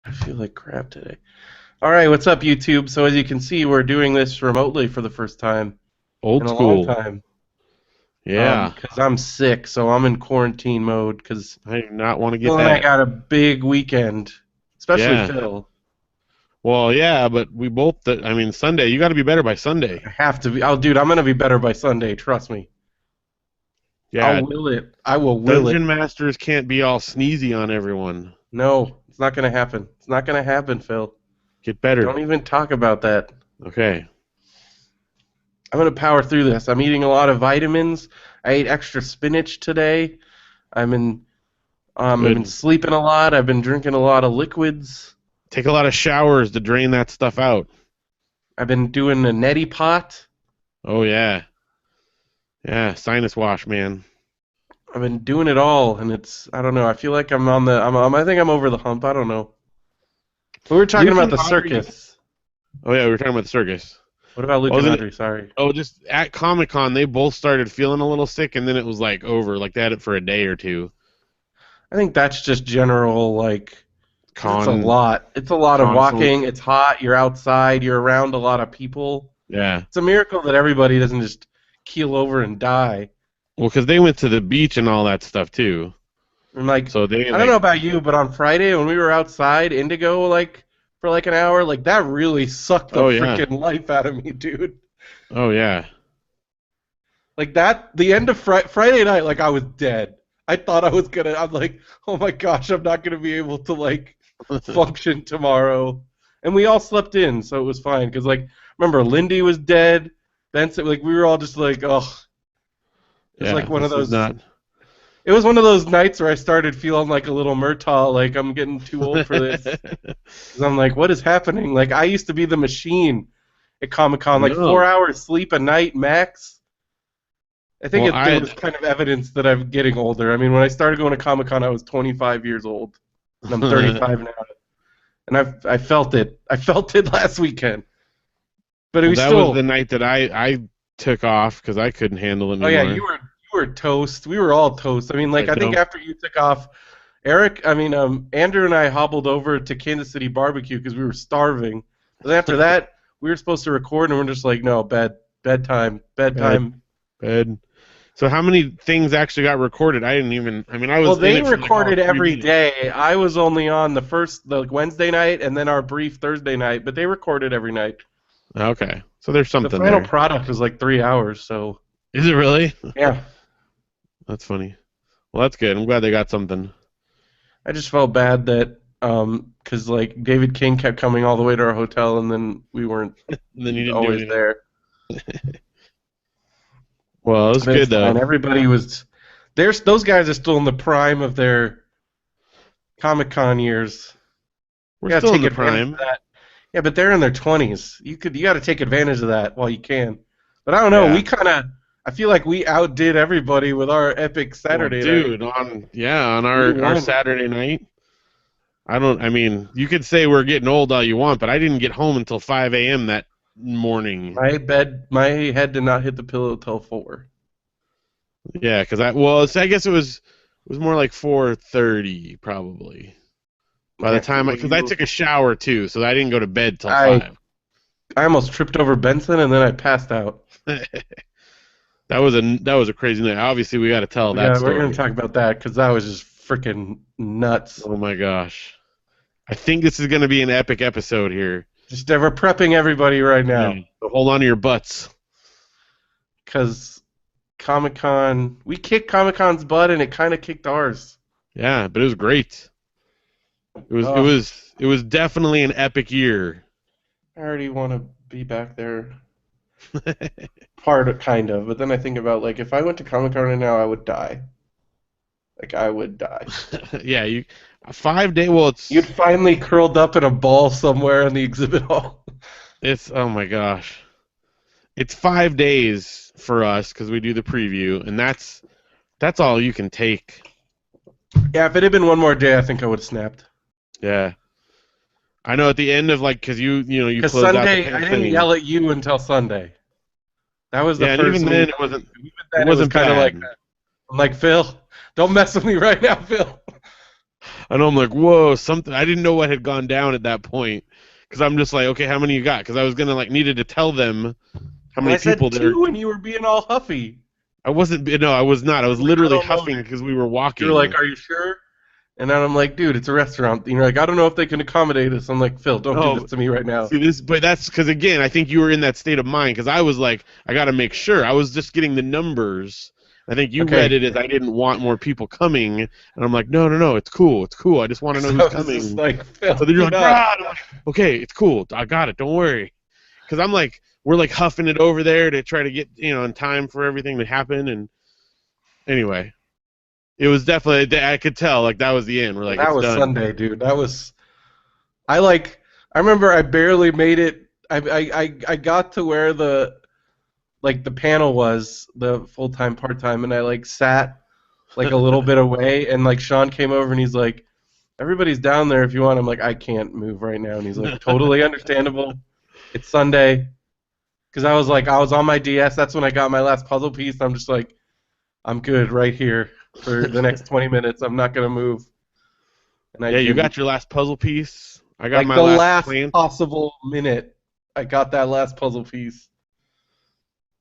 I feel like crap today. All right, what's up, YouTube? So as you can see, we're doing this remotely for the first time in Old a long school. time. Yeah. Because I'm sick, so I'm in quarantine mode. Because I do not want to get Phil and I that. got a big weekend, especially Yeah. Phil. Well, yeah, but we both, I mean, Sunday, you got to be better by Sunday. I have to be. Oh, dude, I'm gonna be better by Sunday. Trust me. I'll Yeah. will it. I will will it. Dungeon Masters can't be all sneezy on everyone. No, it's not gonna happen. It's not gonna happen, Phil. Get better. Don't even talk about that. Okay. I'm gonna power through this. I'm eating a lot of vitamins. I ate extra spinach today. I'm in I've been Good. sleeping a lot. I've been drinking a lot of liquids. Take a lot of showers to drain that stuff out. I've been doing a neti pot. Oh, yeah. Yeah. Sinus wash, man. I've been doing it all, and I don't know. I feel like I'm on the. I think I'm over the hump. I don't know. We were talking Luke about and the Audrey. circus. Oh, yeah, we were talking about the circus. What about I Luke was and in, Audrey? Sorry. just at Comic Con, they both started feeling a little sick, and then it was like over. Like they had it for a day or two. I think that's just general, like, 'cause it's a Con lot. It's a lot of console. walking. It's hot. You're outside. You're around a lot of people. Yeah. It's a miracle that everybody doesn't just keel over and die. Well, because they went to the beach and all that stuff too. And like, So they I don't know like, about you, but on Friday when we were outside Indigo, like for like an hour, like that really sucked the oh yeah, freaking life out of me, dude. oh yeah, Like that, the end of Friday night, like I was dead. I thought I was gonna. I'm like, oh my gosh, I'm not gonna be able to like function tomorrow. And we all slept in, so it was fine. Cause like, remember, Lindy was dead. Benson, like we were all just like, oh, it was yeah. like one of This is those. not. It was one of those nights where I started feeling like a little Murtaugh, like I'm getting too old for this. Because I'm like, what is happening? Like, I used to be the machine at Comic Con, like No. 4 hours sleep a night max. I think Well, it was kind of evidence that I'm getting older. I mean, when I started going to Comic Con, I was 25 years old, and I'm 35 now. And I felt it. I felt it last weekend. But it well, was that was still. the night that I took off because I couldn't handle it Oh yeah, anymore. you were toast. We were all toast. I mean, like I I think don't. after you took off, Andrew and I hobbled over to Kansas City barbecue because we were starving. But then after that, we were supposed to record, and we're just like, no, bedtime, Bed, bedtime. bed. So how many things actually got recorded? I didn't even. I mean, I Well, was in they it for like all recorded three every minutes. day. I was only on the Wednesday night, and then our brief Thursday night. But they recorded every night. Okay, so there's The something final there. product was like 3 hours. So Is it really? yeah, That's funny. Well, that's good. I'm glad they got something. I just felt bad that because like David King kept coming all the way to our hotel, and then we weren't And then you didn't do always anything. there. Well, it was But it's good though. fine. Everybody was. There's those guys are still in the prime of their Comic Con years. We're You gotta still in take the advantage of prime. that. Yeah, but they're in their 20s. You got to take advantage of that while you can. But I don't know. Yeah. We kind of. I feel like we outdid everybody with our epic Well, Saturday night. dude, on We our won. Saturday night, I mean, you could say we're getting old all you want, but I didn't get home until 5 a.m. that morning. My head did not hit the pillow till 4. Yeah, because I guess it was more like 4:30 probably. By the Yeah, time, because I took a shower too, so I didn't go to bed till I 5. I almost tripped over Benson and then I passed out. That was a crazy night. Obviously, we got to tell that We're gonna story. talk about that because that was just freaking nuts. Oh my gosh. I think this is going to be an epic episode here. Just we're prepping everybody right now Yeah. So hold on to your butts. because Comic Con, we kicked Comic Con's butt and it kind of kicked ours. Yeah, but it was great. It was it Oh, was it was definitely an epic year. I already want to be back there, part of, kind of. But then I think about like if I went to Comic Con right now, I would die. Like I would die. Yeah, 5 day. Well, You'd finally curled up in a ball somewhere in the exhibit hall. it's oh my gosh, it's 5 days for us because we do the preview, and that's all you can take. Yeah, if it had been one more day, I think I would have snapped. Yeah, I know at the end of like because you Because close out the Sunday, I didn't thing. yell at you until Sunday. That was the Yeah, and first even thing. then it wasn't Even it then, it was wasn't kind of like bad. that. I'm like, Phil, don't mess with me right now, Phil. I know I'm like, whoa, something. I didn't know what had gone down at that point because I'm just like, okay, how many you got? Because I was gonna like needed to tell them how And many I said people there. 2, and you were being all huffy. I wasn't. No, I was not. I was You're like, I literally don't know, huffing dude. because we were You're like, walking. are you sure? And then I'm like, dude, it's a restaurant. And you're like, I don't know if they can accommodate us. I'm like, Phil, don't do this Oh, to me right now. see this, but that's because again, I think you were in that state of mind because I was like, I got to make sure. I was just getting the numbers. I think you read Okay. it as I didn't want more people coming, and I'm like, no, no, no, it's cool, it's cool. I just want to know So who's I was just coming. like, Phil, So then you're do like, not. Rod. I'm like, okay, it's cool. I got it. Don't worry. Because I'm like, we're like huffing it over there to try to get in time for everything to happen. And anyway, it was definitely I could tell like that was the end. We're Yeah, like, that it's was done. Sunday, dude. That was. I like. I remember I barely made it. I got to where the panel was, the full time, part time, and I like sat like a little bit away, and like Sean came over and he's like, everybody's down there if you want. I'm like, I can't move right now, and he's like, totally understandable. It's Sunday, because I was on my DS. That's when I got my last puzzle piece. I'm just like, I'm good right here for the next 20 minutes. I'm not gonna move, and I Yeah, you didn't. got your last puzzle piece. I got Like my the last last plant. possible minute, I got that last puzzle piece.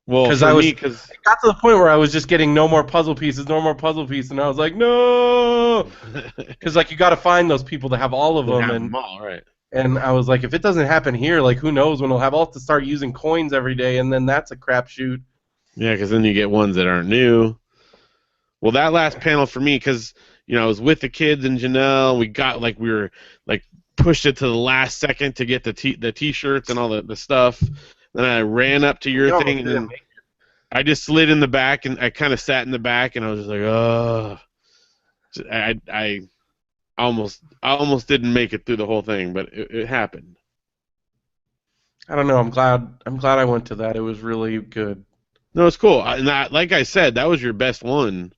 Well, Because for I was, me, because it got to the point where I was just getting no more puzzle pieces, no more puzzle pieces, and I was like, no, because like you got to find those people to have all of they them, have them all, right? and I was like, if it doesn't happen here, like who knows when we'll have all to start using coins every day, and then that's a crapshoot. Yeah, because then you get ones that aren't new. Well, that last panel for me, because I was with the kids and Janelle. We were like pushed it to the last second to get the t-shirts and all the stuff. Then I ran up to your You thing, almost and didn't then make I just slid in the back, and I kind of sat in the back, and I was just like, oh, I almost didn't make it through the whole thing, but it happened. it. I don't know. I'm glad I went to that. It was really good. No, it's cool. And that, like I said, that was your best one.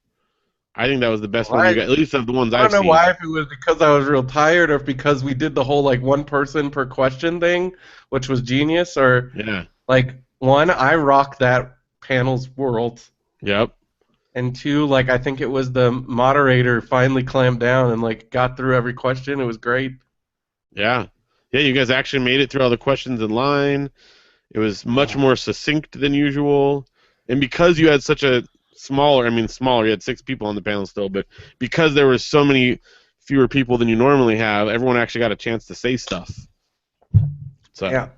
I think that was the best Well, one you got, at least of the ones I I've don't know seen. why, if it was because I was real tired or if because we did the whole like one person per question thing, which was genius, or Yeah. like one, I rocked that panel's world, Yep. and two, like I think it was the moderator finally clamped down and like got through every question. It was great. Yeah. Yeah, you guys actually made it through all the questions in line. It was much more succinct than usual. And because you had such a smaller, you had 6 people on the panel still, but because there were so many fewer people than you normally have, everyone actually got a chance to say stuff. So Yeah.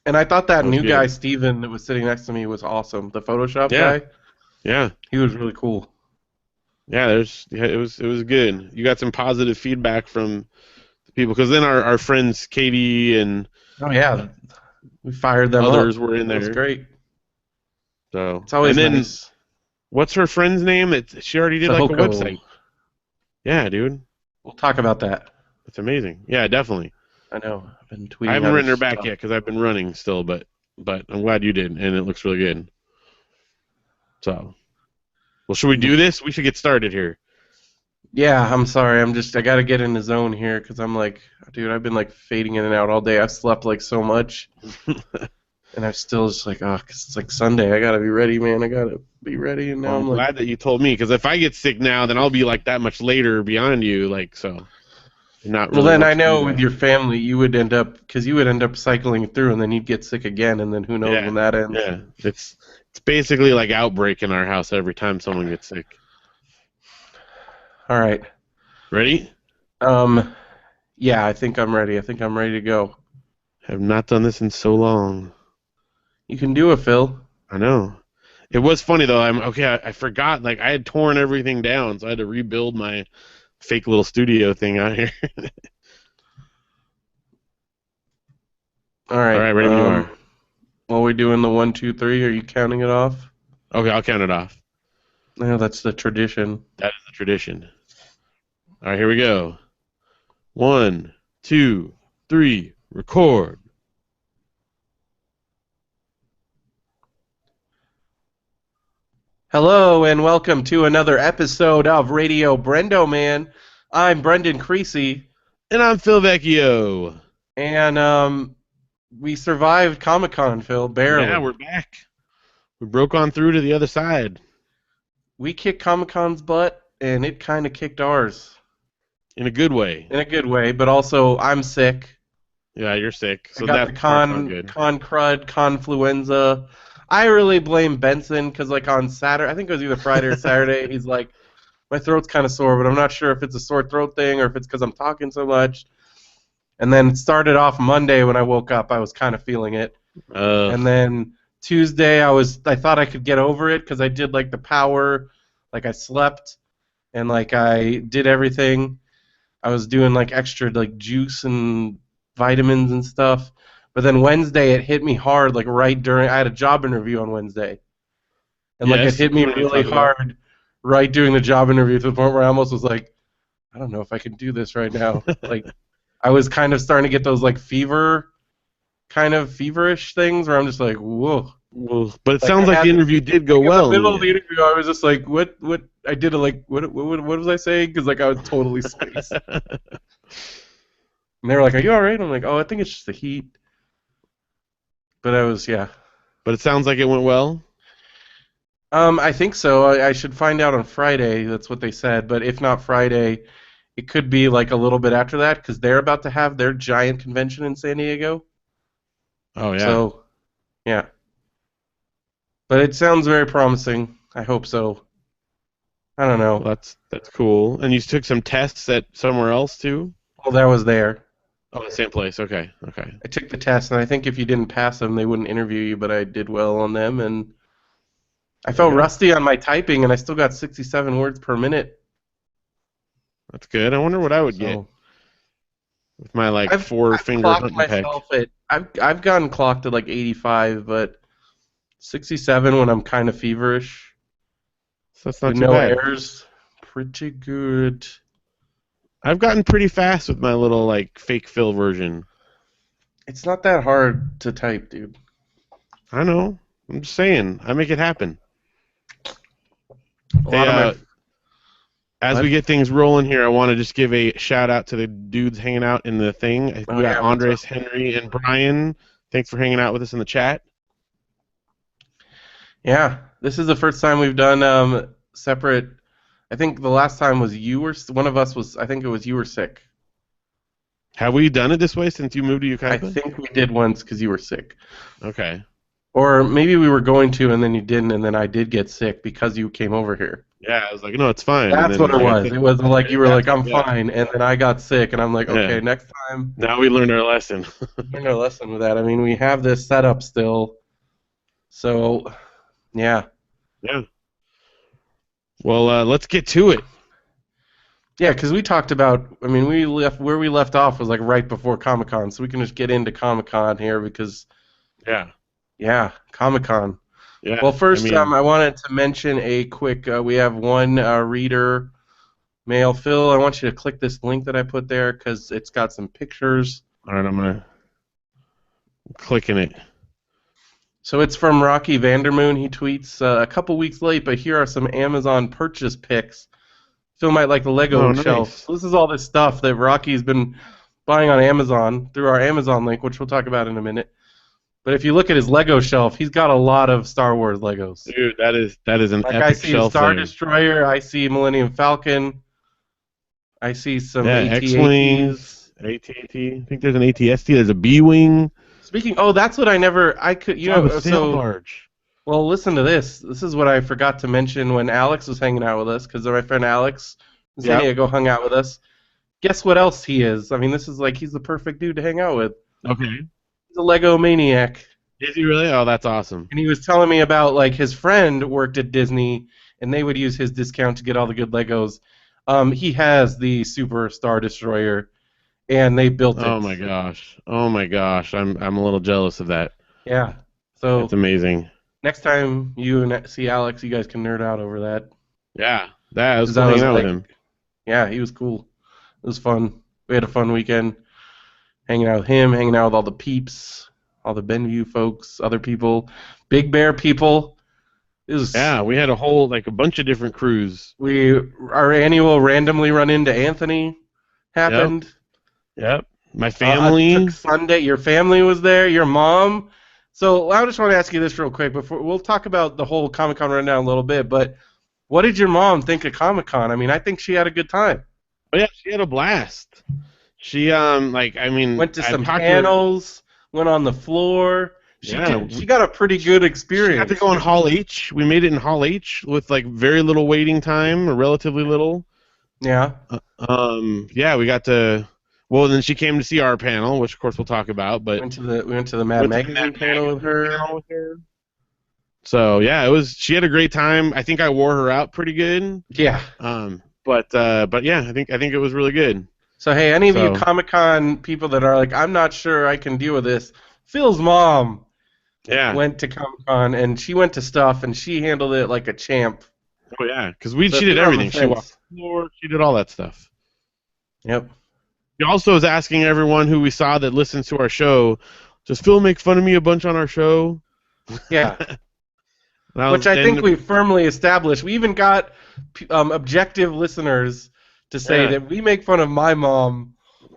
And I thought that that was new guy, good. Steven, that was sitting next to me was awesome. The Photoshop Yeah. guy, Yeah. he was really cool. Yeah, it was good. You got some positive feedback from the people because then our friends Katie and Oh, yeah. We fired them up. others were in That was there. great. So It's and always then nice. what's her friend's name? She already did like a Sahoko. website. Yeah, dude. We'll talk about that. That's amazing. Yeah, definitely. I know. I've been I tweeting haven't other written her back stuff. yet because I've been running still, but I'm glad you did, and it looks really good. So, well, should we do this? We should get started here. Yeah, I'm sorry. I got to get in the zone here because I'm like, dude, I've been like fading in and out all day. I've slept like so much, and I'm still just like, oh, 'cause it's like Sunday. I got to be ready, man. I got to be ready. And now Well, I'm I'm like, glad that you told me because if I get sick now, then I'll be like that much later behind you, like so. Not well, really then want I to do know with that. your family, because you would end up cycling through, and then you'd get sick again, and then who knows Yeah, when that ends. yeah. It's basically like outbreak in our house every time someone gets sick. All right. Ready? Um, yeah, I think I'm ready. I think I'm ready to go. Have not done this in so long. You can do it, Phil. I know. It was funny though. I'm okay. I forgot. Like I had torn everything down, so I had to rebuild my fake little studio thing out here. All All right. right, ready when you are. While we're doing the one, two, three, are you counting it off? Okay, I'll count it off. No, that's the tradition. That is the tradition. All right, here we go. 1, 2, 3, record. Hello and welcome to another episode of Radio BrendoMan. I'm Brendan Creasy, And I'm Phil Vecchio. and we survived Comic Con, Phil, Yeah, barely. we're back. We broke on through to the other side. We kicked Comic Con's butt, and it kind of kicked ours. In a good way. in a good way, but also I'm sick. Yeah, you're sick, I so got the that part's not good. con crud, confluenza. I really blame Benson because like on Saturday, I think it was either Friday or Saturday, he's like, my throat's kind of sore, but I'm not sure if it's a sore throat thing or if it's because I'm talking so much. And then it started off Monday when I woke up, I was kind of feeling it. Ugh. And then Tuesday, I thought I could get over it because I did like the power, like I slept and like I did everything. I was doing like extra like juice and vitamins and stuff. But then Wednesday it hit me hard like right during I had a job interview on Wednesday. And like it Yes, hit which me one are you really talking about? hard right during the job interview to the point where I almost was like, I don't know if I can do this right now. Like I was kind of starting to get those like kind of feverish things where I'm just like, whoa. Well, but it Like I sounds like the had interview did go like in the well in middle the of the end. interview, I was just like, what? I did a like, what was I saying? Because like I was totally spaced. And they were like, "Are you all right?" I'm like, "Oh, I think it's just the heat." But I was, yeah. But it sounds like it went well. I think so. I should find out on Friday. That's what they said. But if not Friday, it could be like a little bit after that because they're about to have their giant convention in San Diego. Oh yeah. So, yeah. But it sounds very promising. I hope so. I don't Well, know. that's cool. And you took some tests at somewhere else too? Well, that was there. Oh, the same place. Okay. Okay. I took the test, and I think if you didn't pass them, they wouldn't interview you. But I did well on them, and I There you felt go. rusty on my typing, and I still got 67 words per minute. That's good. I wonder what I would get So with my like four I've finger clocked hunting peck. myself at I've gotten clocked at like 85, but 67 when I'm kind of feverish So that's not with too no bad. errors, pretty good. I've gotten pretty fast with my little like fake fill version. It's not that hard to type, dude. I know. I'm just saying. I make it happen. A Hey, lot of my as we what? get things rolling here, I want to just give a shout out to the dudes hanging out in the thing. Oh We got yeah, what's up? Andres, Henry, and Brian. Thanks for hanging out with us in the chat. Yeah, this is the first time we've done separate. I think the last time was you were one of us was. I think it was you were sick. Have we done it this way since you moved to I Yucaipa? think we did once because you were sick. Okay. Or maybe we were going to and then you didn't, and then I did get sick because you came over here. Yeah, I was like, no, it's fine. And That's then what it I got was. sick. It was like you were Yeah, like, I'm yeah, fine, and then I got sick, and I'm like, yeah. okay, next time, Now we learned our lesson. learn our lesson with that. I mean, we have this set up still, so yeah, Yeah. Well, let's get to it. yeah, because we talked about. I mean, we left where we left off was like right before Comic Con, so we can just get into Comic Con here because Yeah. yeah, Comic Con. Yeah. Well, I first, mean, I wanted to mention a quick. We have one reader mail. Phil, I want you to click this link that I put there because it's got some pictures. all right, I'm gonna click in it. So it's from Rocky Vandermoon. He tweets, a couple weeks late, but here are some Amazon purchase pics. Phil might like the Oh, Lego shelf. nice. So this is all this stuff that Rocky's been buying on Amazon through our Amazon link, which we'll talk about in a minute. But if you look at his Lego shelf, he's got a lot of Star Wars Legos. Dude, that is an Like I epic see the shelf Star there. Destroyer, I see Millennium Falcon, I see some Yeah, AT-ATs. X-wings, AT-AT. I think there's an AT-ST. There's a B-wing. Speaking, oh, that's what I never, I could, Oh, the sail so, barge. well, listen to this. This is what I forgot to mention when Alex was hanging out with us, because my friend Alex in San Yeah. Diego hung out with us. Guess what else he is? I mean, this is like, he's the perfect dude to hang out with. Okay. He's a Lego maniac. Is he really? Oh, that's awesome. And he was telling me about, like, his friend worked at Disney, and they would use his discount to get all the good Legos. He has the Super Star Destroyer, and they built it. Oh my gosh. Oh my gosh. I'm a little jealous of that. Yeah. So That's amazing. next time you and see Alex, you guys can nerd out over that. Yeah. That I was 'Cause cool I was hanging out with like, him. yeah, he was cool. It was fun. We had a fun weekend hanging out with him, hanging out with all the peeps, all the Benview folks, other people, Big Bear people. It was Yeah, we had a bunch of different crews. our annual randomly run into Anthony Yep. happened. Yep. My I family. took Sunday. Your family was there. Your mom. So I just want to ask you this real quick before we'll talk about the whole Comic Con rundown a little bit. But what did your mom think of Comic Con? I mean, I think she had a good time. But yeah, she had a blast. She like I mean Went to I've some talked to her. panels, went on the floor. Yeah, She got a pretty good she got to experience. go in Hall H. We made it in Hall H with like very little waiting time, or relatively little. Yeah. Yeah, we got to. Well, then she came to see our panel, which of course we'll talk about. But We went to the Mad went to the Mad Magazine panel with Magazine her. panel with her. So yeah, it was. She had a great time. I think I wore her out pretty good. Yeah. But yeah, I think it was really good. So hey, any of you So Comic-Con people that are like, I'm not sure I can deal with this. Phil's mom yeah, went to Comic-Con and she went to stuff and she handled it like a champ. oh yeah, because So she if did you're on the everything. She walked fence, the floor. She did all that stuff. yep. She also was asking everyone who we saw that listens to our show, does Phil make fun of me a bunch on our show? Yeah. Which I think And we firmly established. We even got objective listeners to say yeah, that we make fun of my mom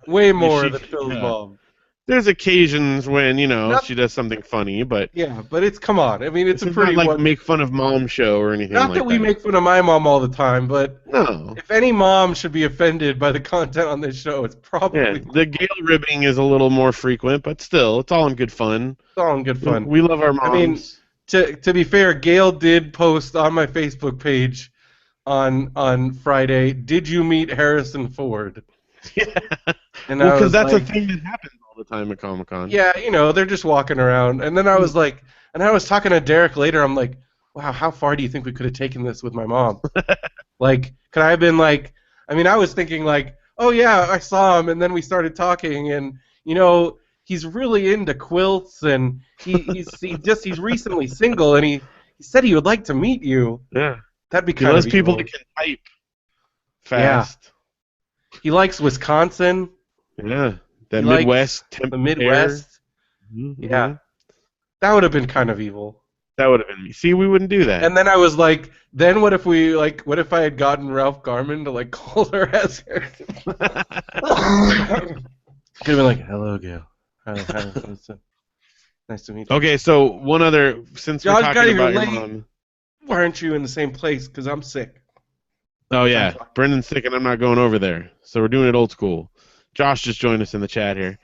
way more she than Phil's yeah. mom. There's occasions when Not, she does something funny, but yeah, but it's come on. I mean, it's this a is not pretty like one. make fun of mom show or anything Not that like we that. make fun of my mom all the time, but No. if any mom should be offended by the content on this show, it's Yeah, probably the Gale ribbing is a little more frequent, but still, it's all in good fun. all in good fun. We love our I mean, moms. to be fair, Gail did post on my Facebook page on Friday, "Did you meet Harrison Ford?" Yeah. And Well, I because was that's a like, thing that happens all the time at Comic Con. yeah, they're just walking around. And then I was like, and I was talking to Derek later. I'm like, wow, how far do you think we could have taken this with my mom? Like, could I have been like, I mean, I was thinking like, oh yeah, I saw him, and then we started talking, and he's really into quilts, and he's recently single, and he said he would like to meet you. Yeah. That'd be He kind loves of people evil. that can type Yeah, fast. he likes Wisconsin. Yeah. He That likes Midwest temp the air. Midwest. Mm-hmm. Yeah, that would have been kind of evil. That would have been me. See, we wouldn't do that. And then I was like, then what if what if I had gotten Ralph Garman to like call her as her? Could have been like, hello, Gail. Hi, nice to meet you. Okay, so one other, since we're Josh, talking about your late. mom. Why aren't you in the same place? Because I'm sick. Oh, yeah. Brendan's sick and I'm not going over there. So we're doing it old school. Josh just joined us in the chat here.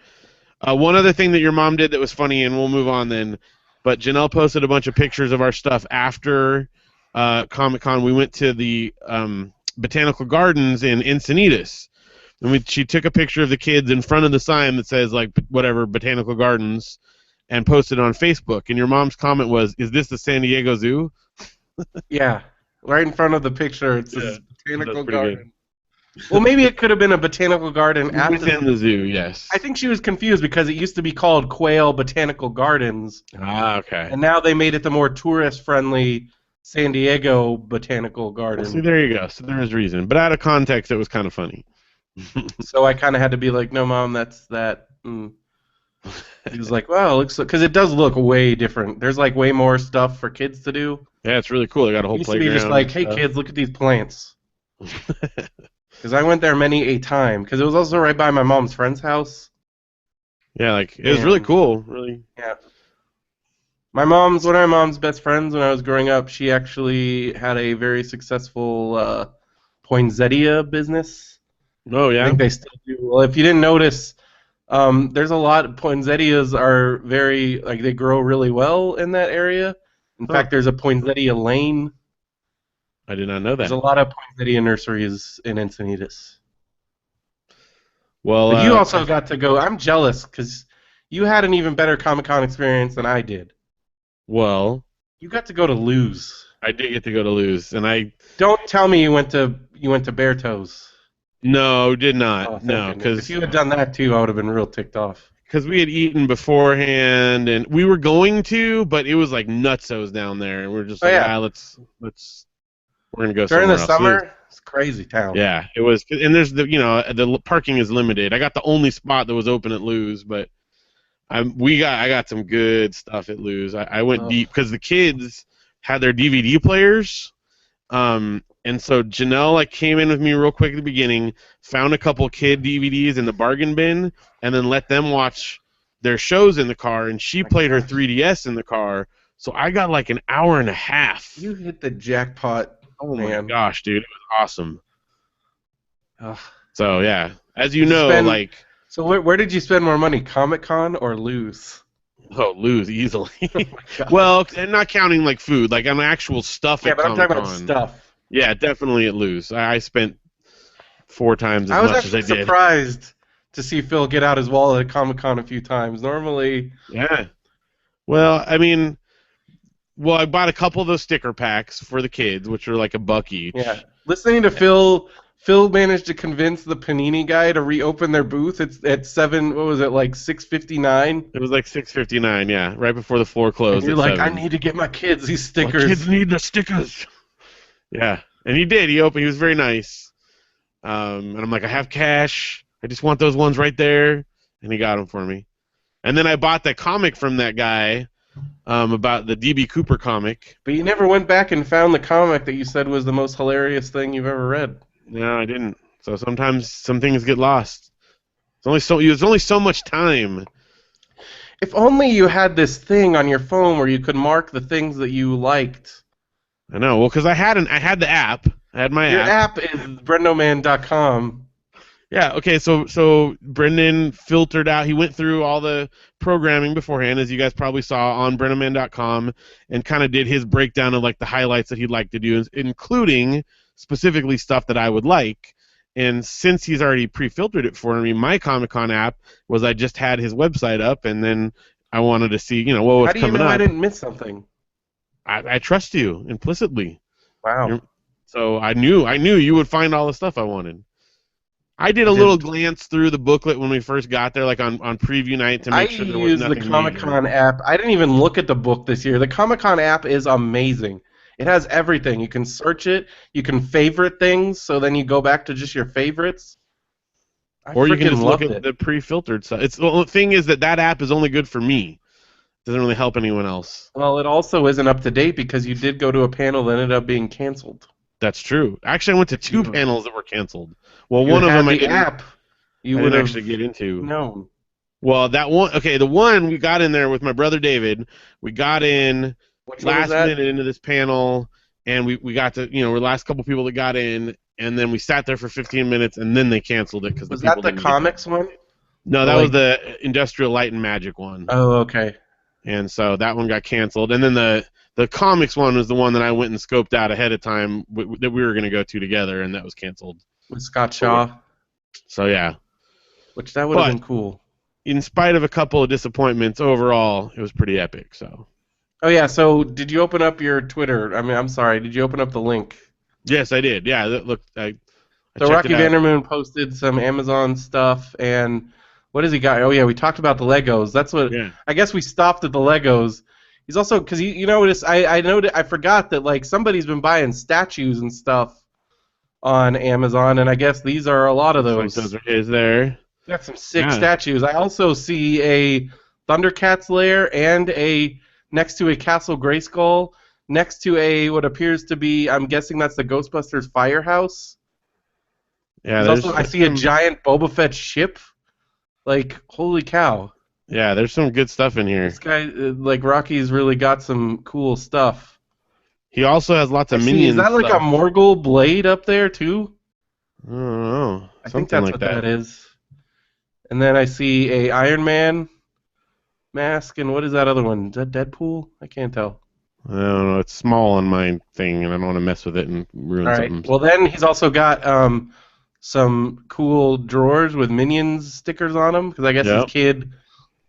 One other thing that your mom did that was funny, and we'll move on then. But Janelle posted a bunch of pictures of our stuff after Comic-Con. We went to the Botanical Gardens in Encinitas. And she took a picture of the kids in front of the sign that says, like, whatever, Botanical Gardens, and posted it on Facebook. And your mom's comment was, is this the San Diego Zoo? Yeah, right in front of the picture. It says Yeah, Botanical that's pretty Garden. Well, maybe it could have been a botanical garden at within the zoo, yes. I think she was confused because it used to be called Quail Botanical Gardens, Ah, okay. and now they made it the more tourist-friendly San Diego Botanical Garden. Well, see, there you go. So there is reason. But out of context, it was kind of funny. So I kind of had to be like, no, Mom, that's that. He was like, well, it looks because it does look way different. There's like way more stuff for kids to do. Yeah, it's really cool. They got a whole It used playground. to be just like, hey, kids, look at these plants. Because I went there many a time. Because it was also right by my mom's friend's house. Yeah, like it was really cool. Really. Yeah. One of my mom's best friends when I was growing up, she actually had a very successful poinsettia business. Oh I yeah. think they still do. Well, if you didn't notice, there's a lot. Poinsettias are very they grow really well in that area. In fact, there's a poinsettia lane. I did not know that. There's a lot of poinsettia nurseries in Encinitas. Well, But you also got to go. I'm jealous because you had an even better Comic-Con experience than I did. Well, You got to go to Luz. I did get to go to Luz, and I Don't tell me you went to Bear Toes. no did not. Oh, no, if because you had done that too, I would have been real ticked off. we had eaten beforehand, and we were going to, but it was like nutsos down there, and we're just like, let's we're gonna go During the somewhere else. summer, it's a crazy town. Yeah, it was, and there's the parking is limited. I got the only spot that was open at Luz, but I got some good stuff at Luz. I went deep because the kids had their DVD players, and so Janelle came in with me real quick at the beginning, found a couple kid DVDs in the bargain bin, and then let them watch their shows in the car, and she played her 3DS in the car. So I got like an hour and a half. You hit the jackpot. Oh man. my gosh, dude, it was awesome. Ugh. So yeah, as you Did you know, spend? like So where did you spend more money, Comic Con or Lose? lose easily. Oh my god. Well, and not counting like food, like on actual stuff Yeah, at but I'm talking Comic about Con. stuff. Yeah, definitely at lose. I spent 4 times as I was much as I actually did. surprised to see Phil get out his wallet at Comic Con a few times. Normally, Yeah. Well, I mean, well, I bought a couple of those sticker packs for the kids, which are like $1 yeah. each. Listening to Phil managed to convince the Panini guy to reopen their booth. It's at seven. What was it, like 6:59? It was like 6.59, yeah, right before the floor And closed you're at like, I 7. need to get my kids these My kids stickers. need the stickers. Yeah, and he did. He opened. He was very nice. And I'm like, I have cash. I just want those ones right there, and he got them for me. And then I bought that comic from that guy about the DB Cooper comic. But you never went back and found the comic that you said was the most hilarious thing you've ever read. No, I didn't. So sometimes some things get lost. There's only so much time. If only you had this thing on your phone where you could mark the things that you liked. I know. Well, because I had the app. I had my Your app. app is BrendoMan.com. Yeah. Okay. So Brendan filtered out. He went through all the programming beforehand, as you guys probably saw on BrendoMan.com, and kind of did his breakdown of like the highlights that he'd like to do, including specifically stuff that I would like. And since he's already pre-filtered it for me, my Comic-Con app was I just had his website up, and then I wanted to see, what was How do you coming know I up. didn't miss something? I trust you implicitly. Wow. So I knew you would find all the stuff I wanted. I did a I little didn't. glance through the booklet when we first got there, like on preview night, to I make sure there was use the nothing Comic major. Con app. I didn't even look at the book this year. The Comic Con app is amazing. It has everything. You can search it. You can favorite things, so then you go back to just your favorites. I Or you can freaking just look loved at it. the pre-filtered stuff. It's the only thing is that app is only good for me. It doesn't really help anyone else. Well, it also isn't up to date because you did go to a panel that ended up being canceled. That's true. Actually, I went to If 2 you panels that were canceled. if Well, you one of had them I the didn't app, you I would didn't have actually get into. known. Well, that one, okay, the one we got in there with my brother David. We got in Which one was last that? minute into this panel, and we got to, we're the last couple people that got in, and then we sat there for 15 minutes, and then they canceled it because the Was that people the didn't get there. comics one? No, The, that was like, the Industrial Light and Magic one, oh, okay. and so that one got canceled. And then the comics one was the one that I went and scoped out ahead of time that we were going to go to together, and that was canceled. With Scott Shaw, So yeah, which that would have but been cool. in spite of a couple of disappointments, overall it was pretty epic. So Oh yeah, so did you open up your Twitter? I mean, I'm sorry, did you open up the link? yes, I did. Yeah, look, I So checked it Rocky out. Vandermoon posted some Amazon stuff, and what has he got? Oh yeah, we talked about the Legos. That's what Yeah. I guess we stopped at the Legos. He's also because you notice I noted I forgot that like somebody's been buying statues and stuff on Amazon, and I guess these are a lot of Looks like those. those are his there. Got some sick Yeah. statues. I also see a Thundercats lair and a next to a Castle Grayskull, next to a what appears to be I'm guessing that's the Ghostbusters firehouse. Yeah, There's also I see a giant Boba Fett ship. Like holy cow! there's some good stuff in here. This guy like Rocky's really got some cool stuff. He also has lots I of see. minions. Is that like stuff. a Morgul blade up there too? I don't know. I think Something that's like what that. that is. And then I see a Iron Man mask, and what is that other one? Is that Deadpool? I can't tell. I don't know. It's small on my thing, and I don't want to mess with it and ruin All right. something. Well, then he's also got some cool drawers with Minions stickers on them because I guess his Yep. kid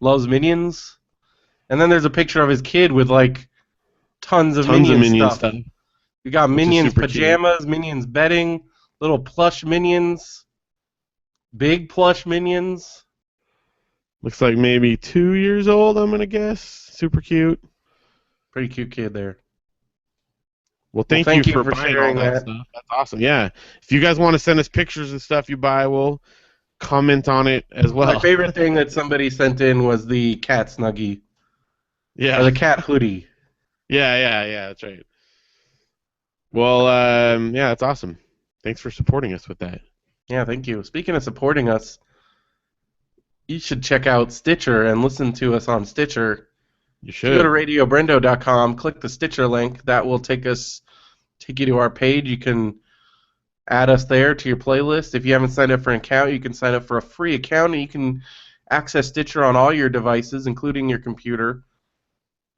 loves Minions. And then there's a picture of his kid with like tons of Tons of Minion minion stuff. stuff. You got Which is Minions super cute. pajamas, Minions bedding, little plush Minions, big plush Minions. Looks like maybe 2 years old, I'm gonna guess. Super cute. Pretty cute kid there. Well, thank thank you you for for buying sharing all that that. stuff. That's awesome. Yeah. If you guys want to send us pictures and stuff you buy, we'll comment on it as My well. favorite thing that somebody sent in was the cat snuggie Yeah. or the cat hoodie. Yeah. That's right. Well, yeah, that's awesome. Thanks for supporting us with that. Yeah, thank you. Speaking of supporting us, you should check out Stitcher and listen to us on Stitcher. You If you go to should. radiobrendo.com, click the Stitcher link. That will take you to our page. You can add us there to your playlist. If you haven't signed up for an account, you can sign up for a free account, and you can access Stitcher on all your devices, including your computer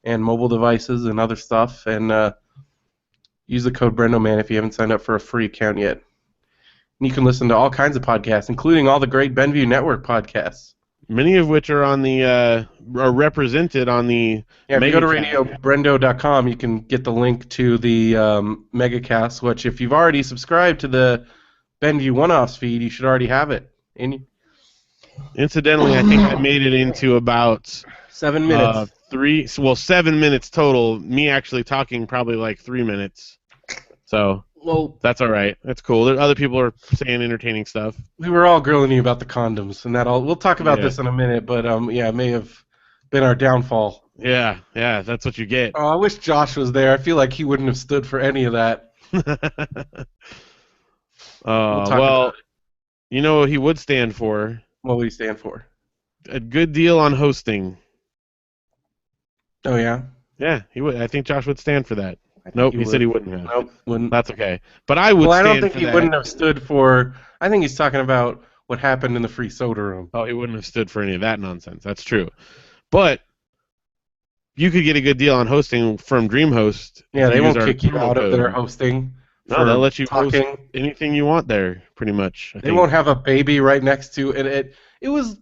and mobile devices and other stuff. And use the code BrendoMan if you haven't signed up for a free account yet. And you can listen to all kinds of podcasts, including all the great Benview Network podcasts. Many of which are on the are represented on the. Yeah, if you go to Megacast. radiobrendo.com, you can get the link to the Megacast, which if you've already subscribed to the Benview One-Offs feed, you should already have it. Incidentally, I think I made it into about 7 minutes. 7 minutes total. Me actually talking probably like 3 minutes. So Well, that's all right. That's cool. There, other people are saying entertaining stuff. we were all grilling you about the condoms, and we'll talk about Yeah. this in a minute, but yeah, it may have been our downfall. Yeah, that's what you get. Oh, I wish Josh was there. I feel like he wouldn't have stood for any of that. We'll talk well, about it. you know what he would stand for? What would he stand for? A good deal on hosting. Oh, yeah? Yeah, he would. I think Josh would stand for that. I think Nope, he said he wouldn't have. Nope, wouldn't. That's okay. But I would Well, I stand don't think for he that. wouldn't have stood for... I think he's talking about what happened in the free soda room. Oh, he wouldn't have stood for any of that nonsense. That's true. But you could get a good deal on hosting from DreamHost. Yeah, if they use won't our kick you promo out of code. their hosting. No, they'll let you host talking. anything you want there, pretty much. I They think. won't have a baby right next to it. It was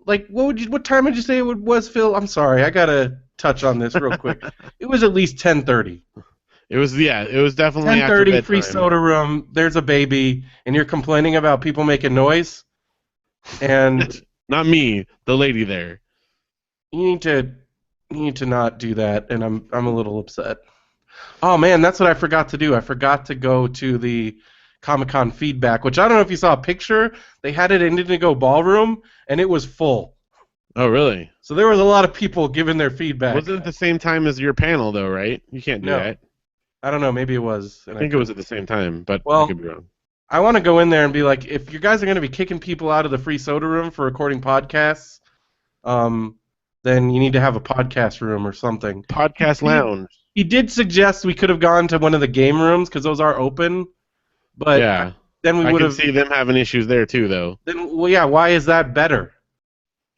like what time did you say it was, Phil? I'm sorry, I gotta touch on this real quick. It was at least 10:30. It was definitely after 10:30, bedtime. free soda room. There's a baby, and you're complaining about people making noise. And Not me, the lady there. you need to not do that. And I'm a little upset. Oh man, that's what I forgot to do. I forgot to go to the Comic-Con feedback, which I don't know if you saw a picture. They had it in Indigo Ballroom, and it was full. Oh, really? So there was a lot of people giving their feedback. Wasn't it the same time as your panel, though, right? You can't do No. that. I don't know. Maybe it was. I think it was at the same time, but Well, I could be wrong. I want to go in there and be like, if you guys are going to be kicking people out of the free soda room for recording podcasts, then you need to have a podcast room or something. Podcast lounge. He did suggest we could have gone to one of the game rooms because those are open, but Yeah. then we I would can have. see them having issues there, too, though. Then, well, yeah. Why is that better?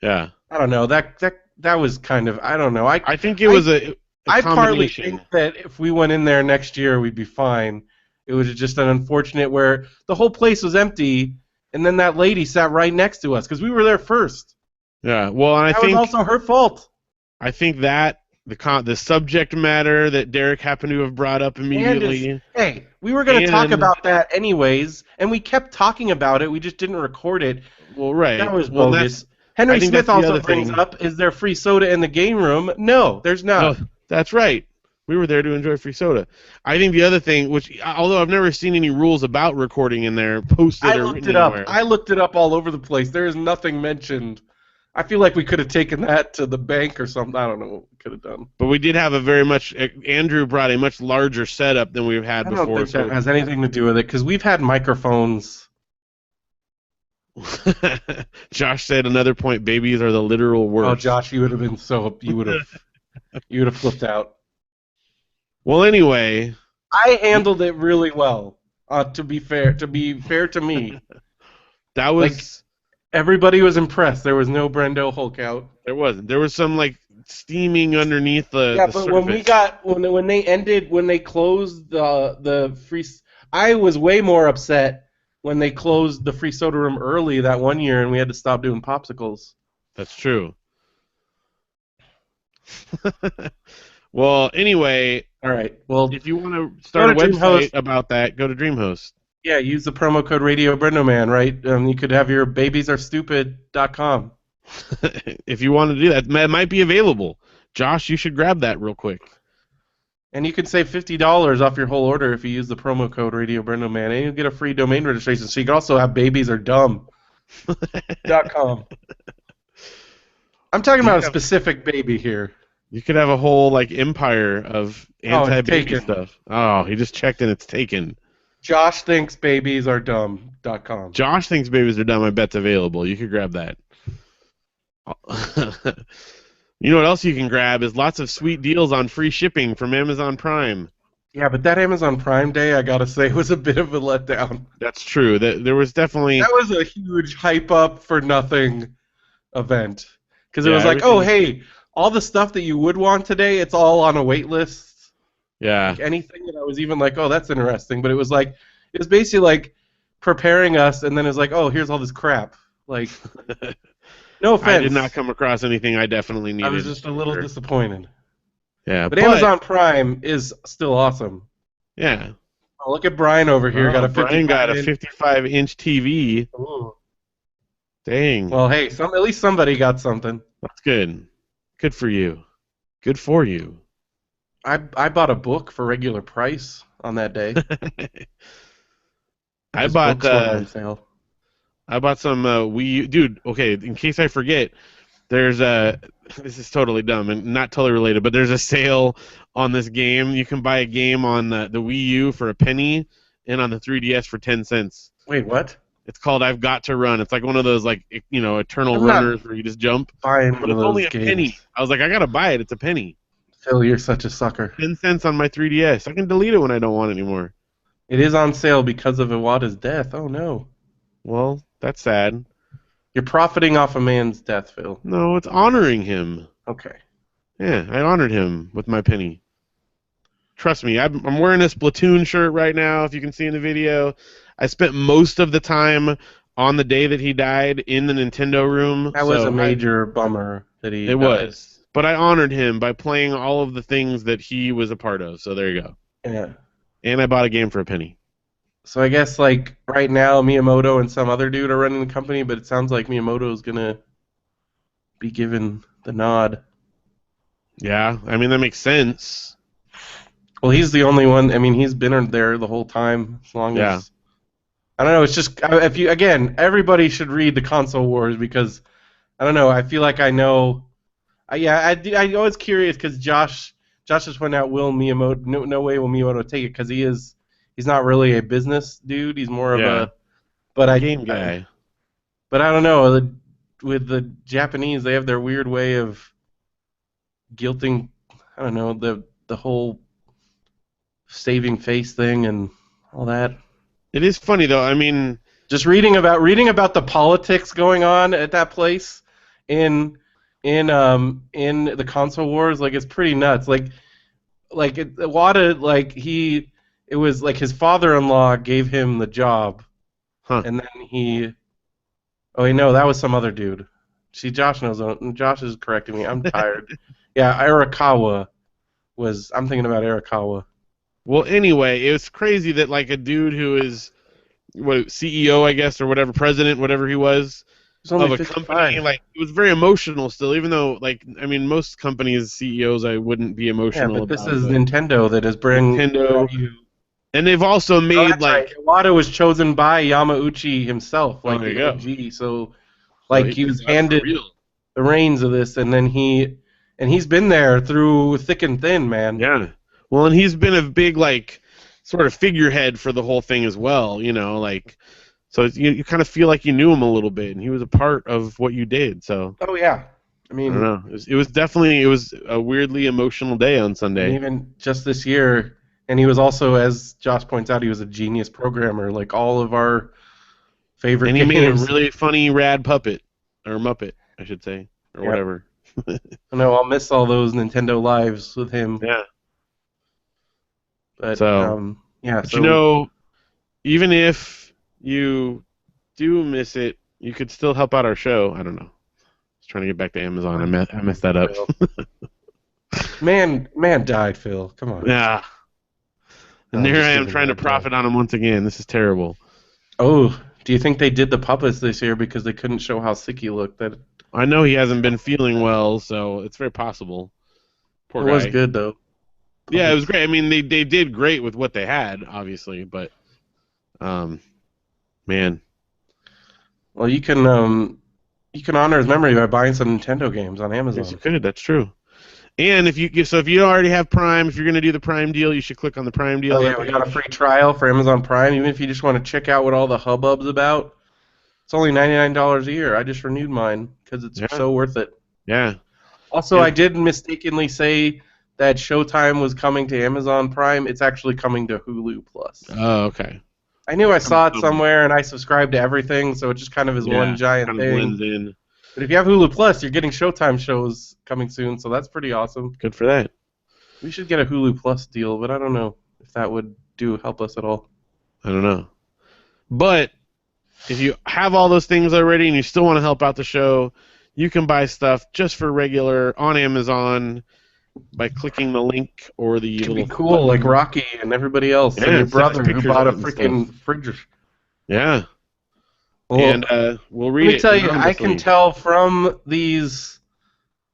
Yeah. I don't know. That was kind of. I don't know. I think it was a I partly combination. think that if we went in there next year, we'd be fine. It was just an unfortunate where the whole place was empty, and then that lady sat right next to us because we were there first. Yeah. Well, and That was also her fault. I think that the subject matter that Derek happened to have brought up immediately. Hey, we were going to talk And- about that anyways, and we kept talking about it. We just didn't record it. Well, right. That was well, bogus. I Henry think Smith that's the also other brings thing. up, is there free soda in the game room? No, there's not. No, that's right. We were there to enjoy free soda. I think the other thing, which although I've never seen any rules about recording in there posted I or looked written it up. anywhere. I looked it up all over the place. There is nothing mentioned. I feel like we could have taken that to the bank or something. I don't know what we could have done. But we did have a very much. Andrew brought a much larger setup than we've had I before. don't think that has anything to do with it because we've had microphones. Josh said another point. Babies are the literal worst. Oh, Josh, you would have been you would have flipped out. Well, anyway, I handled it really well. To be fair to me, that was. Like, everybody was impressed. There was no Brendo Hulk out. There wasn't. There was some like steaming underneath the. Yeah, the but surface. when they closed the free, I was way more upset when they closed the free soda room early that one year and we had to stop doing popsicles. That's true. Well, anyway, All right. Well, if you want to start a Go to website DreamHost. about that, go to DreamHost. yeah, use the promo code Radio BrendoMan, right? You could have your babiesaresstupid.com. If you want to do that, it might be available. Josh, you should grab that real quick. And you can save $50 off your whole order if you use the promo code Radio BrendoMan, and you'll get a free domain registration. So you can also have babiesardumb.com. I'm talking about a specific baby here. You could have a whole like empire of anti-baby taken. stuff. Oh, he just checked and it's taken. Josh thinks babiesardumb.com. Josh thinks babies are dumb. I bet's available. You could grab that. You know what else you can grab is lots of sweet deals on free shipping from Amazon Prime. Yeah, but that Amazon Prime Day, I gotta say, was a bit of a letdown. That's true. That there was That definitely, was a huge hype up for nothing event. Because it yeah, was like, oh, everything. hey, all the stuff that you would want today, it's all on a wait list. Yeah. Like anything that I was even like, oh, that's interesting. But it was like, it was basically like preparing us, and then it's like, oh, here's all this crap. Like, no I did not offense. come across anything I definitely I was needed just a for little sure. disappointed. Yeah, But but Amazon Prime is still awesome. yeah. Oh, look at Brian over here, got Oh, a Brian got 55 a inch. 55-inch TV. Ooh. Dang, Well, hey, at least somebody got something. that's good. Good for you. Good for you. I bought a book for regular price on that day I because bought books went uh on sale. I bought some Wii U. Dude, okay, in case I forget, there's a this is totally dumb and not totally related, but there's a sale on this game. You can buy a game on the Wii U for a penny and on the 3DS for 10 cents. Wait, what? It's called I've Got to Run. It's like one of those like eternal I'm not runners where you just jump, buying but one of it's those only a games. penny. I was like, I gotta buy it. It's a penny. Phil, you're such a sucker. 10 cents on my 3DS. I can delete it when I don't want it anymore. It is on sale because of Iwata's death. Oh no. Well, that's sad. You're profiting off a man's death, Phil. No, it's honoring him. Okay. Yeah, I honored him with my penny. Trust me, I'm wearing a Splatoon shirt right now, if you can see in the video. I spent most of the time on the day that he died in the Nintendo room, That was a so major bummer that he it died. was. But I honored him by playing all of the things that he was a part of, so there you go. Yeah. And I bought a game for a penny. So I guess like right now Miyamoto and some other dude are running the company, but it sounds like Miyamoto's gonna be given the nod. Yeah, I mean, that makes sense. Well, he's the only one. I mean, he's been there the whole time, as long Yeah. as I don't know. It's just if you again, everybody should read the Console Wars because I don't know. I feel like I know. Yeah, I was curious because Josh just went out. Will Miyamoto? No way will Miyamoto take it because he's not really a business dude. He's more of Yeah. a. But Game guy. but I don't know. With the Japanese, they have their weird way of guilting. I don't know the whole saving face thing and all that. It is funny though. I mean, Just reading about the politics going on at that place in in the console wars, like it's pretty nuts. Wada it was like his father-in-law gave him the job, huh? and then oh wait, no, that was some other dude. See, Josh knows. Josh is correcting me. I'm tired. Yeah, Arakawa was. I'm thinking about Arakawa. Well, anyway, it was crazy that like a dude who is what CEO, I guess, or whatever, president, whatever he was, He's only of a company, 55. like it was very emotional still, even though like I mean most companies CEOs I wouldn't be Yeah, emotional but this about, is but Nintendo that is brought Nintendo, you. and they've also Oh, made that's right. like, Iwata was chosen by Yamauchi himself, oh like there you the go. OG. So, So like, he was that's for handed real. the reins of this, and then he's been there through thick and thin, man. Yeah. Well, and he's been a big like sort of figurehead for the whole thing as well, like so you kind of feel like you knew him a little bit, and he was a part of what you did. So Oh yeah. I I don't mean, know. It was a weirdly emotional day on and Sunday. even just this year, and he was also, as Josh points out, he was a genius programmer. Like all of our favorite And he made a games. really funny rad puppet or Muppet, I should say, or Yep. whatever. I know I'll miss all those Nintendo lives with him, Yeah. but So, yeah. but So even if you do miss it, you could still help out our show. I don't know. I was trying to get back to Amazon. I messed that up. man died, Phil. Come on. Yeah. No, And I'm there just I am kidding. trying to profit on him once again. This is terrible. Oh, do you think they did the puppets this year because they couldn't show how sick he looked? That I know he hasn't been feeling well, so it's very possible. it Poor was guy. good though. Yeah, it was Puppets. great. I mean, they did great with what they had, obviously, but man, Well, you can honor his memory by buying some Nintendo games on yes, you Amazon. could. That's true. And if you already have Prime, if you're going to do the Prime deal, you should click on the Prime Oh deal yeah, we got a page. free trial for Amazon Prime. Even if you just want to check out what all the hubbub's about, it's only $99 a year. I just renewed mine because it's Yeah, so worth it. yeah. Also, And I did mistakenly say that Showtime was coming to Amazon Prime. It's actually coming to Hulu Plus. Oh, okay. I knew I Coming saw it somewhere. somewhere, and I subscribe to everything, so it just kind of is one Yeah, giant kind of thing. blends in. But if you have Hulu Plus, you're getting Showtime shows coming soon, so that's pretty awesome. Good for that. We should get a Hulu Plus deal, but I don't know if that would help us at all. I don't know. But if you have all those things already and you still want to help out the show, you can buy stuff just for regular on Amazon by clicking the link or the It could be little cool, like button. Rocky and everybody else, and Yeah, your and send us brother who pictures bought of a it and stuff. freaking fridge. Yeah, Well, and we'll let read me it tell you, I can anonymously. tell from these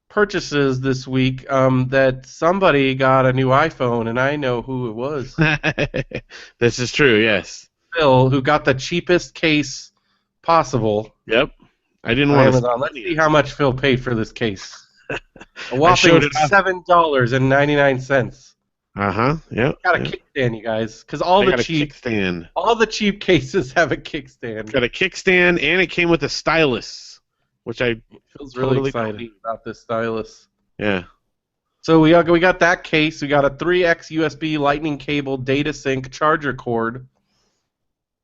purchases this week that somebody got a new iPhone, and I know who it was. This is true. Yes. Phil, who got the cheapest case possible Yep. I didn't on want to Amazon. spend Let's money see on how it. much Phil paid for this case. A I whopping showed it off. $7.99. Uh-huh. Yep. Got a Yep. kickstand, you guys, because I got a kickstand. all the cheap cases have a kickstand. Got a kickstand, and it came with a stylus, which I Phil's really totally don't excited need. about this stylus. Yeah. So we got that case. We got a 3x USB Lightning cable data sync charger cord.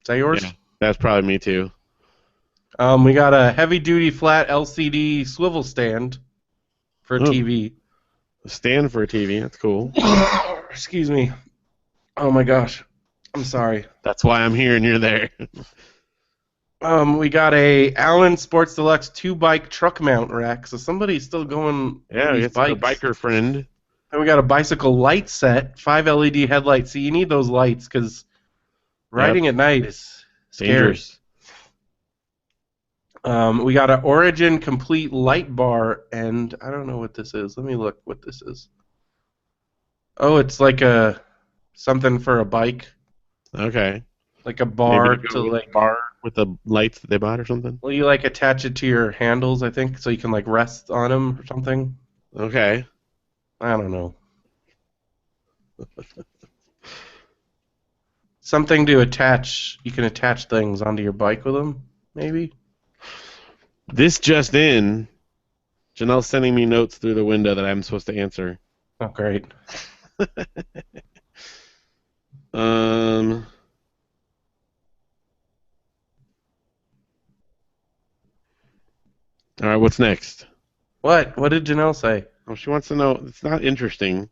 Is that yours? Yeah. That's probably me too. We got a heavy duty flat LCD swivel stand for a Oh, TV. a stand for a TV. That's cool. Excuse me. Oh my gosh. I'm sorry. That's why I'm here and you're there. We got a Allen Sports Deluxe 2-bike truck mount rack. So somebody's still going with Yeah, these it's a bikes. biker friend. And we got a bicycle light set, 5 LED headlights. See, you need those lights because riding at night is scary. Dangerous. We got an Origin complete light bar, and I don't know what this is. Let me look what this is. Oh, it's like a something for a bike, Okay. like a Maybe bar to go to with like. the bar with the lights that they bought or something. Well, you like attach it to your handles, I think, so you can like rest on them or something. Okay. I don't know. Something to attach. You can attach things onto your bike with them, maybe. This just in. Janelle's sending me notes through the window that I'm supposed to answer. Oh, great. Um. All right. What's next? What? What did Janelle say? Oh, she wants to know. It's not interesting.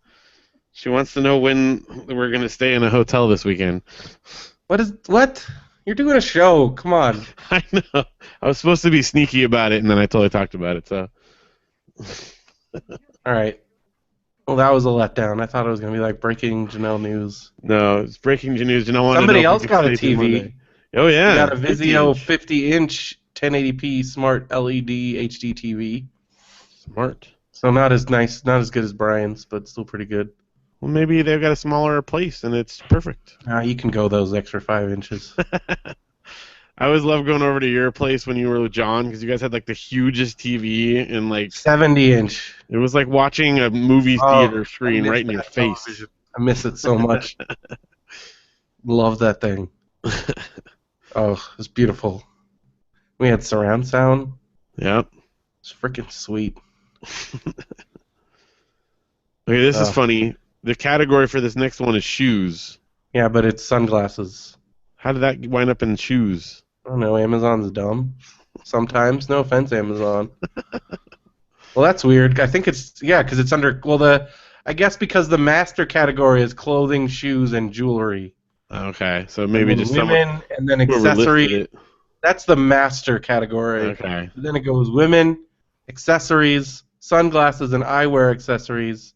She wants to know when we're gonna stay in a hotel this weekend. What? You're doing a show. Come on. I know. I was supposed to be sneaky about it, and then I totally talked about it. So. All right. Well, that was a letdown. I thought it was going to be like breaking Janelle news. No, it's breaking news. Janelle wanted Somebody to know else if we got a could stay through TV. Monday. Oh yeah. We got a Vizio 50 50-inch 1080p smart LED HD TV. Smart. So not as nice, not as good as Brian's, but still pretty good. Well, maybe they've got a smaller place and it's perfect. You can go those extra 5 inches. I always love going over to your place when you were with John because you guys had like the hugest TV and like 70-inch. it was like watching a movie theater screen I miss right in your that face. television. I miss it so much. Love that thing. Oh, it's beautiful. We had surround sound. Yep. It's freaking sweet. Okay, this is funny. The category for this next one is shoes. Yeah, but it's sunglasses. How did that wind up in shoes? I don't know. Amazon's dumb. Sometimes. No offense, Amazon. Well, that's weird. I think it's because it's under I guess because the master category is clothing, shoes, and jewelry. Okay, so maybe And then just women, and then whoever listed accessory. it. That's the master category. Okay. Then it goes women, accessories, sunglasses, and eyewear accessories,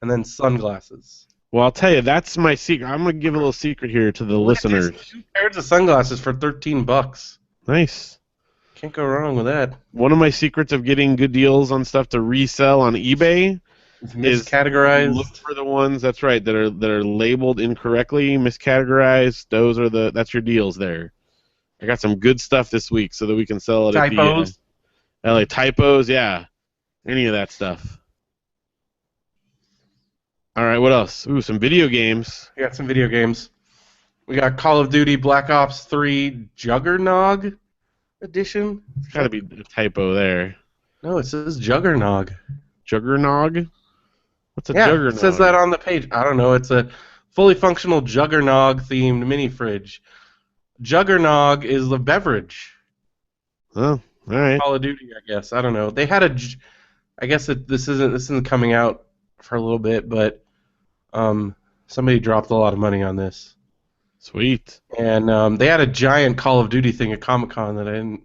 and then sunglasses. Well, I'll tell you, that's my secret. I'm gonna give a little secret here to the listeners. 2 pairs of sunglasses for $13. Nice. Can't go wrong with that. One of my secrets of getting good deals on stuff to resell on eBay It's is miscategorized. look for the ones that are labeled incorrectly, miscategorized. That's your deals there. I got some good stuff this week so that we can sell it Typos. at the LA typos, yeah. Any of that stuff. All right, what else? Ooh, some video games. We got some video games. We got Call of Duty Black Ops 3 Juggernog edition. It's got to be a typo there. No, it says Juggernog. Juggernog? What's a Yeah, it says that juggernog? on the page. I don't know. It's a fully functional Juggernog themed mini fridge. Juggernog is the beverage. Oh, all right. Call of Duty, I guess. I don't know. They had a. I guess this isn't coming out for a little bit, but um, somebody dropped a lot of money on this, Sweet. and they had a giant Call of Duty thing at Comic Con that I didn't.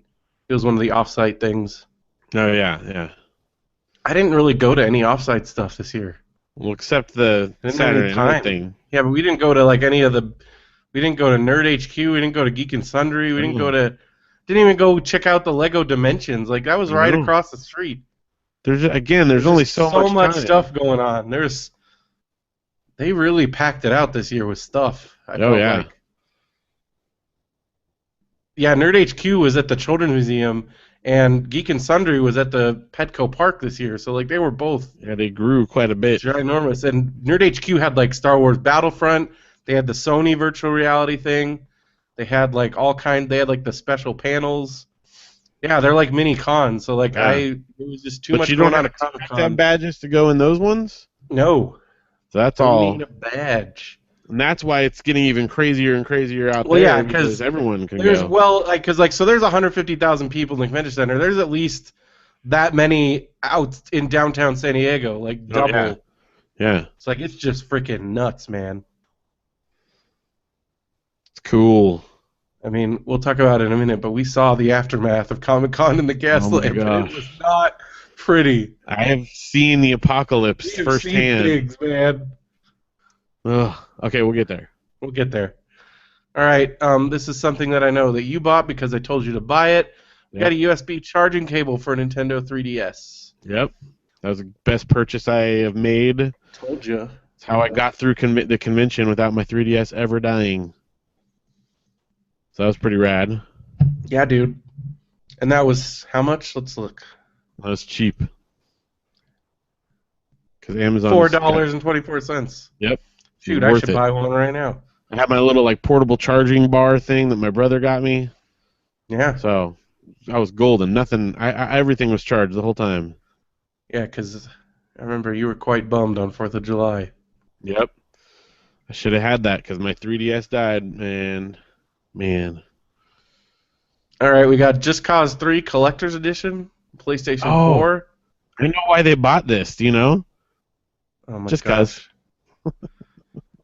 It was one of the offsite things. Oh yeah, yeah. I didn't really go to any offsite stuff this year. Well, except the I didn't have any Saturday night time. thing. Yeah, but we didn't go to like any of the. We didn't go to Nerd HQ. We didn't go to Geek and Sundry. We didn't go Oh, to. Didn't even go check out the Lego Dimensions. Like that was I right know. across the street. There's There's only just so so much much time. stuff going on. They really packed it out this year with stuff. I Oh felt yeah. like. Yeah, Nerd HQ was at the Children's Museum, and Geek and Sundry was at the Petco Park this year. So like they were both Yeah, they grew quite a bit. ginormous. And Nerd HQ had like Star Wars Battlefront. They had the Sony virtual reality thing. They had like all kind. They had like the special panels. Yeah, they're like mini cons. So like Yeah. it was just too But much you don't going on have at to Comic have Con. badges to go in those ones. No, So that's don't all. need a badge. And that's why it's getting even crazier and crazier out Well, there yeah, because because everyone can there's go. so there's 150,000 people in the convention center. There's at least that many out in downtown San Diego, like Oh yeah. double. Yeah. It's like it's just freaking nuts, man. It's cool. I mean, we'll talk about it in a minute, but we saw the aftermath of Comic Con in the Oh my Gaslamp, and it was gosh. not pretty. I have seen the apocalypse We have seen firsthand. things, man. Ugh. Okay, we'll get there. We'll get there. All right, this is something that I know that you bought because I told you to buy it. We got a USB charging cable for Nintendo 3DS. Yep. That was the best purchase I have made. Told you. It's how I got through the convention without my 3DS ever dying. So that was pretty rad. Yeah, dude. And that was how much? Let's look. That was cheap. Because Amazon. $4.24. Yep. Shoot, I Worth should it. buy one right now. I have my little like portable charging bar thing that my brother got me. Yeah, So I was golden. Nothing. Everything was charged the whole time. yeah, because I remember you were quite bummed on 4th of July. Yep. I should have had that because my 3DS died, man. Man. All right, we got Just Cause 3 Collector's Edition, PlayStation Oh. 4. I know why they bought this. Do you know? Oh my Just gosh.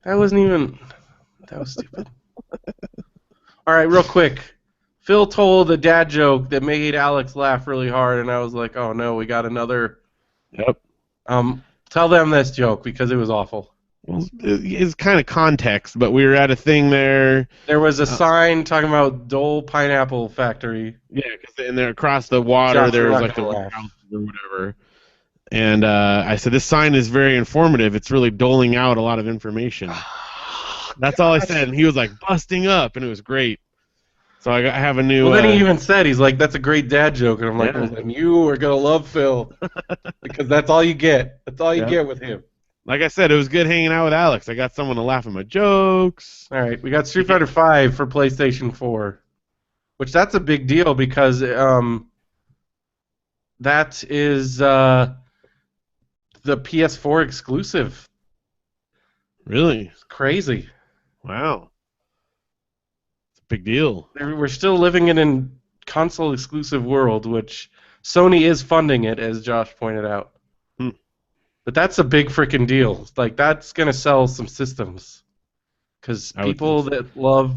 That wasn't even. That was stupid. All right, real quick. Phil told a dad joke that made Alex laugh really hard, and I was like, "Oh no, we got another." Yep. Tell them this joke because it was awful. Well, it's kind of context, but we were at a thing there. There was a sign talking about Dole Pineapple Factory. Yeah, and there across the water Josh, there you're was not like a gonna warehouse laugh. or whatever. And I said, this sign is very informative. It's really doling out a lot of information. That's all I said. And he was like busting up, and it was great. So I have a new. Well, then he even said, he's like, "That's a great dad joke," and I'm like, Yeah. "Well, then you are gonna love Phil because that's all you get. That's all you Yeah. get with him." Like I said, it was good hanging out with Alex. I got someone to laugh at my jokes. All right, we got Street Fighter V for PlayStation 4, which that's a big deal because that is the PS4 exclusive. Really? It's crazy. Wow. It's a big deal. We're still living in a console exclusive world, which Sony is funding it, as Josh pointed out. Hmm. But that's a big freaking deal. Like that's gonna sell some systems, because I would people think so. that love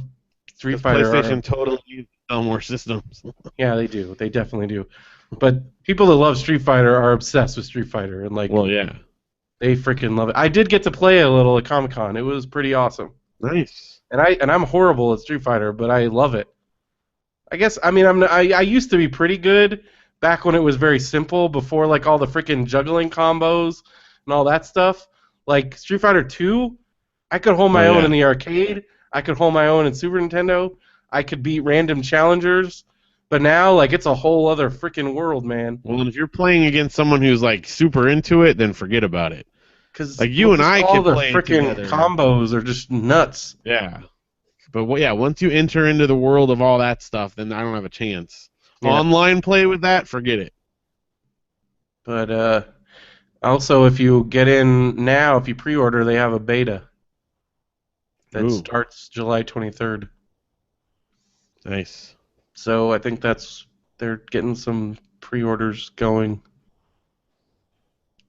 Street Fighter PlayStation are, totally needs to sell more systems. yeah, they do. They definitely do. But people that love Street Fighter are obsessed with Street Fighter, and like Well, yeah. they freaking love it. I did get to play a little at Comic Con. It was pretty awesome. Nice. And I'm horrible at Street Fighter, but I love it. I guess I mean I used to be pretty good back when it was very simple before like all the freaking juggling combos and all that stuff. Like Street Fighter 2, I could hold my Oh, own yeah. in the arcade. I could hold my own in Super Nintendo. I could beat random challengers. But now like it's a whole other freaking world, man. Well, and if you're playing against someone who's like super into it, then forget about it. Because Like, you and I all could the play freaking together. combos are just nuts. Yeah. But yeah, once you enter into the world of all that stuff, then I don't have a chance. Yeah. Online play with that, forget it. But Also, if you get in now, if you pre-order, they have a beta that Ooh, starts July 23rd. nice. So I think they're getting some pre-orders going.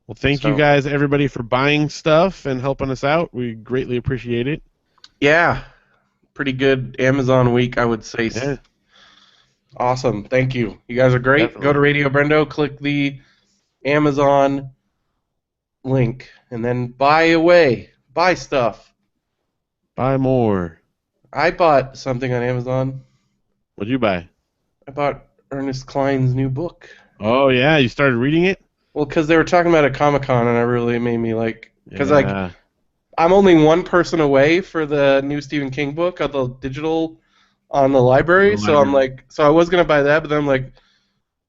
Well, thank you So guys, everybody, for buying stuff and helping us out. We greatly appreciate it. yeah, pretty good Amazon week, I would say. Yeah, Awesome. Thank you. You guys are great. Go to definitely. Radio Brendo, click the Amazon link, and then buy away. Buy stuff. Buy more. I bought something on Amazon. What'd you buy? I bought Ernest Cline's new book. Oh yeah, you started reading it? Well, because they were talking about it at Comic Con, and I really made me like, because like Yeah. I'm only one person away for the new Stephen King book on the digital on the The library, so I'm library. like, so I was gonna buy that, but then I'm like,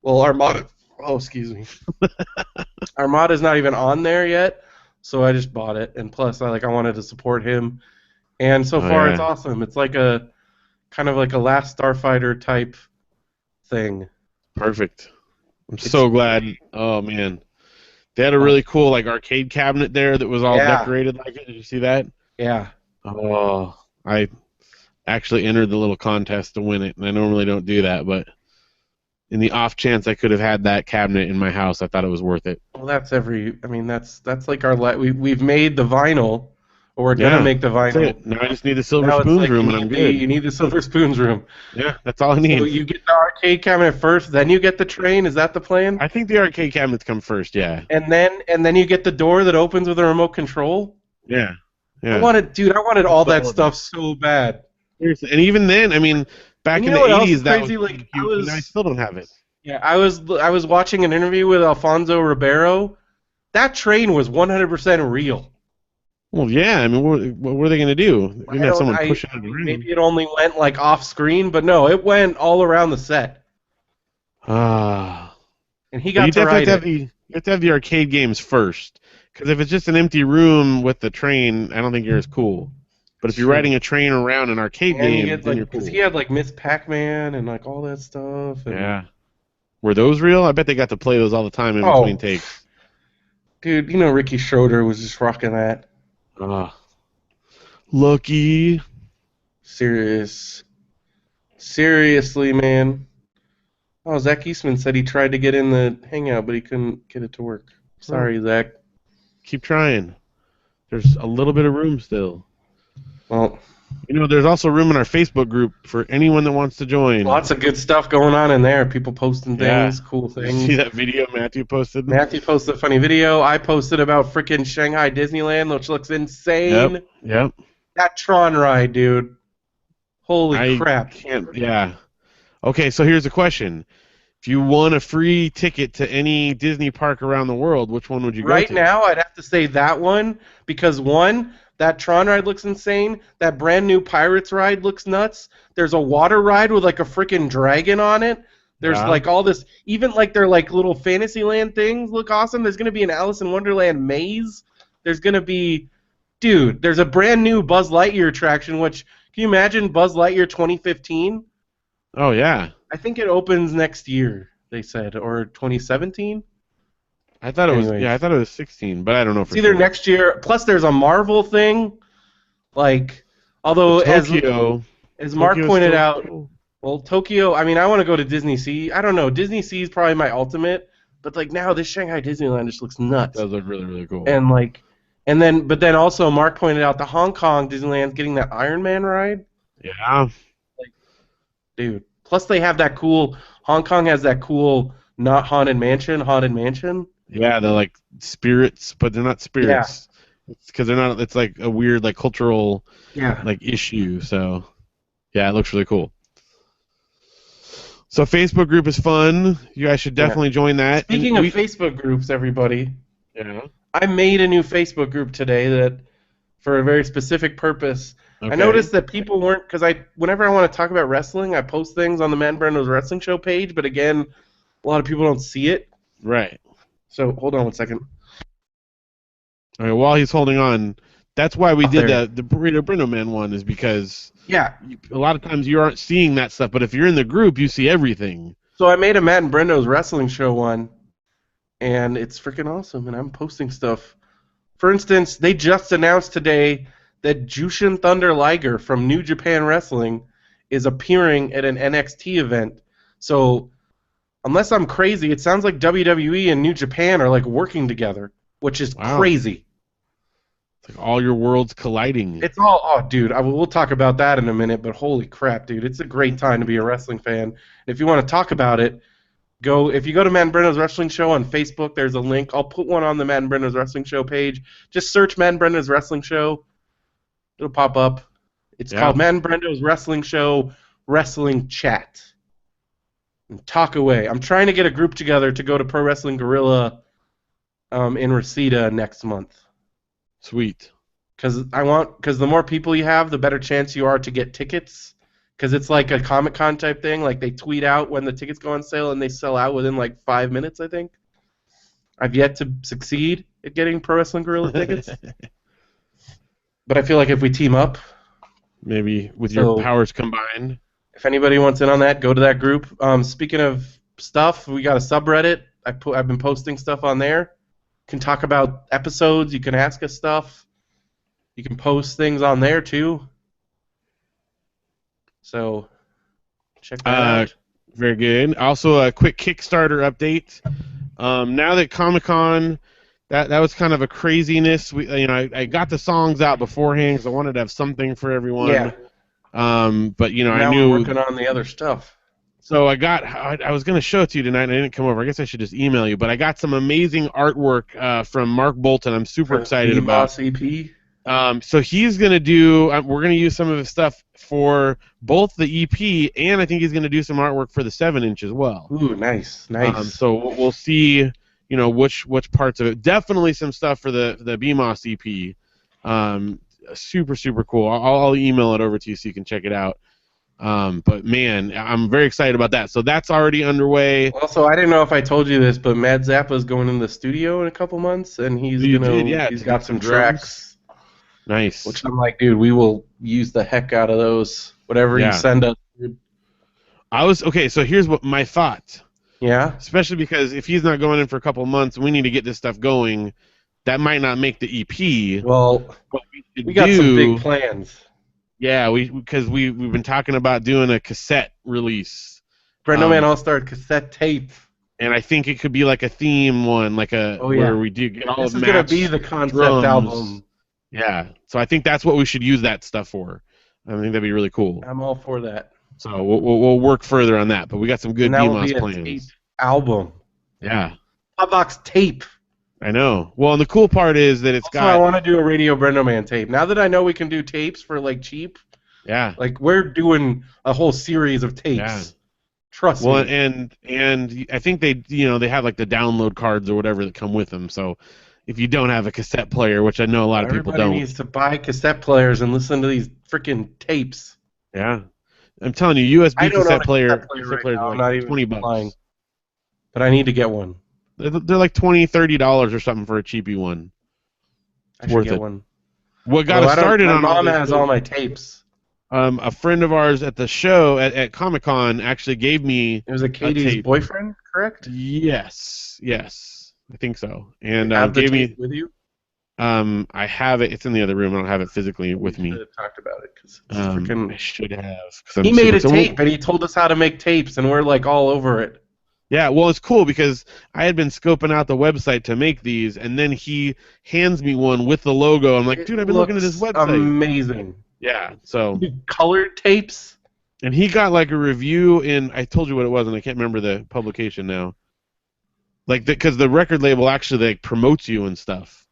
well, Armada. Oh, excuse me. Armada's not even on there yet, so I just bought it, and plus, I wanted to support him, and so Oh far it's yeah. awesome. It's like a kind of like a Last Starfighter type thing. Perfect. I'm It's so glad. Oh man. They had a uh, really cool like arcade cabinet there that was all yeah, decorated like it. Did you see that? yeah. Oh, I actually entered the little contest to win it, and I normally don't do that, but in the off chance I could have had that cabinet in my house, I thought it was worth it. Well, that's every. I mean, that's like we've made the vinyl, or we're gonna Yeah, make the that's vinyl. it. Now I just need the silver Now it's spoons like room, and I'm good. you need the Silver Spoons room. Yeah, that's all I So need. you get the arcade cabinet first, then you get the train. Is that the plan? I think the arcade cabinets come first. Yeah, And then you get the door that opens with a remote control. yeah, I yeah. wanted, dude, I wanted That's all the that element. stuff so bad. Seriously. And even then, I mean, And back you in know the what else is '80s, that was crazy? really Like cute, and I still don't have it. yeah, I was watching an interview with Alfonso Ribeiro. That train was 100% real. Well, yeah. I mean, what were they going to do? They I didn't have don't. someone I pushing it mean, maybe around. it only went like off screen, but no, it went all around the set, Ah. and he Well, you got to definitely have ride to have it. the arcade games first, because if it's just an empty room with the train, I don't think you're as cool. But It's if you're true. riding a train around an arcade And you game, get then like, you're because he cool. had like Miss Pac-Man and like all that stuff, and Yeah. Were those real? I bet they got to play those all the time in between oh, takes. dude, Ricky Schroeder was just rocking that. Ah. Lucky. Serious, seriously, man. Oh, Zach Eastman said he tried to get in the Hangout, but he couldn't get it to work. Huh. Sorry, Zach. Keep trying. There's a little bit of room still. Well, There's also room in our Facebook group for anyone that wants to join. lots of good stuff going on in there. People posting Yeah. things, cool Did you see things. that video Matthew posted? Matthew posted a funny video. I posted about freaking Shanghai Disneyland, which looks Yep. insane. Yep. That Tron ride, dude. Holy I crap. can't. Yeah. Okay, so here's a question. If you won a free ticket to any Disney park around the world, which one would you go Right to? now, I'd have to say that one because one, that Tron ride looks insane. That brand new Pirates ride looks nuts. There's a water ride with like a freaking dragon on it. There's Yeah. like all this, even like their like little Fantasyland things look awesome. There's gonna be an Alice in Wonderland maze. There's gonna be, dude. There's a brand new Buzz Lightyear attraction. Which can you imagine Buzz Lightyear 2015? Oh yeah. I think it opens next year. They said or 2017. I thought it was. Yeah, I Anyways. thought it was 16, but I don't know It's for either sure. next year. Plus, there's a Marvel thing. Like, But although Tokyo, as Mark Tokyo's pointed still out, cool. well, Tokyo. I mean, I want to go to Disney Sea. I don't know. Disney Sea is probably my ultimate. But like now, this Shanghai Disneyland just looks It nuts. does look really really cool. And like, but then also Mark pointed out the Hong Kong Disneyland's getting that Iron Man ride. Yeah. Like, dude. Plus, they have that cool. Hong Kong has that cool not haunted mansion. Haunted mansion. Yeah, they're like spirits, but they're not Yeah. spirits. It's because they're not. It's like a weird like cultural Yeah. like issue. So yeah, it looks really cool. So Facebook group is fun. You guys should Yeah. definitely join that. And Speaking of Facebook groups, everybody, yeah. I made a new Facebook group today that for a very specific purpose. I Okay. noticed that people weren't because whenever I want to talk about wrestling, I post things on the Man Brendo's Wrestling Show page, but again, a lot of people don't see it. Right. So hold on one second. All right. While he's holding on, that's why we Off did there. the Burrito BrendoMan one is because Yeah. a lot of times you aren't seeing that stuff, but if you're in the group, you see everything. So I made a Matt and Brendo's Wrestling Show one, and it's freaking awesome. And I'm posting stuff. For instance, they just announced today that Jushin Thunder Liger from New Japan Wrestling is appearing at an NXT event. So, unless I'm crazy, it sounds like WWE and New Japan are like working together, which is Wow. crazy. It's like all your worlds colliding. It's all, oh, dude, we'll talk about that in a minute, but holy crap, dude, it's a great time to be a wrestling fan. If you want to talk about it, if you go to Matt and Brendo's Wrestling Show on Facebook, there's a link. I'll put one on the Matt and Brendo's Wrestling Show page. Just search Matt and Brendo's Wrestling Show. It'll pop up. It's called Matt and Brendo's Wrestling Show Wrestling Chat. And talk away. I'm trying to get a group together to go to Pro Wrestling Guerrilla in Reseda next month. Sweet. Because the more people you have, the better chance you are to get tickets. Because it's like a Comic-Con type thing. Like, they tweet out when the tickets go on sale, and they sell out within, like, 5 minutes, I think. I've yet to succeed at getting Pro Wrestling Guerrilla tickets. But I feel like if we team up... Maybe with your powers combined. If anybody wants in on that, go to that group. Speaking of stuff, we got a subreddit. I've been posting stuff on there. You can talk about episodes. You can ask us stuff. You can post things on there, too. So, check that out. Very good. Also, a quick Kickstarter update. Now that Comic-Con, that was kind of a craziness. I got the songs out beforehand because I wanted to have something for everyone. Yeah. But now I knew. we're working on the other stuff. So I was going to show it to you tonight, and I didn't come over. I guess I should just email you. But I got some amazing artwork from Mark Bolton. I'm super excited about. EP. So he's going to do. We're going to use some of his stuff for both the EP, and I think he's going to do some artwork for the 7-inch as well. Ooh, nice. So we'll see. Which parts of it. Definitely some stuff for the BMOS EP. Super cool. I'll email it over to you so you can check it out. But man, I'm very excited about that. So that's already underway. Also, I didn't know if I told you this, but Matt Zappa's going in the studio in a couple months, and he's got some tracks. Nice. Which I'm like, dude, we will use the heck out of those. Whatever you send us. Dude. So here's what my thought. Yeah. Especially because if he's not going in for a couple months, we need to get this stuff going. That might not make the EP. Well, we got some big plans. Yeah, because we've been talking about doing a cassette release. BrendoMan All-Star cassette tape. And I think it could be like a theme one, where we do get all this is going to be the concept album. Yeah, so I think that's what we should use that stuff for. I think that'd be really cool. I'm all for that. So we'll work further on that, but we got some good BMOS plans. Tape album. Yeah. Hotbox tape. I know. Well, and the cool part is that it's got. I want to do a Radio BrendoMan tape. Now that I know we can do tapes for cheap. Yeah. We're doing a whole series of tapes. Yeah. Trust me. Well, and I think they have the download cards or whatever that come with them. So if you don't have a cassette player, which I know a lot of people don't. Everybody needs to buy cassette players and listen to these freaking tapes. Yeah. I'm telling you, USB cassette player right are now. like $20. But I need to get one. They're like $20, $30 or something for a cheapy one. I should get one. What got us started on my mom has all my tapes. A friend of ours at the show at Comic-Con actually gave me. It was Katie's boyfriend, correct? Yes, I think so. And gave me with you. I have it. It's in the other room. I don't have it physically with me. Should have talked about it because I should have. He made a tape and he told us how to make tapes, and we're all over it. Yeah, well, it's cool because I had been scoping out the website to make these, and then he hands me one with the logo. I'm like, dude, I've been looking at this website. Amazing. Yeah, so. Colored tapes? And he got a review in, I told you what it was, and I can't remember the publication now. Because the record label actually promotes you and stuff.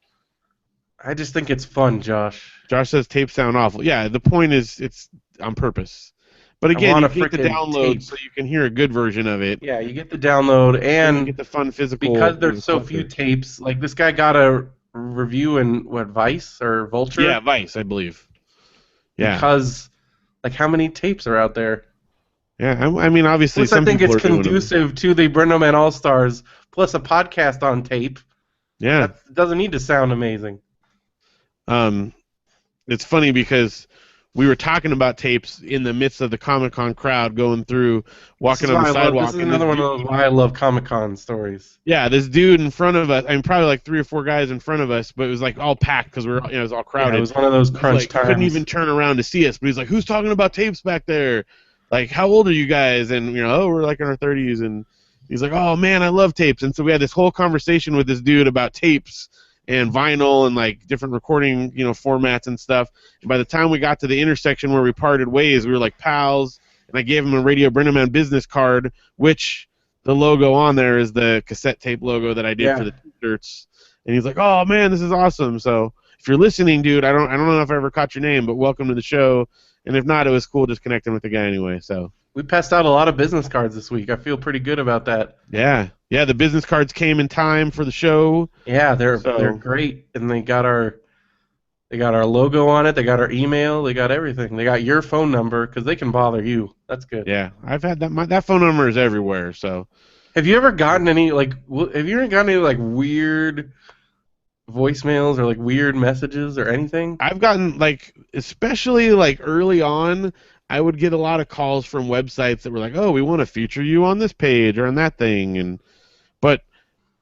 I just think it's fun, Josh. Josh says tapes sound awful. Yeah, the point is it's on purpose. But again, you get the download so you can hear a good version of it. Yeah, you get the download and you get the fun physical. Because there's so few tapes, this guy got a review in Vice or Vulture? Yeah, Vice, I believe. Yeah. Because how many tapes are out there? Yeah, I mean obviously some people are doing I think it's conducive to the BrendoMan All Stars plus a podcast on tape. Yeah. That doesn't need to sound amazing. It's funny because we were talking about tapes in the midst of the Comic-Con crowd going through, This walking is on the why I love. sidewalk, This is and this another one dude, of those why I love Comic-Con stories. yeah, this dude in front of us, I mean, probably like 3 or 4 guys in front of us, but it was like all packed because it was all Yeah, it crowded. was one of those He's crunch like, couldn't times. even turn around to see us, but he's like, who's talking about tapes back there? Like, how old are you guys? And, oh, we're like in our 30s. And he's like, oh, man, I love tapes. And so we had this whole conversation with this dude about tapes and vinyl and, like, different recording, formats and stuff. And by the time we got to the intersection where we parted ways, we were like pals. And I gave him a Radio BrendoMan business card, which the logo on there is the cassette tape logo that I did for the t-shirts. And he's like, oh, man, this is awesome. So if you're listening, dude, I don't know if I ever caught your name, but welcome to the show. And if not, it was cool just connecting with the guy anyway. So we passed out a lot of business cards this week. I feel pretty good about that. Yeah. The business cards came in time for the show. Yeah, they're great, and they got our logo on it. They got our email. They got everything. They got your phone number because they can bother you. That's good. Yeah, I've had that. That phone number is everywhere. So have you ever gotten any weird voicemails or weird messages or anything? I've gotten especially early on, I would get a lot of calls from websites that were like, "Oh, we want to feature you on this page or on that thing," but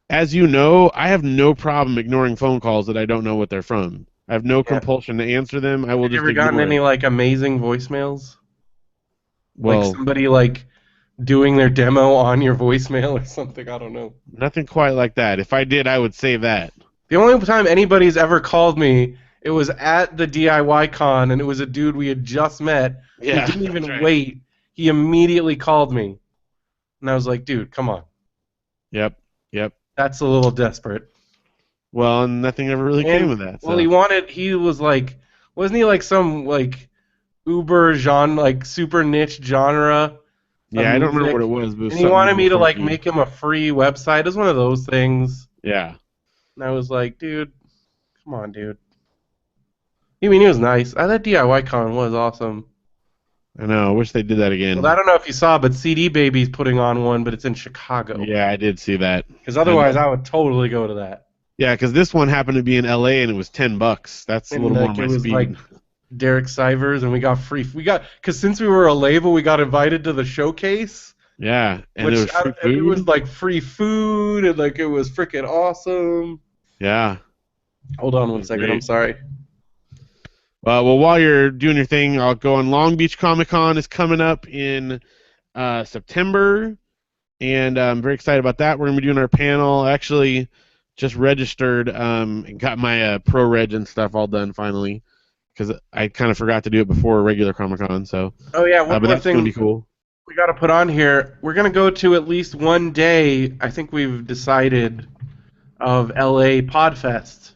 as you know, I have no problem ignoring phone calls that I don't know what they're from. I have no compulsion to answer them. I will just. Have you ever gotten any amazing voicemails? Well, somebody doing their demo on your voicemail or something. I don't know. Nothing quite like that. If I did, I would say that. The only time anybody's ever called me, it was at the DIY con, and it was a dude we had just met. Yeah, he didn't even wait. He immediately called me. And I was like, dude, come on. Yep. That's a little desperate. Well, and nothing ever really came of that. So. Well, he was wasn't he some uber genre, super niche genre? Yeah, I don't remember what it was. But and he wanted me to make him a free website. It was one of those things. Yeah. And I was like, dude, come on, dude. I mean, he was nice. I thought DIY Con was awesome. I know. I wish they did that again. Well, I don't know if you saw, but CD Baby's putting on one, but it's in Chicago. Yeah, I did see that. Because otherwise, I would totally go to that. Yeah, because this one happened to be in LA and it was $10. That's a little more my speed. It was Derek Sivers, and we got because since we were a label, we got invited to the showcase. Yeah, and it was free food. It was free food, and it was freaking awesome. Yeah. Hold on one second. I'm sorry. Well, while you're doing your thing, I'll go on. Long Beach Comic Con is coming up in September, and I'm very excited about that. We're going to be doing our panel. I actually just registered and got my pro reg and stuff all done finally, because I kind of forgot to do it before regular Comic Con. So. Oh yeah, one but more that's thing going to be cool. We got to put on here. We're going to go to at least one day. I think we've decided of LA Podfest.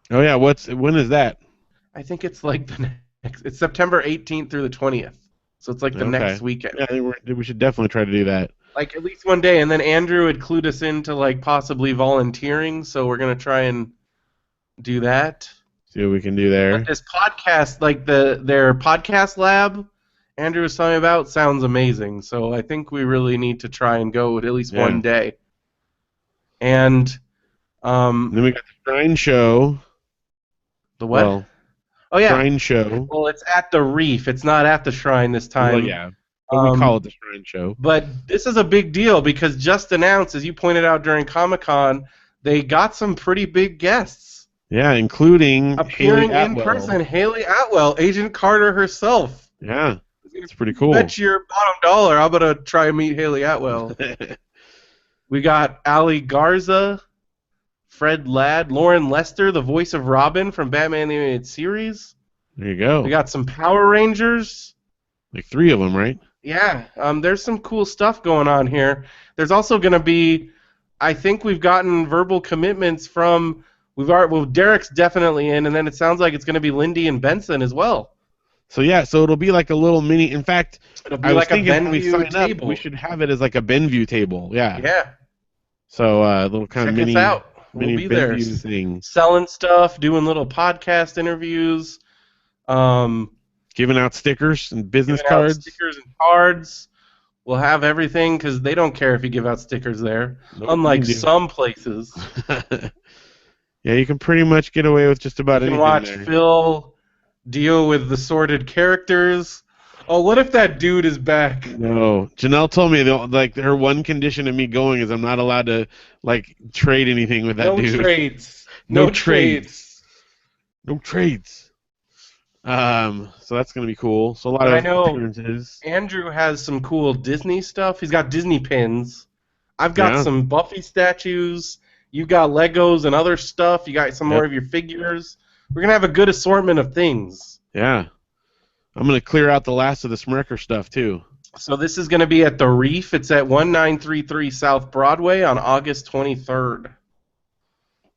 Oh yeah, when is that? I think it's it's September 18th through the 20th. So it's the next weekend. Yeah, we should definitely try to do that. At least one day, and then Andrew had clued us into possibly volunteering, so we're gonna try and do that. See what we can do there. But this podcast, their podcast lab, Andrew was telling me about, sounds amazing. So I think we really need to try and go at least one day. And then we got the Shrine Show. The what? Well, oh yeah, Shrine Show. Well, it's at the Reef. It's not at the Shrine this time. Well, yeah. But we call it the Shrine Show. But this is a big deal because just announced, as you pointed out during Comic-Con, they got some pretty big guests. Yeah, including appearing Haley in Atwell. person, Haley Atwell, Agent Carter herself. Yeah, it's pretty cool. Bet your bottom dollar I'm gonna try and meet Haley Atwell. We got Ali Garza, Fred Ladd, Lauren Lester, the voice of Robin from Batman the Animated Series. There you go. We got some Power Rangers. 3 of them, right? Yeah, there's some cool stuff going on here. There's also going to be, I think we've gotten verbal commitments from, Derek's definitely in, and then it sounds like it's going to be Lindy and Benson as well. So it'll be like a little mini. In fact, it'll be I was thinking a when we sign table. up, we should have it as a Benview table. Yeah. Yeah. So a little kind of mini. Check us out. We'll be there thing. Selling stuff, doing little podcast interviews, giving out stickers and business cards. Stickers and cards. We'll have everything because they don't care if you give out stickers there, unlike some places. Yeah, you can pretty much get away with just about anything. You can watch there. Phil deal with the sordid characters. Oh, what if that dude is back? No, Janelle told me like her one condition of me going is I'm not allowed to like trade anything with that No dude. trades. No No trades. trades. No trades. So that's gonna be cool. So a lot But I of know appearances. Andrew has some cool Disney stuff. He's got Disney pins. I've got Yeah. some Buffy statues. You got Legos and other stuff. You got some more Yep. of your figures. We're gonna have a good assortment of things. Yeah. I'm gonna clear out the last of the Smrecker stuff too. So this is gonna be at the Reef. It's at 1933 South Broadway on August 23rd.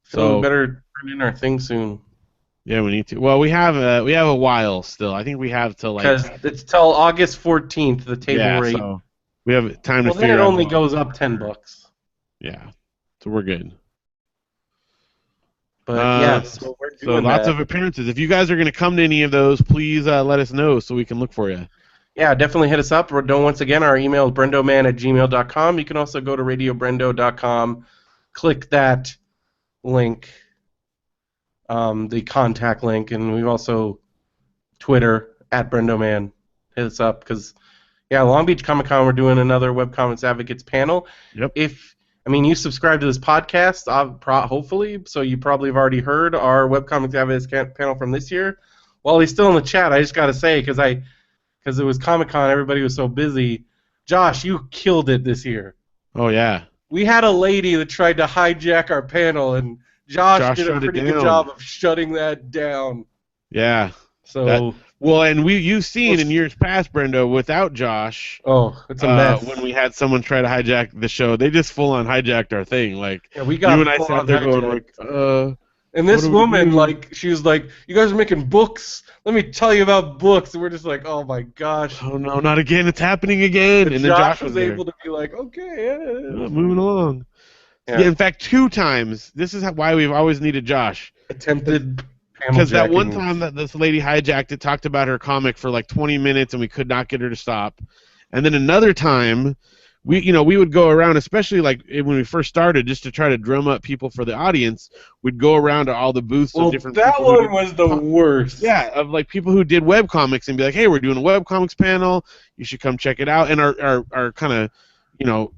Phil, we So better turn in our thing soon. yeah, we need to. Well, we have a while still. I think we have till like Because it's till August 14th, the table yeah. rate. So we have time to Well, then it figure out. only goes up $10. Yeah. So we're good. But yeah, so we're So doing lots that. of appearances. If you guys are going to come to any of those, please let us know so we can look for you. Yeah, definitely hit us up. Once again, our email is brendoman@gmail.com. You can also go to radiobrendo.com, click that link, the contact link, and we've also Twitter @brendoman. Hit us up because yeah, Long Beach Comic Con, we're doing another Webcomics Advocates panel. Yep. You subscribe to this podcast, hopefully, so you probably have already heard our Webcomics Advocates panel from this year. While he's still in the chat, I just got to say, because it was Comic Con, everybody was so busy. Josh, you killed it this year. Oh yeah. We had a lady that tried to hijack our panel, and Josh did a shut it pretty good down. job of shutting that down. Yeah. So well, and you've seen in years past, Brendo, without Josh. Oh, it's a mess. When we had someone try to hijack the show, they just full on hijacked our thing. Like Yeah, we got you and I full sat on there going hijacked. like, And this what do we woman, do? she was like, "You guys are making books. Let me tell you about books." And we're just like, "Oh my gosh!" Oh no, not again! It's happening again. And then Josh was there. able to be like, "Okay, yeah." Moving along. Yeah. Yeah, in fact, 2 times. This is why we've always needed Josh. Attempted panel Because that one jacking. time that this lady hijacked it, talked about her comic for like 20 minutes, and we could not get her to stop. And then another time, we would go around, especially like when we first started, just to try to drum up people for the audience. We'd go around to all the booths of different that people. one was the worst. Yeah, of like people who did web comics and be like, "Hey, we're doing a web comics panel. You should come check it out." And our kind of,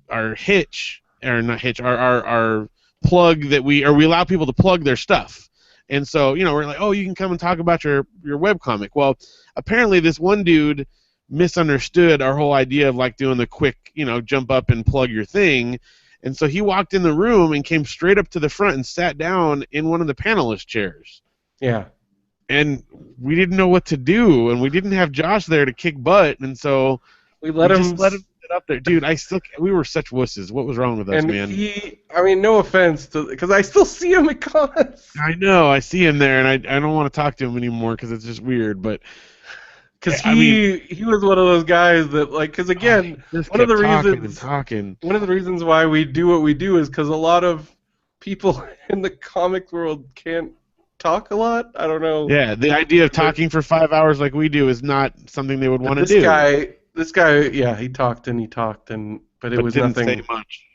our hitch or not hitch, our plug that we allow people to plug their stuff. And so, we're like, "Oh, you can come and talk about your web comic." Well, apparently this one dude misunderstood our whole idea of like doing the quick, jump up and plug your thing. And so he walked in the room and came straight up to the front and sat down in one of the panelist chairs. Yeah. And we didn't know what to do, and we didn't have Josh there to kick butt, and so we just let him sit up there. Dude, we were such wusses. What was wrong with us, man? No offense because I still see him at cons. I know, I see him there, and I don't want to talk to him anymore because it's just weird, but because he was one of those guys that because again, one of the reasons why we do what we do is because a lot of people in the comic world can't talk a lot. I don't know. Yeah, the idea of talking for 5 hours like we do is not something they would want to do. This guy, yeah, he talked, but it was didn't nothing. Say much.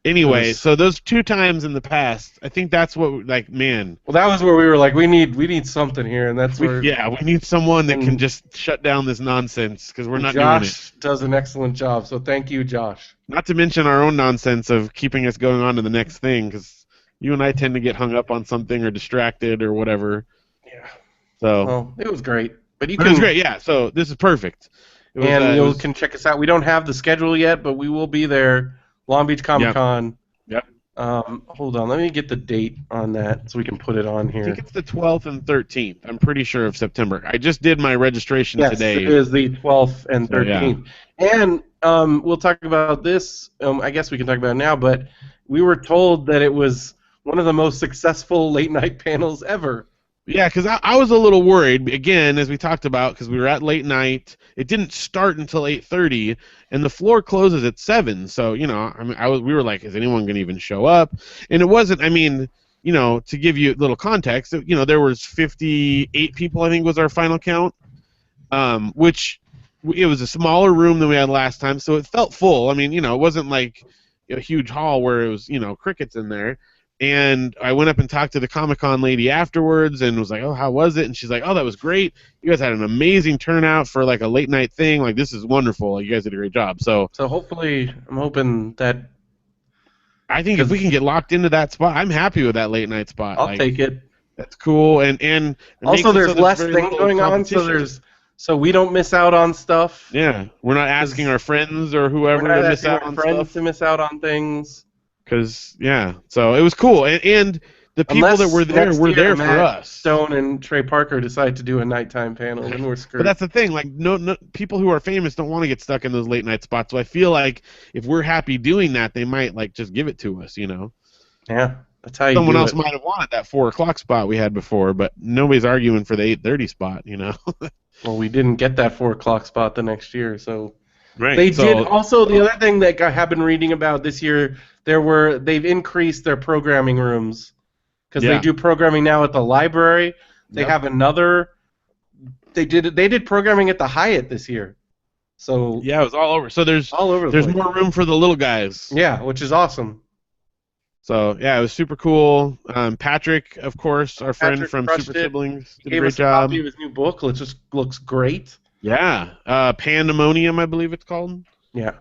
Anyway, so those 2 times in the past, I think that's what, man. Well, that was where we were like, we need something here, and that's where. Yeah, we need someone that can just shut down this nonsense because we're not doing it. Josh does an excellent job, so thank you, Josh. Not to mention our own nonsense of keeping us going on to the next thing because you and I tend to get hung up on something or distracted or whatever. Yeah. So. Well, it was great, it was great. Yeah. So this is perfect. You can check us out. We don't have the schedule yet, but we will be there. Long Beach Comic Con. Yep. Hold on, let me get the date on that so we can put it on here. I think it's the 12th and 13th. I'm pretty sure of September. I just did my registration today. Yes, it is the 12th and 13th. And we'll talk about this. I guess we can talk about it now, but we were told that it was one of the most successful late night panels ever. Yeah, because I was a little worried, again, as we talked about, because we were at late night. It didn't start until 8:30, and the floor closes at 7. So, we were like, is anyone going to even show up? And it wasn't, to give you a little context, there was 58 people, I think was our final count, which it was a smaller room than we had last time, so it felt full. It wasn't like a huge hall where it was, crickets in there. And I went up and talked to the Comic-Con lady afterwards and was like, oh, how was it? And she's like, oh, that was great. You guys had an amazing turnout for like a late night thing. Like, this is wonderful. Like, you guys did a great job. So hopefully, I'm hoping that I think if we because can get locked into that spot, I'm happy with that late night spot. I'll Like, take it. that's cool. And it Also, makes it so there's less very things little going on, so competition. we don't miss out on stuff. Yeah, we're not asking 'Cause our friends or we're whoever not to miss asking out our on friends stuff. to miss out on things. Because, yeah, so it was cool. And the people Unless that were there next were year there for Matt us. Stone and Trey Parker decide to do a nighttime panel, then we're But screwed. that's the thing. Like, no, people who are famous don't want to get stuck in those late night spots. So I feel like if we're happy doing that, they might, like, just give it to us, you know? Yeah, that's how you Someone do else it. might have wanted that 4 o'clock spot we had before, but nobody's arguing for the 8:30 spot, you know? Well, we didn't get that 4 o'clock spot the next year, so Right. they did. So, Also, the other thing that I have been reading about this year, they've increased their programming rooms because they yeah. do programming now at the library. They Yep. have another. They did programming at the Hyatt this year, so Yeah, it was all over. So there's all over the place. more room for the little guys. Yeah, which is awesome. So yeah, it was super cool. Patrick, of course, our friend Patrick from crushed Super it. Siblings, did a Gave great us a job. copy of his new book. It just looks great. Yeah, Pandemonium, I believe it's called. Yeah.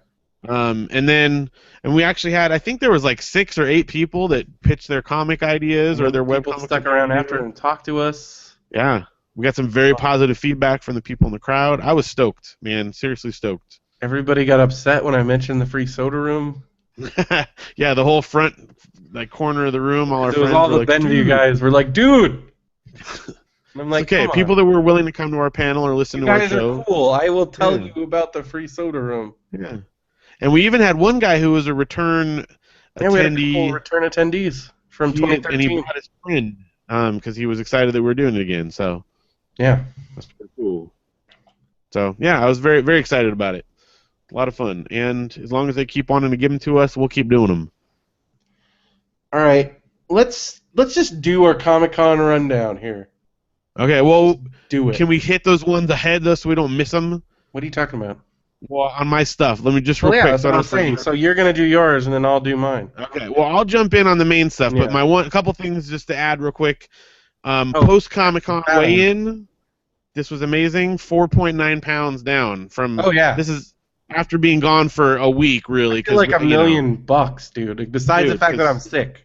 And we actually had, I think there was like 6 or 8 people that pitched their comic ideas or their people webcomics. stuck around after and talked to us. Yeah, we got some very positive feedback from the people in the crowd. I was stoked, man, seriously stoked. Everybody got upset when I mentioned the free soda room. Yeah, the whole front like corner of the room, all our It was friends all were the like, Benview "Dude." guys were like, dude. And I'm like, Okay, come people on. that were willing to come to our panel or listen You to our guys show. are cool. I will tell Yeah. you about the free soda room. Yeah. And we even had one guy who was a return Yeah, we had a couple attendee. return attendees from And he 2013. brought his friend because he was excited that we were doing it again. So Yeah. that's pretty cool. So yeah, I was very, very excited about it. A lot of fun. And as long as they keep wanting to give them to us, we'll keep doing them. All right. Let's just do our Comic-Con rundown here. Okay, well, Do it. can we hit those ones ahead though so we don't miss them? What are you talking about? Well, on my stuff, let me just Well, real yeah, quick. that's So I what I'm don't forget. saying. So you're gonna do yours, and then I'll do mine. Okay, well, I'll jump in on the main stuff, Yeah. but a couple things just to add real quick. Oh, Post Comic-Con pounds. weigh-in, this was amazing. 4.9 pounds down from. Oh yeah. This is after being gone for a week, really. I feel like $1 million bucks, dude. Besides the Dude, fact that 'cause- I'm sick.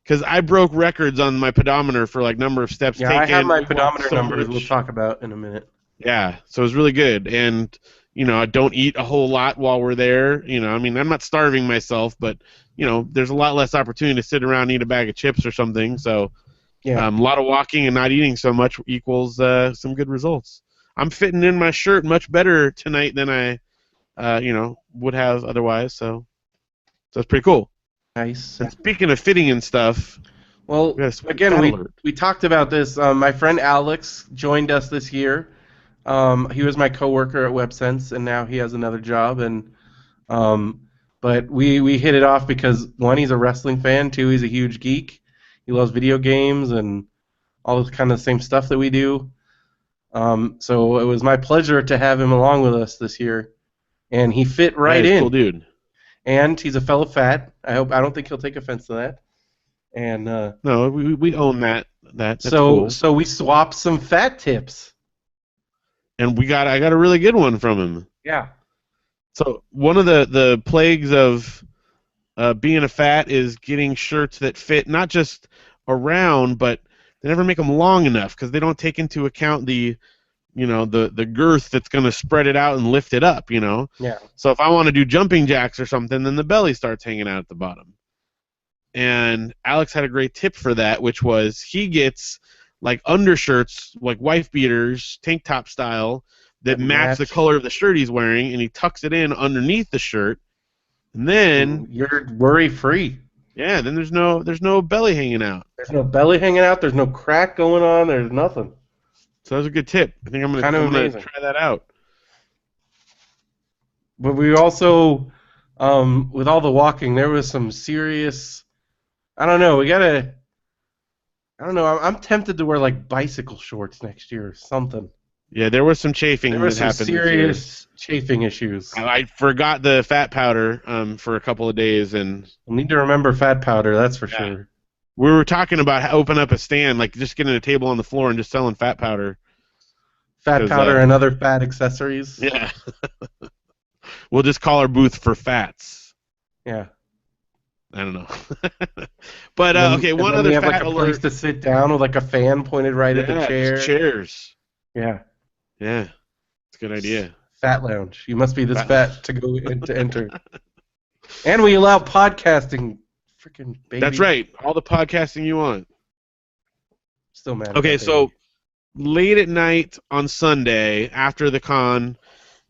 Because I broke records on my pedometer for like number of steps Yeah, taken. I have my We walked pedometer so numbers. much. We'll talk about in a minute. Yeah, so it was really good, and I don't eat a whole lot while we're there. I mean, I'm not starving myself, but there's a lot less opportunity to sit around and eat a bag of chips or something. So, Yeah. a lot of walking and not eating so much equals some good results. I'm fitting in my shirt much better tonight than I, would have otherwise. So it's pretty cool. Nice. And speaking of fitting and stuff, Well, we got a sweet again, fat alert. we talked about this. My friend Alex joined us this year. He was my coworker at WebSense, and now he has another job. But we hit it off because one, he's a wrestling fan. Two, he's a huge geek. He loves video games and all the kind of same stuff that we do. So it was my pleasure to have him along with us this year, and he fit right Yeah, he's a in. cool dude. And he's a fellow fat. I don't think he'll take offense to that. And No, we own that. That's so cool. so we swapped some fat tips. And I got a really good one from him. Yeah. So one of the plagues of being a fat is getting shirts that fit not just around, but they never make them long enough because they don't take into account the girth that's going to spread it out and lift it up. Yeah. So if I want to do jumping jacks or something, then the belly starts hanging out at the bottom. And Alex had a great tip for that, which was he gets like undershirts, like wife beaters, tank top style, that match the color of the shirt he's wearing, and he tucks it in underneath the shirt, and then you're worry free. Yeah, then there's no belly hanging out. There's no belly hanging out. There's no crack going on. There's nothing. So that was a good tip. I think I'm gonna try that out. But we also, with all the walking, there was some serious. I don't know. I don't know. I'm tempted to wear like bicycle shorts next year or something. Yeah, there was some chafing There was that some happened. serious chafing issues. I forgot the fat powder for a couple of days, and I need to remember fat powder. That's for sure. We were talking about open up a stand, like just getting a table on the floor and just selling fat powder. Fat 'Cause, powder and other fat accessories. yeah, we'll just call our booth for fats. Yeah. I don't know. But okay, And one then we other have like fat a place alert. to sit down with like a fan pointed right at the Yeah, just chair. chairs. Yeah. Yeah, it's a good idea. Fat lounge. You must be this Fat- fat to go in to enter. And we allow podcasting. Freaking That's baby. right. All the podcasting you want. Still mad at Okay, that baby. so late at night on Sunday after the con,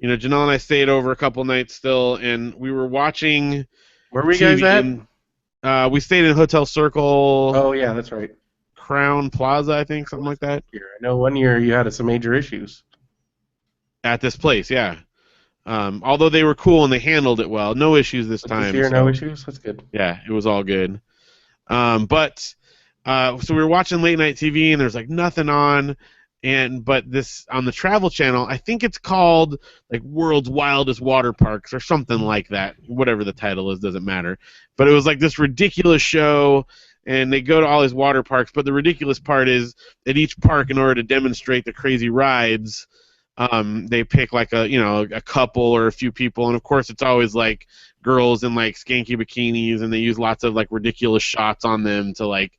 Janelle and I stayed over a couple nights still, and we were watching Where were you guys TV. at? And we stayed in Hotel Circle, Oh yeah, that's right. Crown Plaza, I think, something like that. Here, I know one year you had some major issues. At this place, yeah. Although they were cool and they handled it well, no issues this But this time. year, no So issues. That's good. yeah, it was all good. But so we were watching late night TV and there's like nothing on, but this on the Travel Channel, I think it's called like World's Wildest Water Parks or something like that. Whatever the title is, doesn't matter. But it was like this ridiculous show, and they go to all these water parks. But the ridiculous part is at each park, in order to demonstrate the crazy rides, they pick like a couple or a few people, and of course it's always like girls in like skanky bikinis, and they use lots of like ridiculous shots on them to like,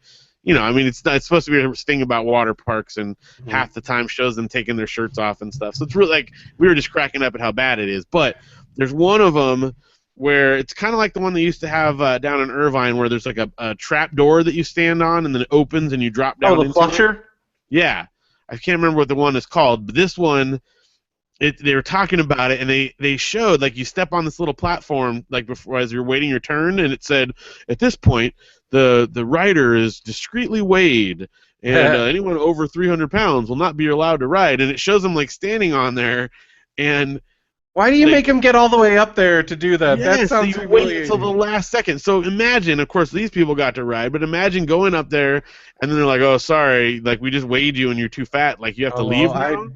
I mean it's supposed to be a thing about water parks, and half the time shows them taking their shirts off and stuff. So it's really like we were just cracking up at how bad it is. But there's one of them where it's kind of like the one they used to have down in Irvine, where there's like a trap door that you stand on and then it opens and you drop down. Oh, the into it. flusher. Yeah, I can't remember what the one is called, but this one, they were talking about it, and they showed like you step on this little platform like before as you're waiting your turn, and it said at this point the rider is discreetly weighed, and anyone over 300 pounds will not be allowed to ride. And it shows them like standing on there, and Why do you make him get all the way up there to do that? yes, That sounds so you wait humiliating. until the last second. So imagine, of course, these people got to ride, but imagine going up there and then they're like, "Oh, sorry, like we just weighed you and you're too fat. Like you have to leave now."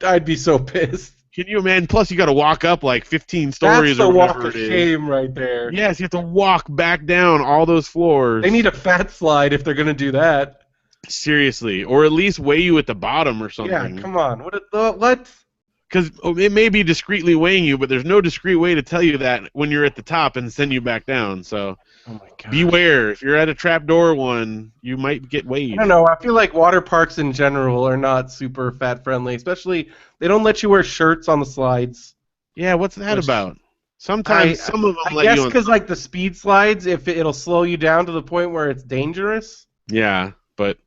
I'd be so pissed. Can you imagine? Plus, you got to walk up like 15 That's stories the or walk whatever of it is. shame right there. Yes, you have to walk back down all those floors. They need a fat slide if they're gonna do that. Seriously, or at least weigh you at the bottom or Yeah, something. come on. What? Because it may be discreetly weighing you, but there's no discreet way to tell you that when you're at the top and send you back down. So Oh my god. beware. If you're at a trapdoor one, you might get weighed. I don't know. I feel like water parks in general are not super fat friendly. Especially they don't let you wear shirts on the slides. Yeah, what's that Which- about? Sometimes some of them I let guess you on. because like the speed slides, if it'll slow you down to the point where it's dangerous. Yeah, but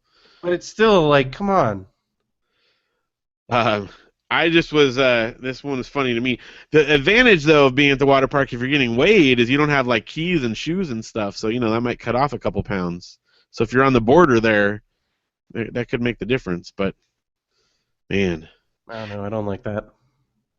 But it's still like, come on. I just was. This one was funny to me. The advantage, though, of being at the water park if you're getting weighed is you don't have like keys and shoes and stuff, so that might cut off a couple pounds. So if you're on the border there, that could make the difference. But man, I don't know. I don't like that.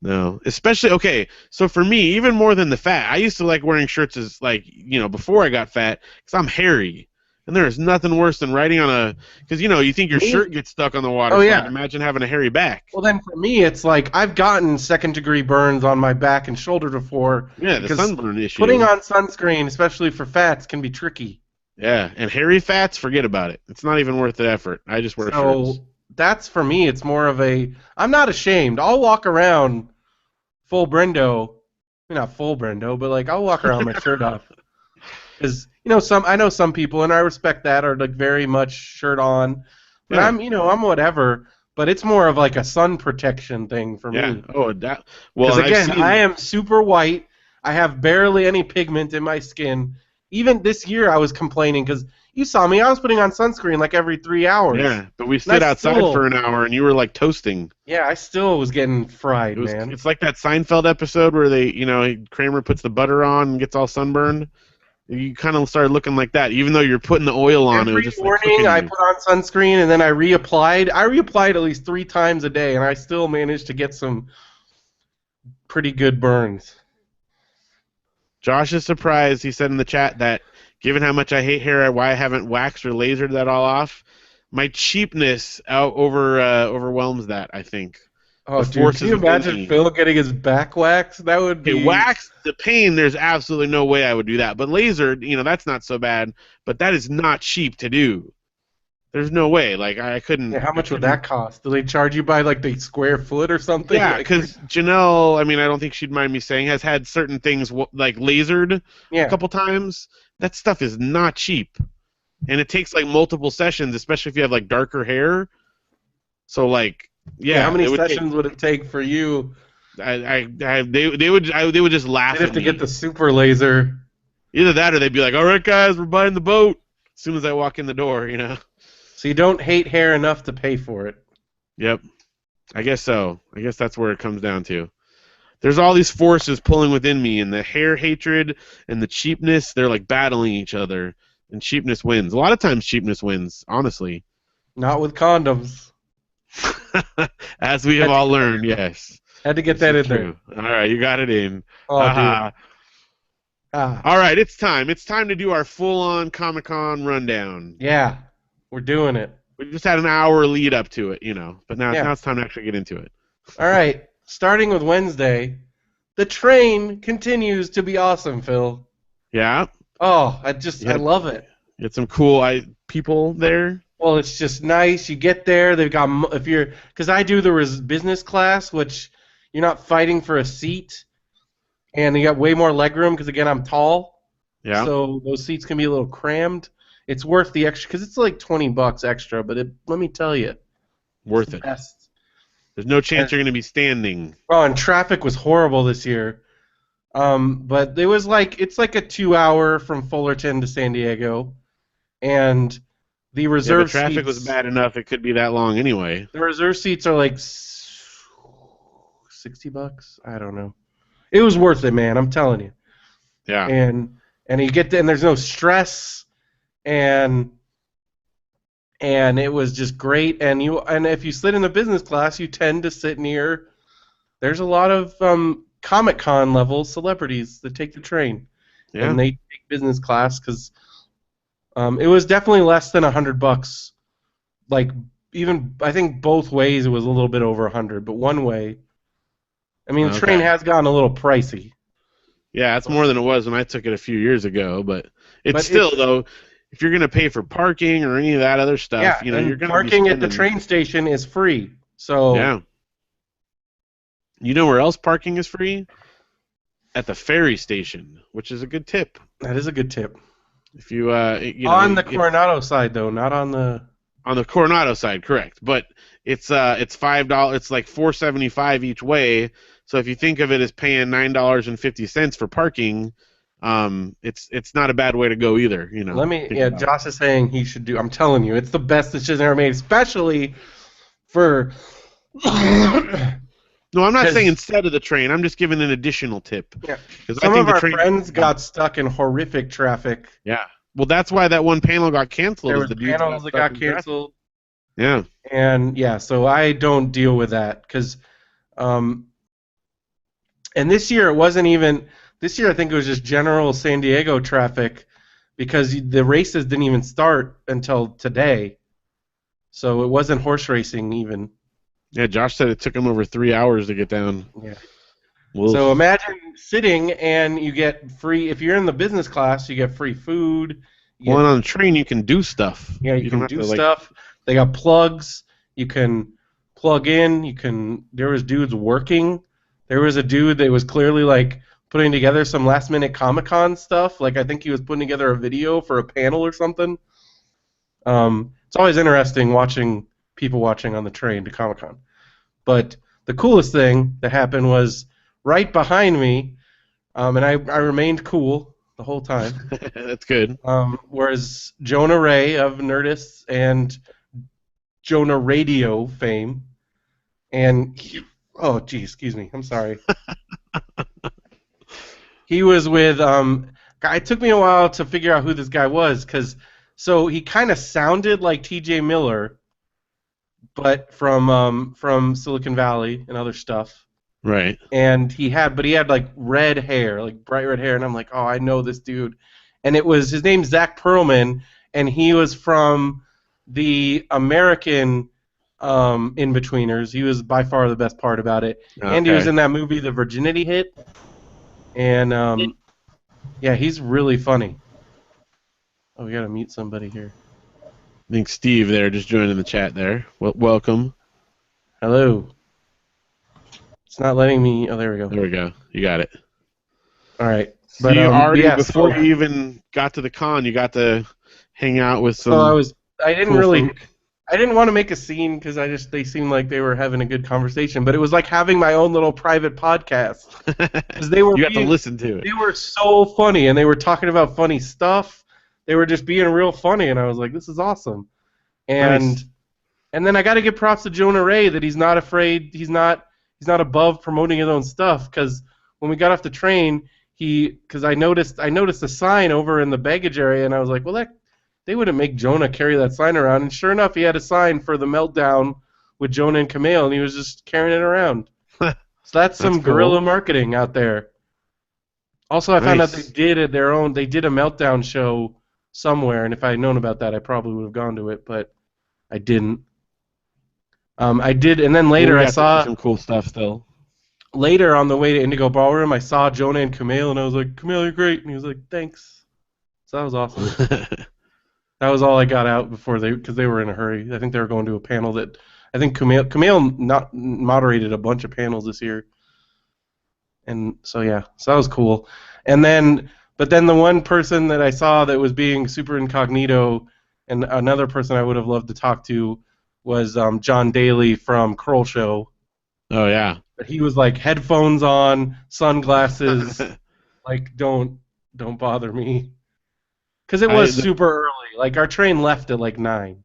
no. Especially okay. So for me, even more than the fat, I used to like wearing shirts as like before I got fat because I'm hairy. And there is nothing worse than riding on a, because you think your shirt gets stuck on the water slide. yeah. Imagine having a hairy back. Well, then for me, it's like I've gotten second-degree burns on my back and shoulder before. Yeah, the because sunburn issue. Putting on sunscreen, especially for fats, can be tricky. Yeah, and hairy fats, forget about it. It's not even worth the effort. I just wear shirts. So that's for me. It's more of a. I'm not ashamed. I'll walk around full Brendo, not full Brendo, but like I'll walk around with my shirt off. Because I know some people, and I respect that, are like very much shirt on. But Yeah. I'm whatever. But it's more of like a sun protection thing for Yeah. me. Oh, that. Well, Because again, I've seen, I am super white. I have barely any pigment in my skin. Even this year, I was complaining because you saw me. I was putting on sunscreen like every 3 hours. Yeah, but we stood outside for an hour, and you were like toasting. Yeah, I still was getting fried, man. It's like that Seinfeld episode where Kramer puts the butter on and gets all sunburned. You kind of started looking like that, even though you're putting the oil on. It Every was just morning, I like put on sunscreen and then I reapplied. I reapplied at least 3 times a day, and I still managed to get some pretty good burns. Josh is surprised. He said in the chat that given how much I hate hair, why I haven't waxed or lasered that all off. My cheapness overwhelms that, I think. The Oh, dude, force can is you within imagine me. Phil getting his back waxed? That would Okay, be. wax the pain. There's absolutely no way I would do that. But laser, that's not so bad. But that is not cheap to do. There's no way. Like I Yeah, couldn't. how I much would couldn't. that cost? Do they charge you by like the square foot or something? Yeah, Like, because Janelle, I mean, I don't think she'd mind me saying, has had certain things like lasered a yeah, couple times. That stuff is not cheap, and it takes like multiple sessions, especially if you have like darker hair. So like, yeah. How yeah, many it would take. sessions would it take for you? They would just They'd laugh have at to get me. the super laser. Either that, or they'd be like, "All right, guys, we're buying the boat." As soon as I walk in the door. So you don't hate hair enough to pay for it. Yep, I guess so. I guess that's where it comes down to. There's all these forces pulling within me, and the hair hatred and the cheapness, they're like battling each other, and cheapness wins. A lot of times cheapness wins, honestly. Not with condoms. As we have Had to, all learned, yes. had to get This that is in there. true. All right, you got it in. Oh, dude. Haha. Ah, All right, it's time. It's time to do our full-on Comic-Con rundown. yeah. We're doing it. We just had an hour lead up to it. But now Yeah. it's time to actually get into it. All right. Starting with Wednesday, the train continues to be awesome, Phil. Yeah, Oh, I you had, love it. you had some cool people there. Well, it's just nice. You get there. They've got if you're because I do the business class, which you're not fighting for a seat, and you got way more legroom because again I'm tall, Yeah, so those seats can be a little crammed. It's worth the extra because it's like $20 extra, but let me tell you, it's worth the it. best. There's no chance And, you're going to be standing. oh, and traffic was horrible this year. But it was it's like a 2 hour from Fullerton to San Diego, and the Yeah, but reserve traffic was seats. bad enough. It could be that long anyway. The reserve seats are like $60. I don't know. It was worth it, man. I'm telling you. Yeah. And you get and there's no stress, and it was just great. And if you sit in the business class, you tend to sit near. There's a lot of Comic-Con level celebrities that take the train, Yeah. and they take business class because it was definitely less than $100. Like even I think both ways it was a little bit over 100, but one way. I mean, the train Okay. has gotten a little pricey. Yeah, it's more than it was when I took it a few years ago, but it's But still though, if you're going to pay for parking or any of that other stuff, yeah, you're and going to be parking at the spending. train station is free. So Yeah. You know where else parking is free? At the ferry station, which is a good tip. that is a good tip. If you On the Coronado side, though, not on the. on the Coronado side, correct. But it's $5. It's like $4.75 each way. So if you think of it as paying $9.50 for parking, it's not a bad way to go either. Josh is saying he should do. I'm telling you, it's the best decision ever made, especially for. No, I'm not 'Cause- saying instead of the train. I'm just giving an additional tip. Yeah. 'Cause Some I think of the our train. friends got stuck in horrific traffic. Yeah. Well, that's why that one panel got canceled. There is was the dudes panels that stuck got in traffic. canceled, Yeah. and yeah, so I don't deal with that because, and this year it wasn't even. This year I think it was just general San Diego traffic because the races didn't even start until today, so it wasn't horse racing even. Yeah. Josh said it took him over 3 hours to get down. Yeah. Well, So imagine sitting and you get free. If you're in the business class, you get free food. You well, get, on the train you can do stuff. yeah, you don't can have do to, stuff. They got plugs. You can plug in. You can. There was dudes working. There was a dude that was clearly like putting together some last minute Comic-Con stuff. Like I think he was putting together a video for a panel or something. It's always interesting watching people watching on the train to Comic-Con. But the coolest thing that happened was right behind me, and I remained cool the whole time. That's good. Whereas Jonah Ray of Nerdist and Jonah Radio fame, and oh geez, excuse me, I'm sorry. He was with it took me a while to figure out who this guy was so he kind of sounded like T.J. Miller, but from Silicon Valley and other stuff. Right. And he had like red hair, like bright red hair, and I'm like, oh, I know this dude. And his name's Zach Perlman, and he was from the American in-betweeners. He was by far the best part about it. And he was Okay. in that movie, The Virginity Hit. And yeah, he's really funny. Oh, we gotta mute somebody here. I think Steve there just joined in the chat there. Well, welcome. Hello. It's not letting me. Oh, there we go. There we go. You got it. All right. So But you already, yeah. before you even got to the con, you got to hang out with So some I didn't cool really. folk. I didn't want to make a scene because they seemed like they were having a good conversation, but it was like having my own little private podcast because You got to listen to it. they were so funny and they were talking about funny stuff. They were just being real funny, and I was like, this is awesome. And Nice. and then I got to give props to Jonah Ray that he's not afraid. He's not above promoting his own stuff because when we got off the train, because I noticed a sign over in the baggage area, and I was like, well, they wouldn't make Jonah carry that sign around. And sure enough, he had a sign for the meltdown with Jonah and Kumail, and he was just carrying it around. So that's That's some cool. guerrilla marketing out there. Also, I found out Nice. they did a meltdown show somewhere, and if I had known about that, I probably would have gone to it, but I didn't. I did, and then Well, later we I got to see saw some cool stuff still. later on the way to Indigo Ballroom, I saw Jonah and Kumail, and I was like, Kumail, you're great, and he was like, thanks. So that was awesome. That was all I got out before because they were in a hurry. I think they were going to a panel that I think Kumail not moderated a bunch of panels this year, and so yeah, so that was cool. And then, but then the one person that I saw that was being super incognito, and another person I would have loved to talk to was John Daly from Curl Show. Oh yeah. But he was like headphones on, sunglasses, like don't bother me, because it I was the, super early. Like our train left at like 9.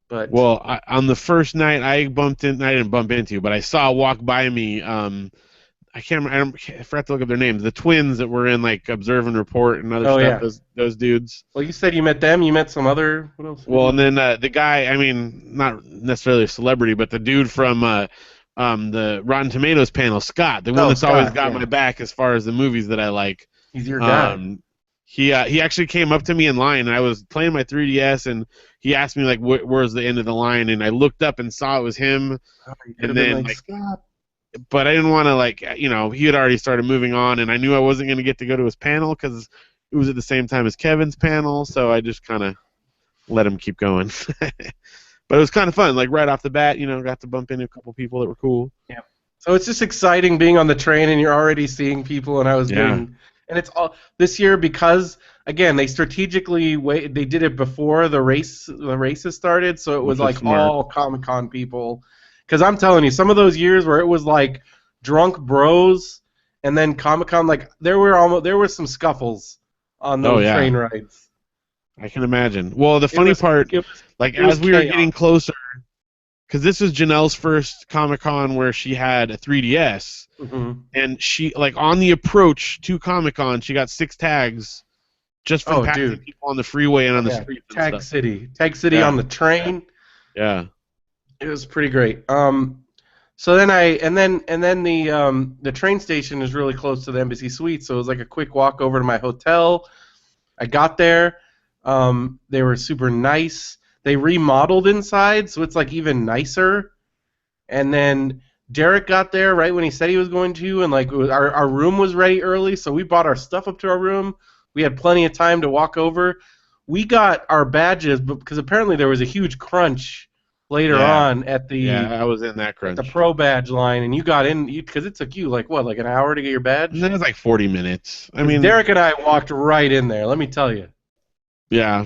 But well, on the first night I bumped in. I didn't bump into, but I saw walk by me. I can't. I forgot to look up their names. The twins that were in like Observe and Report and other oh stuff. yeah. Those dudes. Well, you said you met them. You met some other. What else? Well, and then the guy. I mean, not necessarily a celebrity, but the dude from the Rotten Tomatoes panel, Scott, the one Oh, that's always Scott. got Yeah, my back as far as the movies that I like. he's your guy. Um, he actually came up to me in line, and I was playing my 3DS, and he asked me like, "Where's the end of the line?" And I looked up and saw it was him, Oh, you could and have been then like like, Scott. but I didn't want to like, he had already started moving on, and I knew I wasn't going to get to go to his panel because it was at the same time as Kevin's panel, so I just kind of let him keep going. But it was kind of fun, like right off the bat, got to bump into a couple people that were cool. Yeah. So it's just exciting being on the train and you're already seeing people, and I was Yeah. getting. And it's all this year because again they strategically they did it before the races started, so it Which was was like smart. all Comic-Con people. Because I'm telling you, some of those years where it was like drunk bros, and then Comic-Con, like there were some scuffles on Oh those yeah, train rides. I can imagine. Well, the It funny was part, like it was as we were getting chaos. closer, because this was Janelle's first Comic Con where she had a 3DS, Hmm. and she like on the approach to Comic Con, she got 6 tags just from Oh, passing dude. people on the freeway and on the Yeah. streets and Tag stuff. City. Tag City Yeah, on the train. yeah. It was pretty great. So then and then the train station is really close to the Embassy Suites, so it was like a quick walk over to my hotel. I got there. They were super nice. They remodeled inside, so it's like even nicer. And then Derek got there right when he said he was going to, and like our room was ready early, so we brought our stuff up to our room. We had plenty of time to walk over. We got our badges, but because apparently there was a huge crunch later Yeah, on at yeah, the I was in that crunch. pro badge line, and you got in because it took you like what, like an hour to get your And badge. then it was like 40 minutes. I 'Cause mean, Derek and I walked right in there. Let me tell you. yeah.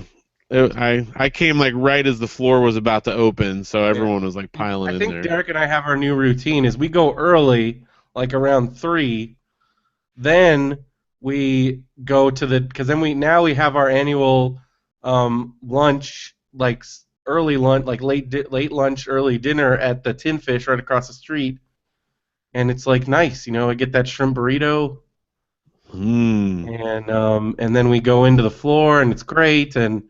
I came like right as the floor was about to open, so Yeah. everyone was like I piling in think there. Derek and I have our new routine is we go early, like around 3, then we go to the because then we have our annual lunch, like early lunch, like late lunch, early dinner at the Tin Fish right across the street, and it's like nice, I get that shrimp burrito, Hmm. and then we go into the floor and it's great, and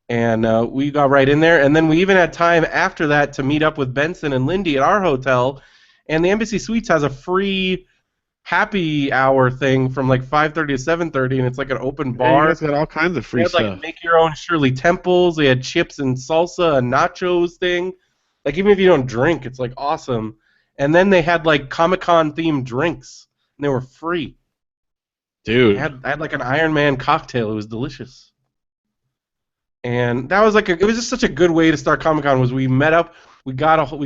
we got right in there, and then we even had time after that to meet up with Benson and Lindy at our hotel, and the Embassy Suites has a free happy hour thing from like 5:30 to 7:30, and it's like an open Yeah, you bar. guys got all kinds of They free had like stuff. make your own Shirley Temples. They had chips and salsa, a nachos thing. Like even if you don't drink, it's like awesome. And then they had like Comic Con themed drinks, and they were free. Dude. I had like an Iron Man cocktail. It was delicious. And that was like it was just such a good way to start Comic Con. Was we met up, we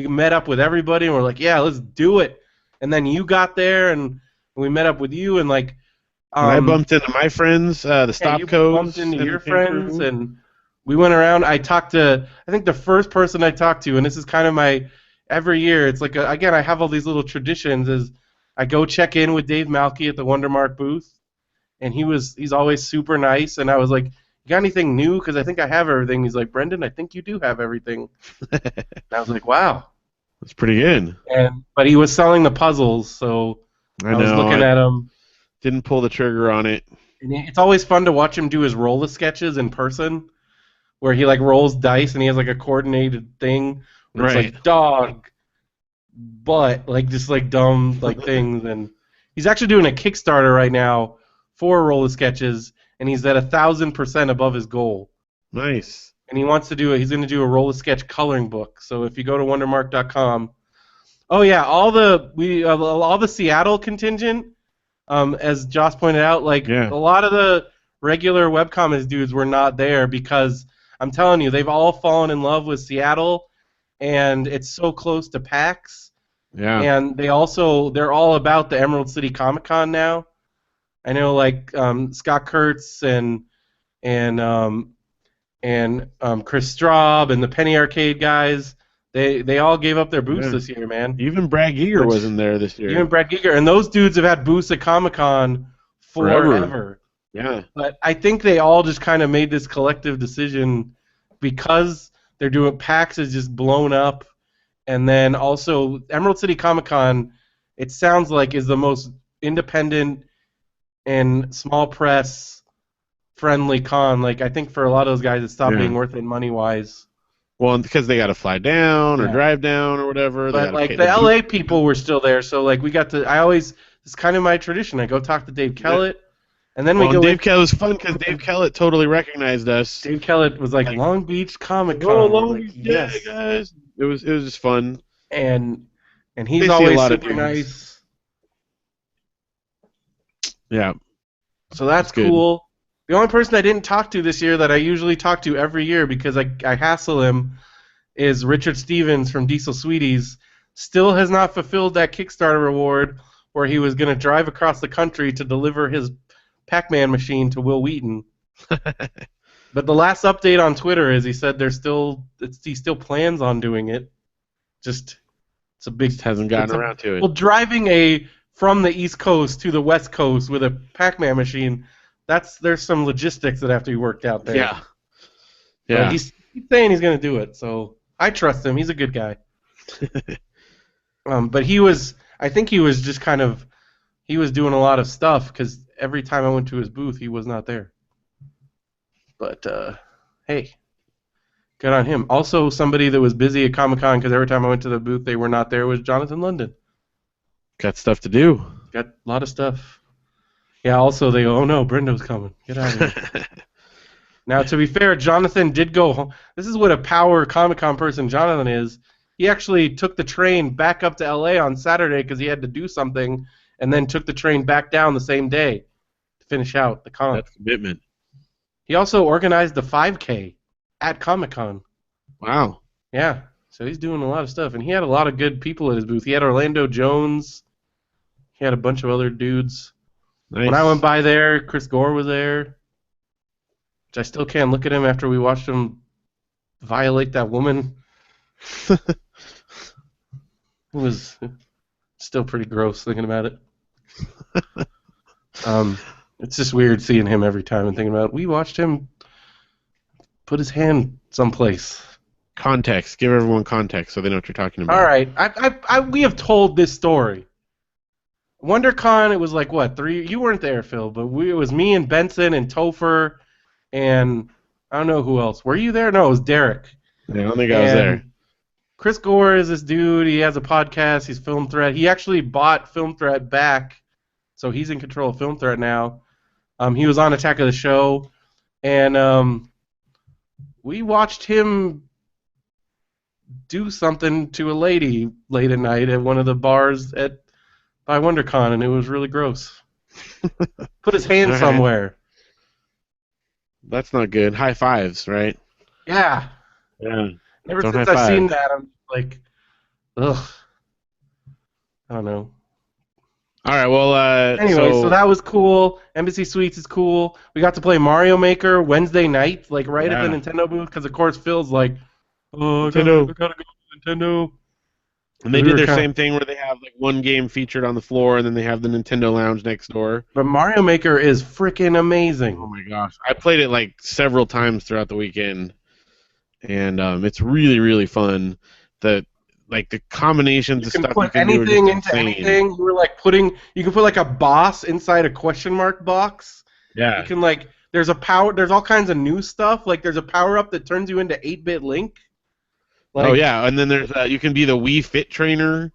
met up with everybody, and we're like, yeah, let's do it. And then you got there, and we met up with you, and like, And I bumped into my friends, the yeah, you bumped Stopco's, into and your came friends, through. and we went around. I think the first person I talked to, and this is kind of my every year. It's like again, I have all these little traditions. Is I go check in with Dave Malky at the Wondermark booth, and he's always super nice. And I was like, "You got anything new? Because I think I have everything." He's like, "Brendan, I think you do have everything." And I was like, "Wow." That's pretty good. But he was selling the puzzles, so I I was know. looking I at him. didn't pull the trigger on it. And it's always fun to watch him do his roller sketches in person, where he like rolls dice and he has like a coordinated thing where it's Right. like dog, butt, like just like dumb like things. And he's actually doing a Kickstarter right now for roller sketches, and he's at 1,000% above his goal. Nice. And he wants to do it. He's going to do a roller sketch coloring book. So if you go to wondermark.com, oh yeah, all the Seattle contingent, as Joss pointed out, like Yeah. a lot of the regular webcomics dudes were not there because I'm telling you, they've all fallen in love with Seattle, and it's so close to PAX, Yeah. and they're all about the Emerald City Comic Con now. I know like Scott Kurtz and Chris Straub and the Penny Arcade guys. They all gave up their booths Yeah. this year, man. Even Brad Giger Which wasn't there this year. even Brett Giger and those dudes have had booths at Comic Con Forever. forever. Yeah. But I think they all just kind of made this collective decision because they're doing PAX is just blown up, and then also Emerald City Comic Con, it sounds like is the most independent and small press friendly con. Like I think for a lot of those guys, it stopped Yeah. being worth it money wise. Well, because they got to fly down or Yeah. drive down or whatever. They got But to like pay the the LA people were still there, so like we got to. I always it's kind of my tradition. I go talk to Dave Yeah. Kellett, and then we Well, and go in. Dave Kellett was fun because Dave Kellett totally recognized us. Dave Kellett was like Like, Long Beach Comic oh, Con. We're Long like Beach, yeah, yes, guys. It was just fun. and he's They see a always lot of super dudes. nice. Yeah, So that's it's good. cool. The only person I didn't talk to this year that I usually talk to every year because I hassle him is Richard Stevens from Diesel Sweeties. Still has not fulfilled that Kickstarter reward where he was going to drive across the country to deliver his Pac-Man machine to Will Wheaton. But the last update on Twitter is he said he still plans on doing it. Just it's a big Just hasn't gotten around to it. well, driving from the East Coast to the West Coast with a Pac-Man machine, there's some logistics that have to be worked out there. Yeah. But Yeah. he's saying he's going to do it, so I trust him. He's a good guy. But I think he was just he was doing a lot of stuff because every time I went to his booth, he was not there. But hey, good on him. Also, somebody that was busy at Comic-Con because every time I went to the booth, they were not there was Jonathan London. Got stuff to do. Got a lot of stuff. Yeah, also they go, oh no, Brendo's coming. Get out of here. Now, to be fair, Jonathan did go home. This is what a power Comic-Con person Jonathan is. He actually took the train back up to LA on Saturday because he had to do something, and then took the train back down the same day to finish out the con. That's commitment. He also organized the 5K at Comic-Con. Wow. Yeah, so he's doing a lot of stuff, and he had a lot of good people at his booth. He had Orlando Jones. He had a bunch of other dudes. Nice. When I went by there, Chris Gore was there, which I still can't look at him after we watched him violate that woman. It was still pretty gross thinking about it. It's just weird seeing him every time and thinking about it. We watched him put his hand someplace. Context. Give everyone context so they know what you're talking about. All right, we have told this story. WonderCon, it was like what 3? You weren't there, Phil, but it was me and Benson and Topher, and I don't know who else. Were you there? No, it was Derek. Yeah, I don't think I was there. Chris Gore is this dude. He has a podcast. He's Film Threat. He actually bought Film Threat back so he's in control of Film Threat now. He was on Attack of the Show, and we watched him do something to a lady late at night at one of the bars by WonderCon, and it was really gross. Put his hand All right. somewhere. That's not good. High fives, right? Yeah. Yeah. Ever Don't since high I've seen five. that, I'm like, ugh. I don't know. All right. Well, Anyway, so that was cool. Embassy Suites is cool. We got to play Mario Maker Wednesday night, like right at the yeah, Nintendo booth, because of course Phil's like, oh, I Nintendo. gotta go to Nintendo. And they We did were their kind same thing where they have like one game featured on the floor, and then they have the Nintendo Lounge next door. But Mario Maker is freaking Oh amazing. my gosh, I played it like several times throughout the weekend, and it's really really fun. The like the combinations You of can stuff you put can do are anything just into insane. anything. You can put like a boss inside a question mark box. You Yeah. can there's all kinds of new stuff. Like there's a power up that turns you into 8-bit Link. Oh Like yeah, and then there's you can be the Wii Fit trainer.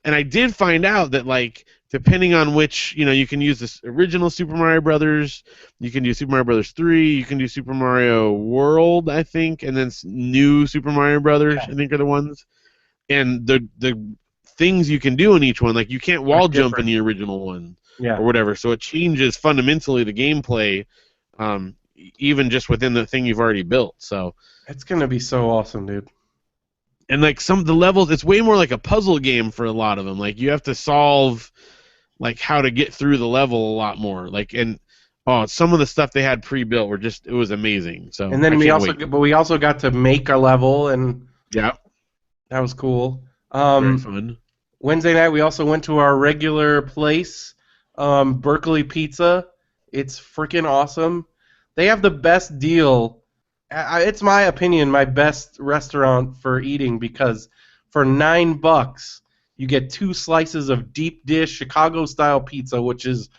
And I did find out that like depending on which you can use this original Super Mario Brothers, you can do Super Mario Brothers 3, you can do Super Mario World, I think, and then new Super Mario Brothers, I think are the ones. And the things you can do in each one, like you can't are wall jump in different. the original one Yeah. or whatever, so it changes fundamentally the gameplay, even just within the thing you've already built. So It's gonna be so awesome, dude. and like some of the levels, it's way more like a puzzle game for a lot of them. Like you have to solve like how to get through the level a lot more. Like and some of the stuff they had pre-built were just it was amazing. So And I then can't wait. we also got to make a level, and Yeah, that was cool. very fun. Wednesday night we also went to our regular place, Berkeley Pizza. It's freaking awesome. They have the best deal. It's my opinion, my best restaurant for eating because for $9 you get 2 slices of deep dish Chicago style pizza, which is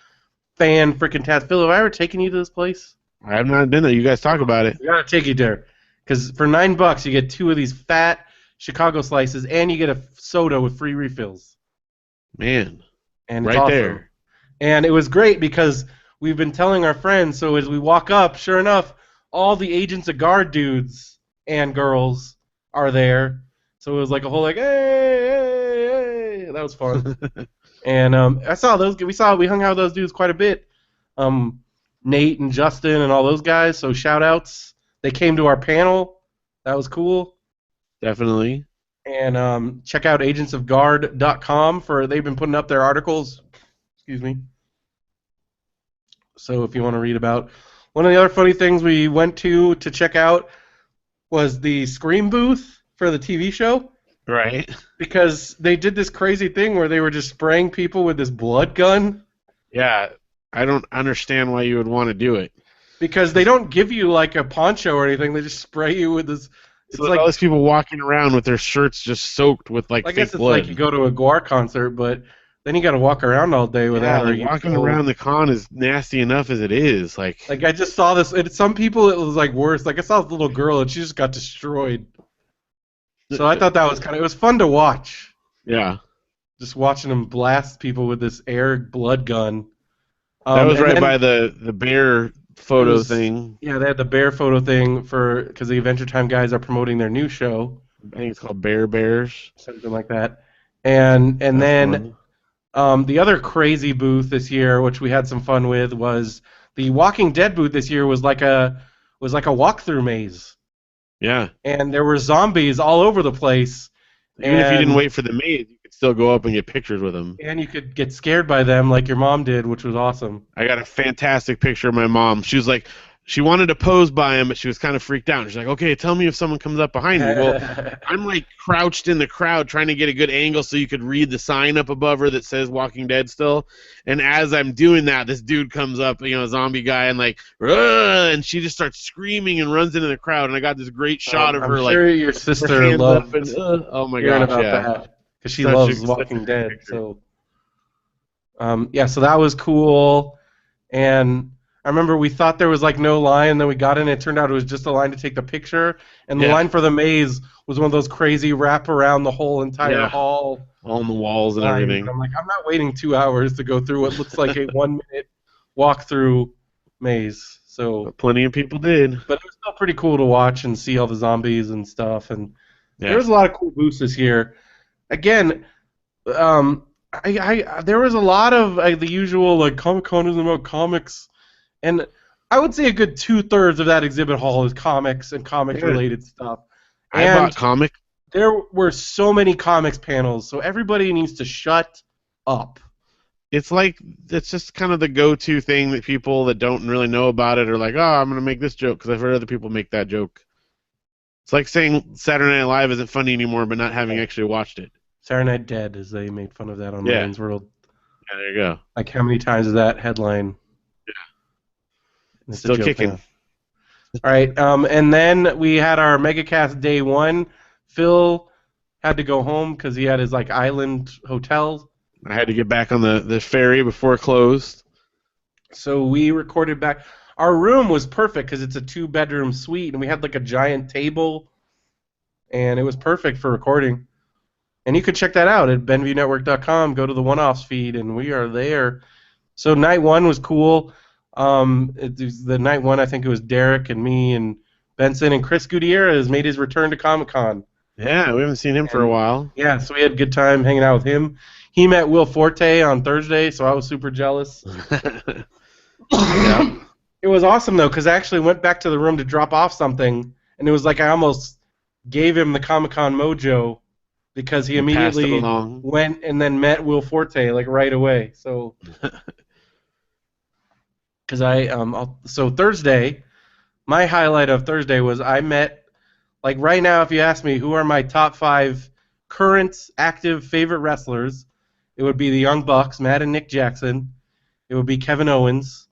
fan freaking tastic. Phil, have I ever taken you to this place? I have not been there. You guys talk about it. We gotta take you there, because for $9 you get 2 of these fat Chicago slices, and you get a soda with free refills, Man, and it's right awesome. there. And it was great because we've been telling our friends. So as we walk up, sure enough, all the Agents of Guard dudes and girls are there. So it was like a whole like, hey, hey, hey. That was fun. And I saw those. We hung out with those dudes quite a bit. Nate and Justin and all those guys. So shout outs. They came to our panel. That was cool. Definitely. And check out agentsofguard.com for they've been putting up their articles. Excuse me. So if you want to read about one of the other funny things we went to check out was the Scream booth for the TV show, Right. because they did this crazy thing where they were just spraying people with this blood gun, Yeah, I don't understand why you would want to do it. because they don't give you like a poncho or anything. They just spray you with this. It's So there's all like, these people walking around with their shirts just soaked with like I fake guess it's blood. like you go to a Guar concert, but then you got to walk around all day with Yeah, that. Or like walking around the con is nasty enough as it is. Like I just saw this. And some people it was like worse. Like I saw this little girl and she just got destroyed. So I thought that was it was fun to watch. yeah. Just watching them blast people with this air blood gun. That was And right then by the bear photo thing. Yeah, they had the bear photo thing because the Adventure Time guys are promoting their new show, I think it's called Bear Bears. something like that. And That's then fun. the other crazy booth this year, which we had some fun with, was the Walking Dead booth this year. Was like a walkthrough maze, Yeah. and there were zombies all over the place. Even if you didn't wait for the maze, you could still go up and get pictures with them. And you could get scared by them like your mom did, which was awesome. I got a fantastic picture of my mom. She was like, she wanted to pose by him, but she was kind of freaked out. She's like, okay, tell me if someone comes up behind me. Well, I'm like crouched in the crowd trying to get a good angle so you could read the sign up above her that says Walking Dead still. And as I'm doing that, this dude comes up, a zombie guy, and like, "Ugh," and she just starts screaming and runs into the crowd. And I got this great shot of I'm her, sure like, your her sister hands loved up and, oh my hearing gosh, about yeah. that because she Such loves a Walking good Dead. picture. So, yeah, so that was cool. And I remember we thought there was like no line, and then we got in. It turned out it was just a line to take the picture, and the Yeah, line for the maze was one of those crazy wrap around the whole entire yeah, hall on the walls and lines. And everything. I'm like, I'm not waiting 2 hours to go through what looks like a 1 minute walkthrough maze. So, But plenty of people did. but it was still pretty cool to watch and see all the zombies and stuff. And there Yeah, was a lot of cool booths this year. Again, there was a lot of the usual like Comic Con isn't about comics, and I would say a good 2/3 of that exhibit hall is comics and comics yeah. related stuff. I And bought comic. there were so many comics panels, so everybody needs to shut up. It's like it's just kind of the go-to thing that people that don't really know about it are like, oh, I'm gonna make this joke because I've heard other people make that joke. It's like saying Saturday Night Live isn't funny anymore, but not having actually watched it. Saturday Night Dead, as they made fun of that on Yeah, Ryan's World. yeah, there you go. Like how many times is that headline? It's a Still joke kicking. now. All right, and then we had our MegaCast day one. Phil had to go home because he had his like island hotel. I had to get back on the ferry before it closed. So we recorded back. Our room was perfect because it's a 2-bedroom suite, and we had like a giant table, and it was perfect for recording. And you could check that out at BenviewNetwork.com. Go to the one-offs feed, and we are there. So night one was cool. The night one, I think it was Derek and me and Benson, and Chris Gutierrez made his return to Comic-Con. Yeah, we haven't seen him for a while. Yeah, so we had a good time hanging out with him. He met Will Forte on Thursday, so I was super jealous. Yeah. It was awesome, though, because I actually went back to the room to drop off something, and it was like I almost gave him the Comic-Con mojo because he You passed it immediately along. went and then met Will Forte, like, right away. So, because so Thursday, my highlight of Thursday was I met, like, right now, if you ask me who are my top 5 current active favorite wrestlers, it would be the Young Bucks, Matt and Nick Jackson. It would be Kevin Owens.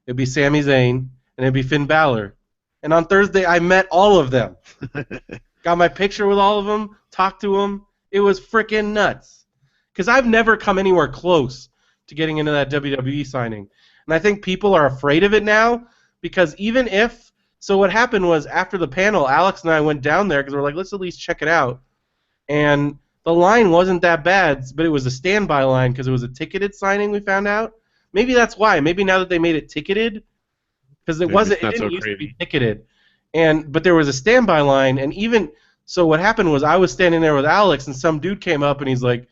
It'd be Sami Zayn, and it'd be Finn Balor. And on Thursday, I met all of them. Got my picture with all of them, talked to them. It was freaking nuts. Because I've never come anywhere close to getting into that WWE signing. And I think people are afraid of it now, because even if... So what happened was, after the panel, Alex and I went down there, because we're like, let's at least check it out. And the line wasn't that bad, but it was a standby line, because it was a ticketed signing, we found out. Maybe that's why. Maybe now that they made it ticketed, because it It's not so used to be crazy. ticketed, but there was a standby line, and even so, what happened was I was standing there with Alex, and some dude came up and he's like,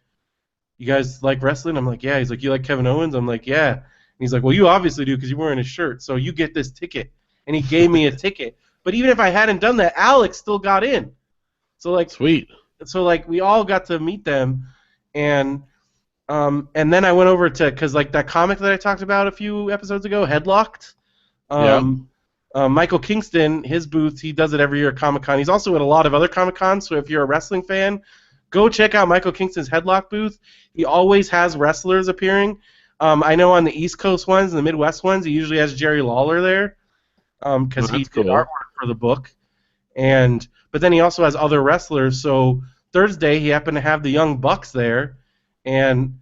"You guys like wrestling?" I'm like, "Yeah." He's like, "You like Kevin Owens?" I'm like, "Yeah." And he's like, "Well, you obviously do because you're wearing his shirt, so you get this ticket." And he gave me a ticket. But even if I hadn't done that, Alex still got in. So like, Sweet. we all got to meet them, and then I went over to, because like that comic that I talked about a few episodes ago, Headlocked. Yeah. Michael Kingston, his booth, he does it every year at Comic Con. He's also at a lot of other Comic Cons. So if you're a wrestling fan, go check out Michael Kingston's Headlock booth. He always has wrestlers appearing. I know on the East Coast ones and the Midwest ones, he usually has Jerry Lawler there because he That's did cool. artwork for the book. But then he also has other wrestlers. So Thursday he happened to have the Young Bucks there, and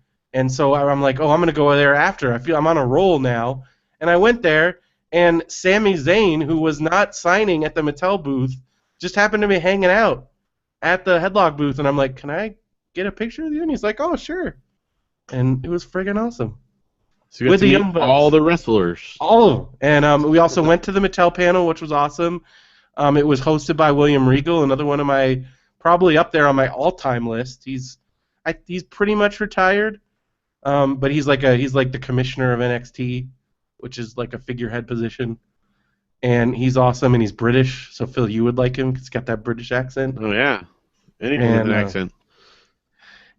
so I'm like, oh, I'm gonna go there after. I feel I'm on a roll now, and I went there, and Sami Zayn, who was not signing at the Mattel booth, just happened to be hanging out at the Headlock booth, and I'm like, can I get a picture with you? And he's like, oh, sure, and it was friggin' awesome. So you got With to the meet Young Bucks. all the wrestlers. All of them. And we also went to the Mattel panel, which was awesome. It was hosted by William Regal, another one of my, probably up there on my all-time list. He's pretty much retired, but he's like the commissioner of NXT, which is like a figurehead position. And he's awesome, and he's British, so Phil, you would like him because he's got that British accent. Oh yeah. Anyone with an accent.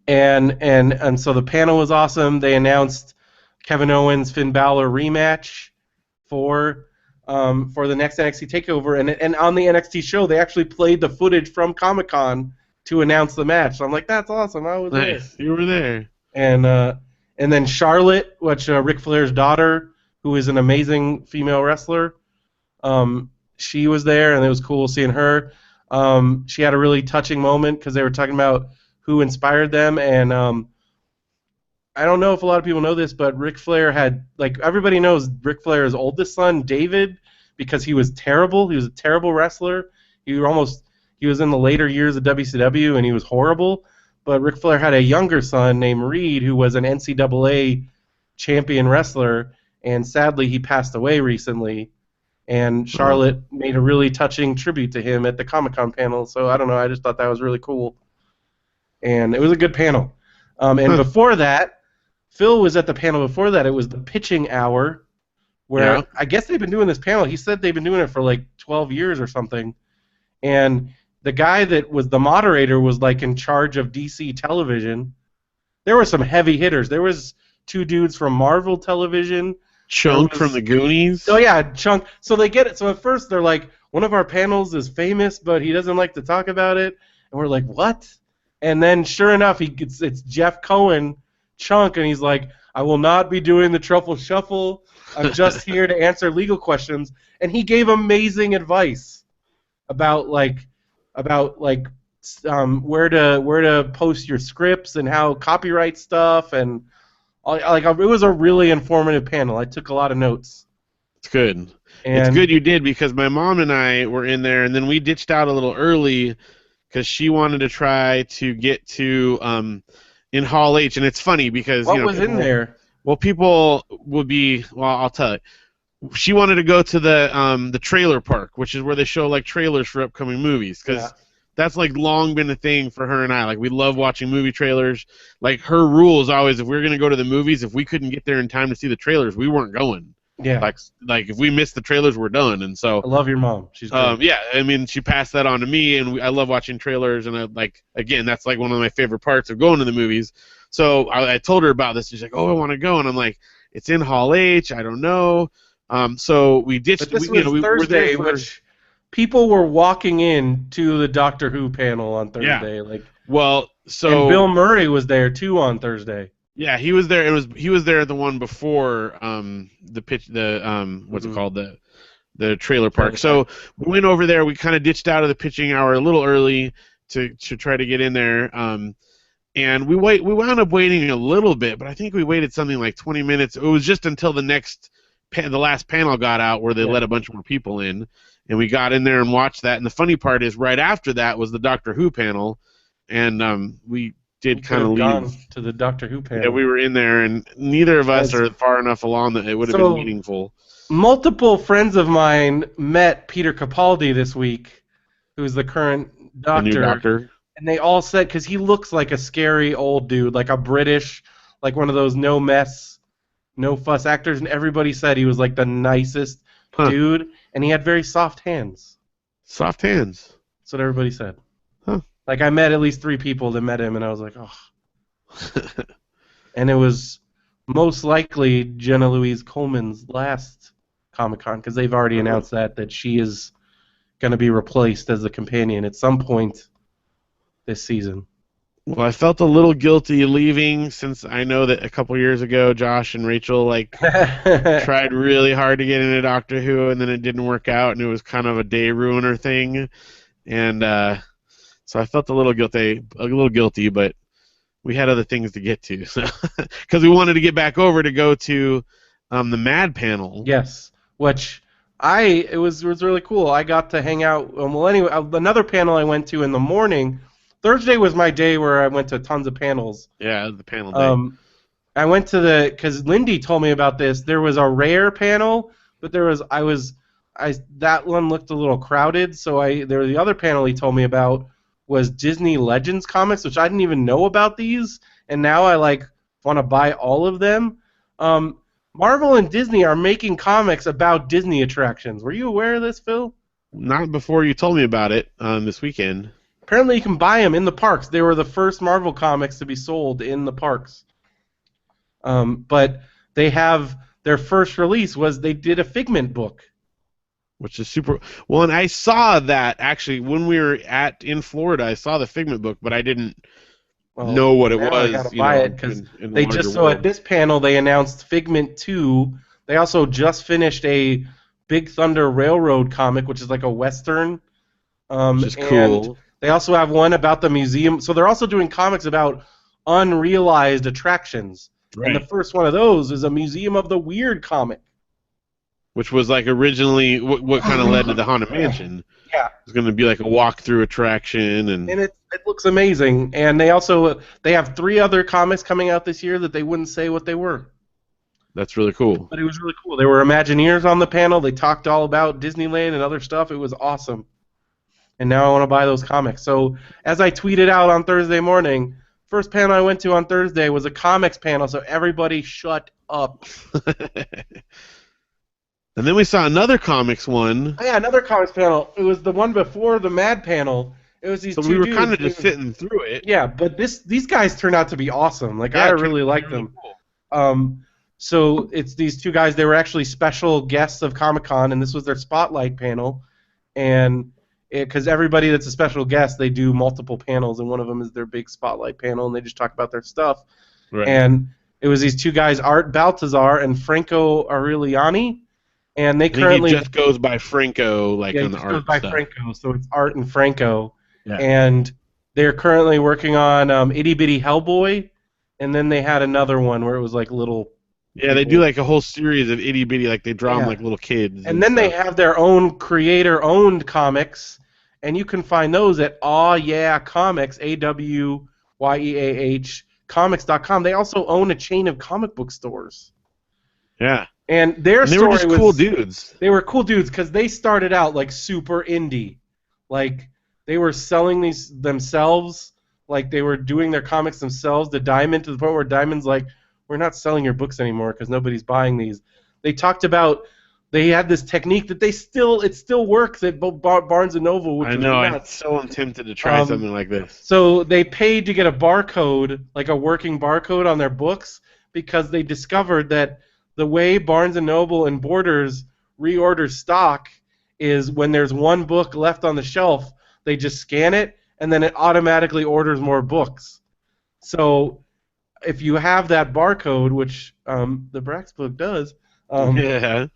And so the panel was awesome. They announced Kevin Owens Finn Balor rematch for the next NXT Takeover, and on the NXT show they actually played the footage from Comic-Con to announce the match. So I'm like, that's awesome. I was Nice. there. You were there. And then Charlotte, which Ric Flair's daughter, who is an amazing female wrestler, she was there, and it was cool seeing her. She had a really touching moment because they were talking about who inspired them, and I don't know if a lot of people know this, but Ric Flair had, like, everybody knows Ric Flair's oldest son, David, because he was terrible. He was a terrible wrestler. He almost he was in the later years of WCW and he was horrible. But Ric Flair had a younger son named Reed who was an NCAA champion wrestler, and sadly he passed away recently. And Oh. Charlotte made a really touching tribute to him at the Comic-Con panel. So I don't know, I just thought that was really cool. And it was a good panel. And Huh. before that, Phil was at the panel before that. It was the pitching hour, Yeah. where I guess they've been doing this panel. He said they've been doing it for like 12 years or something. And the guy that was the moderator was like in charge of DC television. There were some heavy hitters. There was two dudes from Marvel Television. There Chunk from was the Goonies. Oh yeah, Chunk. So they get it. So at first they're like, one of our panels is famous, but he doesn't like to talk about it. And we're like, what? And then sure enough, it's Jeff Cohen, Chunk, and he's like, I will not be doing the truffle shuffle. I'm just here to answer legal questions. And he gave amazing advice about where to post your scripts and how copyright stuff and it was a really informative panel. I took a lot of notes. It's good. It's And good you did because my mom and I were in there, and then we ditched out a little early because she wanted to try to get to in Hall H, and it's funny because what was in there? well, people would be I'll tell you. She wanted to go to the trailer park, which is where they show like trailers for upcoming movies, because Yeah. that's like long been a thing for her and I. Like we love watching movie trailers. Like her rule is always if we were gonna go to the movies, if we couldn't get there in time to see the trailers, we weren't going. Yeah. Like if we missed the trailers, we're done. And so I love your mom. She's great. yeah, I mean she passed that on to me, and I love watching trailers, and again that's like one of my favorite parts of going to the movies. So I told her about this. She's like, oh, I want to go, and I'm like, it's in Hall H. I don't know. So we ditched. But this We, was we were there Thursday, for, which people were walking in to the Doctor Who panel on Thursday. well, so And Bill Murray was there too on Thursday. yeah, he was there. He was there the one before the pitch what's it Mhm. called, the trailer park. So we went over there. We kind of ditched out of the pitching hour a little early to try to get in there. And we wound up waiting a little bit, but I think we waited something like 20 minutes. It was just until the last panel got out where they let a bunch more people in, and we got in there and watched that. And the funny part is, right after that was the Doctor Who panel, and we did kind of gone leave to the Doctor Who panel. Yeah, we were in there, and neither of us are far enough along that it would have been meaningful. Multiple friends of mine met Peter Capaldi this week, who's the current The new Doctor. and they all said, because he looks like a scary old dude, like a British, like one of those no mess, no fuss actors, and everybody said he was like the nicest dude, and he had very soft hands. Soft hands. That's what everybody said. Huh. Like I met at least 3 people that met him, and I was like, oh. And it was most likely Jenna Louise Coleman's last Comic-Con, because they've already announced that she is going to be replaced as the companion at some point this season. Well, I felt a little guilty leaving, since I know that a couple years ago Josh and Rachel tried really hard to get into Doctor Who, and then it didn't work out, and it was kind of a day ruiner thing, and so I felt a little guilty, but we had other things to get to, because we wanted to get back over to go to the Mad panel. Yes, which it was really cool. I got to hang out. Well, anyway, another panel I went to in the morning. Thursday was my day where I went to tons of panels. Yeah, the panel day. I went to because Lindy told me about this. There was a rare panel, but that one looked a little crowded. So the other panel he told me about was Disney Legends comics, which I didn't even know about these, and now I want to buy all of them. Marvel and Disney are making comics about Disney attractions. Were you aware of this, Phil? Not before you told me about it this weekend. Apparently you can buy them in the parks. They were the first Marvel comics to be sold in the parks. But they have their first release was they did a Figment book. Which is super. Well, and I saw that actually when we were in Florida. I saw the Figment book, but I didn't know what it was. I gotta buy it because they just at this panel they announced Figment 2. They also just finished a Big Thunder Railroad comic, which is like a western. Which is cool. They also have one about the museum. So they're also doing comics about unrealized attractions. And the Right. first one of those is a Museum of the Weird comic. Which was like originally what kind of led to the Haunted Mansion. Yeah, It was going to be like a walkthrough attraction, and and it looks amazing. And they have 3 other comics coming out this year that they wouldn't say what they were. that's really cool. But it was really cool. There were Imagineers on the panel. They talked all about Disneyland and other stuff. It was awesome. And now I want to buy those comics. So as I tweeted out on Thursday morning, first panel I went to on Thursday was a comics panel. So everybody shut up. And then we saw another comics one. Oh, yeah, another comics panel. It was the one before the Mad panel. It was these So two we were dudes. kind of just sitting through it. Yeah, but these guys turned out to be awesome. Like Yeah, I it really turned out liked really them. cool. So it's these 2 guys. They were actually special guests of Comic-Con, and this was their spotlight panel. And because everybody that's a special guest, they do multiple panels, and one of them is their big spotlight panel, and they just talk about their stuff. Right. And it was these 2 guys, Art Baltazar and Franco Aureliani, and they I think currently he just goes by Franco, like yeah, on it the just art goes by stuff. Franco, so it's Art and Franco. Yeah. And they're currently working on Itty Bitty Hellboy, and then they had another one where it was like little. Yeah, they do like a whole series of itty bitty, like they draw them Yeah. like little kids. And then they have their own creator-owned comics, and you can find those at Aw Yeah Comics, AWYEAH Comics.com. They also own a chain of comic book stores. Yeah. And And they were story just was cool dudes. They were cool dudes because they started out like super indie. Like they were selling these themselves, like they were doing their comics themselves to Diamond, to the point where Diamond's like, we're not selling your books anymore because nobody's buying these. They talked about they had this technique that it still works at Barnes and Noble, which I was know. nuts. I'm tempted to try something like this. So they paid to get a barcode, like a working barcode on their books, because they discovered that the way Barnes and Noble and Borders reorder stock is when there's one book left on the shelf, they just scan it and then it automatically orders more books. So if you have that barcode, which the Brax book does, Yeah.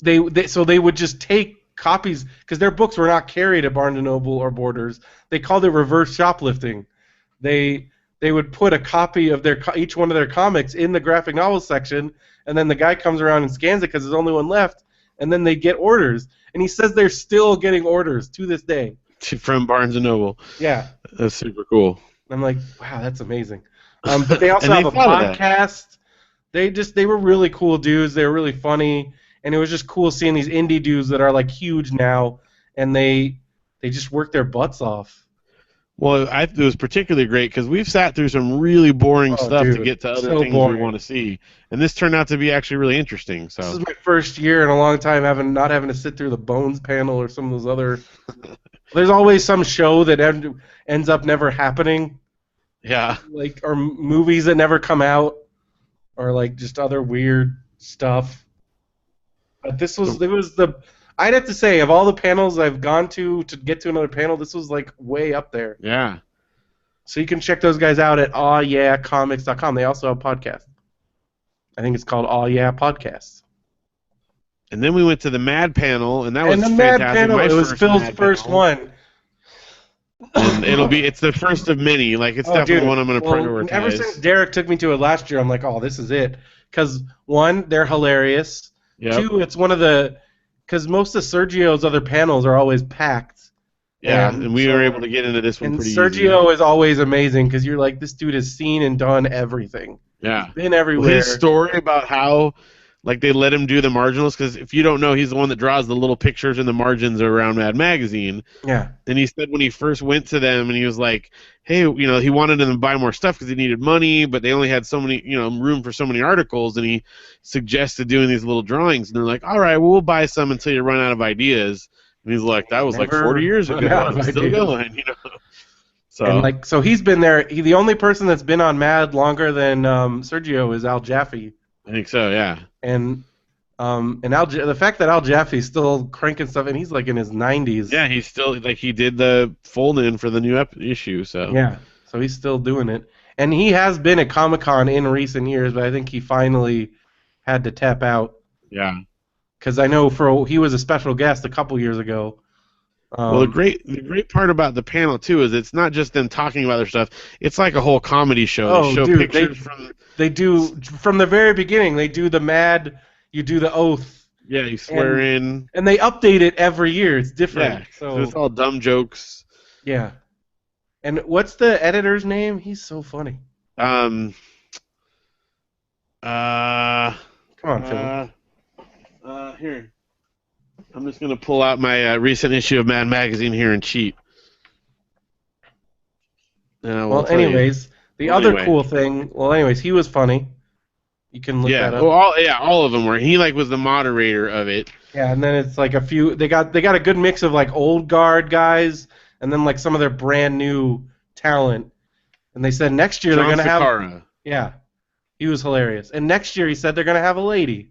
they would just take copies because their books were not carried at Barnes and Noble or Borders. They called it reverse shoplifting. They would put a copy of each one of their comics in the graphic novel section, and then the guy comes around and scans it because there's only one left, and then they get orders. And he says they're still getting orders to this day. From Barnes and Noble. Yeah. That's super cool. I'm like, wow, that's amazing. But they also And have they a thought of that. podcast. They were really cool dudes. They were really funny, and it was just cool seeing these indie dudes that are like huge now, and they just work their butts off. Well, it was particularly great because we've sat through some really boring stuff to dude, get to other so things boring. we want to see, and this turned out to be actually really interesting. This So is my first year in a long time not having to sit through the Bones panel or some of those other. There's always some show that ends up never happening, yeah, like or movies that never come out, or like just other weird stuff. But I'd have to say, of all the panels I've gone to get to another panel, this was like way up there. yeah. So you can check those guys out at awyeahcomics.com. They also have a podcast. I think it's called Aw Yeah Podcasts. And then we went to the Mad panel, and that was And the fantastic. Mad panel, My it was first Phil's Mad first panel. one. And it's the first of many. Like it's definitely dude. one I'm going to prioritize. Ever since Derek took me to it last year, I'm like, oh, this is it. Because one, they're hilarious. Yep. Two, it's one of the because most of Sergio's other panels are always packed. Yeah, and we were able to get into this one And pretty Sergio easy. is always amazing because you're like, this dude has seen and done everything. Yeah. He's been everywhere. Well, his story about how like they let him do the marginals, because if you don't know, he's the one that draws the little pictures in the margins around Mad Magazine. Yeah. And he said when he first went to them, and he was like, hey, he wanted them to buy more stuff because he needed money, but they only had so many, room for so many articles, and he suggested doing these little drawings, and they're like, all right, well, we'll buy some until you run out of ideas. And he's like, that was like 40 years ago. I'm still going, So he's been there. The only person that's been on Mad longer than Sergio is Al Jaffe. I think so, yeah. And the fact that Al Jaffe's still cranking stuff, and he's like in his 90s. Yeah, he's still he did the fold-in for the new issue, so. Yeah, so he's still doing it, and he has been at Comic-Con in recent years, but I think he finally had to tap out. Yeah. Because I know he was a special guest a couple years ago. Well, Um, the great part about the panel too is it's not just them talking about their stuff. It's like a whole comedy show. They oh, show dude, pictures from they do from the very beginning. They do the mad, you do the oath, yeah, you swear and in. they update it every year. It's different. Yeah, 'cause it's So all dumb jokes. yeah. And what's the editor's name? He's so funny. Um, uh, Come on, Philly. Here. I'm just gonna pull out my recent issue of Mad Magazine here and cheat. And I will Well, tell you. anyways, the Well, other anyway. cool thing. Well, anyways, he was funny. You can look that Yeah. up. Well, all of them were. He like was the moderator of it. Yeah, and then it's like a few. They got a good mix of like old guard guys, and then like some of their brand new talent. And they said next year they're John gonna have. Ficarra. Yeah, he was hilarious. And next year he said they're gonna have a lady.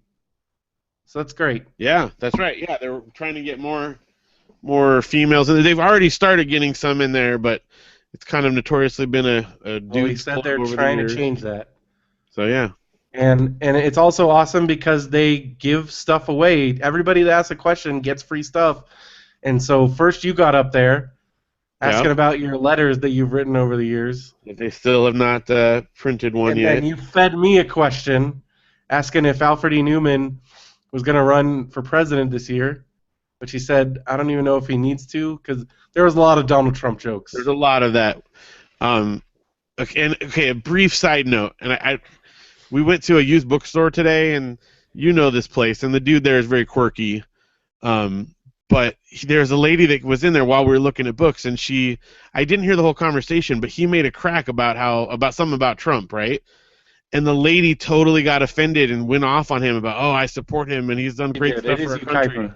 So that's great. Yeah, that's right. Yeah, they're trying to get more females, and they've already started getting some in there, but it's kind of notoriously been a Well, he dude's said club they're over the trying to years. change that. So yeah, And it's also awesome because they give stuff away. Everybody that asks a question gets free stuff. And so first you got up there yeah. asking about your letters that you've written over the years. If they still have not printed one And yet. then you fed me a question asking if Alfred E. Newman was going to run for president this year. But he said, I don't even know if he needs to because there was a lot of Donald Trump jokes. There's a lot of that. Okay, a brief side note, and we went to a used bookstore today, and you know this place, and the dude there is very quirky. But there's a lady that was in there while we were looking at books, and I didn't hear the whole conversation, but he made a crack about something about Trump, right? And the lady totally got offended and went off on him about, oh, I support him and he's done great Dude, stuff it for is our country. Ukaipa.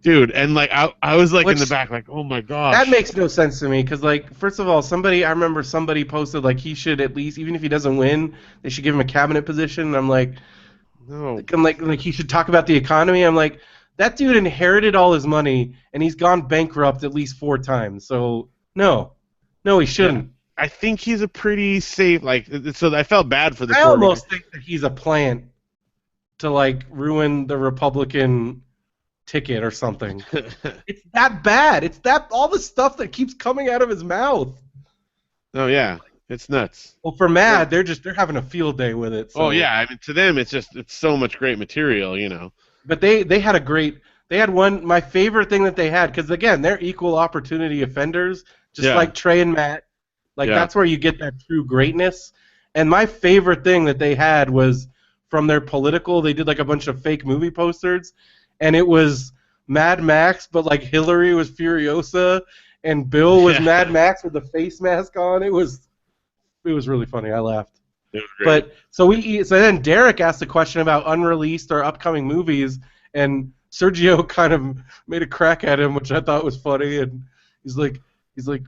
Dude, and like I was like in Which the back, like, oh my that gosh. makes no sense to me because, like, first of all, I remember somebody posted like he should at least, even if he doesn't win, they should give him a cabinet position. And I'm like, No. he should talk about the economy. I'm like, that dude inherited all his money and he's gone bankrupt at least 4 times. So no, he Yeah. shouldn't. I think he's a pretty safe, like, so I felt bad for the I poor guy. almost think that he's a plant to like ruin the Republican ticket or something. It's that bad. It's that all the stuff that keeps coming out of his mouth. Oh yeah, it's nuts. Well, for Mad, they're having a field day with it. So. Oh yeah, I mean to them it's so much great material, you know. But they had my favorite thing that they had, because again, they're equal opportunity offenders, just Yeah. like Trey and Matt. Like Yeah. that's where you get that true greatness. And my favorite thing that they had was from their political. They did like a bunch of fake movie posters, and it was Mad Max, but like Hillary was Furiosa, and Bill was Yeah. Mad Max with the face mask on. It was really funny. I laughed. It was great. But so then Derek asked a question about unreleased or upcoming movies, and Sergio kind of made a crack at him, which I thought was funny. And he's like,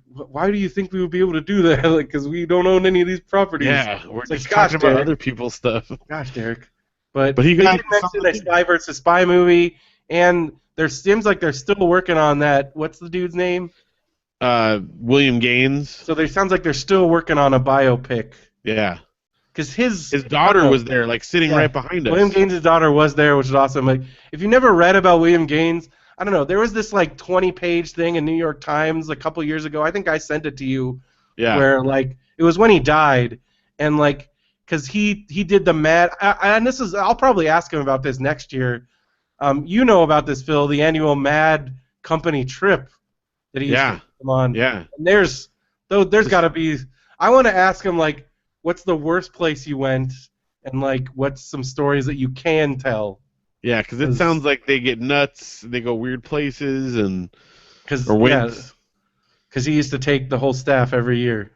why do you think we would be able to do that? Like, because we don't own any of these properties. Yeah, we're It's like, just gosh, talking about Derek. other people's stuff. Gosh, Derek. But he they got did mention the Spy versus Spy movie, and there seems like they're still working on that. What's the dude's name? William Gaines. So there sounds like they're still working on a biopic. Yeah. Because his daughter was there, like sitting Yeah. right behind us. William Gaines' daughter was there, which is awesome. Like, if you never read about William Gaines, I don't know. There was this like 20-page thing in New York Times a couple years ago. I think I sent it to you. Yeah. Where like it was when he died, and like because he did the Mad. And this is I'll probably ask him about this next year. You know about this, Phil? The annual Mad Company trip that he used to come on. Yeah. And there's got to be. I want to ask him like, what's the worst place you went, and like, what's some stories that you can tell? Yeah, because it sounds like they get nuts. They go weird places and Because he used to take the whole staff every year.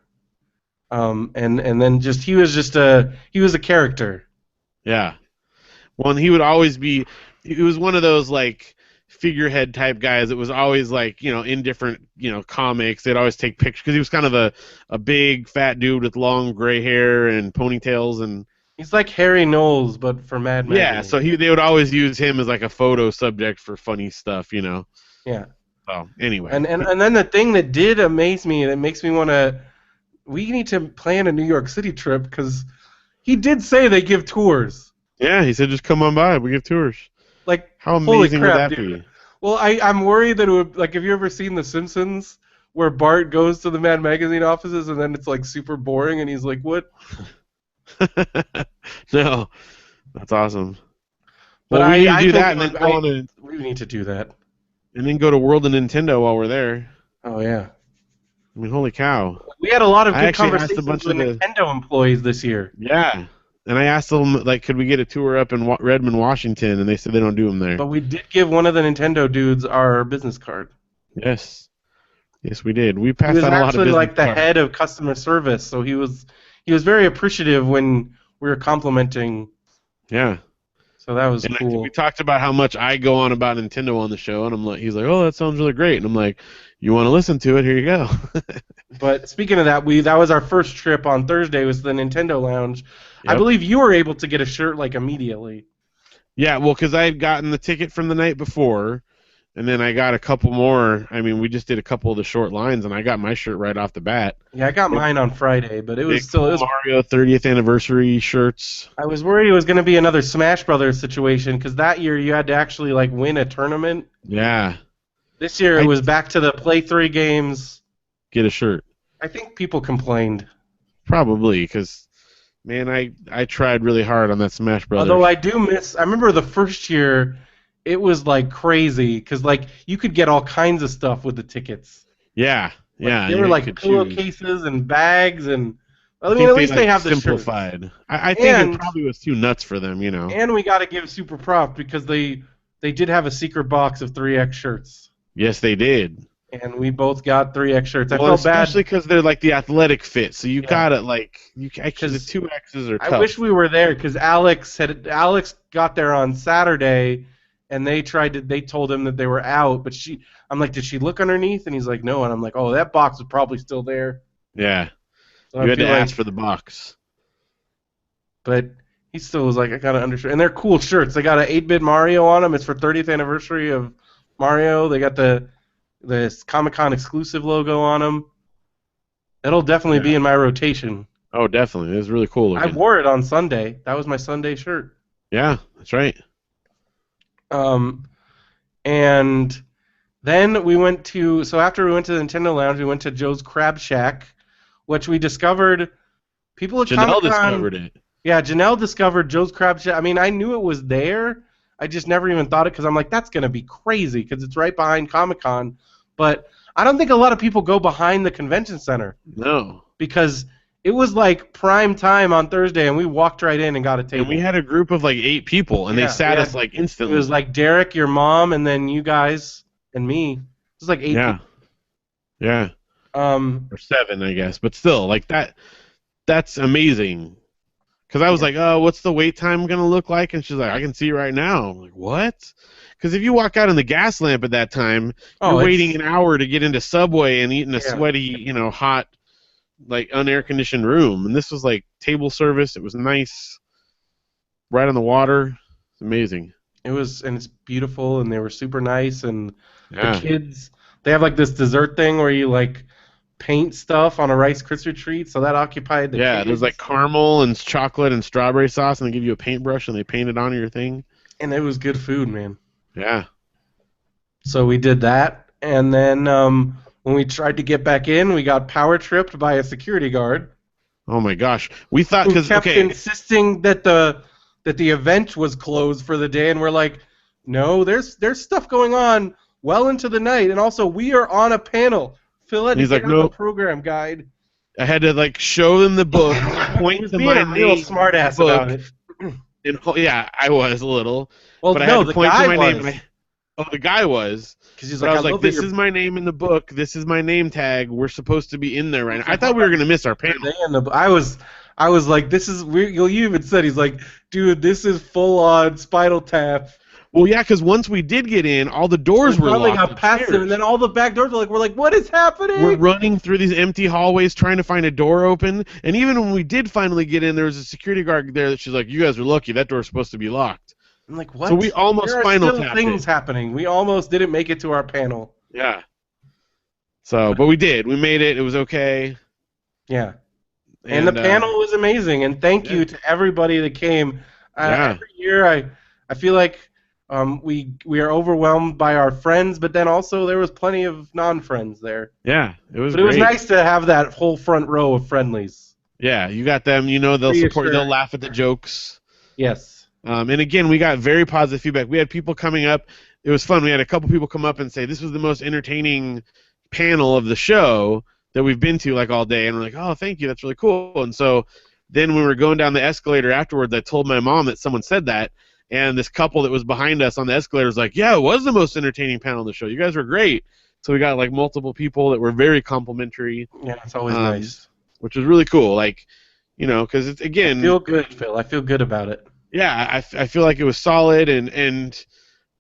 And then he was a character. Yeah. Well, and he would always be. He was one of those like figurehead type guys that was always like in different comics. They'd always take pictures because he was kind of a big fat dude with long gray hair and ponytails and. He's like Harry Knowles, but for Mad Men. Yeah, so they would always use him as like a photo subject for funny stuff, Yeah. So anyway. And then the thing that did amaze me, that makes me want to, we need to plan a New York City trip because he did say they give tours. Yeah, he said just come on by. We give tours. Like, How holy amazing crap, would that dude. be? Well, I'm worried that it would, like, have you ever seen The Simpsons where Bart goes to the Mad Magazine offices and then it's like super boring and he's like, what? No, that's awesome. But Well, we need to I do think that it and then would, go on a, we need to do that. and then go to World of Nintendo while we're there. Oh, yeah. I mean, holy cow! We had a lot of I good actually asked a conversations bunch of with the Nintendo employees this year. yeah, and I asked them like, could we get a tour up in Redmond, Washington, and they said they don't do them there. But we did give one of the Nintendo dudes our business card. Yes, yes, we did. We He passed was out a lot of actually business like the cards. head of customer service, so he was very appreciative when we were complimenting. Yeah. So that was And we cool. talked about how much I go on about Nintendo on the show, and he's like, "Oh, that sounds really great." And I'm like, "You want to listen to it? Here you go." But speaking of that, that was our first trip on Thursday was the Nintendo Lounge. I Yep. believe you were able to get a shirt like immediately. Yeah, well, because I had gotten the ticket from the night before, and then I got a couple more. I mean, we just did a couple of the short lines, and I got my shirt right off the bat. Yeah, I got They were mine on Friday, but it was big still it was. Mario 30th anniversary shirts. I was worried it was going to be another Smash Brothers situation because that year you had to actually like win a tournament. Yeah, This year it I was back to the play 3 games. get a shirt I think people complained. probably because man, I tried really hard on that Smash Although Brothers. I do miss, I remember the first year, it was like crazy because like you could get all kinds of stuff with the tickets. Yeah, Like yeah, they were you like could choose. pillowcases and bags and. I I mean, think at they least they like have the shirts. simplified. I think it And probably was too nuts for them, you know. and we got to give super props because they did have a secret box of 3X shirts, Yes, they did. and we both got 3X shirts. I Well, felt bad. especially because they're like the athletic fit, so you Yeah, gotta like you actually the because two X's are I wish tough. we were there because Alex got there on Saturday, and they told him that they were out, but I'm like, did she look underneath? And he's like, no, and I'm like, oh, that box was probably still there. Yeah, So you I had to feel ask like, for the box. but he still was like, I gotta understand. And they're cool shirts. They got an 8-bit Mario on them. It's for 30th anniversary of Mario. They got the Comic Con exclusive logo on them. It'll definitely be Yeah. in my rotation. Oh, definitely. It was really cool I looking. wore it on Sunday. That was my Sunday shirt. Yeah, that's right. Um, and then we went to so after we went to the Nintendo Lounge, we went to Joe's Crab Shack, which we discovered people at Janelle Comic Con. discovered it. Yeah, Janelle discovered Joe's Crab Shack. I mean, I knew it was there. I just never even thought it because I'm like, that's gonna be crazy because it's right behind Comic Con. But I don't think a lot of people go behind the convention center No. because it was like prime time on Thursday, and we walked right in and got a And we table. had a group of like 8 people, and they Yeah, sat us like it instantly. was like Derek, your mom, and then you guys and me. It was like 8 Yeah, people. yeah, Um, or 7, I guess. But still, like that. That's amazing. Because I was yeah. like, oh, what's the wait time going to look like? And she's like, I can see right now. I'm like, what? Because if you walk out in the gas lamp at that time, Oh, you're it's waiting an hour to get into Subway and eat in a yeah. sweaty, hot, like unair conditioned room. And this was like table service. It was nice, right on the water. It's amazing. It was, and it's beautiful, and they were super nice, and the Yeah. kids, they have like this dessert thing where you like paint stuff on a Rice Krispie treat, so that occupied the Yeah, kids. there's like caramel and chocolate and strawberry sauce, and they give you a paintbrush and they paint it onto your thing. And it was good food, man. Yeah. So we did that, and then when we tried to get back in, we got power tripped by a security guard Oh my gosh. We thought, who because, kept okay, insisting that the event was closed for the day, and we're like, no, there's stuff going on well into the night, and also we are on a panel. Phil had and to he's get like, out no, the program guide. I had to like show them the book, He point was to being my a real name smartass book, about it. and yeah, I was a little, Well, but I no, had to the point to guy my name. was. The guy was. Because he's But like, I I was like, love that this you're is my name in the book. This is my name tag. We're supposed to be in there right now. He's I like, thought we were gonna miss our panel. I was like, this is weird. You even said, he's like, dude, this is full on Spinal Tap. Well, yeah, because once we did get in, all the doors We were finally locked. got past him, and then all the back doors were like, we're like, what is happening? We're running through these empty hallways trying to find a door open. And even when we did finally get in, there was a security guard there that she's like, you guys are lucky. That door's supposed to be locked. I'm like, what? So we almost there are Spinal still Tapped things it. happening. We almost didn't make it to our panel. Yeah. So, but we did. We made it. It was okay. Yeah. And the panel was amazing, and thank yeah. you to everybody that came. Yeah. Every year, I feel like We are overwhelmed by our friends, but then also there was plenty of non-friends there. Yeah, it was But it was great. nice to have that whole front row of friendlies. Yeah, you got them. You know, they'll support you. They'll Reassuring. laugh at the jokes. Yes. And again, we got very positive feedback. We had people coming up. It was fun. We had a couple people come up and say this was the most entertaining panel of the show that we've been to like all day, and we're like, oh, thank you, that's really cool. And so then when we were going down the escalator afterwards, I told my mom that someone said that, and this couple that was behind us on the escalator was like, yeah, it was the most entertaining panel of the show. You guys were great. So we got like multiple people that were very complimentary, Yeah, it's always nice. which was really cool. Like, you know, because it's I again, feel good, Phil. I feel good about it. yeah, I feel like it was solid, and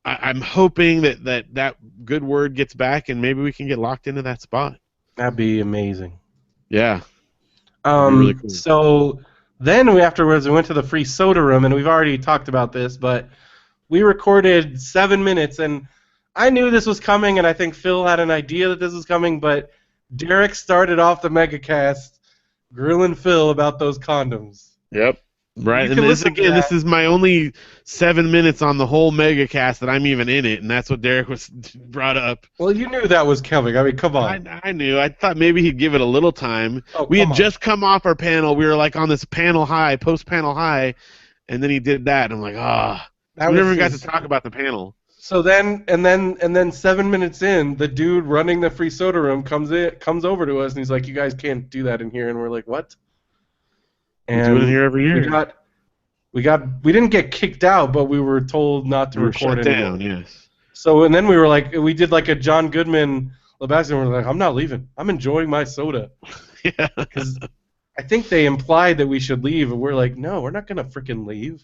I'm hoping that good word gets back, and maybe we can get locked into that spot. That'd be amazing. Yeah, it'd be really cool. So then afterwards we went to the free soda room, and we've already talked about this, but we recorded 7 minutes, and I knew this was coming, and I think Phil had an idea that this was coming, but Derek started off the megacast grilling Phil about those condoms. Yep. Right, You and can this listen to again, this that. is my only 7 minutes on the whole megacast that I'm even in it, and that's what Derek was brought up. Well, you knew that was coming. I mean, come on. I knew. I thought maybe he'd give it a little time. Oh, We come had on. just come off our panel. We were like on this panel high, post-panel high, and then he did that, and I'm like, ah. That We was never got to his- talk about the panel. So then 7 minutes in, the dude running the free soda room comes over to us, and he's like, "You guys can't do that in here." And we're like, "What?" We do it here every year. We didn't get kicked out, but we were told not to We were record shut anymore. down, yes. So and then we did like a John Goodman Lebowski, and we're like, "I'm not leaving. I'm enjoying my soda." Yeah. Because I think they implied that we should leave, and we're like, "No, we're not gonna freaking leave."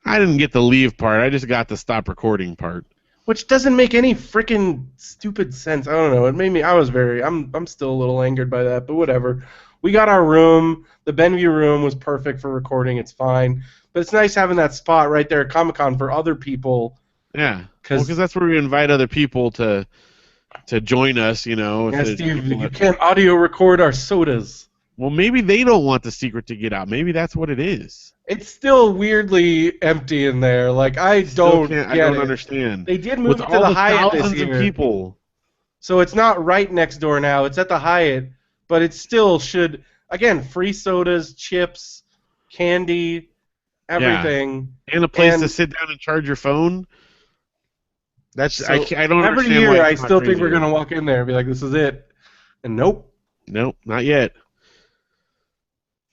I didn't get the leave part. I just got the stop recording part. Which doesn't make any freaking stupid sense. I don't know. It made me. I'm still a little angered by that, but whatever. We got our room. The Benview room was perfect for recording. It's fine, but it's nice having that spot right there at Comic-Con for other people. Yeah, Because that's where we invite other people to join us. You know, yeah, if there's Steve, people you that- can't audio record our sodas. Well, maybe they don't want the secret to get out. Maybe that's what it is. It's still weirdly empty in there. Like I don't I get don't it. understand. They did move With it to all the the Hyatt this thousands year, of people. so it's not right next door now. It's at the Hyatt, but it still should. Again, free sodas, chips, candy, everything. And a place to And- sit down and charge your phone. That's So I don't every understand year, why I it's not still think crazy. we're gonna walk in there and be like, "This is it," and nope. Nope, not yet.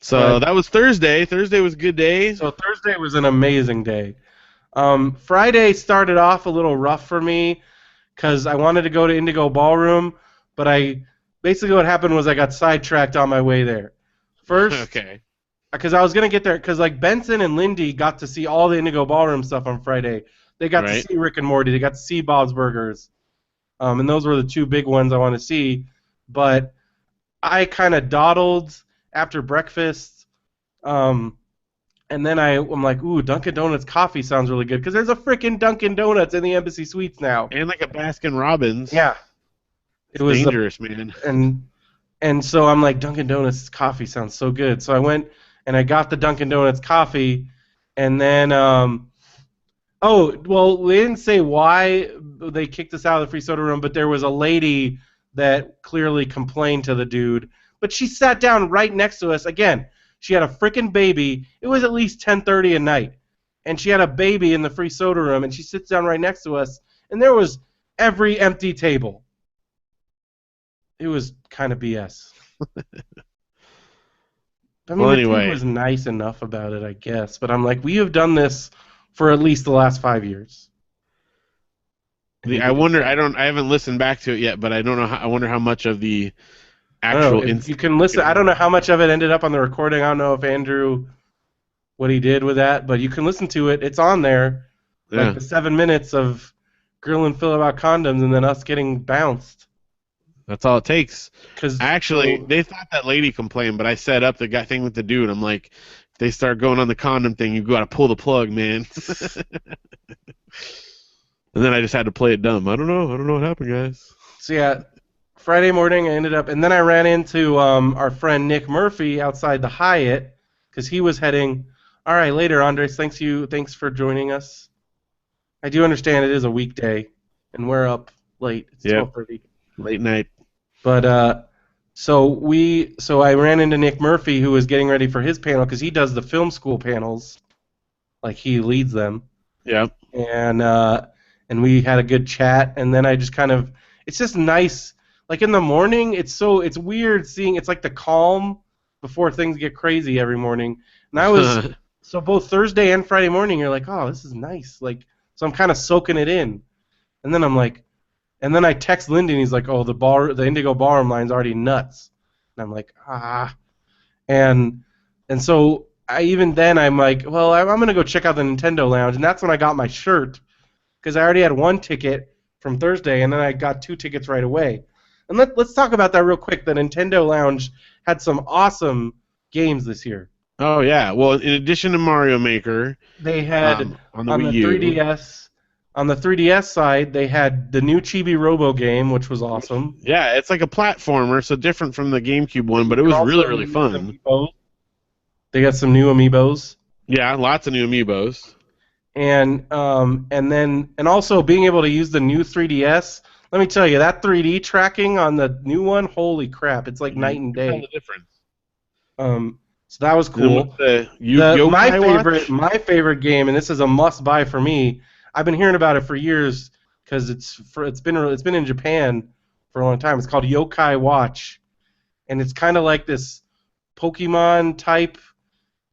So But- that was Thursday. Thursday was a good day. So Thursday was an amazing day. Friday started off a little rough for me because I wanted to go to Indigo Ballroom, but basically what happened was I got sidetracked on my way there. First, Okay. because I was gonna get there because like Benson and Lindy got to see all the Indigo Ballroom stuff on Friday. They got to Right. see Rick and Morty. They got to see Bob's Burgers, and those were the two big ones I want to see. But I kind of dawdled after breakfast, and then I'm like, ooh, Dunkin' Donuts coffee sounds really good because there's a freaking Dunkin' Donuts in the Embassy Suites now. And like a Baskin Robbins. Yeah, it was Dangerous, man. and so I'm like, Dunkin' Donuts coffee sounds so good. So I went and I got the Dunkin' Donuts coffee, and then oh well, they didn't say why they kicked us out of the free soda room, but there was a lady that clearly complained to the dude, but she sat down right next to us again. She had a freaking baby. It was at least 10:30 at night, and she had a baby in the free soda room, and she sits down right next to us, and there was every empty table. It was kind of BS. I mean, Well, the anyway. dude was nice enough about it, I guess, but I'm like, we have done this for at least the last 5 years. I wonder. I haven't listened back to it yet, but I don't know. I wonder how much of the I don't know, actual. if you can listen. I don't know how much of it ended up on the recording. I don't know if Andrew, what he did with that, but you can listen to it. It's on there. Yeah. Like the 7 minutes of grilling Phil about condoms and then us getting bounced. That's all it takes. Cause Actually, they thought that lady complained, but I set up the guy thing with the dude. I'm like, if they start going on the condom thing, you got to pull the plug, man. And then I just had to play it dumb. I don't know what happened, guys. So yeah, Friday morning I ended up, and then I ran into our friend Nick Murphy outside the Hyatt because he was heading. All right, later, Andres. Thanks for joining us. I do understand it is a weekday, and we're up late. It's Yep, 12:30. late night. But so I ran into Nick Murphy, who was getting ready for his panel because he does the film school panels, like he leads them, Yep. and we had a good chat, and then I just kind of, it's just nice, like in the morning, it's weird seeing, it's like the calm before things get crazy every morning, and I was, so both Thursday and Friday morning, you're like, oh, this is nice, like, so I'm kind of soaking it in, and then I'm like, and then I text Lyndon, he's like, oh, the Indigo Ballroom line's already nuts, and I'm like, and so even then I'm like, well, I'm gonna go check out the Nintendo Lounge, and that's when I got my shirt because I already had one ticket from Thursday, and then I got 2 tickets right away. And let's talk about that real quick. The Nintendo Lounge had some awesome games this year. Oh yeah. Well, in addition to Mario Maker, They had on the on Wii the U, 3DS. On the 3DS side, they had the new Chibi Robo game, which was awesome. yeah, it's like a platformer, so different from the GameCube one, but it You can was also really use fun. amiibos. They got some new amiibos. Yeah, lots of new amiibos. And also being able to use the new 3DS. Let me tell you, that 3D tracking on the new one, holy crap! It's like night and You can tell day. the difference. So that was And then with cool. the My Yokai my favorite game, and this is a must buy for me. I've been hearing about it for years because it's been in Japan for a long time. It's called Yokai Watch, and it's kind of like this Pokemon type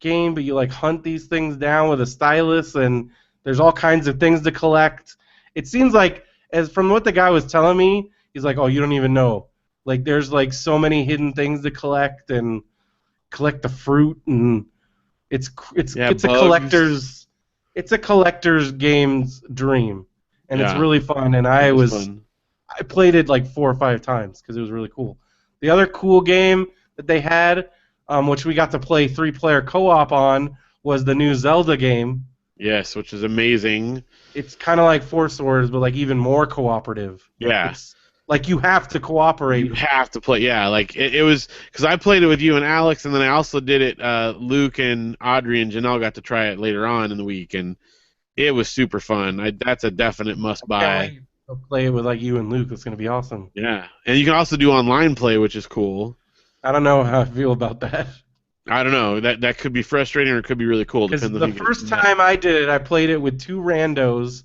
game, but you like hunt these things down with a stylus, and there's all kinds of things to collect. It seems like, as from what the guy was telling me, he's like, oh, you don't even know. Like there's like so many hidden things to collect and collect the fruit, and Yeah, it's a bugs. collector's game's dream, and it's Yeah, really fun. And it is fun. I played it like 4 or 5 times because it was really cool. The other cool game that they had, which we got to play 3-player co-op on, was the new Zelda game. Yes, which is amazing. It's kind of like Four Swords, but like even more cooperative. Yeah. It's like you have to cooperate. You have to play, yeah. Like it was because I played it with you and Alex, and then I also did it. Luke and Audrey and Janelle got to try it later on in the week, and it was super fun. That's a definite must Can't buy. wait to play it with like you and Luke. It's gonna be awesome. Yeah, and you can also do online play, which is cool. I don't know how I feel about that. I don't know. That could be frustrating or it could be really cool. Because Depends on the who you first get. time I did it, I played it with two randos.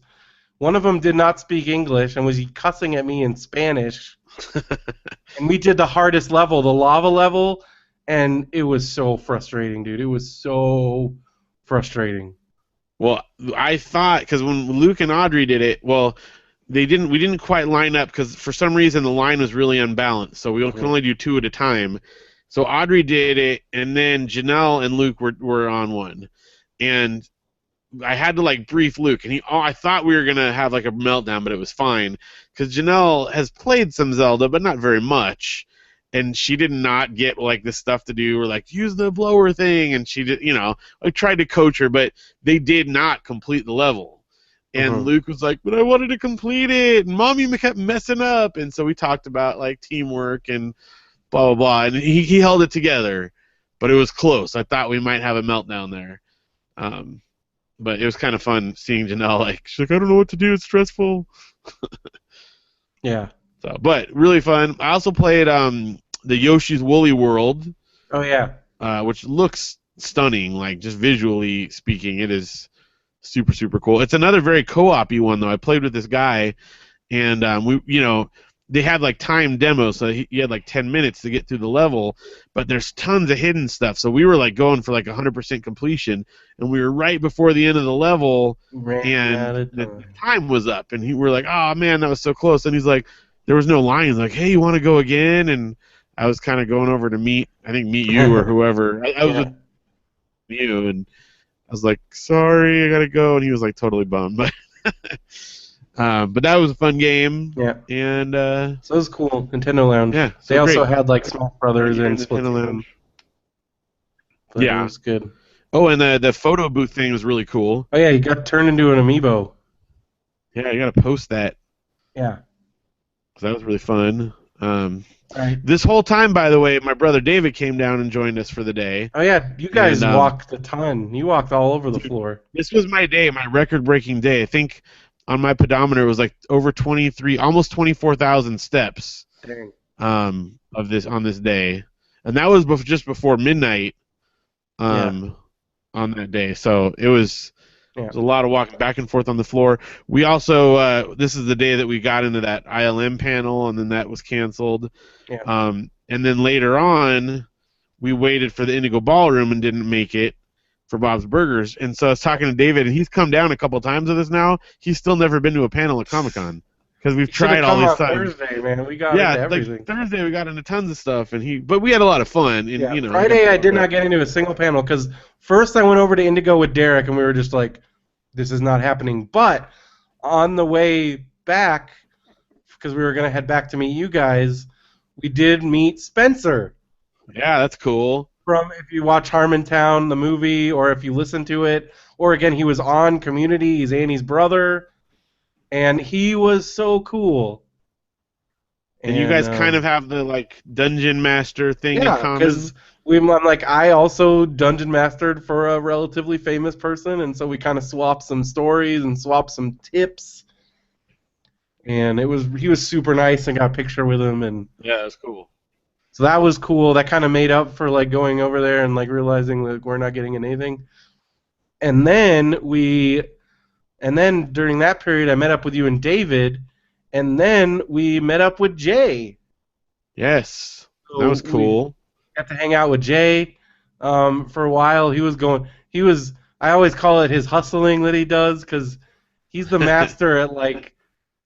One of them did not speak English and was cussing at me in Spanish. And we did the hardest level, the lava level, and it was so frustrating, dude. It was so frustrating. Well, I thought because when Luke and Audrey did it, well, they didn't. We didn't quite line up because for some reason the line was really unbalanced. So we could only do two at a time. So Audrey did it, and then Janelle and Luke were on one, and I had to like brief Luke, and I thought we were gonna have like a meltdown, but it was fine because Janelle has played some Zelda, but not very much, and she did not get like this stuff to do or like use the blower thing, and she did, I tried to coach her, but they did not complete the level. And Mhm. Luke was like, "But I wanted to complete it," and Mommy kept messing up, and so we talked about like teamwork and blah blah blah, and he held it together, but it was close. I thought we might have a meltdown there. Um, but it was kind of fun seeing Janelle like she's like I don't know what to do, it's stressful. Yeah. So, but really fun. I also played the Yoshi's Woolly World, Oh yeah. which looks stunning. Like just visually speaking, it is super cool. It's another very co-op-y one though. I played with this guy, and they had like timed demos, so he had like 10 minutes to get through the level, but there's tons of hidden stuff. So we were like going for like 100% completion, and we were right before the end of the level, Ran and out of the time. time was up, and we were like, oh man, that was so close. And he's like, there was no line. He's like, hey, you want to go again? And I was kind of going over to meet you or whoever. I was Yeah. with you, and I was like, sorry, I gotta go, and he was like totally bummed, but. But that was a fun game, Yeah. and So it was cool. Nintendo Lounge. yeah, They so also great. had like Smash Brothers Here and in Nintendo Splatoon, Lounge. but it Yeah. was good. Oh, and the photo booth thing was really cool. Oh yeah, you got turned into an amiibo. Yeah, you gotta post that. Yeah. 'Cause that was really fun. Right. This whole time, by the way, my brother David came down and joined us for the day. Oh yeah, you guys And walked a ton. You walked all over the dude, floor. this was my day, my record-breaking day. I think on my pedometer it was like over 23, almost 24,000 steps Dang. of this on this day, and that was just before midnight Yeah. on that day. So it was. Yeah. There's a lot of walking back and forth on the floor. We also, this is the day that we got into that ILM panel, and then that was canceled. Yeah. And then later on, we waited for the Indigo Ballroom and didn't make it for Bob's Burgers. And so I was talking to David, and he's come down a couple times with us now. He's still never been to a panel at Comic-Con because we've tried all these times. Thursday, man. We got into everything. Like Thursday we got into tons of stuff, but we had a lot of fun. And, Yeah. you know, Friday I did not get into a single panel because first I went over to Indigo with Derek, and we were just like, this is not happening. But on the way back, because we were going to head back to meet you guys, we did meet Spencer. Yeah, that's cool. From if you watch Harmontown, the movie, or if you listen to it, or again, he was on Community. He's Annie's brother, and he was so cool. And you guys kind of have the like dungeon master thing in common. Because I'm like, I also dungeon mastered for a relatively famous person, and so we kind of swapped some stories and swapped some tips. And he was super nice, and got a picture with him, and yeah, that's cool. So that was cool. That kind of made up for like going over there and like realizing that we're not getting anything. And then during that period, I met up with you and David, and then we met up with Jay. Yes, so that was cool. We got to hang out with Jay for a while. I always call it his hustling that he does because he's the master at like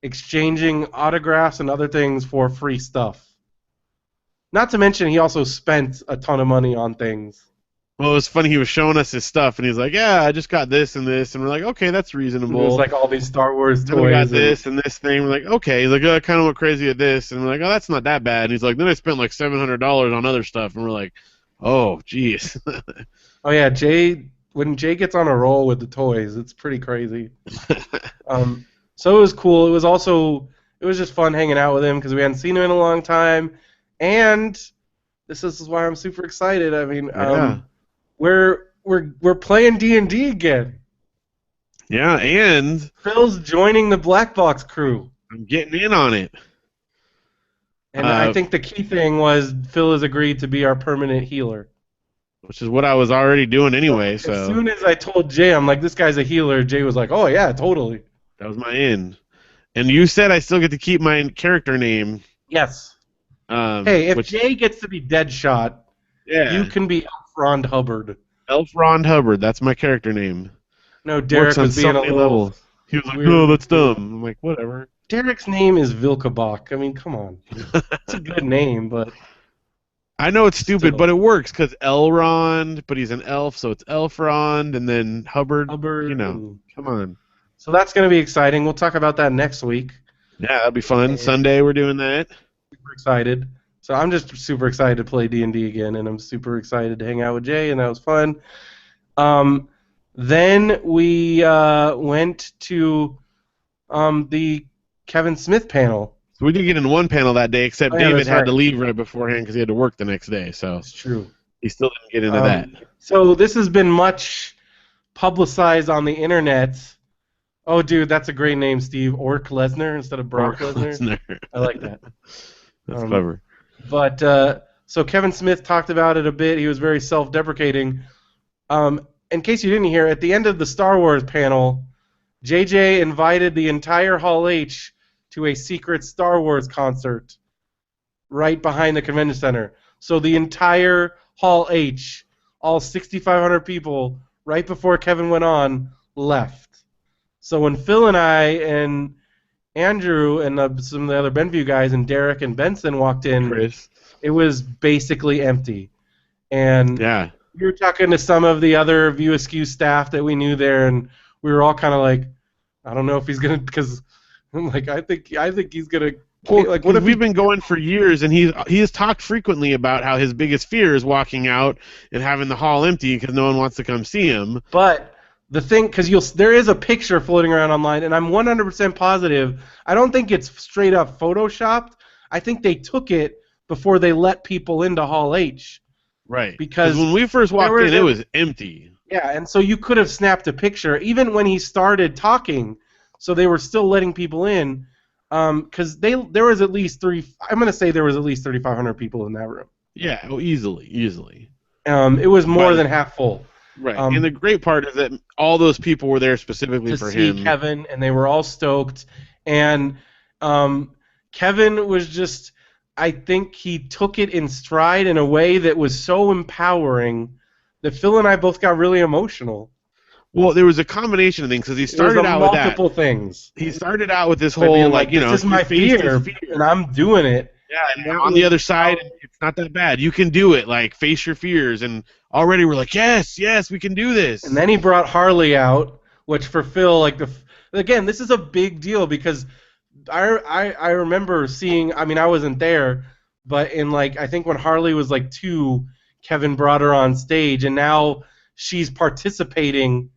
exchanging autographs and other things for free stuff. Not to mention, he also spent a ton of money on things. Well, it was funny. He was showing us his stuff, and he's like, "Yeah, I just got this and this," and we're like, "Okay, that's reasonable." It was like all these Star Wars toys. And we got this and this thing. We're like, "Okay." He's like, "I kind of went crazy at this," and we're like, "Oh, that's not that bad." And he's like, "Then I spent like $700 on other stuff," and we're like, "Oh, geez." Oh yeah, when Jay gets on a roll with the toys, it's pretty crazy. So it was cool. It was just fun hanging out with him because we hadn't seen him in a long time. And this is why I'm super excited. I mean, we're playing D&D again. Yeah, and Phil's joining the Black Box crew. I'm getting in on it. And I think the key thing was Phil has agreed to be our permanent healer. Which is what I was already doing anyway. So as soon as I told Jay, I'm like, this guy's a healer, Jay was like, oh yeah, totally. That was my in. And you said I still get to keep my character name. Yes. Hey, if Jay gets to be Deadshot, you can be Elf Rond Hubbard. Elf Rond Hubbard, that's my character name. No, Derek was being a little He was like, no, that's dumb. I'm like, whatever. Derek's name is Vilkebach. I mean, come on. It's a good name, but... I know it's stupid, but it works, because Elrond, but he's an elf, so it's Elfrond, and then Hubbard, you know, come on. So that's going to be exciting. We'll talk about that next week. Yeah, that'll be fun. Sunday we're doing that. Super excited. So I'm just super excited to play D&D again, and I'm super excited to hang out with Jay, and that was fun. Then we went to the Kevin Smith panel. So we did get in one panel that day, except David had to leave right beforehand because he had to work the next day. So that's true. He still didn't get into that. So this has been much publicized on the internet. Oh, dude, that's a great name, Steve. Orc Lesnar instead of Brock Lesnar. I like that. That's clever. But so Kevin Smith talked about it a bit. He was very self-deprecating. In case you didn't hear, at the end of the Star Wars panel, JJ invited the entire Hall H to a secret Star Wars concert right behind the convention center. So the entire Hall H, all 6,500 people, right before Kevin went on, left. So when Phil and I and Andrew and some of the other Benview guys and Derek and Benson walked in, it was basically empty. And we were talking to some of the other View Askew staff that we knew there, and we were all kind of like, I don't know if he's gonna, because I'm like, I think he's gonna. Well, like, what if we've been going for years, and he has talked frequently about how his biggest fear is walking out and having the hall empty because no one wants to come see him. But the thing, because there is a picture floating around online, and I'm 100% positive. I don't think it's straight up photoshopped. I think they took it before they let people into Hall H. Right. Because when we first walked in, it was empty. Yeah, and so you could have snapped a picture. Even when he started talking, so they were still letting people in, because there was at least I'm gonna say there was at least 3,500 people in that room. Yeah, oh, easily. It was more But than half full. right, and the Um, great part is that all those people were there specifically to for see him. Kevin, and they were all stoked. And Kevin was just, I think he took it in stride in a way that was so empowering that Phil and I both got really emotional. Well, there was a combination of things because he It was started out with that. multiple things. He started out with this By whole being like like, this is he my faced his fear, and fear. I'm doing it. Yeah, And and that on was the other side, it's not that bad. You can do it. Like face your fears, and already we're like, yes, we can do And this. then he brought Harley out, which for Phil, like again, this is a big deal because I remember seeing. I mean, I wasn't there, but in like I think when Harley was like 2, Kevin brought her on stage, and now she's participating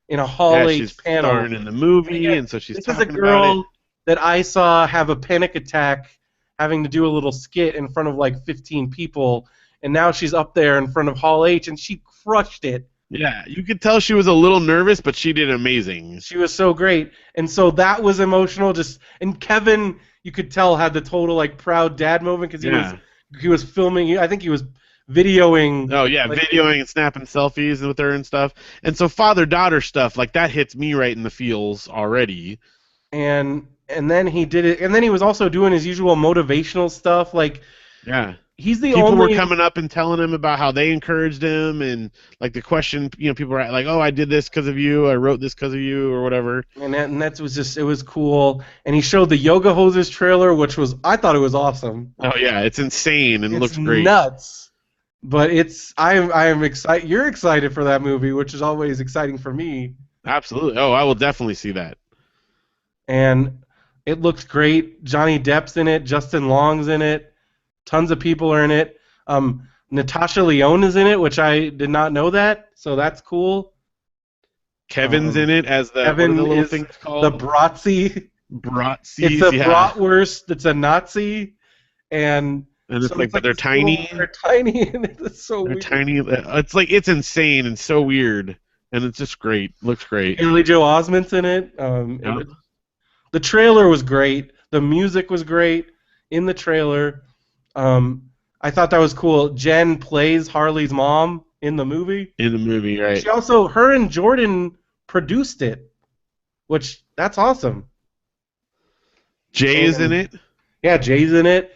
in a Hall Yeah, H she's panel. starring in the And movie, again, and so she's this is a talking about it. girl that I saw have a panic attack, having to do a little skit in front of like 15 people, and now she's up there in front of Hall H, and she crushed it. Yeah, you could tell she was a little nervous, but she did amazing. She was so great, and so that was emotional. Just and Kevin, you could tell had the total like proud dad moment because Yeah. he was filming. I think he was videoing. Oh yeah, Like, videoing and snapping selfies with her and stuff. And so father-daughter stuff like that hits me right in the feels already. and then he did it, and then he was also doing his usual motivational stuff. Like Yeah. he's the People were only. coming up and telling him about how they encouraged him, and like the question, people were like, "Oh, I did this because of you. I wrote this because of you, or whatever." And that was just, it was cool. And he showed the Yoga Hosers trailer, which was, I thought it was awesome. Oh yeah, it's insane and It's looks great. nuts. But I am excited. You're excited for that movie, which is always exciting for me. Absolutely. Oh, I will definitely see that. And it looks great. Johnny Depp's in it. Justin Long's in it. Tons of people are in it. Natasha Lyonne is in it, which I did not know that. So that's cool. Kevin's in it as the what are Kevin the little is things the called? Bratzi. Bratzies, It's a yeah. bratwurst that's a Nazi, and And it's so like, but they're this little- tiny. They're tiny, and it's so They're weird. tiny. It's like it's insane and so weird, and it's just great. Looks great. Haley Joe Osment's in it. Yep. The trailer was great. The music was great in the trailer. I thought that was cool. Jen plays Harley's mom in the movie. In the movie, right? She also, her and Jordan produced it, which that's awesome. Jay is in it. Yeah, Jay's in it.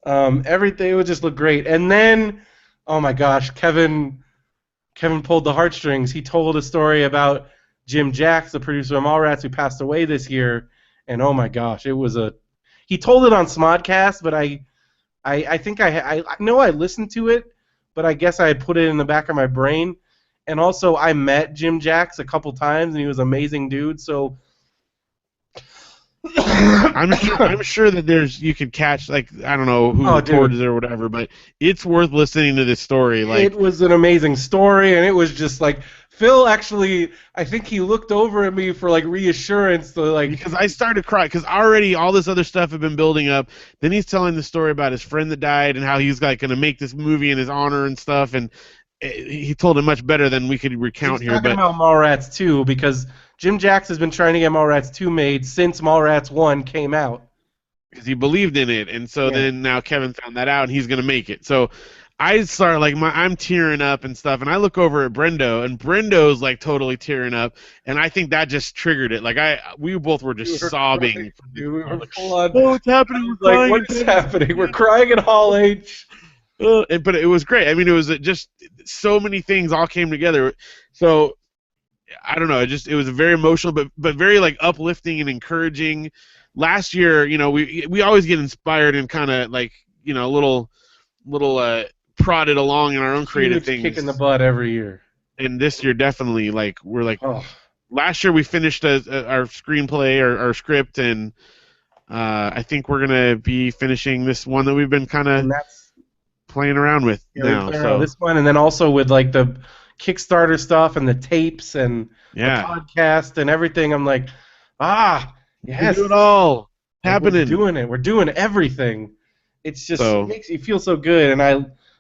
Everything would just look great. And then, oh my gosh, Kevin pulled the heartstrings. He told a story about Jim Jacks, the producer of Mallrats, who passed away this year. And oh my gosh, it was a. He told it on Smodcast, but I think I know I listened to it, but I guess I had put it in the back of my brain. And also, I met Jim Jacks a couple times, and he was an amazing dude. So. I'm sure that you could catch, like, I don't know who records it or whatever, but it's worth listening to this story. Like, it was an amazing story, and it was just like Phil actually, I think he looked over at me for like reassurance, to like, because I started crying because already all this other stuff had been building up. Then he's telling the story about his friend that died and how he's like going to make this movie in his honor and stuff, and he told it much better than we could recount here. Talking about Mallrats 2, because Jim Jacks has been trying to get Mallrats 2 made since Mallrats 1 came out. Because he believed in it, and so then now Kevin found that out, and he's gonna make it. So I start like I'm tearing up and stuff, and I look over at Brendo, and Brendo's like totally tearing up, and I think that just triggered it. Like we both were just sobbing. Crying, dude, we were like, full on. oh, it's happening! We're like, what is happening? We're crying in Hall H. But it was great. I mean, it was just so many things all came together. So I don't know. It was very emotional, but very like uplifting and encouraging. Last year, we always get inspired and kind of like a little prodded along in our own creative things. Kick in the butt every year. And this year, definitely, like we're like. Oh. Last year we finished our screenplay, our script, and I think we're gonna be finishing this one that we've been kind of playing around with now. So this one, and then also with like the Kickstarter stuff and the tapes and the podcast and everything. I'm like, yes, we do it all happening. We're doing everything. It's just it makes you feel so good, and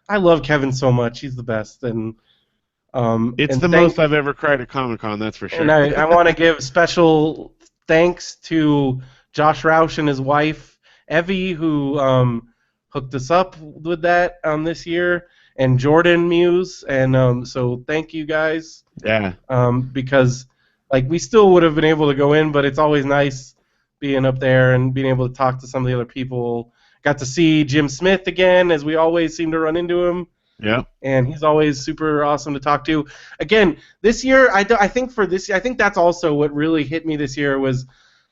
I love Kevin so much. He's the best, and it's the most I've ever cried at Comic-Con. That's for sure. And I want to give special thanks to Josh Roush and his wife Evie, who hooked us up with that this year, and Jordan Muse, and so thank you guys, Yeah. because like we still would have been able to go in, but it's always nice being up there and being able to talk to some of the other people. Got to see Jim Smith again, as we always seem to run into him, Yeah. and he's always super awesome to talk to. Again, this year, I think for this, I think that's also what really hit me this year was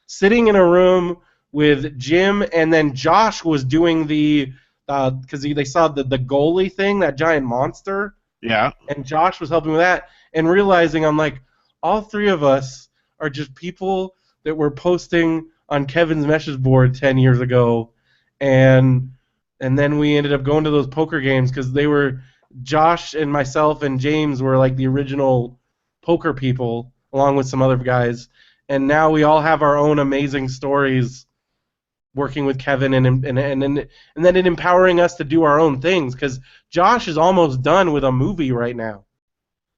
sitting in a room with Jim, and then Josh was doing the because they saw the goalie thing, that giant monster, Yeah. and Josh was helping with that, and realizing I'm like, all three of us are just people that were posting on Kevin's message board 10 years ago, and then we ended up going to those poker games because they were Josh and myself and James were like the original poker people along with some other guys, and now we all have our own amazing stories working with Kevin and then it empowering us to do our own things because Josh is almost done with a movie right now.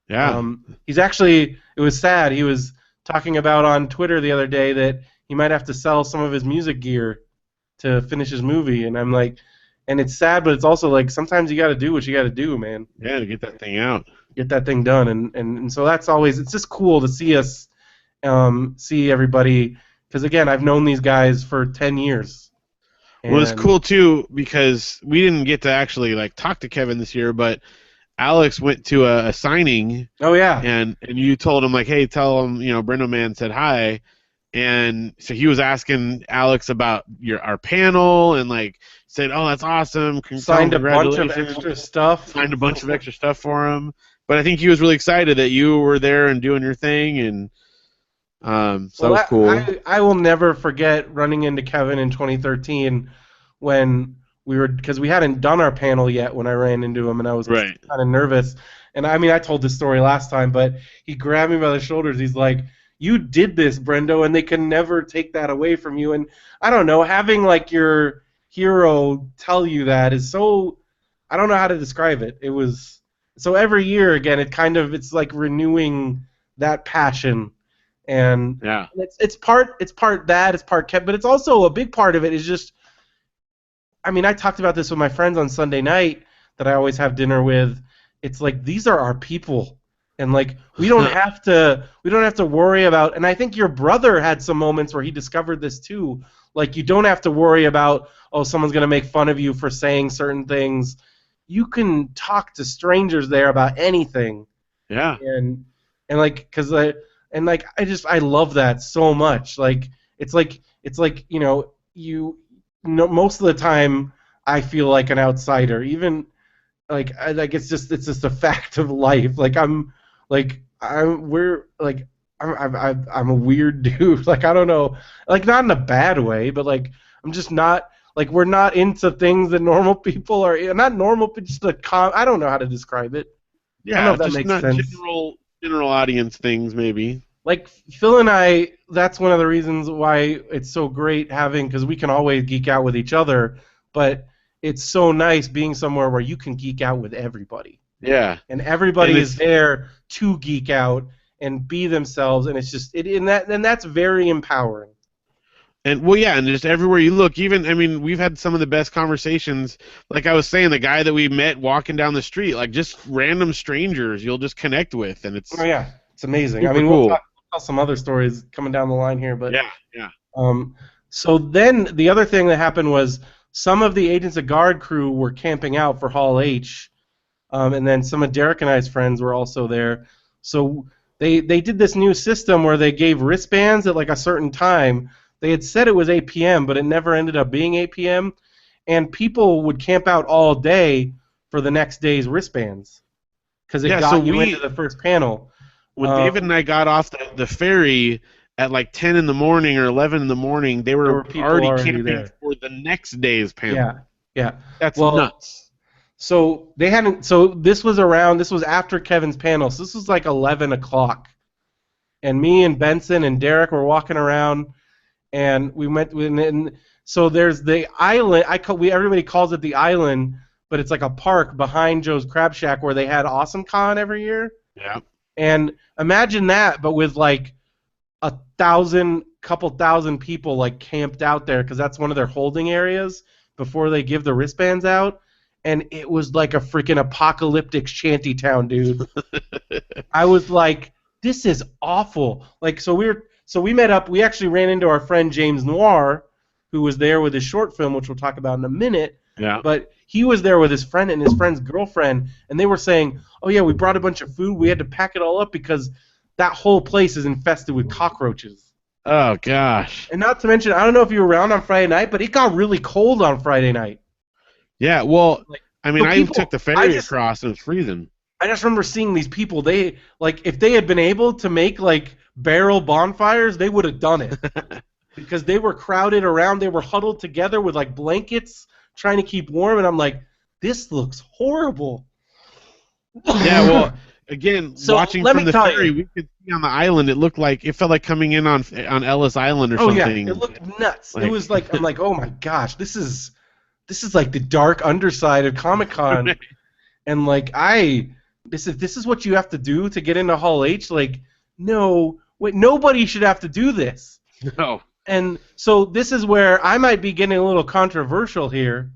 Yeah. He's actually, it was sad, he was talking about on Twitter the other day that he might have to sell some of his music gear to finish his movie, and I'm like, and it's sad, but it's also like sometimes you got to do what you got to do, man. Yeah, to get that thing out. Get that thing done, and so that's always, it's just cool to see us, see everybody, because again, I've known these guys for 10 years. Well, it's cool too because we didn't get to actually like talk to Kevin this year, but Alex went to a signing. Oh yeah. And you told him like, hey, tell him BrendoMan said hi, and so he was asking Alex about our panel and like said, oh, that's awesome. Signed a bunch of extra stuff. Signed a bunch of extra stuff for him. But I think he was really excited that you were there and doing your thing, and so that was cool. I will never forget running into Kevin in 2013 when we were, because we hadn't done our panel yet when I ran into him, and I was kind of nervous. And I mean, I told this story last time, but he grabbed me by the shoulders. He's like, you did this, Brendo, and they can never take that away from you. And I don't know, having like your hero tell you that is so, I don't know how to describe it. It was, so every year, again, it's like renewing that passion. And yeah, it's part that, it's part Kev, but it's also a big part of it is just, I mean, I talked about this with my friends on Sunday night that I always have dinner with. It's like, these are our people, and like we don't have to worry about. And I think your brother had some moments where he discovered this too. Like, you don't have to worry about, oh, someone's gonna make fun of you for saying certain things. You can talk to strangers there about anything. Yeah. And like, because I love that so much. Like it's like most of the time I feel like an outsider, even it's just a fact of life. I'm a weird dude. Like, I don't know, like, not in a bad way, but like I'm just not, like, we're not into things that normal people are, not normal, but just I don't know how to describe it. Yeah, I don't know if that just makes not sense. General audience things, maybe. Like, Phil and I, that's one of the reasons why it's so great having, because we can always geek out with each other, but it's so nice being somewhere where you can geek out with everybody. Yeah. And everybody is there to geek out and be themselves, and it's just, and that's very empowering. And well, yeah, and just everywhere you look, even, I mean, we've had some of the best conversations. Like I was saying, the guy that we met walking down the street, like just random strangers, you'll just connect with, and it's it's amazing. I mean, cool. We'll tell some other stories coming down the line here, but yeah. So then the other thing that happened was some of the Agents of Guard crew were camping out for Hall H, and then some of Derek and I's friends were also there. So they did this new system where they gave wristbands at like a certain time. They had said it was 8 p.m., but it never ended up being 8 p.m., and people would camp out all day for the next day's wristbands because it got you into the first panel. When David and I got off the ferry at like 10 in the morning or 11 in the morning, there were already camping there for the next day's panel. Yeah. That's nuts. So they hadn't. So this was after Kevin's panel. So this was like 11 o'clock, and me and Benson and Derek were walking around. And we went, and so there's the island. Everybody calls it the island, but it's like a park behind Joe's Crab Shack where they had Awesome Con every year. Yeah. And imagine that, but with like 1,000 couple thousand people like camped out there because that's one of their holding areas before they give the wristbands out. And it was like a freaking apocalyptic shanty town, dude. I was like, this is awful. Like, so we met up. We actually ran into our friend James Noir, who was there with his short film, which we'll talk about in a minute. Yeah. But he was there with his friend and his friend's girlfriend, and they were saying, "Oh yeah, we brought a bunch of food. We had to pack it all up because that whole place is infested with cockroaches." Oh gosh. And not to mention, I don't know if you were around on Friday night, but it got really cold on Friday night. Yeah. Well, Like, I mean, so I people, took the ferry across and it was freezing. I just remember seeing these people. They like if they had been able to make like barrel bonfires, they would have done it because they were crowded around. They were huddled together with like blankets, trying to keep warm. And I'm like, this looks horrible. Yeah. Well, again, So, watching let from me the tell ferry, you. we could see on the island. It felt like coming in on Ellis Island or Oh yeah, something. it looked nuts. Like, It was like I'm like, oh my gosh, this is like the dark underside of Comic-Con, and like this is what you have to do to get into Hall H. Like, no, wait, nobody should have to do this. no. And so this is where I might be getting a little controversial here,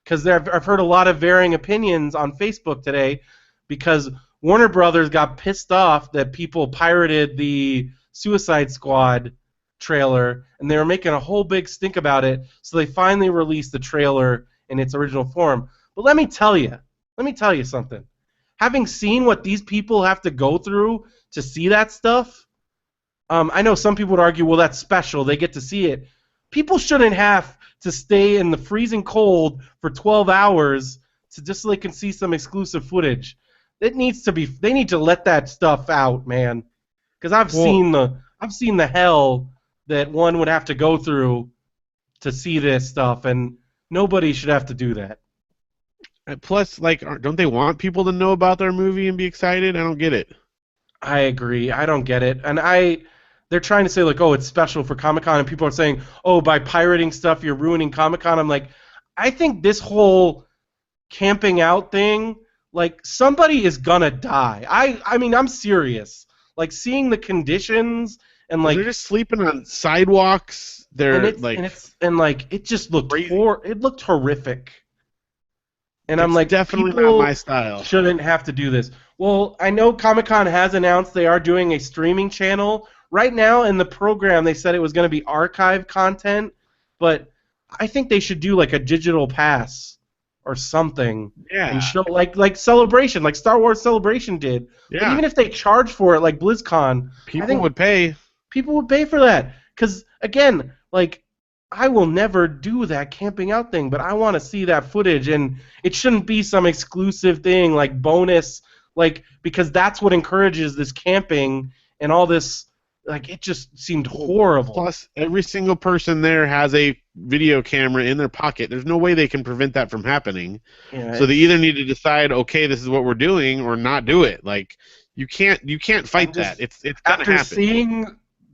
because I've heard a lot of varying opinions on Facebook today, because Warner Brothers got pissed off that people pirated the Suicide Squad trailer, and they were making a whole big stink about it, so they finally released the trailer in its original form. But let me tell you something. Having seen what these people have to go through to see that stuff, I know some people would argue, well, that's special. They get to see it. People shouldn't have to stay in the freezing cold for 12 hours just so they can see some exclusive footage. They need to let that stuff out, man. Because I've seen the hell that one would have to go through to see this stuff, and nobody should have to do that. Plus, like, don't they want people to know about their movie and be excited? I don't get it. I agree. I don't get it. And they're trying to say, like, oh, it's special for Comic-Con, and people are saying, oh, by pirating stuff, you're ruining Comic-Con. I'm like, I think this whole camping out thing, like, somebody is gonna die. I mean, I'm serious. Like, seeing the conditions and, like... They're just sleeping on sidewalks. They're, it just looked it looked horrific. And I'm it's like, definitely people not my style. shouldn't have to do this. Well, I know Comic-Con has announced they are doing a streaming channel. Right now in the program, they said it was going to be archive content, but I think they should do like a digital pass or something. Yeah. And show like Celebration, like Star Wars Celebration did. Yeah. But even if they charge for it, like BlizzCon, People would pay. People would pay for that. Because, again, like, I will never do that camping out thing, but I want to see that footage, and it shouldn't be some exclusive thing like bonus, like, because that's what encourages this camping and all this. Like, it just seemed horrible. Plus, every single person there has a video camera in their pocket. There's no way they can prevent that from happening. Yeah, so they either need to decide, okay, this is what we're doing, or not do it. Like, you can't fight that. It's gonna after happen. Seeing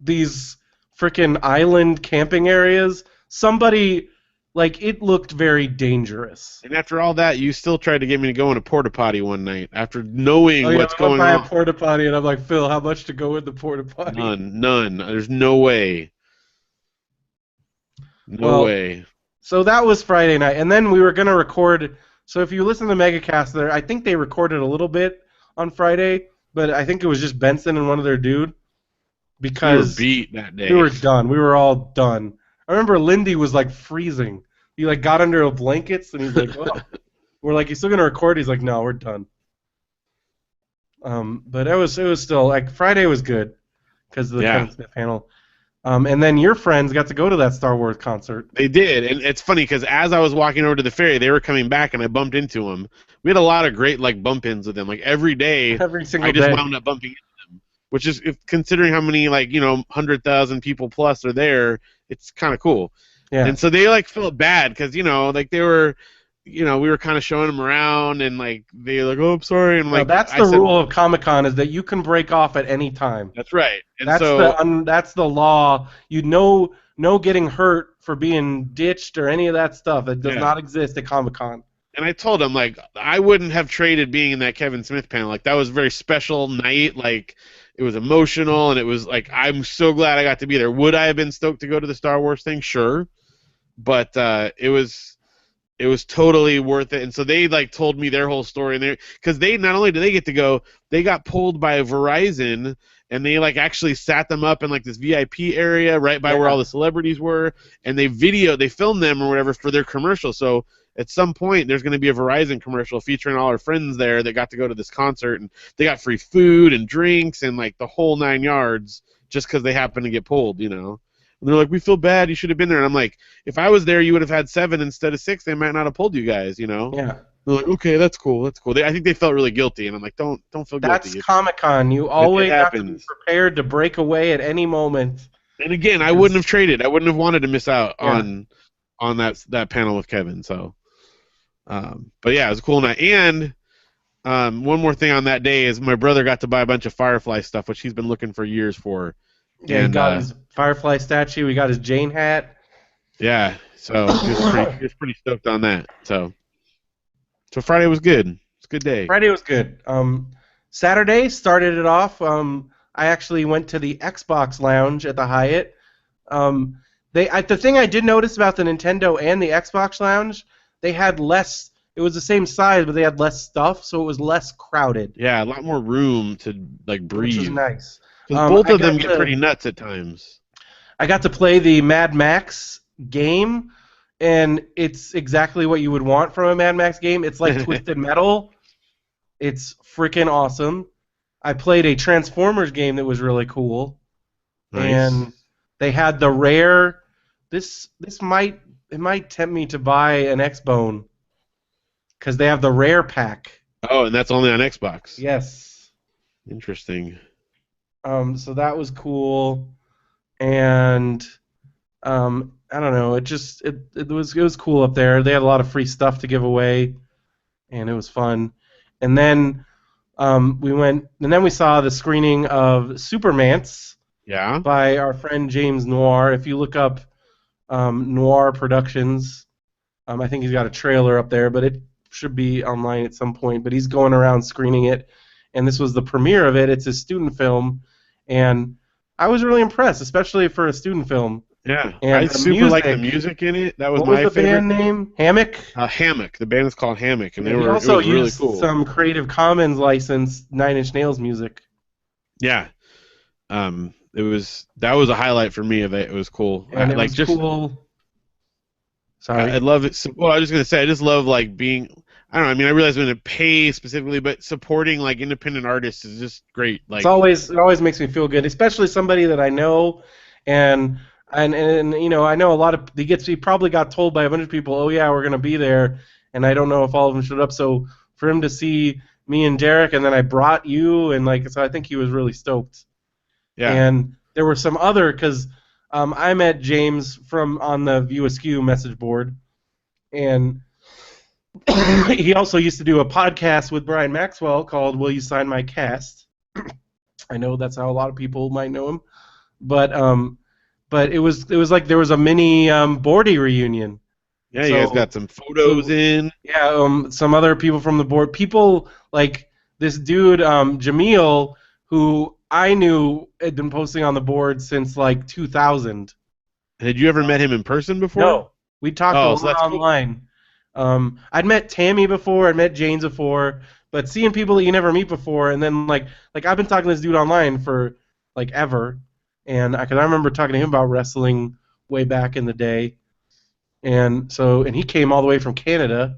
these freaking island camping areas, somebody, like, it looked very dangerous. And after all that, you still tried to get me to go in a porta potty one night after knowing what's going on. I went by a porta potty, and I'm like, Phil, how much to go in the porta potty? None. There's no way. No way. So that was Friday night, and then we were gonna record. So if you listen to the Megacast, there, I think they recorded a little bit on Friday, but I think it was just Benson and one other dude. Because we were beat that day. We were done. We were all done. I remember Lindy was like freezing. He like got under the blankets and he's like, "Oh." We're like, "You still gonna record?" He's like, "No, we're done." But it was still like Friday was good because of the Kevin Smith panel. And then your friends got to go to that Star Wars concert. They did, and it's funny because as I was walking over to the ferry, they were coming back, and I bumped into them. We had a lot of great like bump-ins with them. Like every day, every single I just day. wound up bumping into them, which is considering how many 100,000 people plus are there, it's kind of cool. Yeah. And so they like felt bad because like they were. We were kind of showing them around, and like they were like, "Oh, I'm sorry," and like that's the rule of Comic-Con is that you can break off at any time. That's right. And that's the law. No getting hurt for being ditched or any of that stuff. It does not exist at Comic-Con. And I told him like I wouldn't have traded being in that Kevin Smith panel. Like that was a very special night. Like it was emotional, and it was like I'm so glad I got to be there. Would I have been stoked to go to the Star Wars thing? Sure, but it was totally worth it. And so they like told me their whole story, and they because they not only did they get to go, they got pulled by Verizon, and they like actually sat them up in like this VIP area right by where all Yeah. the celebrities were, and they filmed them or whatever for their commercial. So at some point there's going to be a Verizon commercial featuring all our friends there that got to go to this concert, and they got free food and drinks and like the whole 9 yards just because they happened to get pulled. And they're like, we feel bad. You should have been there. And I'm like, if I was there, you would have had 7 instead of 6. They might not have pulled you guys. Yeah. They're like, okay, that's cool. That's cool. I think they felt really guilty, and I'm like, don't feel That's guilty. Comic-Con. You It always have to be happens. prepared to break away at any moment. And again, I wouldn't Because, have traded. I wouldn't have wanted to miss out yeah. on that panel with Kevin. So, but yeah, it was a cool night. And one more thing on that day is my brother got to buy a bunch of Firefly stuff, which he's been looking for years for. Yeah, he And got his Firefly statue. He got his Jane hat. yeah, so he was pretty stoked on that. So Friday was good. It's a good day. Friday was good. Saturday started it off. I actually went to the Xbox Lounge at the Hyatt. The thing I did notice about the Nintendo and the Xbox Lounge, they had less. It was the same size, but they had less stuff, so it was less crowded, Yeah, a lot more room to like which was breathe. nice. Because both I of them got get to- pretty nuts at times. I got to play the Mad Max game, and it's exactly what you would want from a Mad Max game. It's like Twisted Metal. It's freaking awesome. I played a Transformers game that was really cool, Nice. and they had the rare. This might tempt me to buy an X-Bone because they have the rare pack. Oh, and that's only on Xbox. Yes. Interesting. So that was cool, and I don't know. It was cool up there. They had a lot of free stuff to give away, and it was fun. And then we saw the screening of Supermance Yeah. by our friend James Noir. If you look up Noir Productions, I think he's got a trailer up there, but it should be online at some point. But he's going around screening it, and this was the premiere of it. It's a student film, and I was really impressed, especially for a student film. Yeah. And I the super like the music- music in it. That was What my was the favorite. band name? Hammock. Hammock. The band is called Hammock, and He it also was really used cool. some Creative Commons licensed Nine Inch Nails music. Yeah. That was a highlight for me of it. It was cool. And it like was just cool. Sorry. I love it. Well, I was just gonna say I just love like being. I don't know. I mean, I realize I'm gonna pay specifically, but supporting like independent artists is just great. Like it always makes me feel good, especially somebody that I know, and I know a lot of he probably got told by a bunch of people, oh yeah, we're gonna be there, and I don't know if all of them showed up. So for him to see me and Derek, and then I brought you, and so I think he was really stoked. yeah. And there were some other because I met James on the View Askew message board, and he also used to do a podcast with Brian Maxwell called "Will You Sign My Cast?" I know that's how a lot of people might know him, but it was like there was a mini boardy reunion. Yeah, you guys So- got some photos in. Yeah, some other people from the board, people like this dude Jamil, who I knew had been posting on the board since like 2000. Had you ever met him in person before? No, we talked Oh, over so that's cool. online. I'd met Tammy before, I'd met James before, but seeing people that you never meet before, and then like I've been talking to this dude online for like ever, and because I remember talking to him about wrestling way back in the day, and he came all the way from Canada,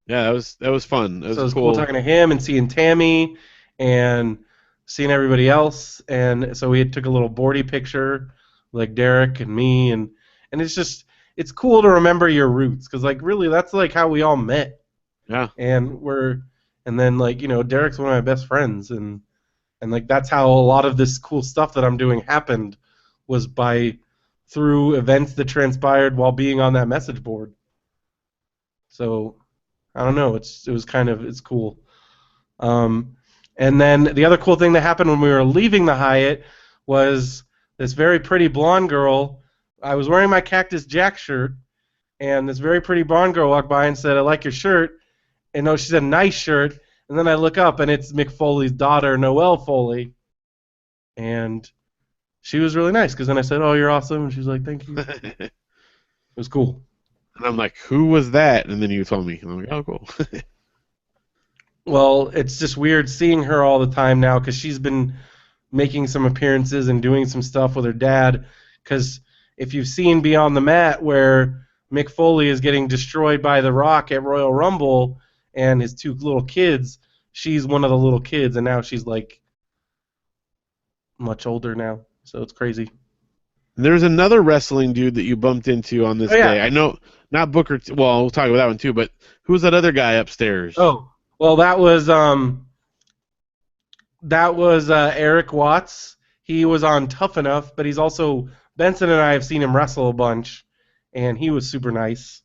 Yeah, that was fun. That was so it was cool. cool talking to him and seeing Tammy and seeing everybody else, and so we took a little boardy picture, like Derek and me, and it's cool to remember your roots, because like really that's like how we all met, Yeah. and then like Derek's one of my best friends, and like that's how a lot of this cool stuff that I'm doing happened, was through events that transpired while being on that message board. So I don't know, it's cool. And then the other cool thing that happened when we were leaving the Hyatt was this very pretty blonde girl. I was wearing my Cactus Jack shirt, and this very pretty blonde girl walked by and said, "I like your shirt." And no, she said, "Nice shirt." And then I look up, and it's Mick Foley's daughter, Noelle Foley, and she was really nice because then I said, "Oh, you're awesome," and she's like, "Thank you." And It was cool. I'm like, who was that? And then you told me. And I'm like, oh, cool. Well, it's just weird seeing her all the time now because she's been making some appearances and doing some stuff with her dad. Because if you've seen Beyond the Mat, where Mick Foley is getting destroyed by The Rock at Royal Rumble and his two little kids, she's one of the little kids, and now she's like much older now. So it's crazy. There's another wrestling dude that you bumped into on this Oh yeah. day. I know, not Booker. Well, we'll talk about that one too. But who's that other guy upstairs? Oh, well, that was Eric Watts. He was on Tough Enough, but he's also Benson and I have seen him wrestle a bunch, and he was super nice.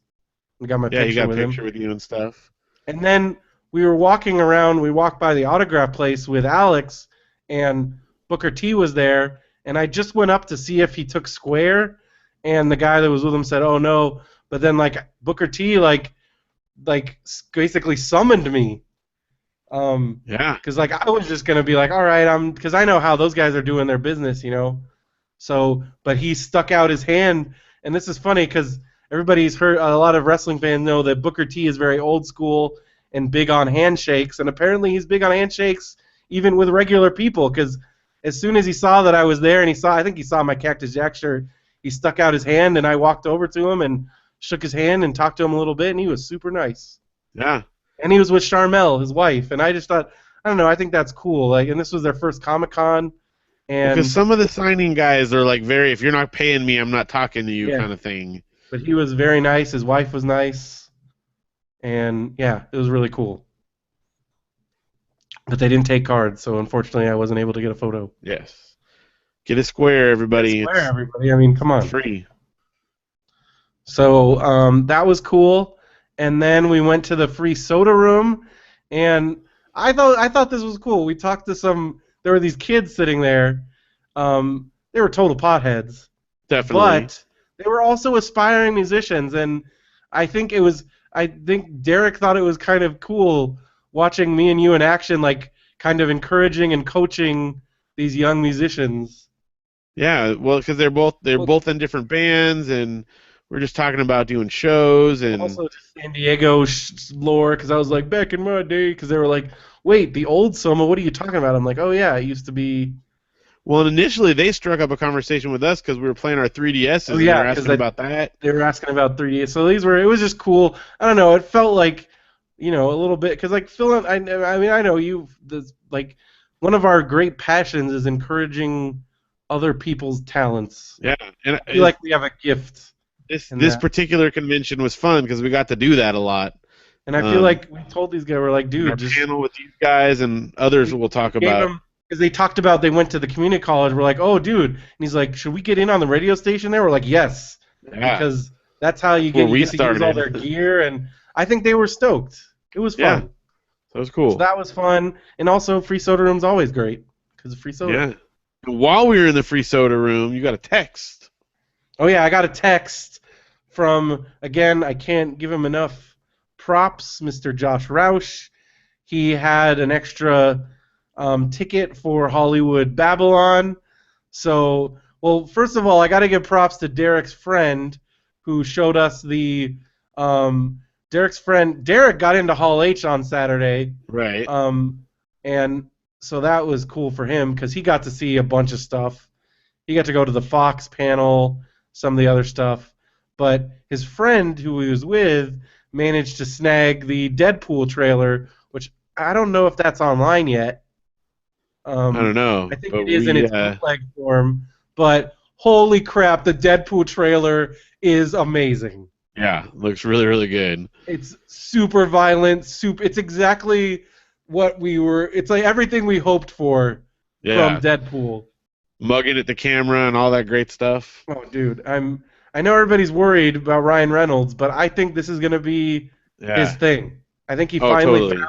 We got my Yeah, he picture got a with him. picture with you and stuff. And then we were walking around. We walked by the autograph place with Alex, and Booker T was there. And I just went up to see if he took square, and the guy that was with him said, "Oh no." But then like Booker T like basically summoned me. Yeah, Because like I was just gonna be like, all right, because I know how those guys are doing their business, you know. So, but he stuck out his hand, and this is funny because everybody's heard a lot of wrestling fans know that Booker T is very old school and big on handshakes, and apparently he's big on handshakes even with regular people. Because as soon as he saw that I was there, and I think he saw my Cactus Jack shirt, he stuck out his hand, and I walked over to him and shook his hand and talked to him a little bit, and he was super nice. yeah. And he was with Charmel, his wife, and I just thought, I don't know, I think that's cool. Like, and this was their first Comic-Con, Because and some of the signing guys are like very, if you're not paying me, I'm not talking to you, yeah, kind of thing. but he was very nice. His wife was nice, and yeah, it was really cool. But they didn't take cards, so unfortunately, I wasn't able to get a photo. Yes. Get a square, Get a everybody. square, It's everybody. I mean, come on. free. So that was cool. And then we went to the free soda room, and I thought this was cool. We talked to some. There were these kids sitting there. They were total potheads, Definitely. but they were also aspiring musicians, and I think it was. I think Derek thought it was kind of cool watching me and you in action, like kind of encouraging and coaching these young musicians. Yeah, well, because they're Well, both in different bands, and we're just talking about doing shows, and also just San Diego lore, because I was like, back in my day, because they were like, wait, the old Soma, what are you talking about? I'm like, oh yeah, it used to be. well, initially they struck up a conversation with us because we were playing our 3DSs, Oh and they yeah, were because asking about that. they were asking about 3D. So it was just cool. I don't know, it felt like, a little bit, because like Phil, I mean, I know you, like, one of our great passions is encouraging other people's talents. Yeah, and I feel like we have a gift in this that. particular convention was fun because we got to do that a lot. And I feel Um, like we told these guys, we're like, in our dude, just panel with these guys and others we'll talk gave about. him, because they talked about they went to the community college. We're like, oh, dude, and he's like, should we get in on the radio station there? We're like, yes, Yeah, because that's how that's where you we get to use all started. their gear, and I think they were stoked. It was Yeah, fun. that was So cool. that was fun, and also free soda room's always great because of free soda. Yeah. And while we were in the free soda room, you got a text. Oh yeah, I got a text from, again, I can't give him enough props, Mr. Josh Roush. He had an extra ticket for Hollywood Babylon. So, well, first of all, I got to give props to Derek's friend who showed us Derek's friend. Derek got into Hall H on Saturday, Right. and so that was cool for him because he got to see a bunch of stuff. He got to go to the Fox panel, some of the other stuff. But his friend who he was with managed to snag the Deadpool trailer, which I don't know if that's online yet. I don't I know, think but it is in we its bootleg form. But holy crap, the Deadpool trailer is amazing. yeah, looks really really good. It's super violent. It's exactly what we were. It's like everything we hoped for from Yeah, Deadpool. mugging at the camera and all that great stuff. Oh, dude, I know everybody's worried about Ryan Reynolds, but I think this is gonna be his Yeah. thing. I think he Oh, finally found totally.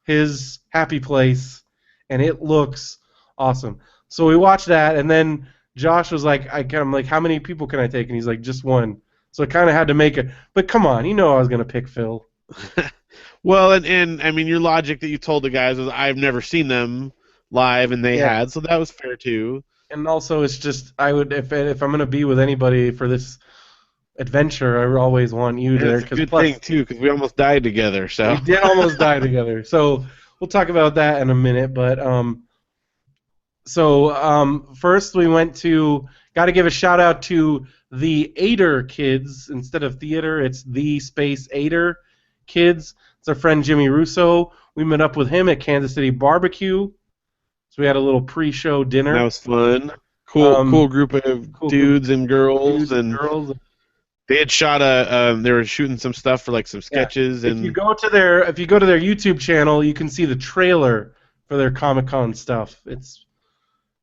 his happy place, and it looks awesome. So we watched that, and then Josh was like, I'm like, how many people can I take? And he's like, just one. So I kind of had to make it. But come on, you know I was gonna pick Phil. Well, and I mean, your logic that you told the guys was, I've never seen them live, and they Yeah. had, so that was fair too. And also, it's just I would if I'm gonna be with anybody for this adventure, I always want you And there it's a because good thing plus too, because we almost died together. we So did almost die together. So we'll talk about that in a minute. But first we went to got to give a shout out to the Ader kids instead of theater. It's the space Ader kids. It's our friend Jimmy Russo. We met up with him at Kansas City Barbecue. So we had a little pre-show that dinner. was fun. Cool group of Cool group dudes and of girls, dudes and and girls. they had shot they were shooting some stuff for like some Yeah. sketches, If you and go to their YouTube channel, you can see the trailer for their Comic-Con stuff. It's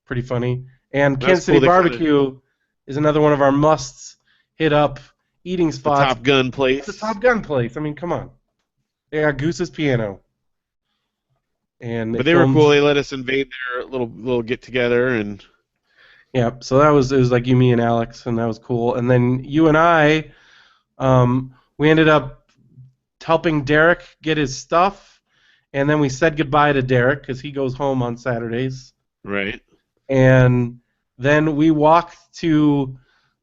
pretty funny. And that's Kansas cool. City They kind of Barbecue is another one of our musts hit up eating the spots. Top Gun It's a place. Top Gun place. I mean, come on. They got Goose's piano. And But it they were films. cool. They let us invade their little get together, and Yeah, so it was like you, me, and Alex, and that was cool. And then you and I, we ended up helping Derek get his stuff, and then we said goodbye to Derek because he goes home on Saturdays. right. And then we walked to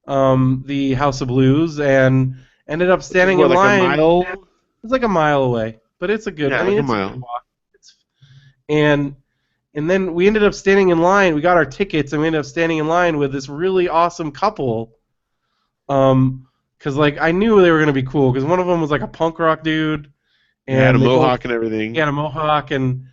the House of Blues and ended up Which is standing what, in like a line. mile? It's like a mile away, but it's a good. Yeah, I mean, like a it's a good mile. walk. It's, and and then we ended up standing in line. We got our tickets, and we ended up standing in line with this really awesome couple. Because like I knew they were gonna be cool. Because one of them was like a punk rock dude, Yeah, had a and they both mohawk and everything. he had a mohawk, and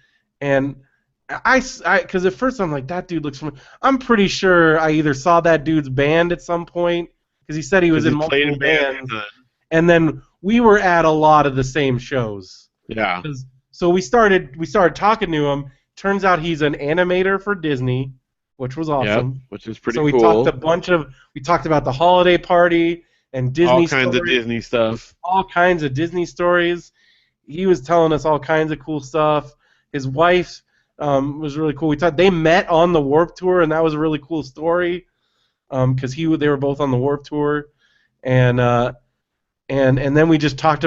because at first I'm like that dude looks familiar. I'm pretty sure I either saw that dude's band at some point because he said he was Because in he's played multiple in bands. bands, and then we were at a lot of the same shows. Yeah. So we started talking to him. Turns out he's an animator for Disney, which was Yep. awesome. Which is So pretty cool. we talked about the holiday party and All Disney kinds of stories, Disney stuff. all kinds of Disney stories. He was telling us all kinds of cool stuff. His wife was really cool. They met on the Warp Tour, and that was a really cool story because they were both on the Warp Tour, and and then we just talked.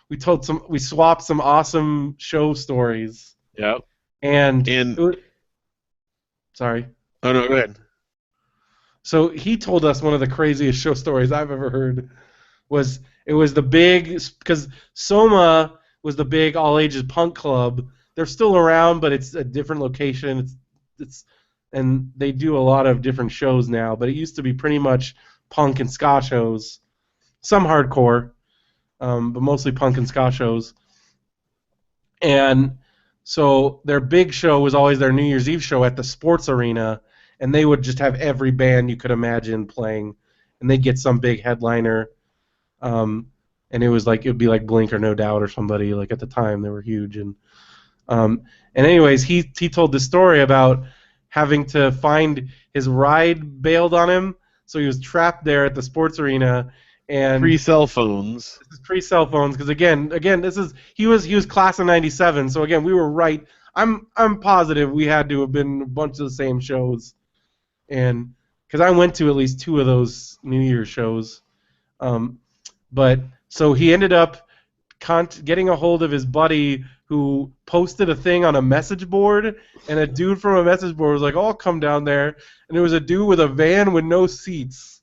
We swapped some awesome show stories, Yep. and And sorry. oh no, go ahead. So he told us one of the craziest show stories I've ever heard. It was the big because Soma was the big all ages punk club. They're still around, but it's a different location. It's and they do a lot of different shows now. But it used to be pretty much punk and ska shows, some hardcore, but mostly punk and ska shows. And so their big show was always their New Year's Eve show at the sports arena, and they would just have every band you could imagine playing, and they'd get some big headliner. And it'd be like Blink or No Doubt or somebody like at the time they were huge and anyways he told the story about having to find his ride bailed on him, so he was trapped there at the sports arena and Pre-cell phones. this is pre-cell phones because again he was class of '97, so again we were right. I'm positive we had to have been a bunch of the same shows, and because I went to at least 2 of those New Year's shows. But so he ended up getting a hold of his buddy who posted a thing on a message board, and a dude from a message board was like, "Oh, I'll come down there," and there was a dude with a van with no seats,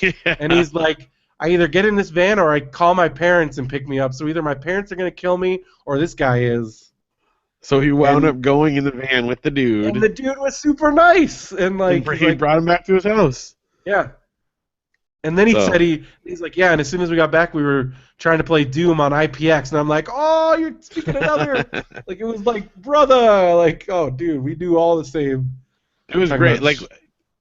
Yeah. and he's like, "I either get in this van or I call my parents and pick me up. So either my parents are gonna kill me or this guy is." So he wound And- up going in the van with the dude, And the dude was super nice, and like and he's he like, brought him back to his house. yeah. And then he So- said he's like, yeah, and as soon as we got back, we were trying to play Doom on IPX, and I'm like, oh, you're speaking another. Like, it was like, brother, like, oh, dude, we do all the same. It was Talking great. about Like,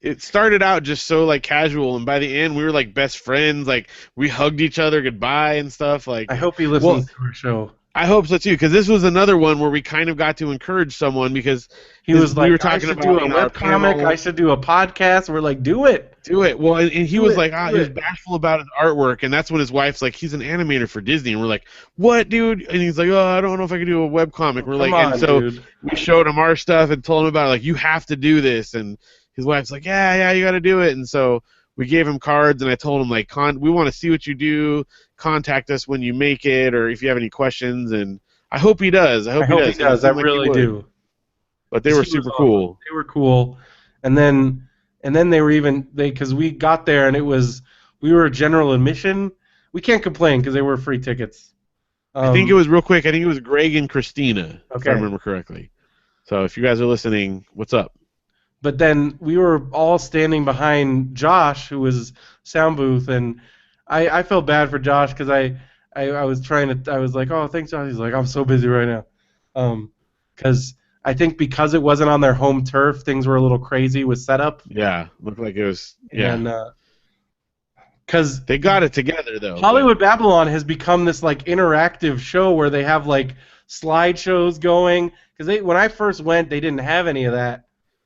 it started out just so like casual, and by the end we were like best friends. Like, we hugged each other goodbye and stuff. Like, I hope he listens to our show. I hope so too, because this was another one where we kind of got to encourage someone because He was like, we were I talking should about do a our webcomic, panel. I should do a podcast. We're like, do it. Do it. Well, and he Do was it, like, do he was it. bashful about his artwork, and that's when his wife's like, he's an animator for Disney, and we're like, what, dude? And he's like, oh, I don't know if I can do a webcomic. We're Come like, on, and so dude. we showed him our stuff and told him about it, like, you have to do this, and his wife's like, yeah, you got to do it, and so we gave him cards, and I told him like, we want to see what you do. Contact us when you make it, or if you have any questions. And I hope he does. I I hope he hope he does. He does. I seemed like he really would. do. But they 'Cause were he was super awesome. cool. They were cool, and then they were even because we got there and we were general admission. We can't complain because they were free tickets. I think it was real quick. I think it was Greg and Christina, if I Okay. remember correctly. So if you guys are listening, what's up? But then we were all standing behind Josh, who was sound booth, and I felt bad for Josh because I was like, oh, thanks, Josh. He's like, I'm so busy right now, because I think because it wasn't on their home turf, things were a little crazy with setup. Yeah, looked like it was. Yeah, And because they got it together though. Hollywood Babylon has become this like interactive show where they have like slideshows going. Because when I first went, they didn't have any of that,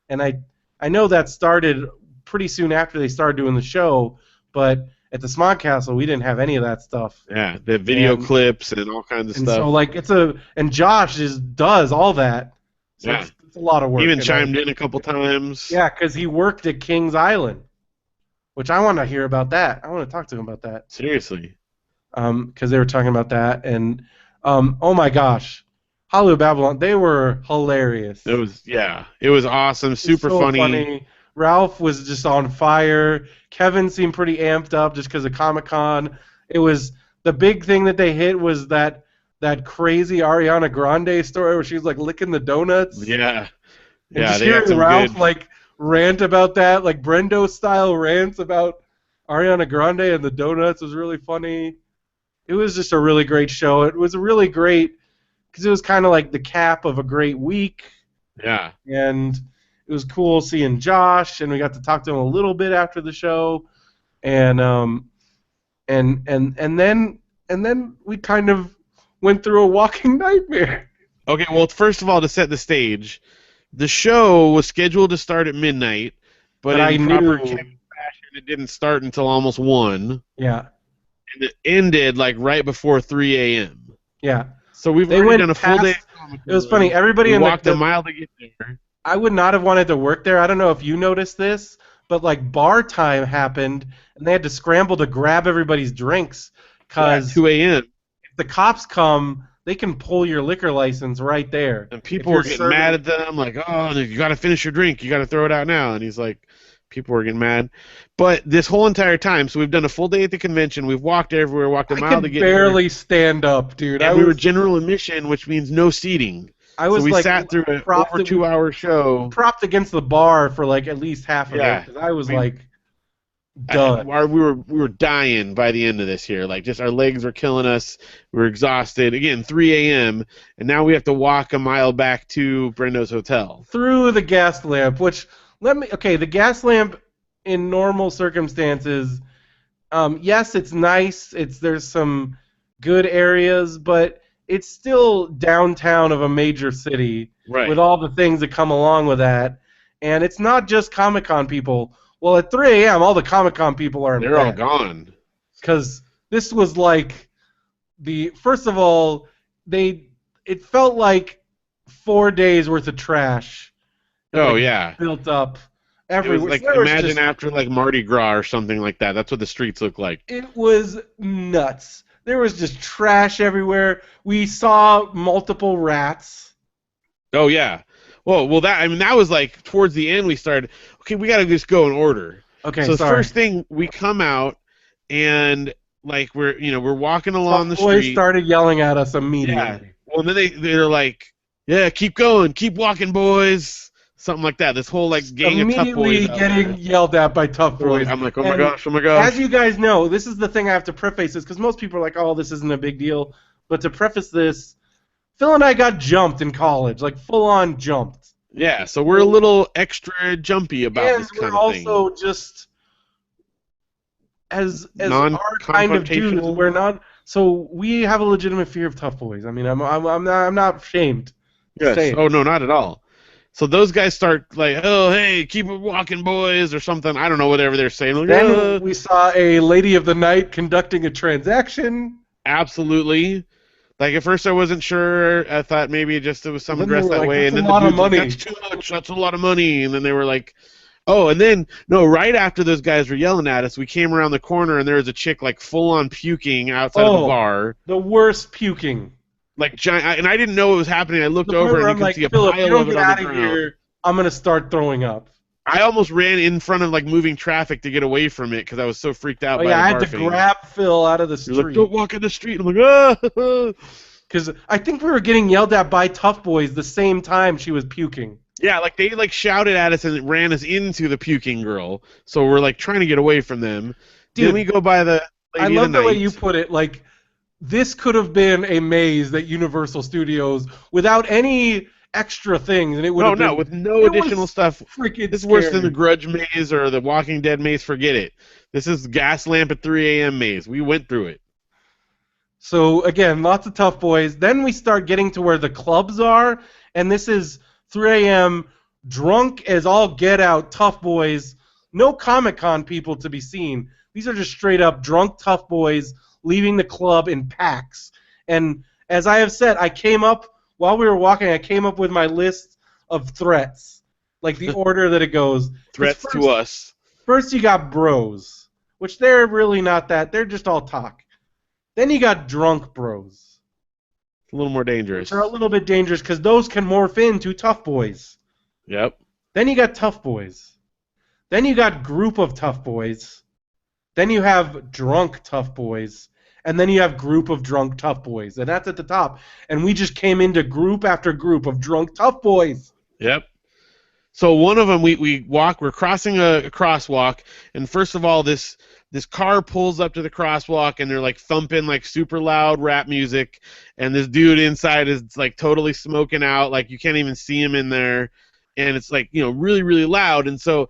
and I know that started pretty soon after they started doing the show. But at the Smog Castle, we didn't have any of that stuff. Yeah, the video clips and all kinds of And stuff. so like and Josh does all that. So Yeah. it's a lot of work. He even chimed in a couple times. Yeah, because he worked at Kings Island, which I want to hear about that. I want to talk to him about that. Seriously. Because they were talking about that, and oh my gosh, Hollywood Babylon, they were hilarious. It was awesome, super So funny. Ralph was just on fire. Kevin seemed pretty amped up just because of Comic-Con. It was the big thing that they hit was that crazy Ariana Grande story where she was like licking the donuts. Yeah. And Yeah, just they had hearing some Ralph good like rant about that, like Brendo style rants about Ariana Grande and the donuts was really funny. It was just a really great show. It was a really great because it was kind of like the cap of a great week. Yeah. And it was cool seeing Josh, and we got to talk to him a little bit after the show, and then we kind of went through a walking nightmare. Okay, well, first of all, to set the stage, the show was scheduled to start at midnight, but I in proper knew. Kevin fashion, it didn't start until almost 1. Yeah. And it ended like right before 3 a.m. Yeah. So we've They already went done a full day. past- It was funny. Everybody We in walked a mile to get there. I would not have wanted to work there. I don't know if you noticed this, but like bar time happened, and they had to scramble to grab everybody's drinks because 2 a.m. if the cops come, they can pull your liquor license right there. And people were getting mad at them, like, oh, you got to finish your drink. You got to throw it out now. And he's like, people were getting mad. But this whole entire time, so we've done a full day at the convention. We've walked everywhere, walked a mile to get there. I could barely stand up, dude. And we were general admission, which means no seating. So we like, sat through an over 2-hour show. Propped against the bar for like at least half of it because I was like done. We were dying by the end of this here. Like, just our legs were killing us. We were exhausted. Again, 3 a.m. And now we have to walk a mile back to Brendo's hotel. Through the gas lamp, which the gas lamp in normal circumstances, yes, it's nice. There's some good areas, but it's still downtown of a major city with all the things that come along with that. And it's not just Comic-Con people. Well, at 3 a.m., all the Comic-Con people are in bed. They're all gone. Because this was like first of all, it felt like 4 days worth of trash. Oh, yeah. Built up everywhere. It was like, imagine after like Mardi Gras or something like that. That's what the streets look like. It was nuts. There was just trash everywhere. We saw multiple rats. Oh yeah. Well, that was like towards the end. We started. Okay, we gotta just go in order. Okay. So the first thing we come out and like we're walking along the street. Boys started yelling at us immediately. Yeah. Well, then they're like, yeah, keep going, keep walking, boys. Something like that. This whole like gang of tough boys. Immediately getting yelled at by tough boys. I'm like, oh my gosh. As you guys know, this is the thing I have to preface this because most people are like, oh, this isn't a big deal. But to preface this, Phil and I got jumped in college, like full on jumped. Yeah, so we're a little extra jumpy about this kind of thing. And we're also just as our kind of dudes, we're not. So we have a legitimate fear of tough boys. I mean, I'm not ashamed. Yes. Oh no, not at all. So those guys start like, oh, hey, keep it walking, boys, or something. I don't know, whatever they're saying. Like, then we saw a lady of the night conducting a transaction. Absolutely. Like, at first I wasn't sure. I thought maybe it was someone dressed that way. And then the dude's like, that's too much. That's too much. That's a lot of money. And then they were like, Oh, and then no, right after those guys were yelling at us, we came around the corner and there was a chick like full on puking outside of the Oh, bar, the worst puking. like giant. And I didn't know what was happening. I looked The point over where and you I'm could like, see a Philip, you pile don't of it get on the out of ground. here, I'm gonna start throwing up. I almost ran in front of like moving traffic to get away from it because I was so freaked out Oh by yeah, the I had to barfing. grab Phil out of the You're like, street don't walk in the street. I'm like, ah. because I think we were getting yelled at by Tough Boys the same time she was puking. Yeah, like they like shouted at us and it ran us into the puking girl. So we're like trying to get away from them. Then we Dude, go by the I lady of the love the way you night. put it. Like this could have been a maze at Universal Studios without any extra things, and it would No, have no, been. with no It additional was stuff. freaking This is worse than the scary. Grudge maze or the Walking Dead maze. Forget it. This is Gas Lamp at 3 a.m. maze. We went through it. So again, lots of Tough Boys. Then we start getting to where the clubs are, and this is 3 a.m. drunk as all get out Tough Boys. No Comic-Con people to be seen. These are just straight up drunk Tough Boys leaving the club in packs. And as I have said, I came up while we were walking. I came up with my list of threats, like the order that it goes. 'Cause Threats to us. First, you got bros, which they're really not that. They're just all talk. Then you got drunk bros, It's a little more dangerous. which are a little bit dangerous because those can morph into tough boys. Yep. Then you got tough boys. Then you got group of tough boys. Then you have drunk tough boys. And then you have group of drunk tough boys. And that's at the top. And we just came into group after group of drunk tough boys. Yep. So one of them, we're crossing a crosswalk, and first of all, this car pulls up to the crosswalk, and they're like thumping like super loud rap music, and this dude inside is like totally smoking out, like you can't even see him in there, and it's like really really loud, and so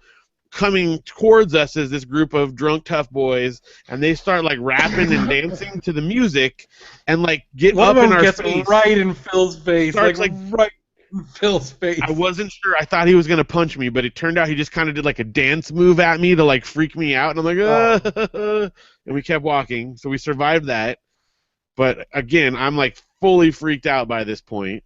coming towards us is this group of drunk tough boys, and they start like rapping and dancing to the music, and like get One up of in them our gets face. right in Phil's face. Starts, like right in Phil's face. I wasn't sure. I thought he was gonna punch me, but it turned out he just kind of did like a dance move at me to like freak me out, and I'm like, and we kept walking, so we survived that. But again, I'm like fully freaked out by this point.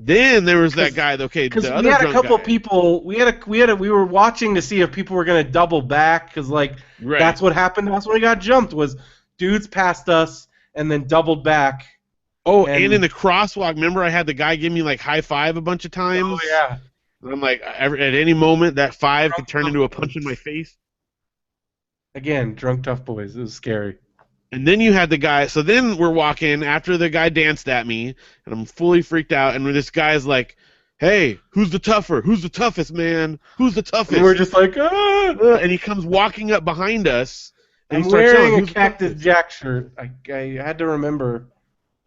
Then there was that guy. Okay, Because the we other had a drunk couple guy. people. We were watching to see if people were gonna double back because like Right. that's what happened. That's when we got jumped. Was dudes passed us and then doubled back. Oh, and and in the crosswalk, remember I had the guy give me like high five a bunch of times. Oh yeah. And I'm like, at any moment that five could turn into a punch in my face. Again, drunk tough boys. It was scary. And then you had the guy. So then we're walking after the guy danced at me, and I'm fully freaked out. And this guy's like, "Hey, who's the tougher? Who's the toughest, man? Who's the toughest?" And we're just like, ah. And he comes walking up behind us. And I'm he starts wearing yelling, a "Who's the Cactus toughest?" Jack shirt. I had to remember.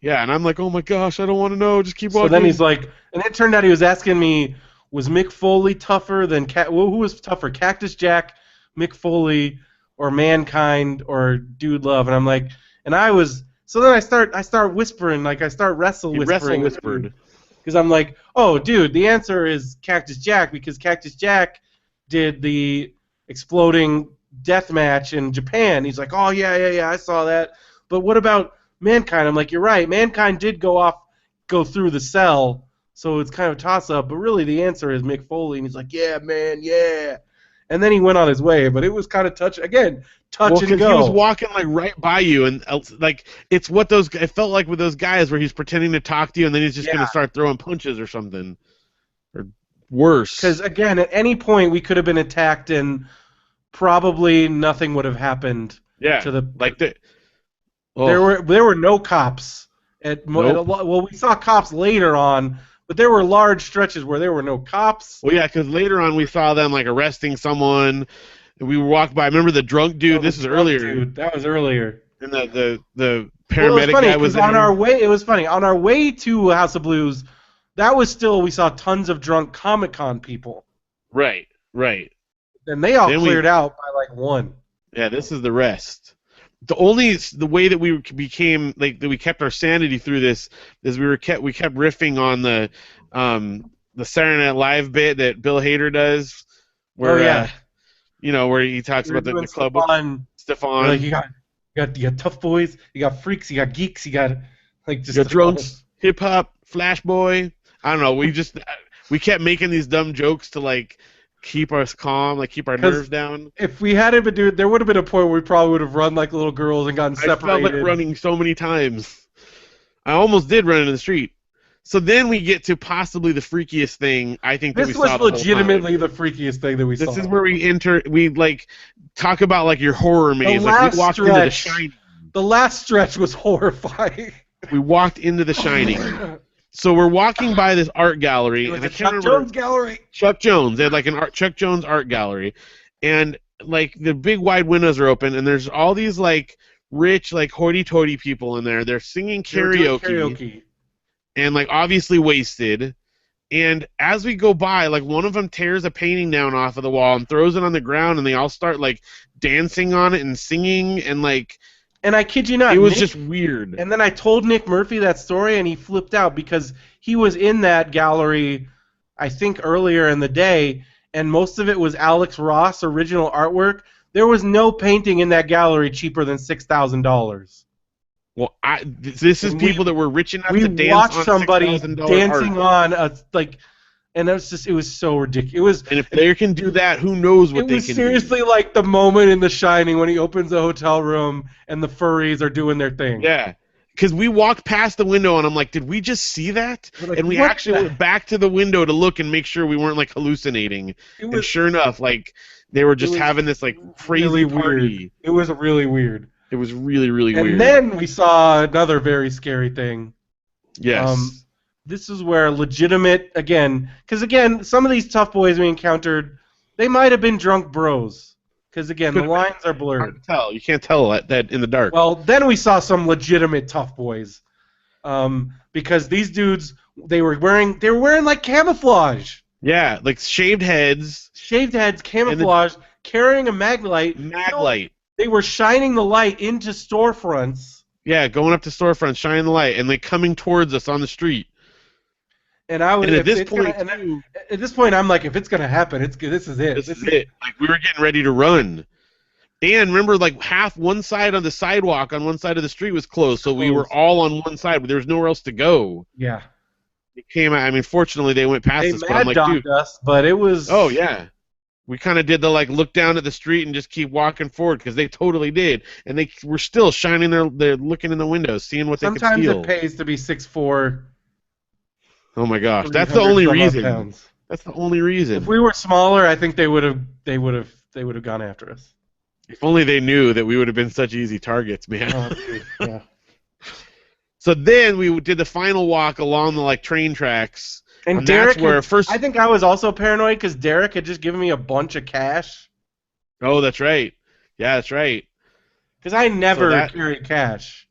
Yeah, and I'm like, "Oh my gosh, I don't want to know. Just keep So walking." then he's like, and it turned out he was asking me, was Mick Foley tougher than who was tougher, Cactus Jack, Mick Foley, or Mankind, or Dude Love? And I'm like, and I was. So then I start whispering, like I start He wrestle whispering, whispered. because I'm like, oh, dude, the answer is Cactus Jack because Cactus Jack did the exploding death match in Japan. He's like, oh yeah, I saw that. But what about Mankind? I'm like, you're right. Mankind did go through the cell, so it's kind of a toss-up. But really, the answer is Mick Foley. And he's like, yeah, man, yeah. And then he went on his way. But it was kind of touch and Well, go. because he was walking like right by you, and like it's what those. It felt like with those guys where he's pretending to talk to you, and then he's just gonna start throwing punches or something, or worse. Because again, at any point we could have been attacked, and probably nothing would have happened. Yeah, To the like the. Oh, there were no cops well, we saw cops later on, but there were large stretches where there were no cops. well, yeah, because later on we saw them like arresting someone. We walked by. Remember the drunk dude? This is earlier. Dude, that was earlier. And the Well, it was paramedic funny guy was because there. it was funny on our way to House of Blues. That was still we saw tons of drunk Comic-Con people, Right. and they all Then cleared out by like one. Yeah, this is the rest. The way that we became like that we kept our sanity through this is we kept riffing on the Saturday Night Live bit that Bill Hader does, where where he talks about the club with Stefan. Like you got tough boys, you got freaks, you got geeks, you got like just you got drunks, hip hop, Flash Boy. I don't know. We kept making these dumb jokes to like keep us calm, like keep our Because nerves down. if we hadn't been doing, there would have been a point where we probably would have run like little girls and gotten I felt like separated. running so many times. I almost did run in the street. So then we get to possibly the freakiest thing I think that we This was saw the whole time. legitimately the freakiest thing that we saw. This is where we like talk about like your horror maze. Like we walked into The Shining. The last stretch was horrifying. We walked into The Shining. So we're walking by this art gallery, It was and I a can't Chuck remember. Jones gallery. Chuck Jones. They had like Chuck Jones art gallery, and like the big wide windows are open, and there's all these like rich like hoity-toity people in there. They're singing karaoke, and like obviously wasted. And as we go by, like one of them tears a painting down off of the wall and throws it on the ground, and they all start like dancing on it and singing and like. And I kid you not, it was just weird. And then I told Nick Murphy that story, and he flipped out because he was in that gallery, I think, earlier in the day, and most of it was Alex Ross original artwork. There was no painting in that gallery cheaper than $6,000. Well, this is people that were rich enough to dance on We watched somebody dancing art. on a like. And it was so ridiculous. And if they can do that, who knows what they can do. It was seriously like the moment in The Shining when he opens the hotel room and the furries are doing their thing. Yeah. Because we walked past the window and I'm like, did we just see that? Like, and we actually went back to the window to look and make sure we weren't like hallucinating. And sure enough, like they were just having this like crazy really party. Weird. It was really weird. It was really, really weird. And then we saw another very scary thing. Yes. This is where legitimate, because some of these tough boys we encountered, they might have been drunk bros. Because, again, the lines are blurred. Hard to tell. You can't tell that in the dark. Well, then we saw some legitimate tough boys. Because these dudes, they were wearing like camouflage. Yeah, like shaved heads. Shaved heads, camouflage, carrying a mag light. They were shining the light into storefronts. Yeah, going up to storefronts, shining the light, and like coming towards us on the street. And at this point, I'm like, if it's gonna happen, this is it. This is it. Like we were getting ready to run. And remember, like one side of the sidewalk on one side of the street was closed, so we were all on one side, but there was nowhere else to go. Yeah. It came out. I mean, fortunately, they went past us. But I'm like, dude. Us, but it was. Oh yeah. We kind of did the like look down at the street and just keep walking forward because they totally did, and they were still shining they're looking in the windows, seeing what they could steal. Sometimes it pays to be 6'4". Oh my gosh, that's the only reason. Pounds. That's the only reason. If we were smaller, I think they would have gone after us. If only they knew that we would have been such easy targets, man. Oh, yeah. So then we did the final walk along the like train tracks. And Derek, I think I was also paranoid because Derek had just given me a bunch of cash. Oh, that's right. Yeah, that's right. Because I never carry cash.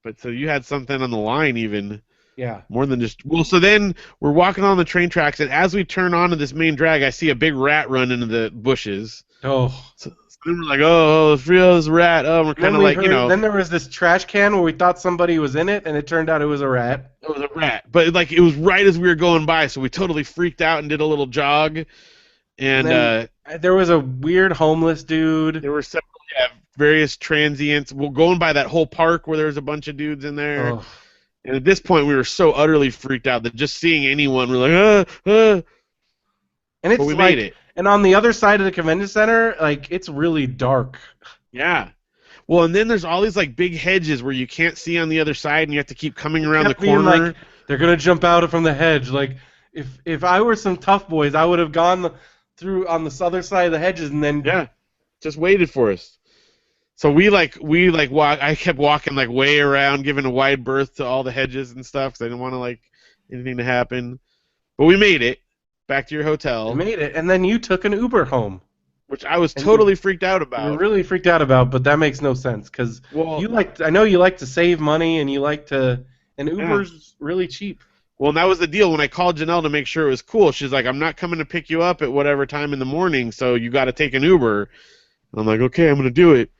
But so you had something on the line even. Yeah. More than just... Well, so then we're walking on the train tracks, and as we turn onto this main drag, I see a big rat run into the bushes. Oh. So then we're like, oh, it's real, it's a rat. Oh, we're kind of like, Then there was this trash can where we thought somebody was in it, and it turned out it was a rat. It was a rat. But, like, it was right as we were going by, so we totally freaked out and did a little jog. And there was a weird homeless dude. There were several, various transients. We're going by that whole park where there was a bunch of dudes in there. Oh. And at this point, we were so utterly freaked out that just seeing anyone, we're like, And it's but we made it. And on the other side of the convention center, like, it's really dark. Yeah. Well, and then there's all these, like, big hedges where you can't see on the other side, and you have to keep coming around the corner. Like, they're going to jump out from the hedge. Like, if I were some tough boys, I would have gone through on the other side of the hedges and then... Yeah. Just waited for us. So we walk. I kept walking like way around, giving a wide berth to all the hedges and stuff because I didn't want to like anything to happen. But we made it back to your hotel. We made it, and then you took an Uber home, which I was totally freaked out about. You were really freaked out about, but that makes no sense because I know you like to save money and and Uber's really cheap. Well, and that was the deal. When I called Janelle to make sure it was cool, she's like, "I'm not coming to pick you up at whatever time in the morning, so you got to take an Uber." And I'm like, "Okay, I'm gonna do it."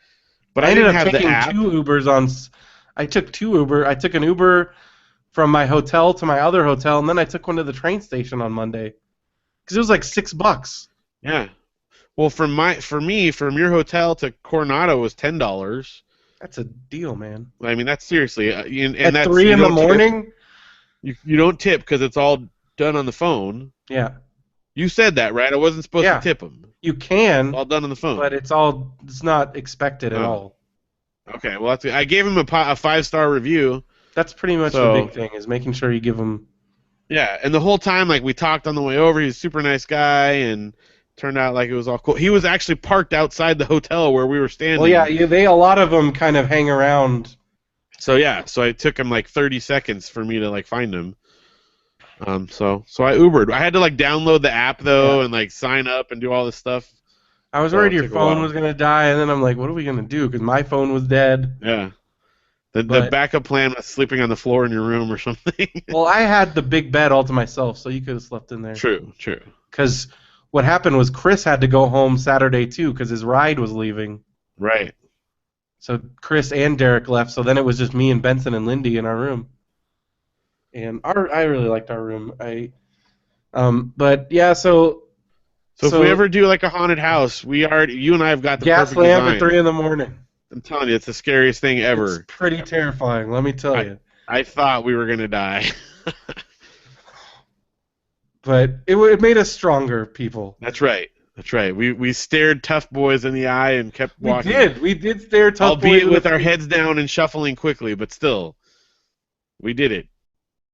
But I ended up taking two Ubers I took two Uber. I took an Uber from my hotel to my other hotel, and then I took one to the train station on Monday because it was like $6. Yeah. Well, from your hotel to Coronado was $10. That's a deal, man. I mean, that's seriously. And at that's 3 in the morning. You don't tip because it's all done on the phone. Yeah. You said that, right? I wasn't supposed to Yeah, tip him. you can, All done on the but phone. it's not expected at Oh, all. okay. Well, I gave him a 5-star review. That's pretty much the So big thing is making sure you give them. yeah, and the whole time, like we talked on the way over, he's a super nice guy, and turned out like it was all cool. He was actually parked outside the hotel where we were Well, yeah, standing. they a lot of them kind of hang around. So yeah, so it took him like 30 seconds for me to like find him. So I Ubered. I had to like download the app Yeah, though and like sign up and do all this stuff. I was So worried it your took a phone while. was gonna die, and then I'm like, what are we gonna do? Because my phone was dead. Yeah. The But backup plan was sleeping on the floor in your room or something. well, I had the big bed all to myself, so you could have slept in there. True, true. Because what happened was Chris had to go home Saturday too, because his ride was leaving. Right. So Chris and Derek left. So then it was just me and Benson and Lindy in our room. And I really liked our room. But yeah, So if we so ever do like a haunted house, you and I have got the gas perfect lamp at design. 3 in the morning. I'm telling you, it's the scariest thing It's ever. pretty terrifying, let me tell I you. I thought we were gonna die. But it made us stronger people. That's right. That's right. We stared tough boys in the eye and kept walking, We did stare tough boys albeit in the with our face. heads down and shuffling quickly, but still, we did it,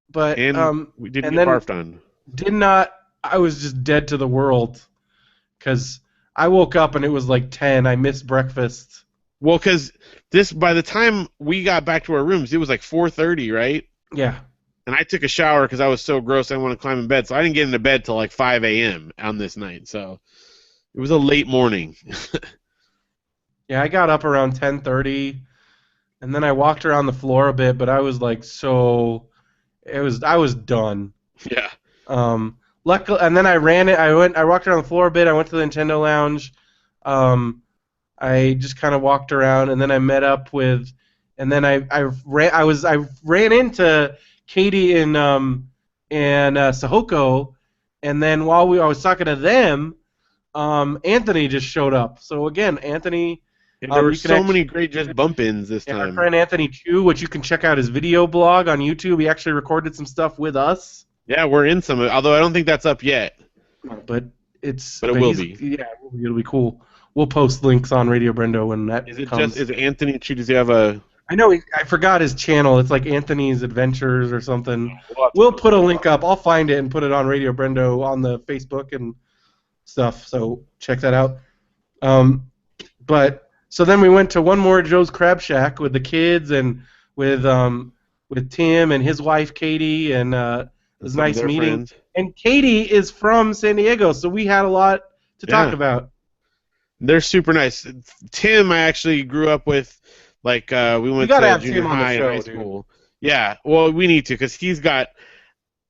But and we didn't and get then barfed on. did not. I was just dead to the world because I woke up and it was like 10. I missed breakfast. Well, because this by the time we got back to our rooms, it was like 4:30, right? Yeah, And I took a shower because I was so gross I didn't want to climb in bed, so I didn't get into bed till like 5 a.m. on this night. So it was a late morning. yeah. I got up around 10:30, and then I walked around the floor a bit. But I was like, so I was done. Yeah. Luckily, and then I ran it. I walked around the floor a bit. I went to the Nintendo Lounge. Um, I just kind of walked around, and then I met up with, and then I ran into Katie and Sahoko, and then while I was talking to them, Anthony just showed up. So again, Anthony, And there were you can so actually, many great just bump ins this yeah, our time. friend Anthony Chu, which you can check out his video blog on YouTube. He actually recorded some stuff with us. Yeah, we're in some, although I don't think that's up yet, But but it will be. yeah, it'll be cool. We'll post links on Radio Brendo when that comes. Is it Anthony Chu? Does he have a. I know I forgot his channel. It's like Anthony's Adventures or something. We'll have to We'll post put a it. link up. I'll find it and put it on Radio Brendo on the Facebook and stuff. So check that out. But so then we went to one more Joe's Crab Shack with the kids and with Tim and his wife Katie, and it was Some of nice their meeting. friends. And Katie is from San Diego, so we had a lot to talk Yeah. about. They're super nice. Tim, I actually grew up with. Like we went gotta to have junior Tim on the high and show, high dude. school. Yeah, well, we need to because he's got.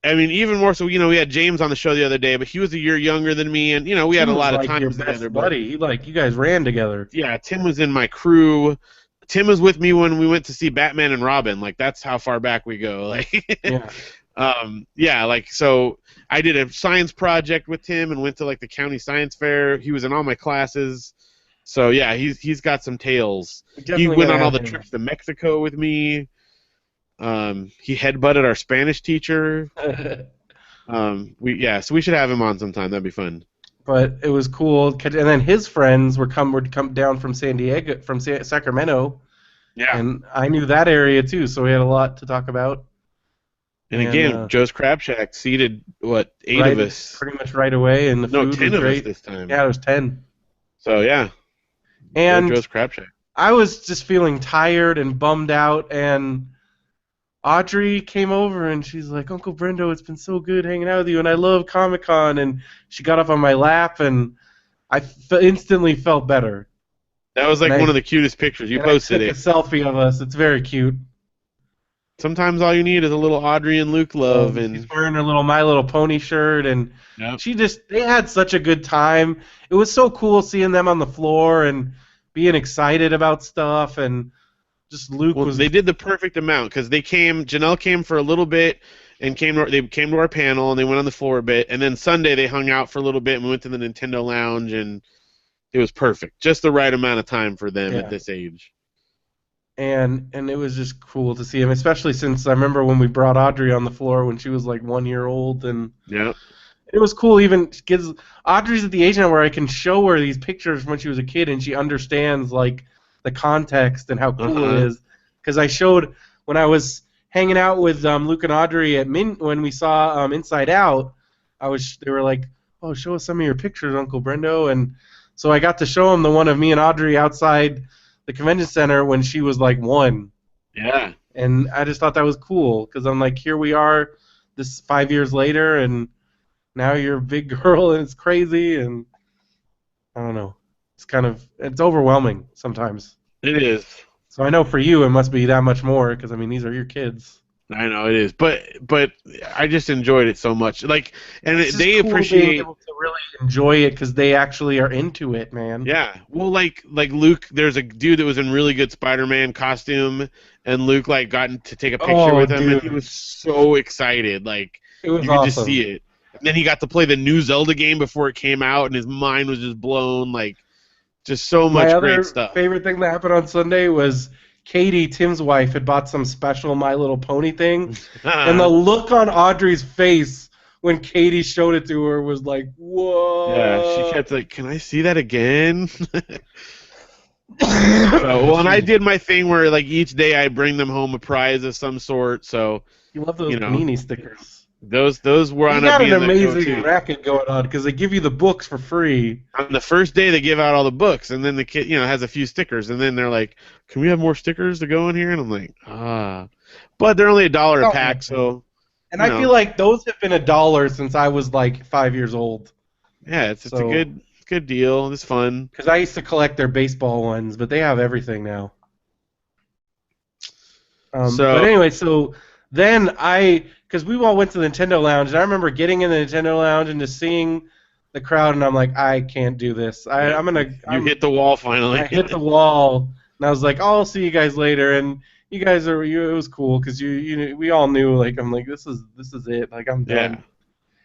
I mean, even more so. We had James on the show the other day, but he was a year younger than me, and we had Tim a was lot of like your times best together. But buddy. You guys ran together. yeah, Tim was in my crew. Tim was with me when we went to see Batman and Robin. Like that's how far back we go. Like, Yeah. yeah, like so. I did a science project with Tim and went to like the county science fair. He was in all my classes. So yeah, he's got some tales. He went on all the trips to Mexico with me. He headbutted our Spanish teacher. So we should have him on sometime. That'd be fun. But it was cool. And then his friends would come down from San Diego, from Sacramento, Yeah. and I knew that area too, so we had a lot to talk about. And again, Joe's Crab Shack seated what 8 right, of us? pretty much right away, and the No, food 10 was of us great. this time. Yeah, there was 10. So yeah, And Joe's Crab Shack. I was just feeling tired and bummed out, and Audrey came over and she's like, Uncle Brendo, it's been so good hanging out with you, and I love Comic-Con, and she got up on my lap, and I instantly felt better. That was like And one of the cutest pictures. You and posted I it. took a selfie of us. It's very cute. Sometimes all you need is a little Audrey and Luke love, She's and wearing her little My Little Pony shirt, and Yep. they had such a good time. It was so cool seeing them on the floor and being excited about stuff, and just Luke well, was. they did the perfect amount because they came. Janelle came for a little bit, and they came to our panel and they went on the floor a bit, and then Sunday they hung out for a little bit and we went to the Nintendo Lounge, and it was perfect, just the right amount of time for them Yeah. at this age. And it was just cool to see him, especially since I remember when we brought Audrey on the floor when she was like 1 year old, and Yeah. It was cool. Even kids. Audrey's at the age now where I can show her these pictures from when she was a kid, and she understands like the context and how cool it Uh-huh. is. Because I showed when I was hanging out with Luke and Audrey at when we saw Inside Out. They were like, "Oh, show us some of your pictures, Uncle Brendo," and so I got to show them the one of me and Audrey outside the convention center when she was like 1, Yeah. and I just thought that was cool because I'm like, here we are, this 5 years later, and now you're a big girl and it's crazy, and I don't know. It's overwhelming sometimes. It is. So I know for you it must be that much more because I mean these are your kids. I know it is, but I just enjoyed it so much. Like, and It's just they cool being appreciate. able to really enjoy it because they actually are into it, man. Yeah, well, like Luke, there's a dude that was in really good Spider-Man costume, and Luke like got to take a picture Oh, with him, and he dude, was so excited. Like, it was you could just see awesome. it. And then he got to play the new Zelda game before it came out, and his mind was just blown. Like, just so My much great other stuff. favorite thing that happened on Sunday was Katie, Tim's wife, had bought some special My Little Pony thing, and the Yeah, look on Audrey's face when Katie showed it to her was like, she "Whoa!" kept like, "Can I see that again?" So, well, and I Excuse me. did my thing where like each day I bring them home a prize of some sort. So, You love those you know, panini stickers. those You wound up got an being the amazing go-to. racket going on because they give you the books for free. On the first day they give out all the books, and then the kid has a few stickers, and then they're like, can we have more stickers to go in here? And I'm like, but they're only $1 a Oh, pack, man. so And you I feel know like those have been $1 since I was like 5 years old. yeah, it's a So, good deal. It's fun. because I used to collect their baseball ones, but they have everything now. But So anyway, so then because we all went to the Nintendo Lounge, and I remember getting in the Nintendo Lounge and just seeing the crowd, and I'm like, I can't do this. yeah, you hit the wall finally. I hit the wall, and I was like, oh, I'll see you guys later, and you guys it was cool because we all knew, like, I'm like, this is it, like, I'm Yeah. done.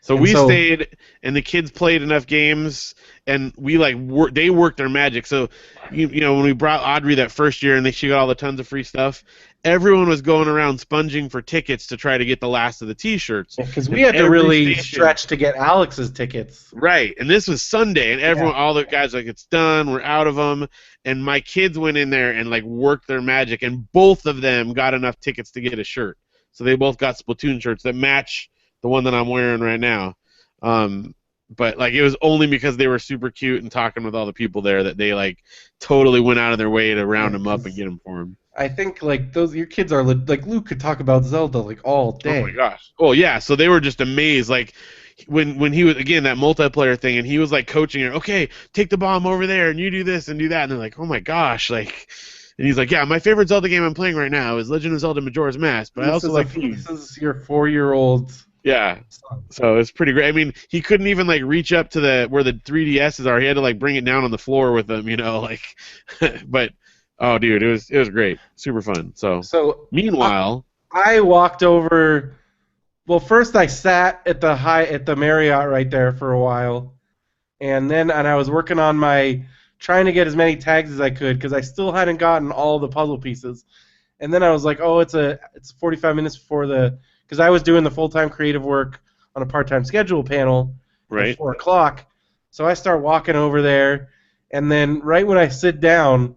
So And we so stayed, and the kids played enough games, and we like they worked their magic. So, when we brought Audrey that first year, and she got all the tons of free stuff, everyone was going around sponging for tickets to try to get the last of the T-shirts. because we And had to every really station, stretch to get Alex's tickets. right? And this was Sunday, and Yeah. all the guys were like, it's done, we're out of them. And my kids went in there and like worked their magic, and both of them got enough tickets to get a shirt. So they both got Splatoon shirts that match the one that I'm wearing right now. But like it was only because they were super cute and talking with all the people there that they like totally went out of their way to round Yeah, them up and 'cause get them for him. I think like your kids are like Luke could talk about Zelda like all Oh my day. gosh. Oh yeah. So they were just amazed. Like when he was again that multiplayer thing, and he was like coaching her. Okay, take the bomb over there, and you do this and do that. And they're like, oh my gosh, like. And he's like, yeah, my favorite Zelda game I'm playing right now is Legend of Zelda Majora's Mask, but I This also is like these. this is your 4-year-old Yeah. son. So it's pretty great. I mean, he couldn't even like reach up to the where the 3DSs are. He had to like bring it down on the floor with him, like. But oh, dude, it was great, super fun. So So meanwhile, I walked over. Well, first I sat at the Marriott right there for a while, and I was working on trying to get as many tags as I could because I still hadn't gotten all the puzzle pieces. And then I was like, oh, it's 45 minutes before because I was doing the full-time creative work on a part-time schedule panel at right? 4 o'clock. So I start walking over there, and then right when I sit down,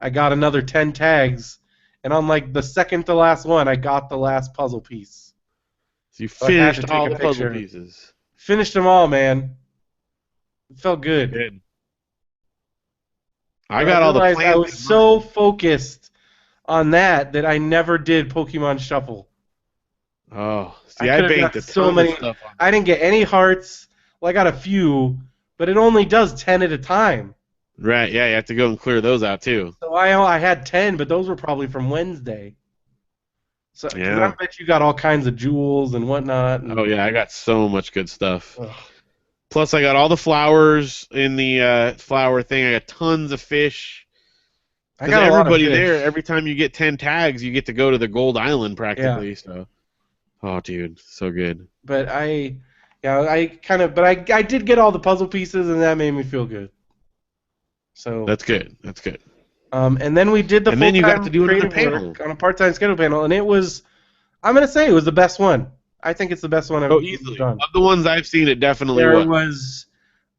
I got another 10 tags, and on like the second to last one, I got the last puzzle piece. So you So I had to finished take all a the puzzle picture. pieces. Finished them all, man. It felt good. Good. I But I got all the realized I plans was in so mind. focused on that I never did Pokemon Shuffle. Oh, I see, I could have banked got a so ton of many. stuff on I didn't get any hearts. Well, I got a few, but it only does 10 at a time. that. Right? Yeah, you have to go and clear those out too. So I had 10, but those were probably from Wednesday. So because I Yeah. bet you got all kinds of jewels and whatnot. Oh And, yeah, I got so much good stuff. ugh. Plus, I got all the flowers in the flower thing. I got tons of fish. I Because got a lot of everybody fish. there, every time you get 10 tags, you get to go to the Gold Island Yeah, practically. So, oh, dude, so good. but I did get all the puzzle pieces, and that made me feel good. So. That's good. That's good. And then we did the And then you got full-time to do another creative panel. work on a part-time schedule panel, and I'm gonna say it was the best one. I think it's the best one Oh, I've easily. done. Of the ones I've seen, it definitely There was. was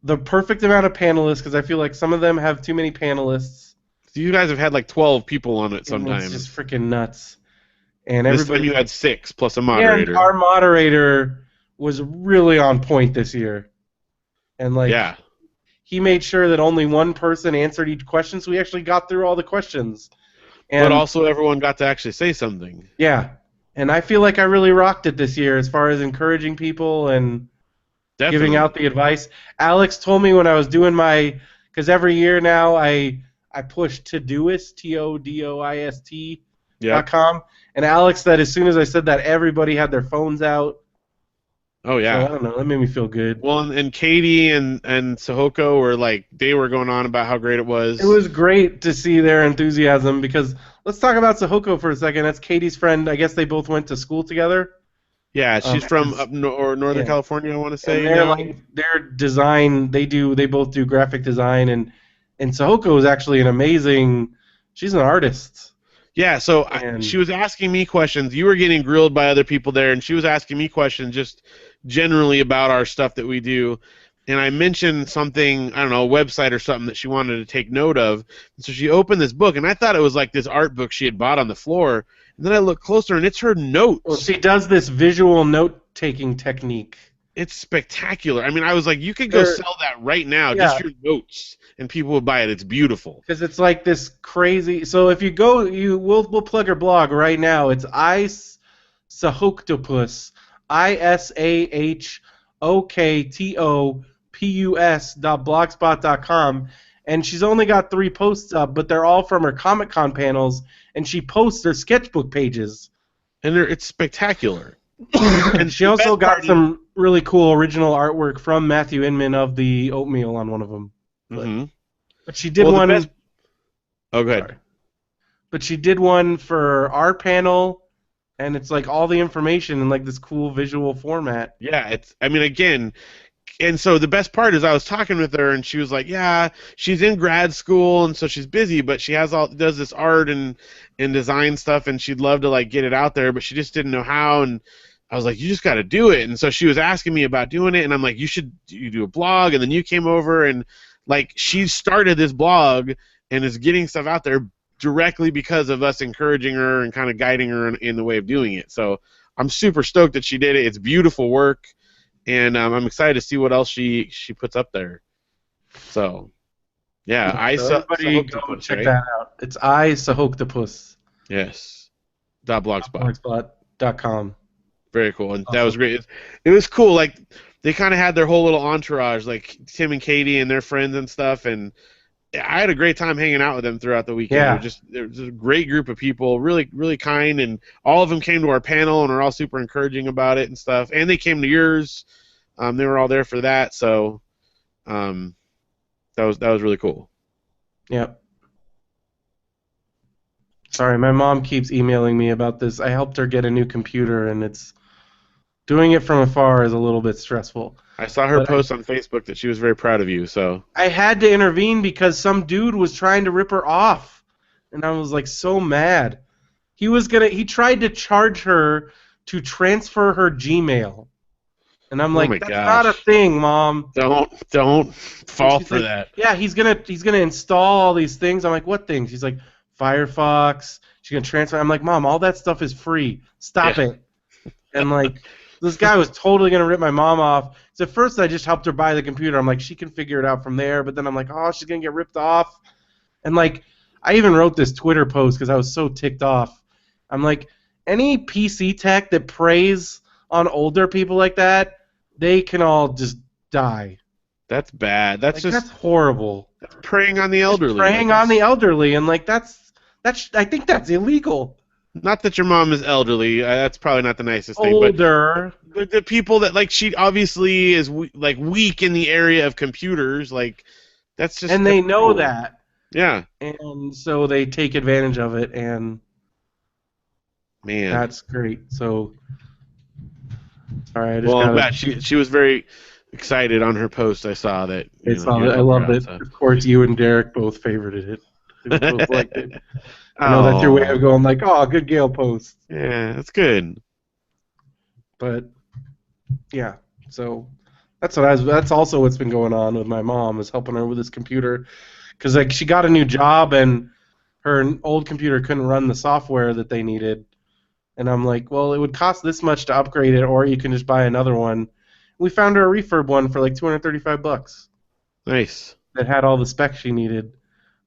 the perfect amount of panelists because I feel like some of them have too many panelists, So you guys have had like 12 people on it and it's just sometimes. freaking nuts. And This time you everybody, had 6 plus a and moderator. our moderator was really on point this year, and like Yeah. he made sure that only one person answered each question, so we actually got through all the questions. But And also everyone got to actually say something. yeah, and I feel like I really rocked it this year as far as encouraging people and giving Definitely. out the advice. Alex told me when I was doing my, because every year now I push Todoist, Yep. TODOIST.com, and Alex said as soon as I said that, everybody had their phones out. Oh So I yeah. don't know, that made me feel good. Well, and Katie and Sahoko were like they were going on about how great it It was. was great to see their enthusiasm because let's talk about Sahoko for a second. That's Katie's friend. I guess they both went to school together. Yeah, she's from Because up or Northern yeah, California, I want to and say they're now. like their design. They both do graphic design, and Sahoko is actually an amazing. She's an artist, Yeah, so she and was asking me questions. You were getting grilled by other people there, and she was asking me questions just generally about our stuff that we do. And I mentioned something, I don't know, a website or something that she wanted to take note of. And so she opened this book, and I thought it was like this art book she had bought on the floor. And then I looked closer, and it's her well, notes. she does this visual note taking technique. It's spectacular. I mean, I was like, you could go They're sell that right now, just yeah, your notes, and people would buy it. It's beautiful. because it's like this crazy. So if you go, we'll plug her blog right now. It's Sahoktopus, ISAHOKTOPUS.blogspot.com, and she's only got 3 posts up, but they're all from her Comic Con panels, and she posts her sketchbook pages. And it's spectacular. And She the also best got part is, some really cool original artwork from Matthew Inman of the Oatmeal on one of them. But, mm-hmm. but she did Well, the one. best. Oh, go ahead. Sorry. But she did one for our panel, and it's like all the information in like this cool visual format. Yeah, it's. I mean, again, and so the best part is I was talking with her, and she was like, "Yeah, she's in grad school, and so she's busy, but she does this art and design stuff, and she'd love to like get it out there, but she just didn't know how." And I was like, "You just got to do it." And so she was asking me about doing it, and I'm like, "You do a blog," and then you came over, and like she started this blog and is getting stuff out there directly because of us encouraging her and kind of guiding her in the way of doing it. So I'm super stoked that she did it. It's beautiful work, and I'm excited to see what else she puts up there. So yeah, Yeah, I so saw everybody go Sahoctopus, check right? that out. It's Sahoktopus. Yes. .blogspot. Blogspot.com. Very cool, and that was Awesome. great. It was cool. Like they kind of had their whole little entourage, like Tim and Katie and their friends and stuff, and I had a great time hanging out with them throughout the weekend. Yeah. It was a great group of people, really, really kind, and all of them came to our panel and are all super encouraging about it and stuff. And they came to yours. They were all there for that, so um, that was really cool. Yep. Sorry, my mom keeps emailing me about this. I helped her get a new computer, and it's doing it from afar is a little bit stressful. I saw her But post on Facebook that she was very proud of you. So I had to intervene because some dude was trying to rip her off, and I was like so mad. He tried to charge her to transfer her Gmail, and I'm oh my like, that's not a gosh, thing, Mom. don't And fall she's for like, that. yeah, he's gonna install all these things. I'm like, what things? She's like, Firefox. She's gonna transfer. I'm like, Mom, all that stuff is free. Stop Yeah, it. And like, this guy was totally gonna rip my mom off. So at first I just helped her buy the computer. I'm like, she can figure it out from there. But then I'm like, oh, she's gonna get ripped off. And like, I even wrote this Twitter post because I was so ticked off. I'm like, any PC tech that preys on older people like that, they can all just die. that's bad. That's Like just that's horrible. preying on the Just elderly. Like preying on the that's elderly, and like that's I think that's illegal. not that your mom is elderly. That's probably not the nicest thing, but Older, the people that like she obviously is like weak in the area of computers. Like and that's they know cruel. that, Yeah, and so they take advantage of it, and man. that's great. So, all right, I just Well, I'm gotta. glad she was very excited on her post. I saw that It's you all. had I helped her loved out. it. So. Of course, you and Derek both favorited it. You both liked it. I know that's your way Oh, of going like, oh, good Gale post. yeah, that's good. But yeah, so that's also what's been going on with my mom, is helping her with this computer, because like she got a new job and her old computer couldn't run the software that they needed. And I'm like, well, it would cost this much to upgrade it, or you can just buy another one. We found her a refurb one for like $235 Nice. that had all the specs she needed,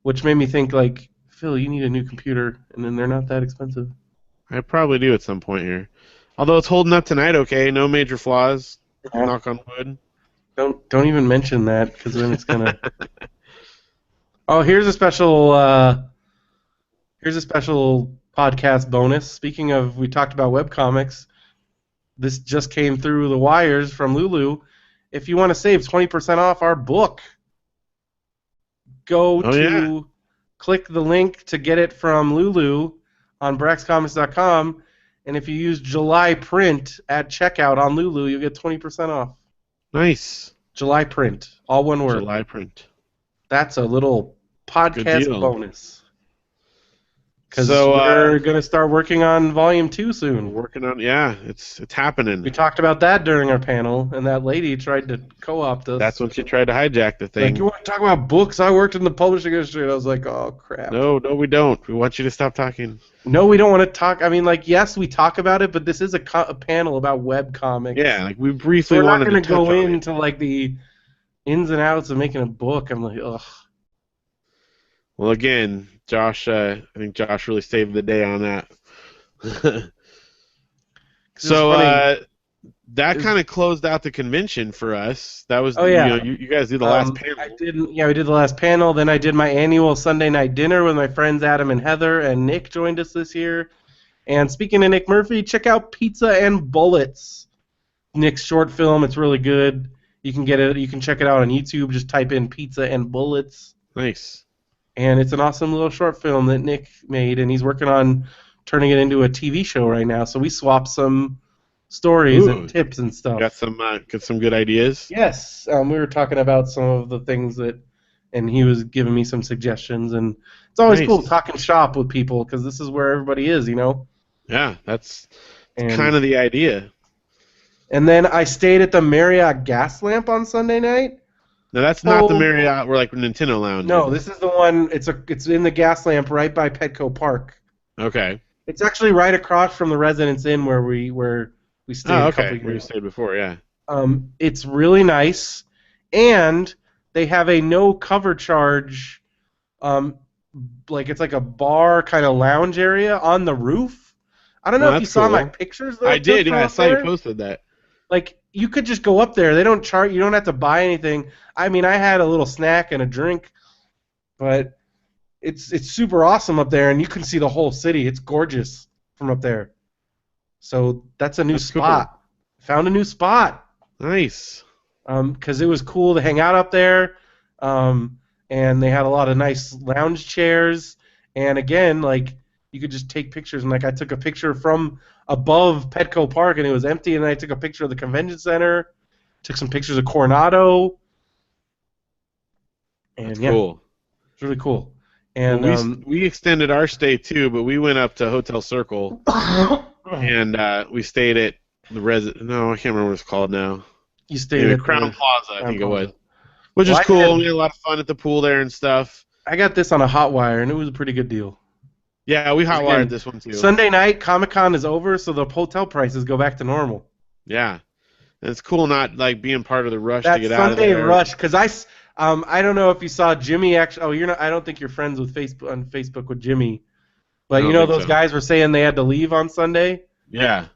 which made me think like, Phil, you need a new computer, and then they're not that expensive. I probably do at some point here. Although it's holding up tonight, okay. No major flaws. Yeah. Knock on wood. Don't even mention that, because then it's gonna. Oh, here's a special podcast bonus. Speaking of, we talked about webcomics. This just came through the wires from Lulu. If you want to save 20% off our book, go to click the link to get it from Lulu on braxcomics.com, and if you use July print at checkout on Lulu, you'll get 20% off. Nice. July print, all one word. July print. That's a little podcast bonus. Because So, we're going to start working on Volume 2 soon. Working on, yeah, it's happening. We talked about that during our panel, and that lady tried to co-opt us. That's when she tried to hijack the thing. Like, you want to talk about books? I worked in the publishing industry, and I was like, oh, crap. No, we don't. We want you to stop talking. No, we don't want to talk. I mean, like, yes, we talk about it, but this is a panel about web comics. Yeah, like, we briefly wanted to touch on it. We're not going to go into, like, the ins and outs of making a book. I'm like, ugh. Well, again, Josh, I think Josh really saved the day on that. So that kind of closed out the convention for us. That was, you guys did the last panel. We did the last panel. Then I did my annual Sunday night dinner with my friends Adam and Heather, and Nick joined us this year. And speaking of Nick Murphy, check out Pizza and Bullets, Nick's short film. It's really good. You can get it. You can check it out on YouTube. Just type in Pizza and Bullets. Nice. And it's an awesome little short film that Nick made, and he's working on turning it into a TV show right now. So we swapped some stories and tips and stuff. Got some good ideas. Yes, we were talking about some of the things and he was giving me some suggestions, and it's always cool talking shop with people, because this is where everybody is, you know. Yeah, that's kind of the idea. And then I stayed at the Marriott Gas Lamp on Sunday night. No, that's not the Marriott where like Nintendo Lounge. No, this is the one. It's in the Gas Lamp right by Petco Park. Okay. It's actually right across from the Residence Inn where we stayed. Oh, okay. A couple years. Where you stayed before, yeah. It's really nice, and they have a no cover charge. Like it's like a bar kind of lounge area on the roof. I don't know if you saw my pictures though. I did. Yeah, I saw you posted that. Like, you could just go up there. They don't charge. You don't have to buy anything. I mean, I had a little snack and a drink, but it's super awesome up there, and you can see the whole city. It's gorgeous from up there. So that's a new spot. Cool. Found a new spot. Nice. Because it was cool to hang out up there, and they had a lot of nice lounge chairs. And again, like, you could just take pictures, and like I took a picture from above Petco Park, and it was empty, and then I took a picture of the convention center, took some pictures of Coronado, and that's cool. It's really cool. And we extended our stay too, but we went up to Hotel Circle, and we stayed at the No, I can't remember what it's called now. You stayed at Crown Plaza, I think it was, which is cool. We had a lot of fun at the pool there and stuff. I got this on a hot wire, and it was a pretty good deal. Yeah, we hot-wired this one too. Sunday night, Comic-Con is over, so the hotel prices go back to normal. Yeah, and it's cool not like being part of the rush to get out of there. That Sunday rush, because I don't know if you saw Jimmy actually. Oh, you're not. I don't think you're friends with Facebook with Jimmy, but you know those guys were saying they had to leave on Sunday. Yeah.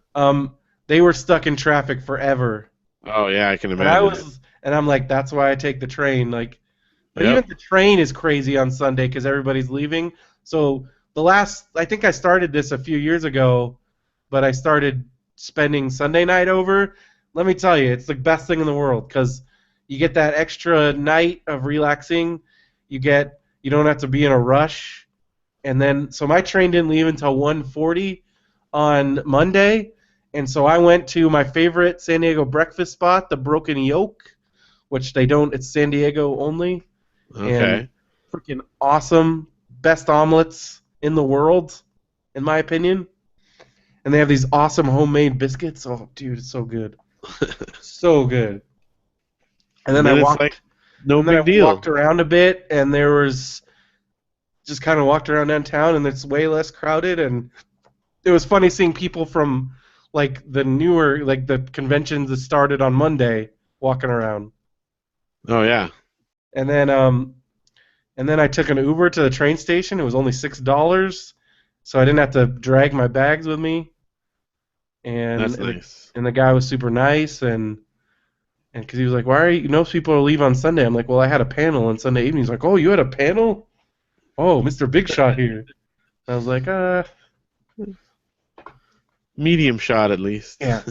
They were stuck in traffic forever. Oh yeah, I can imagine. And I'm like, that's why I take the train. Like, but even the train is crazy on Sunday because everybody's leaving. So. I think I started this a few years ago, but I started spending Sunday night over. Let me tell you, it's the best thing in the world because you get that extra night of relaxing. You don't have to be in a rush. And then, so my train didn't leave until 1:40 on Monday, and so I went to my favorite San Diego breakfast spot, the Broken Yolk, which it's San Diego only. Okay. And freaking awesome, best omelets in the world, in my opinion. and they have these awesome homemade biscuits. Oh, dude, it's so good, so good. And And then I then it's like walked, no and then I big deal. walked around a bit, and there was just kind of walked around downtown, and it's way less crowded, and it was funny seeing people from like the newer, like the conventions that started on Monday walking around. Oh yeah, And then I took an Uber to the train station. It was only $6, so I didn't have to drag my bags with me. And that's and the, nice. and the guy was super nice, and because he was like, "Why are you? Most people leave on Sunday." I'm like, "Well, I had a panel on Sunday evening." He's like, "Oh, you had a panel? Oh, Mr. Big Shot here." I was like, Medium shot at least. yeah."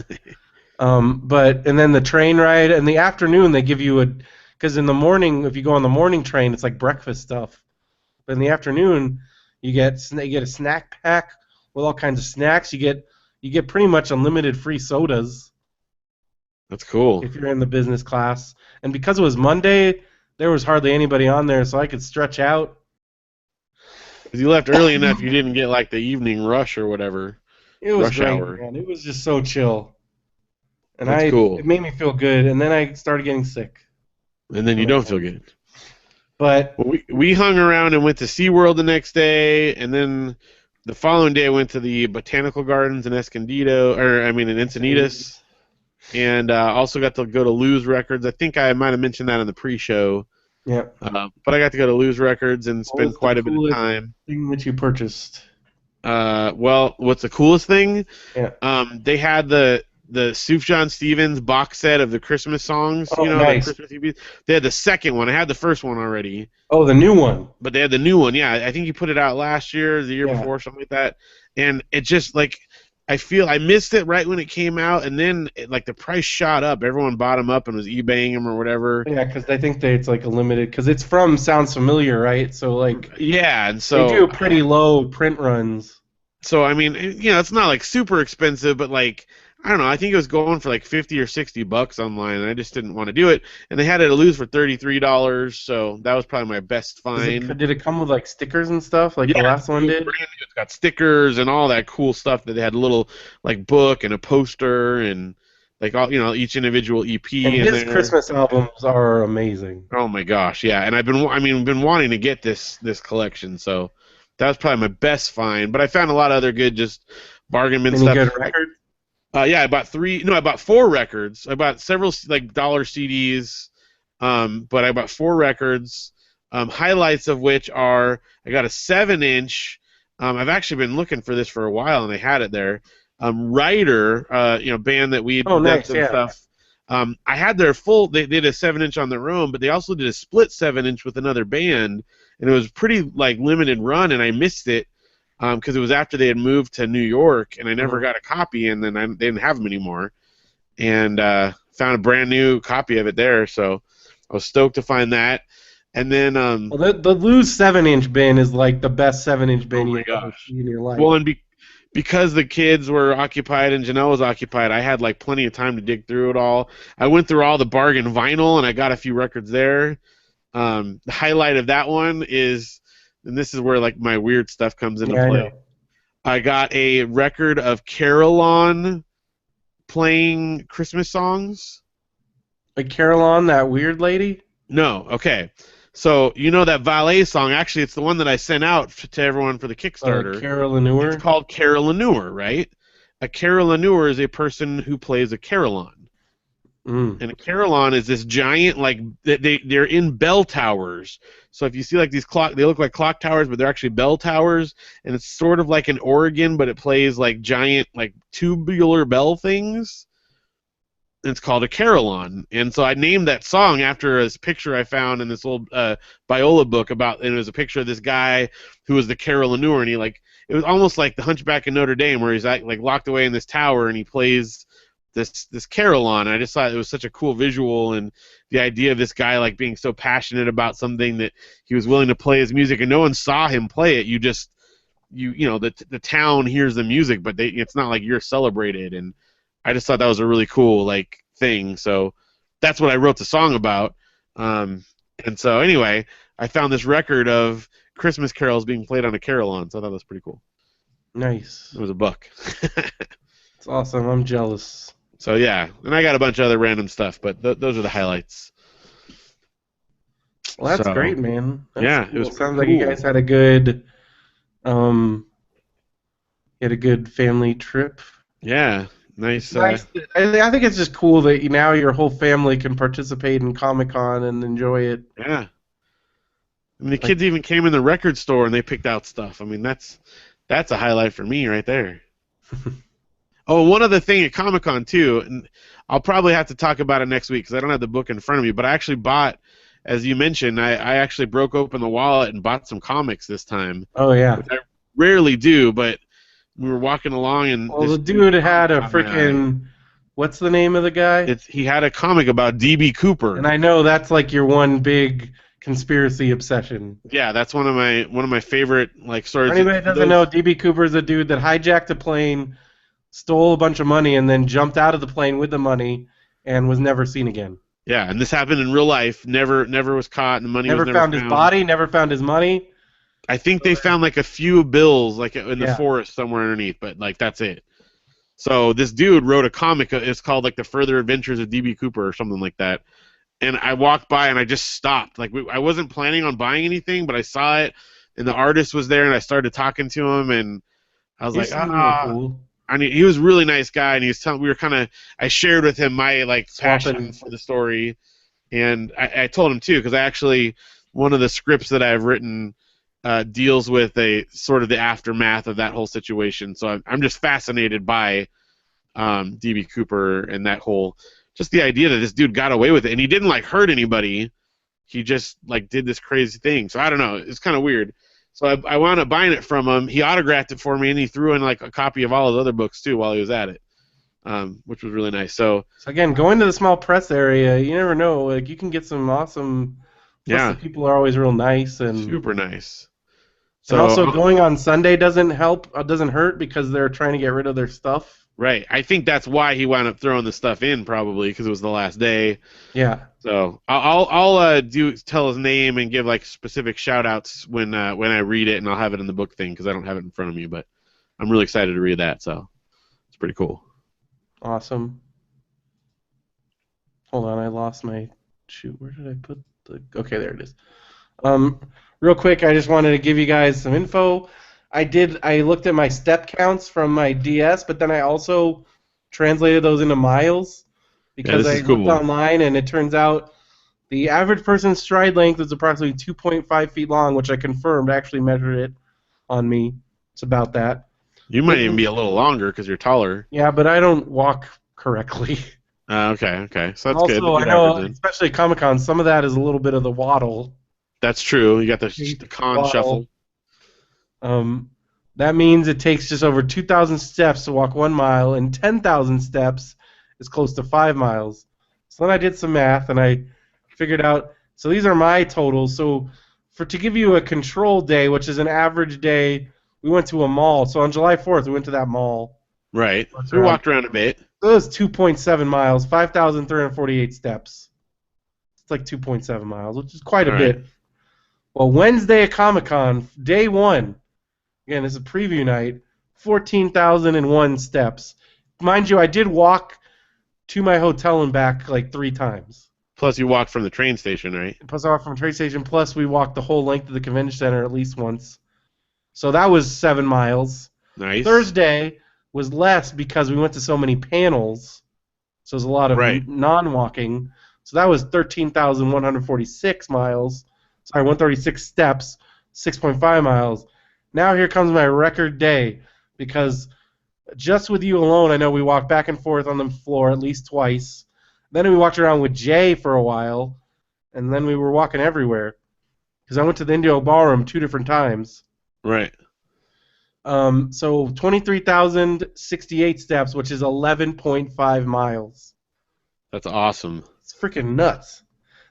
But and then the train ride in the afternoon they give you a because in the morning if you go on the morning train it's like breakfast stuff. But in the afternoon you get a snack pack with all kinds of snacks. You get pretty much unlimited free sodas That's cool. if you're in the business class. And because it was Monday, there was hardly anybody on there, so I could stretch out. Because you left early enough, you didn't get like the evening rush or whatever, It was rush great, hour. man. It was just so chill, and That's it cool. made me feel good. And then I started getting sick And then you when I don't feel went. good. But Well, we hung around and went to SeaWorld the next day, and then the following day I went to the botanical gardens in Escondido, or I mean in Encinitas, and also got to go to Lose Records. I think I might have mentioned that in the pre-show, yeah, but I got to go to Lose Records and what spend was the quite a bit of coolest time. thing that you purchased? Well, what's the coolest thing? Yeah. They had the Sufjan Stevens box set of the Christmas songs, Oh, the nice. Christmas EPs. They had the second one. I had the first one already, Oh, the new one. but they had the new one. Yeah, I think he put it out last year, the year Yeah. before, something like that. And it just like I feel I missed it right when it came out, and then like the price shot up. Everyone bought them up and was eBaying them or whatever. Yeah, because I think it's like a limited, because it's from Sounds Familiar, right? So like Yeah, and they do so pretty low print runs. I mean, it's not like super expensive, but like I don't know. I think it was going for like 50 or $60 online, and I just didn't want to do it. And they had it to lose for $33, so that was probably my best find. Did it come with like stickers and stuff like the Yeah, last it one was did? brand new. It's got stickers and all that cool stuff. That they had a little like book and a poster and like all each individual And EP in his there. Christmas albums are amazing. Oh my gosh, yeah. And been wanting to get this collection, so that was probably my best find. But I found a lot of other good just bargain bin Any stuff. good records? Yeah, I bought three. No, I bought four records. I bought several like dollar CDs, but I bought four records. Highlights of which are I got a 7-inch. I've actually been looking for this for a while, and I had it there. Ryder, band that we Oh, that's nice. and Yeah. stuff. I had their full. They did a 7-inch on their own, but they also did a split 7-inch with another band, and it was pretty like limited run, and I missed it because it was after they had moved to New York, and I never Mhm. got a copy, and then they didn't have them anymore, and found a brand new copy of it there, so I was stoked to find that, and then Well, the Lose 7-inch bin is like the best 7-inch oh bin my you'll ever gosh, see in your life. well, and because the kids were occupied and Janelle was occupied, I had like plenty of time to dig through it all. I went through all the bargain vinyl, and I got a few records there. The highlight of that one is, and this is where like my weird stuff comes into Yeah, I play. know. I got a record of Carolyn playing Christmas songs. Like Caroline, that weird lady. No, okay. So you know that Valet song? Actually, it's the one that I sent out to everyone for the Kickstarter. Carol It's Newer. called Carolineur, right? A Carolineur is a person who plays a carillon. Mm. And a carillon is this giant, like they're in bell towers. So if you see like these they look like clock towers, but they're actually bell towers, and it's sort of like an organ, but it plays like giant, like tubular bell things. And it's called a carillon, and so I named that song after a picture I found in this old Biola book and it was a picture of this guy who was the carillonneur, and it was almost like the Hunchback of Notre Dame, where he's like locked away in this tower, and he plays this carillon. I just thought it was such a cool visual, and the idea of this guy like being so passionate about something that he was willing to play his music, and no one saw him play it. The town hears the music, but it's not like you're celebrated, and I just thought that was a really cool like thing. So that's what I wrote the song about. And so anyway, I found this record of Christmas carols being played on a carillon, so I thought that was pretty cool. Nice. It was a buck. It's awesome. I'm jealous. So yeah, and I got a bunch of other random stuff, but those are the highlights. Well, that's So great, man. That's yeah, it was cool. pretty Sounds like you guys cool. had a good um you had a good family trip. Yeah, It's nice. nice. I think it's just cool that now your whole family can participate in Comic Con and enjoy it. Yeah, I mean the Like, kids even came in the record store and they picked out stuff. I mean that's a highlight for me right there. Oh, one other thing at Comic Con too, and I'll probably have to talk about it next week because I don't have the book in front of me. But I actually bought, as you mentioned, I actually broke open the wallet and bought some comics this time, oh yeah. which I rarely do. But we were walking along and Well, the this dude's dude had comic a caught my eye. freaking what's the name of the guy? He had a comic about DB And Cooper. I know that's like your one big conspiracy obsession. Yeah, that's one of my favorite like For stories. anybody that For doesn't know, those, DB Cooper is a dude that hijacked a plane, stole a bunch of money, and then jumped out of the plane with the money and was never seen again. yeah, and this happened in real life. Never was caught, and the money was Never never found his found. body, never found his money. I think they found like a few bills like in the Yeah. forest somewhere underneath, but like that's it. So this dude wrote a comic. It's called like The Further Adventures of DB Cooper or something like that. And I walked by and I just stopped. Like I wasn't planning on buying anything, but I saw it, and the artist was there, and I started talking to him, and I was He like, seems real ah. cool. I mean, he was a really nice guy, and he was telling. We were kind of. I shared with him my like passion Swapping. for the story, and I told him too because I actually one of the scripts that I've written deals with a sort of the aftermath of that whole situation. So I'm just fascinated by DB Cooper and that whole just the idea that this dude got away with it and he didn't like hurt anybody. He just like did this crazy thing. So I don't know. It's kind of weird. So I wound up buying it from him. He autographed it for me and he threw in like a copy of all his other books too while he was at it, which was really nice. So So again, going to the small press area, you never know. Like you can get some awesome. Plus, the yeah, people are always real nice, super nice. and So also going on Sunday doesn't help. Doesn't hurt because they're trying to get rid of their stuff. right, I think that's why he wound up throwing the stuff in probably because it was the last day. Yeah. So I'll do tell his name and give like specific shout outs when I read it and I'll have it in the book thing because I don't have it in front of me, but I'm really excited to read that. So it's pretty cool. Awesome. Hold on, I lost my shoot. Where did I put the? Okay, there it is. Um, real quick, I just wanted to give you guys some info. I looked at my step counts from my DS, but then I also translated those into miles Yeah, because this I is looked cool. online and it turns out the average person's stride length is approximately 2.5 feet long, which I confirmed. I actually measured it on me. It's about that. You might even be a little longer because you're taller. Yeah, but I don't walk correctly. Okay. So And that's good. also, I Good average know, then. especially at Comic Con, some of that is a little bit of the waddle. That's true. You got the Gait con waddle. shuffle. Um, that means it takes just over 2,000 steps to walk 1 mile, and 10,000 steps is close to 5 miles. So then I did some math, and I figured out. So these are my totals. So to give you a control day, which is an average day, we went to a mall. So on July 4th, we went to that mall. Right. Walked So we around. walked around a bit. So it was 2.7 miles, 5,348 steps. It's like 2.7 miles, which is quite a All right. bit. Well, Wednesday at Comic Con, day one. Again, this is preview night. 14,001 steps. Mind you, I did walk to my hotel and back like 3 times. Plus you walked from the train station, right? Plus, I walked from a train station. Plus, we walked the whole length of the convention center at least once. So that was 7 miles. Nice. Thursday was less because we went to so many panels. So there's a lot of Right. non-walking. So that was 13,146 miles. Sorry, 136 steps, 6.5 miles. Now here comes my record day because just with you alone, I know we walked back and forth on the floor at least twice. Then we walked around with Jay for a while, and then we were walking everywhere because I went to the Indio Ballroom 2 different times. Right. So 23,068 steps, which is 11.5 miles. That's awesome. It's freaking nuts.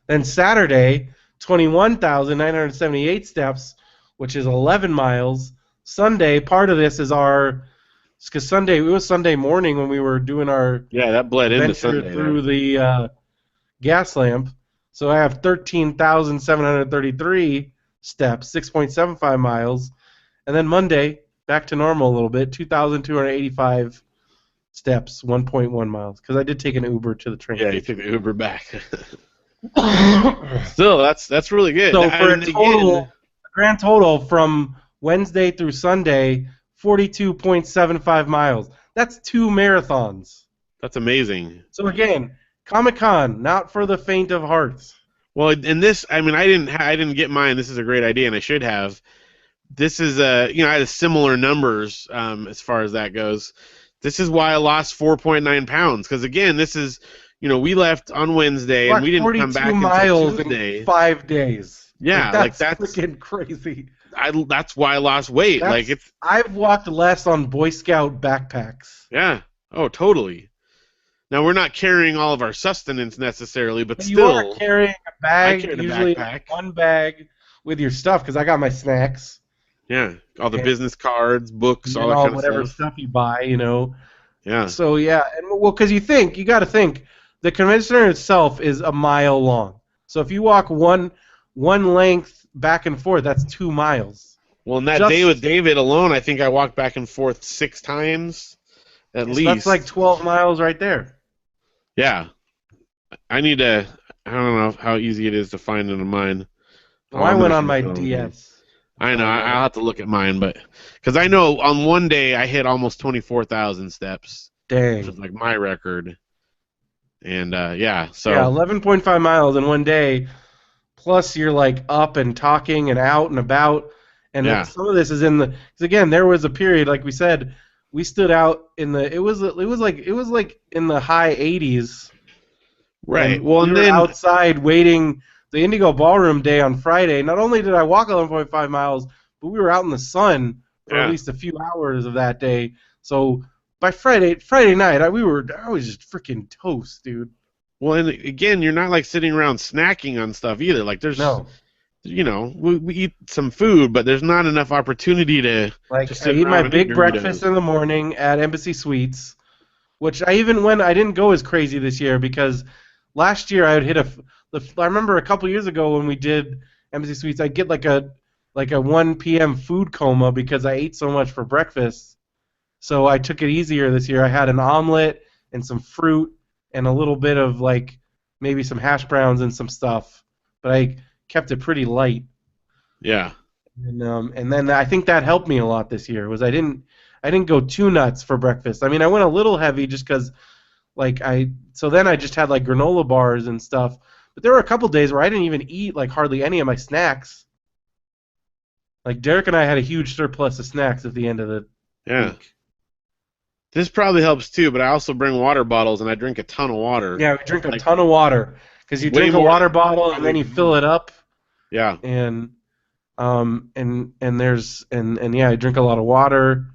Then Saturday, 21,978 steps, which is 11 miles. Sunday, part of this is because Sunday, it was Sunday morning when we were doing our Yeah, that bled into adventure Sunday through there. the gas lamp. So I have 13,733 steps, 6.75 miles. And then Monday, back to normal a little bit. 2,285 steps, 1.1 miles. Because I did take an Uber to the train Yeah, you took station. the Uber back. Still, that's really good. So I for a mean, again, grand total from Wednesday through Sunday, 42.75 miles. That's 2 marathons. that's amazing. So again, Comic-Con, not for the faint of heart. Well, in this, I mean, I didn't get mine. This is a great idea, and I should have. This is I had similar numbers as far as that goes. This is why I lost 4.9 pounds because again, this is we left on Wednesday and Walked we didn't come 42 back until miles in Tuesday. 5 days. Like Yeah, like that's freaking crazy. that's why I lost weight. Like it's I've walked less on Boy Scout backpacks. yeah. Oh, totally. Now we're not carrying all of our sustenance necessarily, but But you are still, carrying a I bag, carried a usually backpack. one bag with your stuff, because I got my snacks Yeah, all the and, business cards, books, all that all kind of whatever stuff. stuff you buy. Yeah, So yeah, and well, because you got to think, the convention center itself is a mile long. So if you walk one length back and forth, that's 2 miles. well, in that day Just with David alone, I think I walked back and forth 6 times at so that's like least. 12 miles right there. Yeah, I need to. I don't know how easy it is to find in mine. Well, Oh, I I'm went gonna on find my it over here. DS. I So know. I got I'll have to look at mine, but because I know on one day I hit almost 24,000 steps, which is dang. like my record. And yeah, Yeah, so 11.5 miles in one day. Plus, you're like up and talking and out and about. And yeah, some of this is in the. Because again, there was a period, like we said, we stood out in the. It was like in the high 80s, right. and Well, we and were then outside waiting the Indigo Ballroom day on Friday. Not only did I walk 11.5 miles, but we were out in the sun for at yeah. least a few hours of that day. So by Friday night, I was just freaking toast, dude. Well, and again, you're not like sitting around snacking on stuff either. Like there's, No. we eat some food, but there's not enough opportunity to Like just I sit eat my around and eat big breakfast Doritos. in the morning at Embassy Suites, which I didn't go as crazy this year because last year I would hit I remember a couple years ago when we did Embassy Suites, I'd get like a 1 p.m. food coma because I ate so much for breakfast. So I took it easier this year. I had an omelet and some fruit and a little bit of like maybe some hash browns and some stuff, but I kept it pretty light. Yeah, And then I think that helped me a lot this year. Was I didn't go too nuts for breakfast. I mean, I went a little heavy just because so then I just had like granola bars and stuff. But there were a couple days where I didn't even eat like hardly any of my snacks. Like Derek and I had a huge surplus of snacks at the end of the yeah. week. This probably helps too, but I also bring water bottles and I drink a ton of water. Yeah, we drink a Like ton of water because you way drink a more than water you bottle and then probably you do. fill it up Yeah. and and yeah, I drink a lot of water.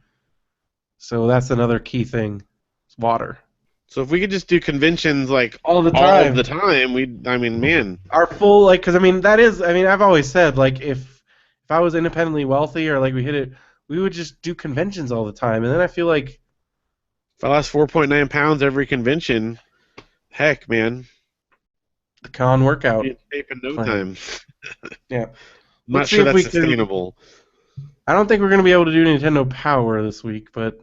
So that's another key thing. It's water. So if we could just do conventions like All the all of time. the time, I mean, man, Our full like because I mean I've always said like if I was independently wealthy or like we hit it, we would just do conventions all the time, and then I feel like if I lost 4.9 pounds every convention, heck, man, the con be workout in shape in no plan. time. Yeah, I'm not let's see sure if that's we can. sustainable. I don't think we're gonna be able to do Nintendo Power this week, but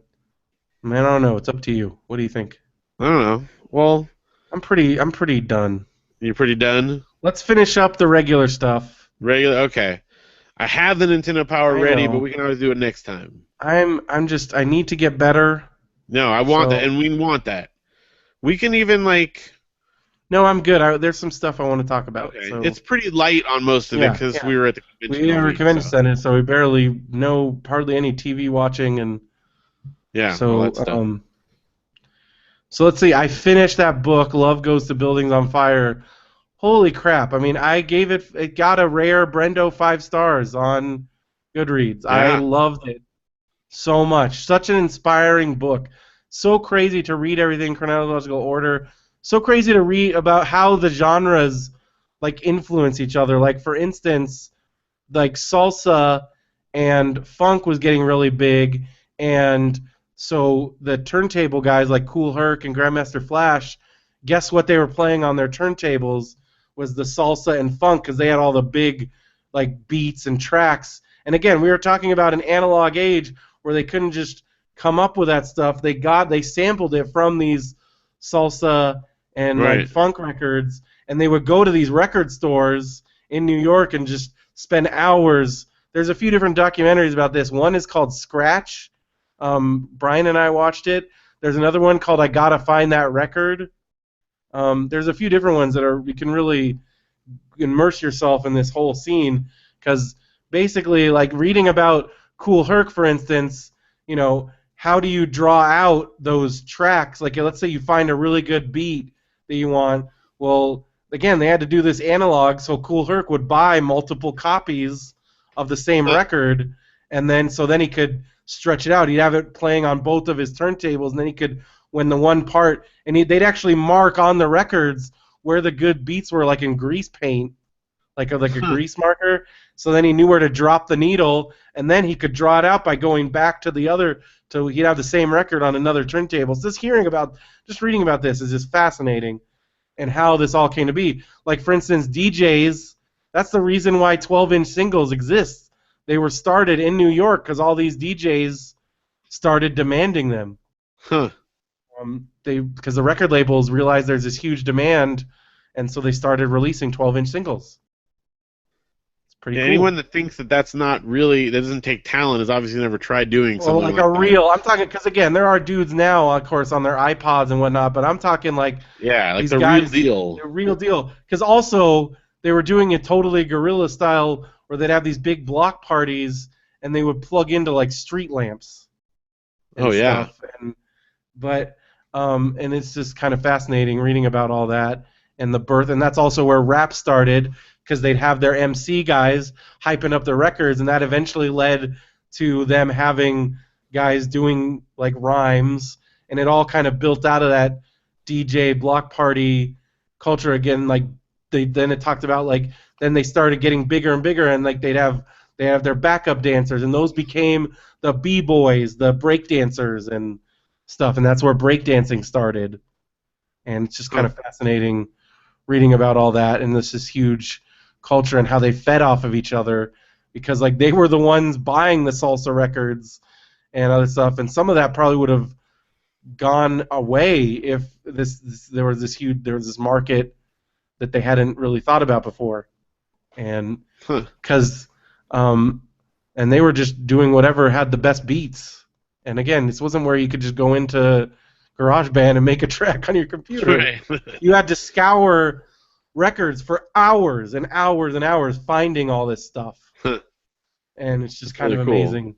man, I don't know. It's up to you. What do you think? I don't know. Well, I'm pretty done. you're pretty done. Let's finish up the regular stuff. Regular, okay. I have the Nintendo Power I ready, but know. we can always do it next time. I need to get better. No, I want that, So and we want that. We can even like, no, I'm good. There's some stuff I want to talk about. okay, So it's pretty light on most of it yeah, because yeah. we were at the convention We all were week. convention So center, so we barely know hardly any TV watching, and yeah, all so that stuff. so let's see. I finished that book, Love Goes to Buildings on Fire. Holy crap! I mean, it got a rare Brendo 5 stars on Goodreads. I Yeah, loved it so much. Such an inspiring book. So crazy to read everything in chronological order. So crazy to read about how the genres like influence each other. Like for instance, like salsa and funk was getting really big, and so the turntable guys like Cool Herc and Grandmaster Flash, guess what they were playing on their turntables was the salsa and funk because they had all the big like beats and tracks. And again, we were talking about an analog age where they couldn't just come up with that stuff. They sampled it from these salsa and like Right. funk records, and they would go to these record stores in New York and just spend hours. There's a few different documentaries about this. One is called Scratch. Brian and I watched it. There's another one called I Gotta Find That Record. There's a few different ones that you can really immerse yourself in this whole scene, because basically, like reading about Cool Herc, for instance, how do you draw out those tracks? Like, let's say you find a really good beat that you want. Well, again, they had to do this analog, so Cool Herc would buy multiple copies of the same record, and then he could stretch it out. He'd have it playing on both of his turntables, and then he could, when the one part, and they'd actually mark on the records where the good beats were, like in grease paint, like a grease marker. So then he knew where to drop the needle, and then he could draw it out by going back to the other. So he'd have the same record on another turntable. So just reading about this is just fascinating, and how this all came to be. Like, for instance, DJs. That's the reason why 12-inch singles exist. They were started in New York because all these DJs started demanding them. Huh. Because the record labels realized there's this huge demand, and so they started releasing 12-inch singles. It's pretty cool. Anyone that thinks that that doesn't take talent has obviously never tried doing something like like a that. real. I'm talking, because again, there are dudes now, of course, on their iPods and whatnot, but I'm talking like like the guys, real deal. The real deal. Because also they were doing it totally guerrilla style, where they'd have these big block parties and they would plug into like street lamps. And stuff. And it's just kind of fascinating reading about all that and the birth, and that's also where rap started, because they'd have their MC guys hyping up their records, and that eventually led to them having guys doing like rhymes, and it all kind of built out of that DJ block party culture again. Like then it talked about like then they started getting bigger and bigger, and like they have their backup dancers, and those became the b-boys, the break dancers and stuff, and that's where breakdancing started. And it's just kind of fascinating reading about all that, and this huge culture and how they fed off of each other, because like they were the ones buying the salsa records and other stuff, and some of that probably would have gone away if there was this market that they hadn't really thought about before, and because and they were just doing whatever had the best beats. And again, this wasn't where you could just go into GarageBand and make a track on your computer. Right. You had to scour records for hours and hours and hours finding all this stuff. And it's just kind of amazing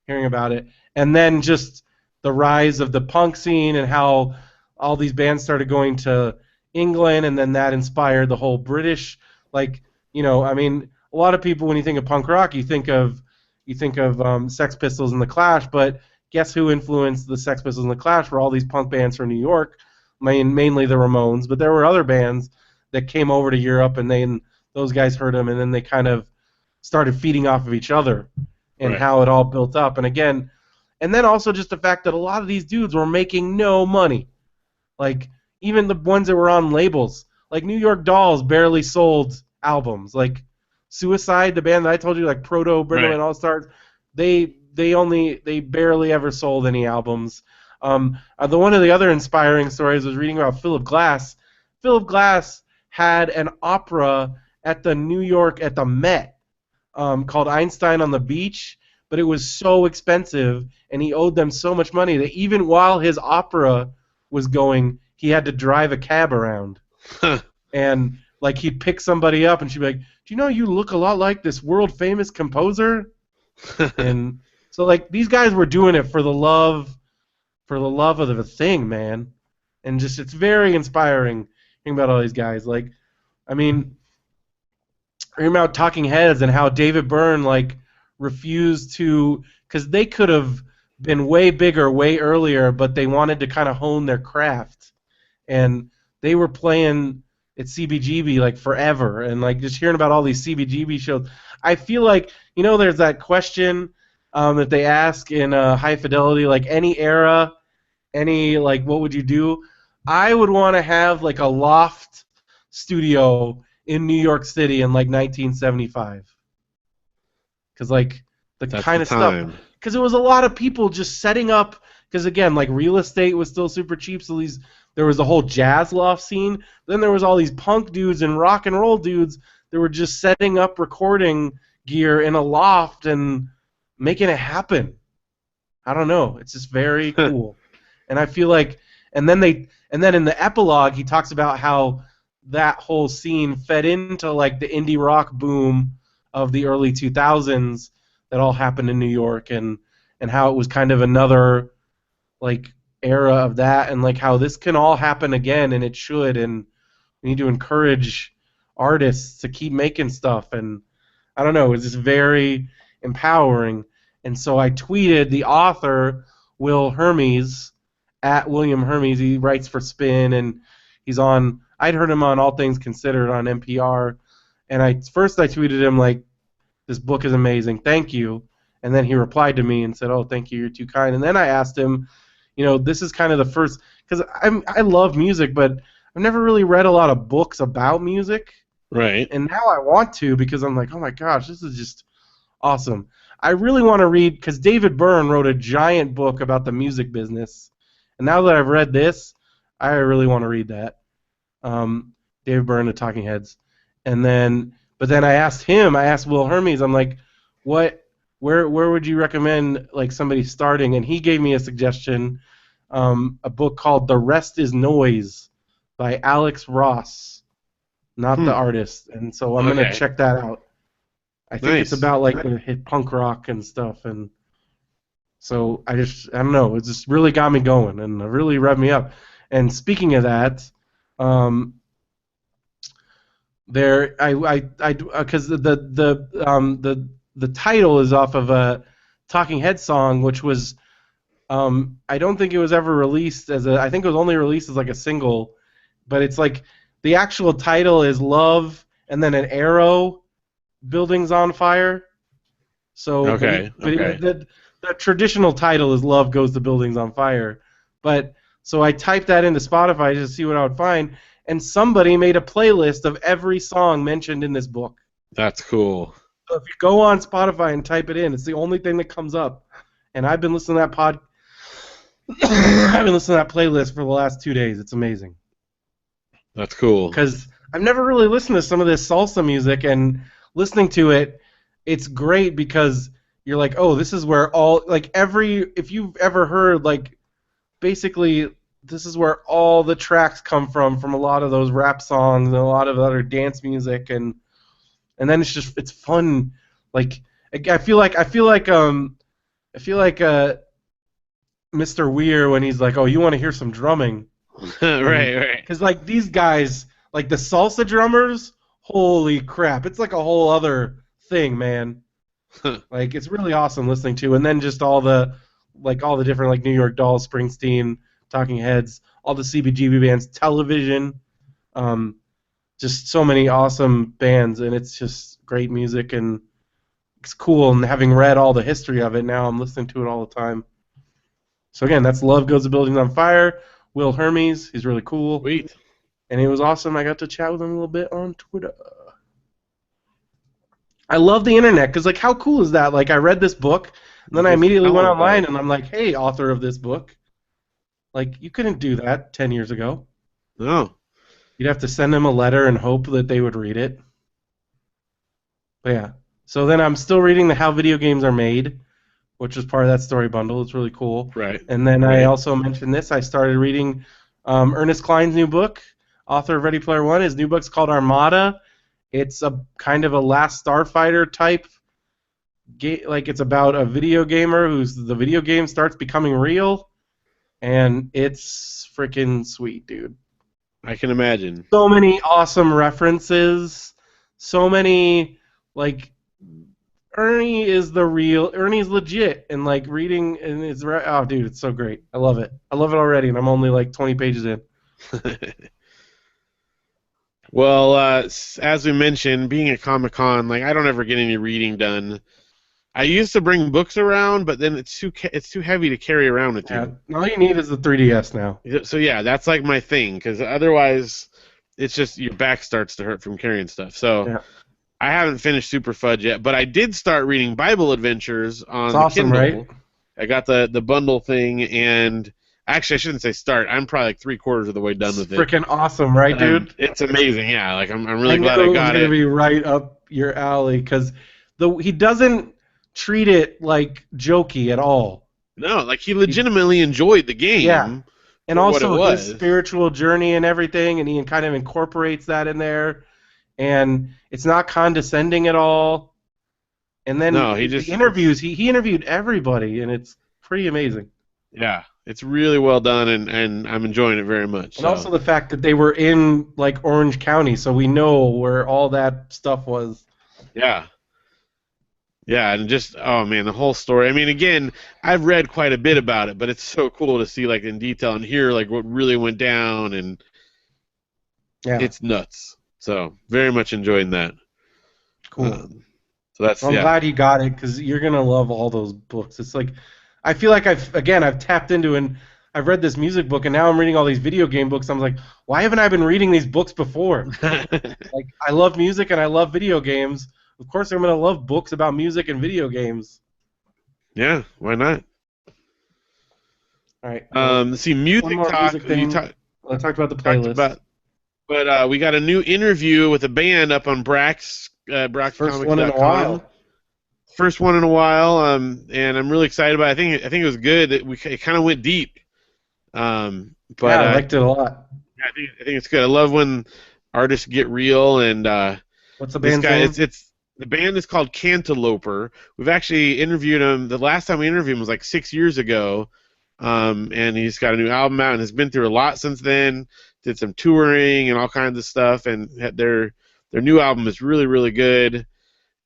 hearing about it. And then just the rise of the punk scene and how all these bands started going to England, and then that inspired the whole British, like, I mean, a lot of people, when you think of punk rock, you think of Sex Pistols and the Clash, but guess who influenced the Sex Pistols and the Clash? Were all these punk bands from New York, mainly the Ramones, but there were other bands that came over to Europe, and then those guys heard them, and then they kind of started feeding off of each other, and how it all built up. And again, and then also just the fact that a lot of these dudes were making no money. Like, even the ones that were on labels, like New York Dolls barely sold albums. Like Suicide, the band that I told you, like Proto, BrendoMan, All Stars, they barely ever sold any albums. One of the other inspiring stories was reading about Philip Glass. Philip Glass had an opera at the Met called Einstein on the Beach, but it was so expensive, and he owed them so much money that even while his opera was going, he had to drive a cab around. And like he'd pick somebody up, and she'd be like, "Do you know you look a lot like this world famous composer?" And so like these guys were doing it for the love of the thing, man. And just it's very inspiring hearing about all these guys. Like, I mean, hearing about Talking Heads and how David Byrne like refused to, because they could have been way bigger way earlier, but they wanted to kind of hone their craft, and they were playing at CBGB like forever, and like just hearing about all these CBGB shows, I feel like, there's that question that they ask in High Fidelity, like any era, like what would you do? I would want to have like a loft studio in New York City in like 1975, because like the kind of stuff, because it was a lot of people just setting up. Because again, like real estate was still super cheap, so there was a whole jazz loft scene. Then there was all these punk dudes and rock and roll dudes that were just setting up recording gear in a loft and making it happen. I don't know. It's just very cool. And I feel like, and then in the epilogue, he talks about how that whole scene fed into like the indie rock boom of the early 2000s that all happened in New York, and how it was kind of another like era of that, and like how this can all happen again, and it should, and we need to encourage artists to keep making stuff, and I don't know, it's just very empowering. And so I tweeted the author, Will Hermes, at William Hermes. He writes for Spin, and I'd heard him on All Things Considered on NPR, and I tweeted him like, this book is amazing, thank you. And then he replied to me and said, oh, thank you, you're too kind. And then I asked him, this is kind of the first, because I love music, but I've never really read a lot of books about music. Right. And now I want to, because I'm like, oh my gosh, this is just awesome. I really want to read, because David Byrne wrote a giant book about the music business. And now that I've read this, I really want to read that. David Byrne, The Talking Heads. But then I asked Will Hermes, I'm like, where would you recommend like somebody starting? And he gave me a suggestion, a book called The Rest Is Noise by Alex Ross, not the artist. And so I'm going to check that out. I think it's about like the hit punk rock and stuff, and so I don't know, it just really got me going and really revved me up. And speaking of that, because the title is off of a Talking Head song, which was I don't think it was ever released I think it was only released as like a single, but it's like the actual title is Love and then an arrow, Buildings on Fire. So the traditional title is Love Goes to Buildings on Fire. But so I typed that into Spotify to see what I would find, and somebody made a playlist of every song mentioned in this book. That's cool. So if you go on Spotify and type it in, it's the only thing that comes up. And I've been listening to that I've been listening to that playlist for the last 2 days. It's amazing. That's cool. Because I've never really listened to some of this salsa music, and listening to it, it's great because you're like, oh, this is where if you've ever heard, like, basically this is where all the tracks come from a lot of those rap songs and a lot of other dance music, and then it's fun. Like, I feel like Mr. Weir when he's like, oh, you want to hear some drumming. right. Because like these guys, like the salsa drummers, holy crap, it's like a whole other thing, man. Like, it's really awesome listening to. And then just all the different, like, New York Dolls, Springsteen, Talking Heads, all the CBGB bands, Television, just so many awesome bands, and it's just great music, and it's cool. And having read all the history of it, now I'm listening to it all the time. So again, that's Love Goes to Buildings on Fire. Will Hermes, he's really cool. Sweet. And it was awesome. I got to chat with him a little bit on Twitter. I love the internet, because, like, how cool is that? Like, I read this book, and then I immediately went online, and I'm like, hey, author of this book. Like, you couldn't do that 10 years ago. No. You'd have to send them a letter and hope that they would read it. But yeah. So then I'm still reading the How Video Games Are Made, which is part of that story bundle. It's really cool. Right. And then I also mentioned this. I started reading Ernest Cline's new book, author of Ready Player One. His new book's called Armada. It's a kind of a Last Starfighter type like, it's about a video gamer the video game starts becoming real, and it's freaking sweet, dude. I can imagine. So many awesome references, so many, like, Ernie's legit, and like reading, and oh, dude, it's so great. I love it already, and I'm only like 20 pages in. Well, as we mentioned, being at Comic-Con, like, I don't ever get any reading done. I used to bring books around, but then it's too heavy to carry around with you. All you need is the 3DS now. So yeah, that's like my thing, because otherwise, it's just your back starts to hurt from carrying stuff. So, I haven't finished Super Fudge yet, but I did start reading Bible Adventures It's on the awesome, right? Kindle. I got the bundle thing, and actually, I shouldn't say start. I'm probably like 3/4 of the way done It's with it. freaking awesome, right, dude? It's amazing. Yeah, like I'm I really knew glad I it was got gonna it. be right up your alley because he doesn't treat it like jokey at all. No, like he He, legitimately enjoyed the yeah, game and for what it also his was. spiritual journey and everything, and he kind of incorporates that in there, and it's not condescending at all. And then No, he the just interviews, he interviewed everybody, and it's pretty amazing. yeah, it's really well done, and I'm enjoying it very much. And So also the fact that they were in like Orange County, so we know where all that stuff was. yeah, yeah, and just oh man, the whole story. I mean, again, I've read quite a bit about it, but it's so cool to see like in detail and hear like what really went down, and Yeah, it's nuts. So very much enjoying that. cool. Um, so that's Well, I'm yeah, glad you got it because you're gonna love all those books. It's like I feel like I've tapped into and I've read this music book and now I'm reading all these video game books. I'm like, why haven't I been reading these books before? Like I love music and I love video games. Of course, I'm gonna love books about music and video games. yeah. Why not? All right. Well, See, one music more talk. music You thing. I talked about the talked playlist. about, but we got a new interview with a band up on First one in a braxcomics.com. while. First one in a while, and I'm really excited about it. I think it was good. It kind of went deep, but Yeah, I liked it a lot. yeah, I think it's good. I love when artists get real, and What's the this band's guy name? it's the band is called Cantalouper. We've actually interviewed him. The last time we interviewed him was like 6 years ago, and he's got a new album out and has been through a lot since then. Did some touring and all kinds of stuff, and their new album is really really good.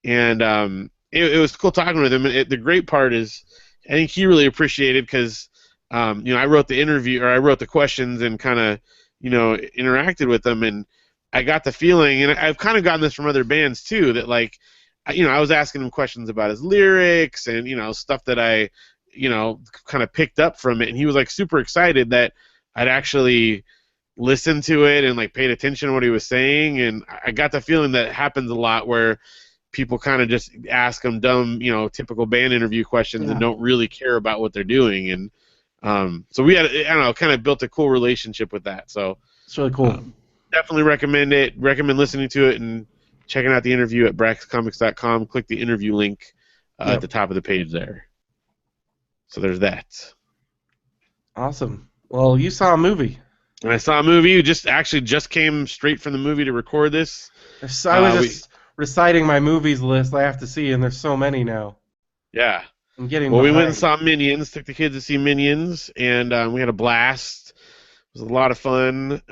And it was cool talking with him. The great part is, I think he really appreciated because, I wrote the interview or I wrote the questions and kind of, interacted with them, and I got the feeling, and I've kind of gotten this from other bands too, that like, I was asking him questions about his lyrics and stuff that I, kind of picked up from it, and he was like super excited that I'd actually listened to it and like paid attention to what he was saying, and I got the feeling that happens a lot where people kind of just ask them dumb, typical band interview questions and Yeah, don't really care about what they're doing. And so we had, I don't know, kind of built a cool relationship with that. So it's really cool. um, definitely recommend it. Recommend listening to it and checking out the interview at braxcomics.com. Click the interview link at Yep. the top of the page there. So there's that. Awesome. Well, you saw a movie. And I saw a movie. Just came straight from the movie to record this. I was We just reciting my movies list I have to see, and there's so many now. yeah. I'm getting Well, we went and behind. saw Minions. Took the kids to see Minions, and we had a blast. It was a lot of fun.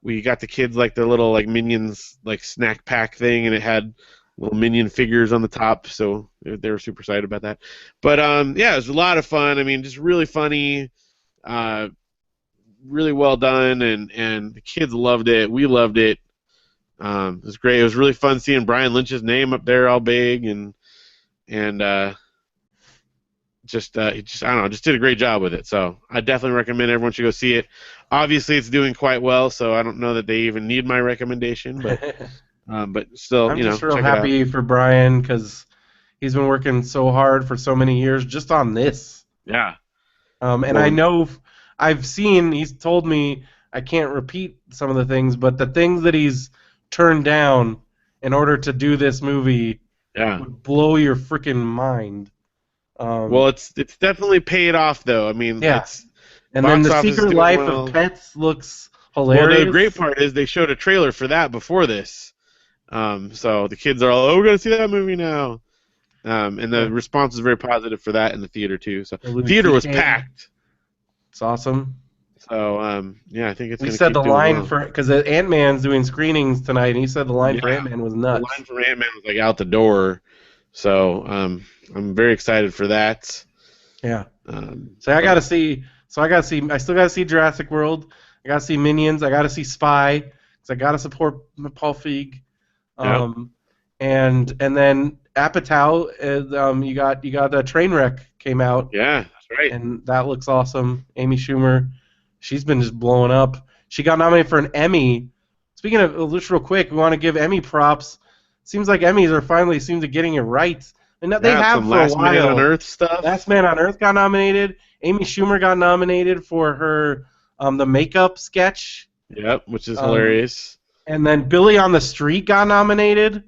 We got the kids like their little like Minions like snack pack thing, and it had little Minion figures on the top, so they were super excited about that. But yeah, it was a lot of fun. I mean, just really funny, uh, really well done, and the kids loved it. We loved it. It was great. It was really fun seeing Brian Lynch's name up there all big, and he just I don't know, just did a great job with it. So I definitely recommend everyone should go see it. Obviously, it's doing quite well, so I don't know that they even need my recommendation, but still, I'm just real check it out. happy for Brian because he's been working so hard for so many years just on this. Yeah. And I Well, know I've seen, he's told me I can't repeat some of the things, but the things that he's turned down in order to do this movie yeah. would blow your freaking mind. Well, it's definitely paid off though. I mean, Yeah. it's And then box The office is Secret doing Life of well. Pets looks Well, the hilarious. great part is they showed a trailer for that before this. So the kids are all, oh, we're gonna see that movie now. And the Yeah. response was very positive for that in the theater too. So The Louis theater was CK. packed. It's awesome. So yeah, I think it's We gonna said keep the doing line well. for because Ant-Man's doing screenings tonight, and he said the line for Yeah, Ant-Man was the nuts. line from Ant-Man was like out the door. So I'm very excited for that. Yeah. So But, I gotta see. I still gotta see Jurassic World. I gotta see Minions. I gotta see Spy because I gotta support Paul Feig. yeah, And then Apatow is you got the Trainwreck came out, yeah, that's right. and that looks awesome. Amy Schumer, she's been just blowing up. She got nominated for an Emmy. Speaking of just real quick, we want to give Emmy props seems like Emmys are finally seem to getting it right, and they Yeah, have some for a Last Man on while. Earth stuff. Last Man on Earth got nominated. Amy Schumer got nominated for her the makeup sketch. Yep, which is Um, hilarious. and then Billy on the Street got nominated.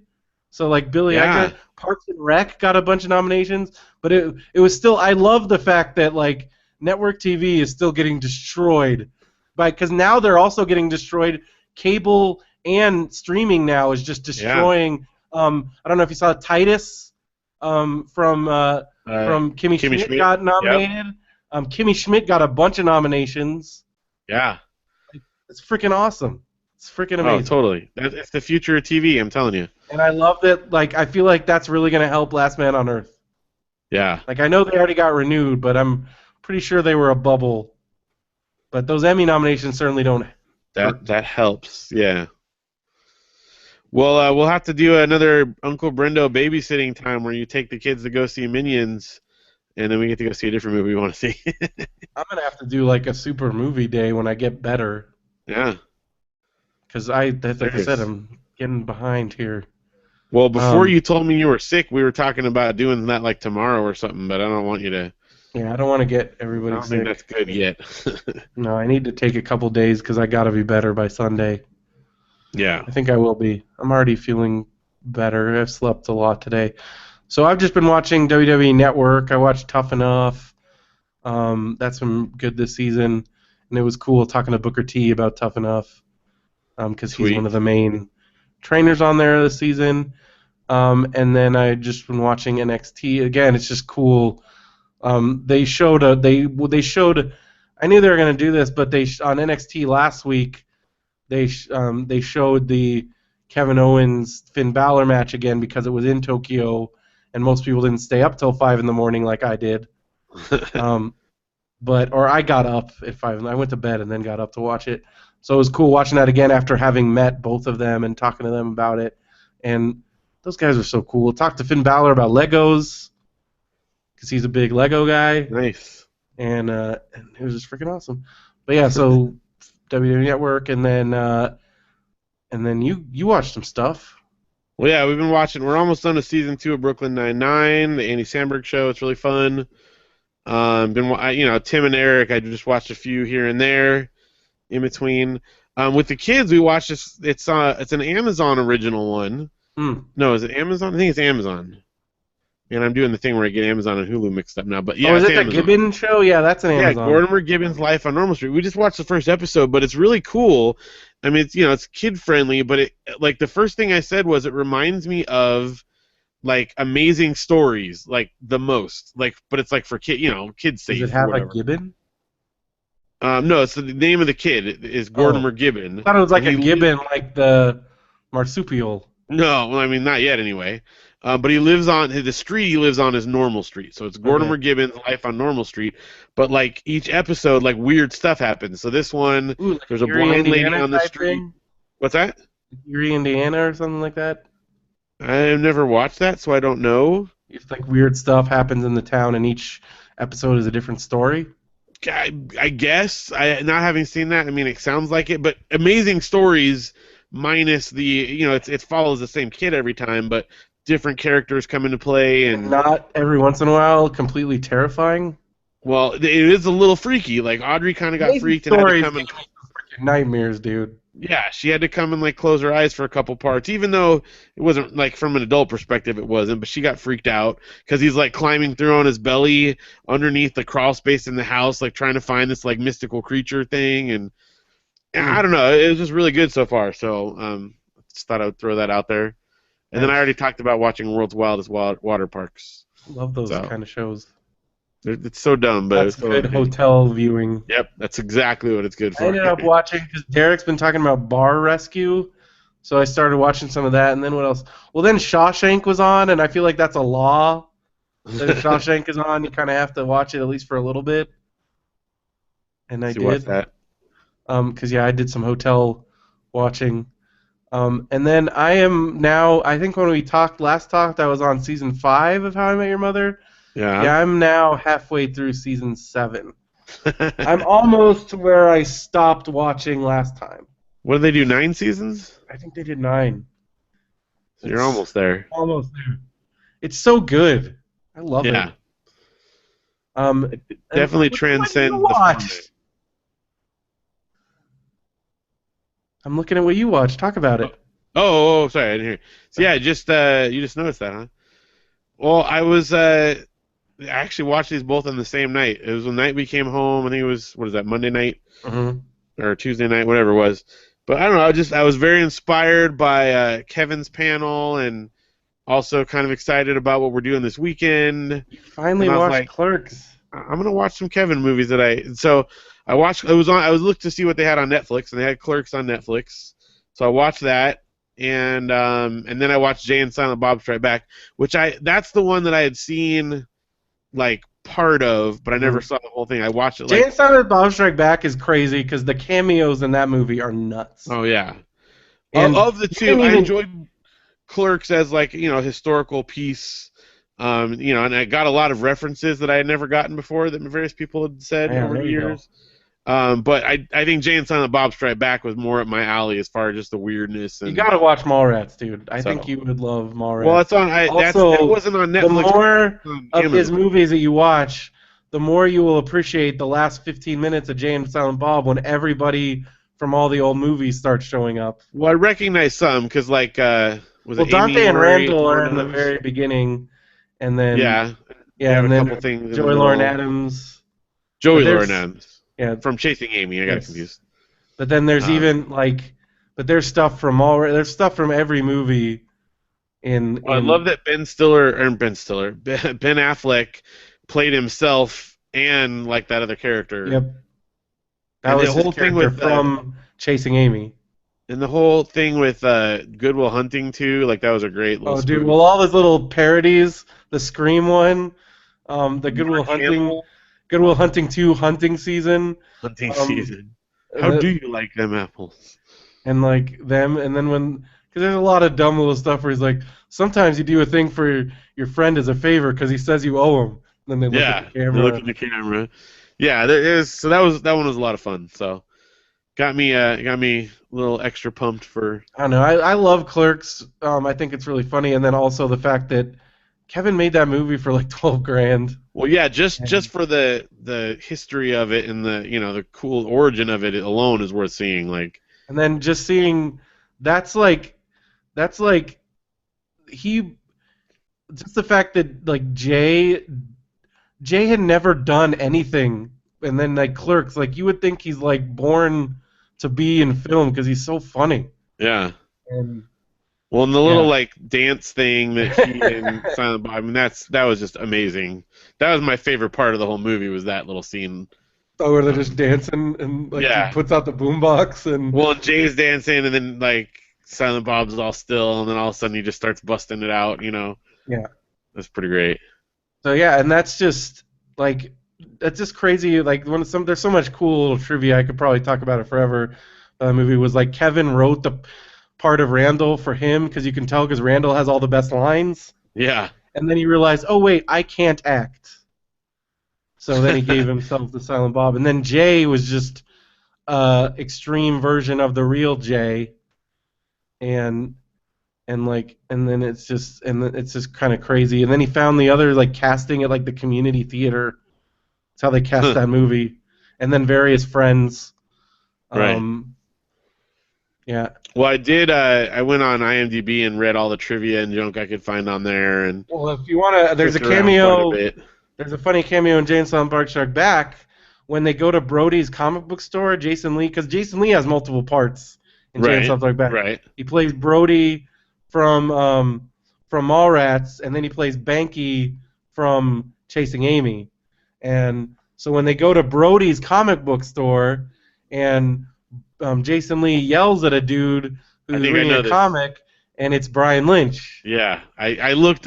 So like Billy Yeah, Eichner, Parks and Rec got a bunch of nominations, but it was still. I love the fact that like network TV is still getting destroyed, by because now they're also getting destroyed. Cable and streaming now is just yeah. destroying. I don't know if you saw Titus Uh, from Kimmy Kimmy Schmidt Schmidt. got Yep. nominated. Kimmy Schmidt got a bunch of nominations. Yeah. It's freaking awesome. It's freaking Oh, amazing. totally. It's the future of TV. I'm telling you. And I love that. Like, I feel like that's really gonna help Last Man on Earth. Yeah. Like, I know they already got renewed, but I'm pretty sure they were a bubble. But those Emmy nominations certainly don't hurt. That helps. Yeah. Well, we'll have to do another Uncle Brendo babysitting time where you take the kids to go see Minions, and then we get to go see a different movie we want to see. I'm gonna have to do like a super movie day when I get better, Yeah. because like I said, Serious. I'm getting behind here. Well, before Um, you told me you were sick, we were talking about doing that like tomorrow or something, but I don't want you to. yeah, I don't want to get I everybody don't think sick. that's good yet. No, I need to take a couple days because I gotta be better by Sunday. Yeah. I think I will be. I'm already feeling better. I've slept a lot today. So I've just been watching WWE Network. I watched Tough Enough. That's been good this season, and it was cool talking to Booker T about Tough Enough, because he's one Sweet. of the main trainers on there this season. And then I just been watching NXT again. It's just cool. They showed they showed. I knew they were gonna do this, but on NXT last week they showed the Kevin Owens Finn Balor match again because it was in Tokyo, and most people didn't stay up till 5 in the morning like I did. Um, or I got up at 5. I went to bed and then got up to watch it. So it was cool watching that again after having met both of them and talking to them about it. And those guys are so cool. Talked to Finn Balor about Legos because he's a big Lego guy, Nice. and it was just freaking awesome. But yeah, so WWE Network, and then you watched some stuff. Well, yeah, we've been watching. We're almost done with season 2 of Brooklyn Nine-Nine, the Andy Samberg show. It's really fun. Tim and Eric. I just watched a few here and there, in between. With the kids, we watched this. It's an Amazon original one. Hmm. No, is it Amazon? I think it's Amazon. And I'm doing the thing where I get Amazon and Hulu mixed up now. But yeah, Oh, is it's it the Amazon. Gibbon show? Yeah, that's an Yeah, Amazon. Gordimer Gibbon's Life on Normal Street. We just watched the first episode, but it's really cool. I mean, it's kid friendly, but it like the first thing I said was it reminds me of like Amazing Stories, like the most, like, but it's like for kids Does it safe or have a whatever. Gibbon? No, it's the name of the kid is Oh, Gordimer Gibbon. I thought it was like And a Gibbon, like the marsupial. no, well, I mean not yet anyway. But he lives on the street he lives on is Normal Street, so it's Okay. Gordimer Gibbon's Life on Normal Street. But like each episode, like weird stuff happens. So this one, Ooh, like there's a Erie, blind lady Indiana on the type street. thing? What's that? Erie, Indiana or something like that? I've never watched that, so I don't know. It's like weird stuff happens in the town, and each episode is a different story. I guess not having seen that. I mean, it sounds like it, but Amazing Stories minus the it follows the same kid every time, but different characters come into play And and. not every once in a while completely terrifying. Well, it is a little freaky. Like Audrey kind of got Amazing freaked and had to stories come give and me some freaking nightmares, dude. yeah, she had to come and like close her eyes for a couple parts, even though it wasn't like from an adult perspective it wasn't, but she got freaked out because he's like climbing through on his belly underneath the crawl space in the house, like trying to find this like mystical creature thing, and I don't know, it was just really good so far. So just thought I would throw that out there. And then I Nice. already talked about watching World's Wildest Water Parks. Love those So kind of shows. it's so dumb, but That's it's so good entertaining. hotel viewing. Yep, that's exactly what it's good I for. ended up watching because Derek's been talking about Bar Rescue, so I started watching some of that. And then what else? Well, then Shawshank was on, and I feel like that's a law. That if Shawshank is on, you kind of have to watch it at least for a little bit. And I So watch did. that. Because yeah, I did some hotel watching. And then I am now. I think when we last talked, I was on season 5 of How I Met Your Mother. Yeah. Yeah, I'm now halfway through season 7. I'm almost to where I stopped watching last time. What did they do? 9 seasons? I think they did 9. So you're It's almost there. almost there. It's so good. I love it. Yeah. Um, It and definitely what did you transcends the format. watch? I'm looking at what you watched. Talk about Oh, it. sorry, I didn't hear. So yeah, just you just noticed that, huh? Well, I actually watched these both on the same night. It was the night we came home. I think it was, what is that, Monday night Hmm. or Tuesday night, whatever it was. But I don't know. I was very inspired by Kevin's panel, and also kind of excited about what we're doing this weekend. You finally And I was watched like, Clerks. I'm gonna watch some Kevin movies that so I watched. It was on. I was looked to see what they had on Netflix, and they had Clerks on Netflix. So I watched that, and then I watched Jay and Silent Bob Strike Back, which that's the one that I had seen like part of, but I never Hmm. saw the whole thing. I watched it Jay like, and Silent Bob Strike Back is crazy because the cameos in that movie are nuts. oh yeah. And Of the you two, didn't I even. enjoyed Clerks as like historical piece. And I got a lot of references that I had never gotten before that various people had said Yeah, over there the you go. years. But I think Jay and Silent Bob Strike Back was more up my alley as far as just the weirdness You and gotta watch Mallrats, dude. I think so. you would love Well, Mallrats. it's on. That Also, wasn't on the Netflix. It more was on of his Amazon. movies that you watch, the more you will appreciate the last 15 minutes of Jay and Silent Bob when everybody from all the old movies starts showing up. Well, I recognize some because like was Well, it Amy Dante and and Murray at Randall the are in the Warnos? very beginning, and then Yeah, they yeah, have a and couple then things in the Joey Lauren middle. Adams. But Joey Lauren there's Adams yeah, from Chasing Amy. I got it yes. confused. But then there's Um, even like, but there's stuff from every movie I love in that Ben Affleck played himself and like that other character, yep. That and the was his whole thing character with from Chasing Amy. Good Will Hunting too. Like that was a great little Oh, dude. spoof. Well, all those little parodies, the Scream one, the Mark Hamill Good Will Hunting 2 hunting season, hunting um, season. How do the, you like them apples? and like them, and then because there's a lot of dumb little stuff where he's like, sometimes you do a thing for your friend as a favor because he says you owe him. And then they look at the Yeah, they look camera. at the camera. Yeah, there is. So that one was a lot of fun. So got me a little extra pumped for. I don't know. I love Clerks. I think it's really funny, and then also the fact that Kevin made that movie for like 12 grand. Well, yeah, just And for the history of it and the cool origin of it alone is worth seeing. Like, and then just seeing that's like that's like he just the fact that like Jay had never done anything, and then like Clerks, like you would think he's like born to be in film because he's so funny. yeah. And Well, and the little yeah. like dance thing that he and Silent Bob. I mean, that was just amazing. That was my favorite part of the whole movie was that little scene. Oh, where they're just Um, dancing and like he yeah. puts out the boombox and Well, and Jay's dancing, and then like Silent Bob's all still, and then all of a sudden he just starts busting it out. yeah. That's pretty great. So yeah, and like that's just crazy. Like there's so much cool little trivia I could probably talk about it forever. The movie was like Kevin wrote the part of Randall for him because you can tell because Randall has all the best lines, Yeah. and then he realized, oh wait, I can't act. So then he gave himself the Silent Bob, and then Jay was just extreme version of the real Jay, and it's just kind of crazy. And then he found the other like casting at like the community theater. That's how they cast that movie. And then various friends. Right. Um, yeah. Well, I did. I went on IMDb and read all the trivia and junk I could find on there, and Well, if you want to, there's a clicked around quite a cameo. bit. There's a funny cameo in Jay and Silent Bob Strike Back when they go to Brody's comic book store. Jason Lee, because Jason Lee has multiple parts in Jay and Right. Silent Bob Strike Back. Right. He plays Brody from Mallrats, and then he plays Banky from Chasing Amy. And so when they go to Brody's comic book store, and Jason Lee yells at a dude I who's think I reading know a this. comic, and it's Brian Lynch. Yeah. I looked.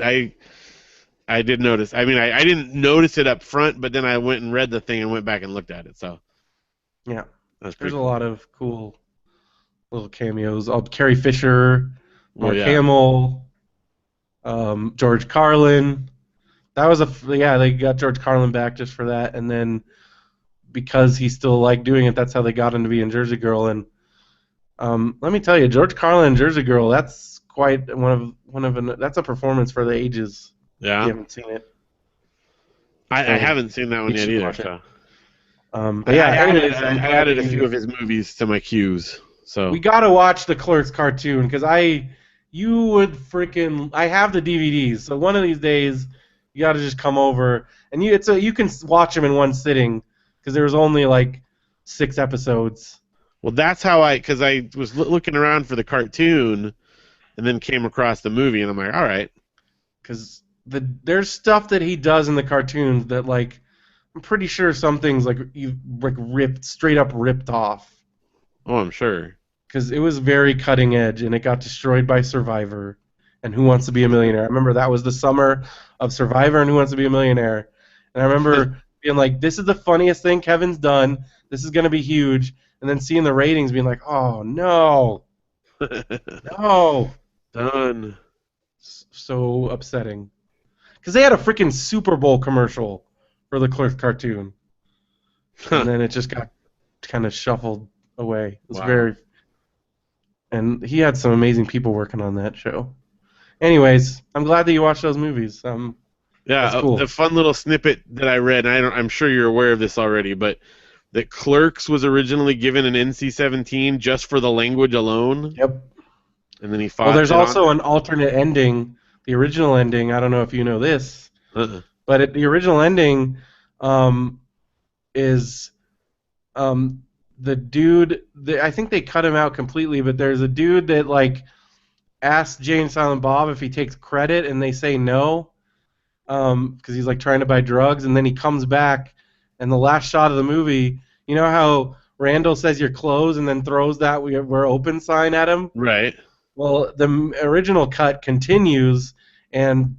I did notice. I mean, I didn't notice it up front, but then I went and read the thing and went back and looked at it. So Yeah, that's there's pretty a cool. lot of cool little cameos. Carrie Fisher, Well, Mark yeah. Hamill, George Carlin. That was yeah. They got George Carlin back just for that, and then because he still liked doing it, that's how they got him to be in Jersey Girl. And let me tell you, George Carlin and Jersey Girl, that's quite that's a performance for the ages. If you Yeah. haven't seen it, I so haven't seen that one you yet should either. watch it. So But yeah, anyways, I I'm glad added that a few you. of his movies to my queues. We So gotta watch the Clerks cartoon because you would freaking. I have the DVDs, so one of these days you gotta just come over and you can watch them in one sitting because there's only like 6 episodes. well, that's how because I was looking around for the cartoon and then came across the movie and I'm like, all right. Because there's stuff that he does in the cartoons that like I'm pretty sure some things like you like ripped straight up ripped off Oh, I'm sure. because it was very cutting edge and it got destroyed by Survivor and Who Wants to Be a Millionaire. I remember that was the summer of Survivor and Who Wants to Be a Millionaire, and I remember being like, "This is the funniest thing Kevin's done. This is gonna be huge," and then seeing the ratings, being like, "Oh no, no." Done. So upsetting. Because they had a freaking Super Bowl commercial for the Clerks cartoon, and then it just got kind of shuffled away. It was Wow. and he had some amazing people working on that show. Anyways, I'm glad that you watched those movies. Yeah, That's cool. the fun little snippet that I read, and I'm sure you're aware of this already, but that Clerks was originally given an NC-17 just for the language alone, Yep. and then he Well, fought there's it on. also an alternate ending. The original ending. I don't know if you know this, Uh-uh. but the original ending um, is the dude. I think they cut him out completely, but there's a dude that like asks Jay and Silent Bob if he takes credit, and they say no, because he's like trying to buy drugs, and then he comes back, and the last shot of the movie, you know how Randall says you're closed, and then throws that we're open sign at him. Right. Well, the original cut continues, and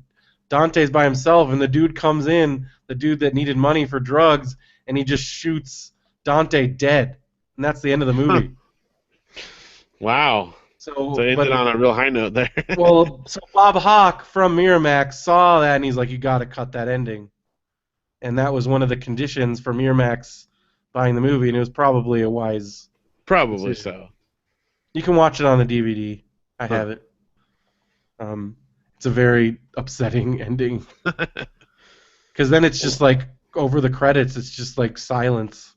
Dante's by himself, and the dude comes in, the dude that needed money for drugs, and he just shoots Dante dead, and that's the end of the Huh. movie. Wow. So So, it ended but on a real high note there. so Bob Hawk from Miramax saw that, and he's like, "You got to cut that ending," and that was one of the conditions for Miramax buying the movie, and it was probably a wise Probably decision. so. You can watch it on the DVD. I Huh. have it. It's a very upsetting ending because then it's just like over the credits, it's just like silence.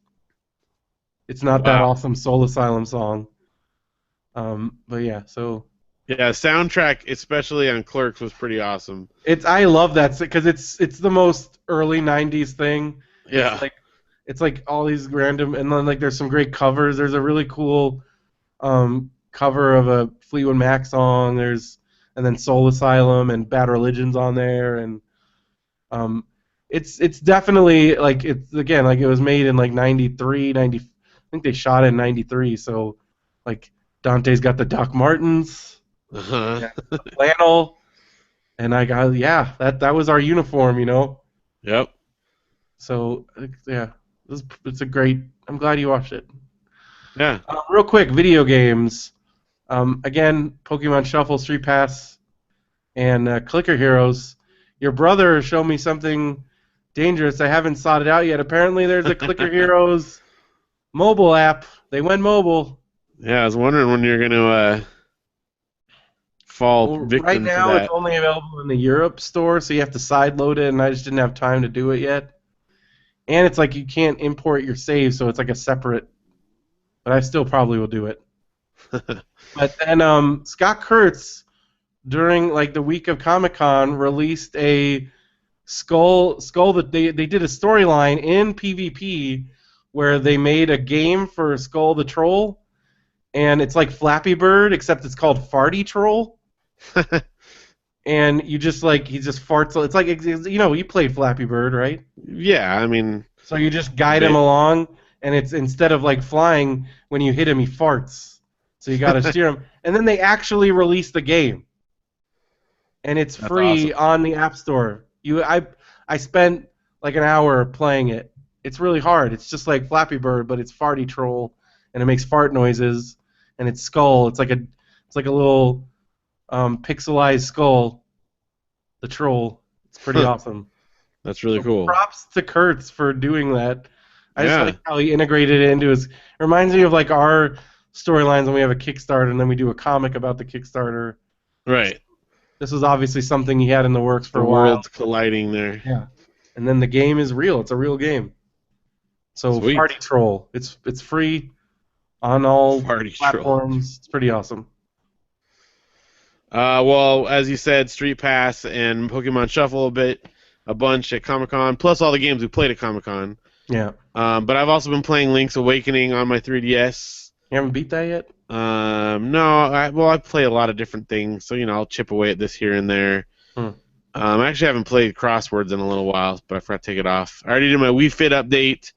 It's not that Wow. awesome Soul Asylum song. But yeah, so Yeah, soundtrack, especially on Clerks, was pretty awesome. I love that because it's the most early '90s thing. Yeah. It's like all these random, and then like there's some great covers. There's a really cool cover of a Fleetwood Mac song. And then Soul Asylum and Bad Religion's on there, and it's definitely like it's again like it was made in like '93, '90. I think they shot it in '93. So like Dante's got the Doc Martens, Uh-huh. the flannel, and I got that was our uniform, you know. Yep. So yeah, it's a great. I'm glad you watched it. Yeah. Real quick, video games. Again, Pokemon Shuffle, Street Pass, and Clicker Heroes. Your brother showed me something dangerous. I haven't sought it out yet. Apparently, there's a Clicker Heroes mobile app. They went mobile. Yeah, I was wondering when you're going to fall Well, victim right to now, it's that. only available in the Europe store, so you have to sideload it, and I just didn't have time to do it yet. And it's like you can't import your save, so it's like a separate. But I still probably will do it. But then Scott Kurtz, during like the week of Comic-Con, released a Skull that they did a storyline in PvP where they made a game for Skull the Troll, and it's like Flappy Bird except it's called Farty Troll. And you just like he just farts. It's like you know you played Flappy Bird, right? Yeah, I mean, So you just guide him they, along, and it's instead of like flying, when you hit him, he farts. So you got to steer him. And then they actually released the game, and it's that's awesome. free on the App Store. I spent like an hour playing it. It's really hard. It's just like Flappy Bird, but it's Farty Troll, and it makes fart noises, and it's Skull. It's like a little pixelized Skull, the troll. It's pretty awesome. That's really So cool. props to Kurtz for doing that. I just Yeah. like how he integrated it into his. It reminds me of like our storylines when we have a Kickstarter and then we do a comic about the Kickstarter. Right. This was obviously something he had in the works for The a while. worlds colliding there. Yeah. And then the game is real. It's a real game. So Sweet. Farty Troll. It's free on all Party troll. platforms. It's pretty awesome. Well, as you said, Street Pass and Pokemon Shuffle a bunch at Comic Con, plus all the games we played at Comic Con. Yeah. But I've also been playing Link's Awakening on my 3DS. You haven't beat that yet? No, I play a lot of different things, so I'll chip away at this here and there. Hmm. I actually haven't played Crosswords in a little while, but I forgot to take it off. I already did my Wii Fit update.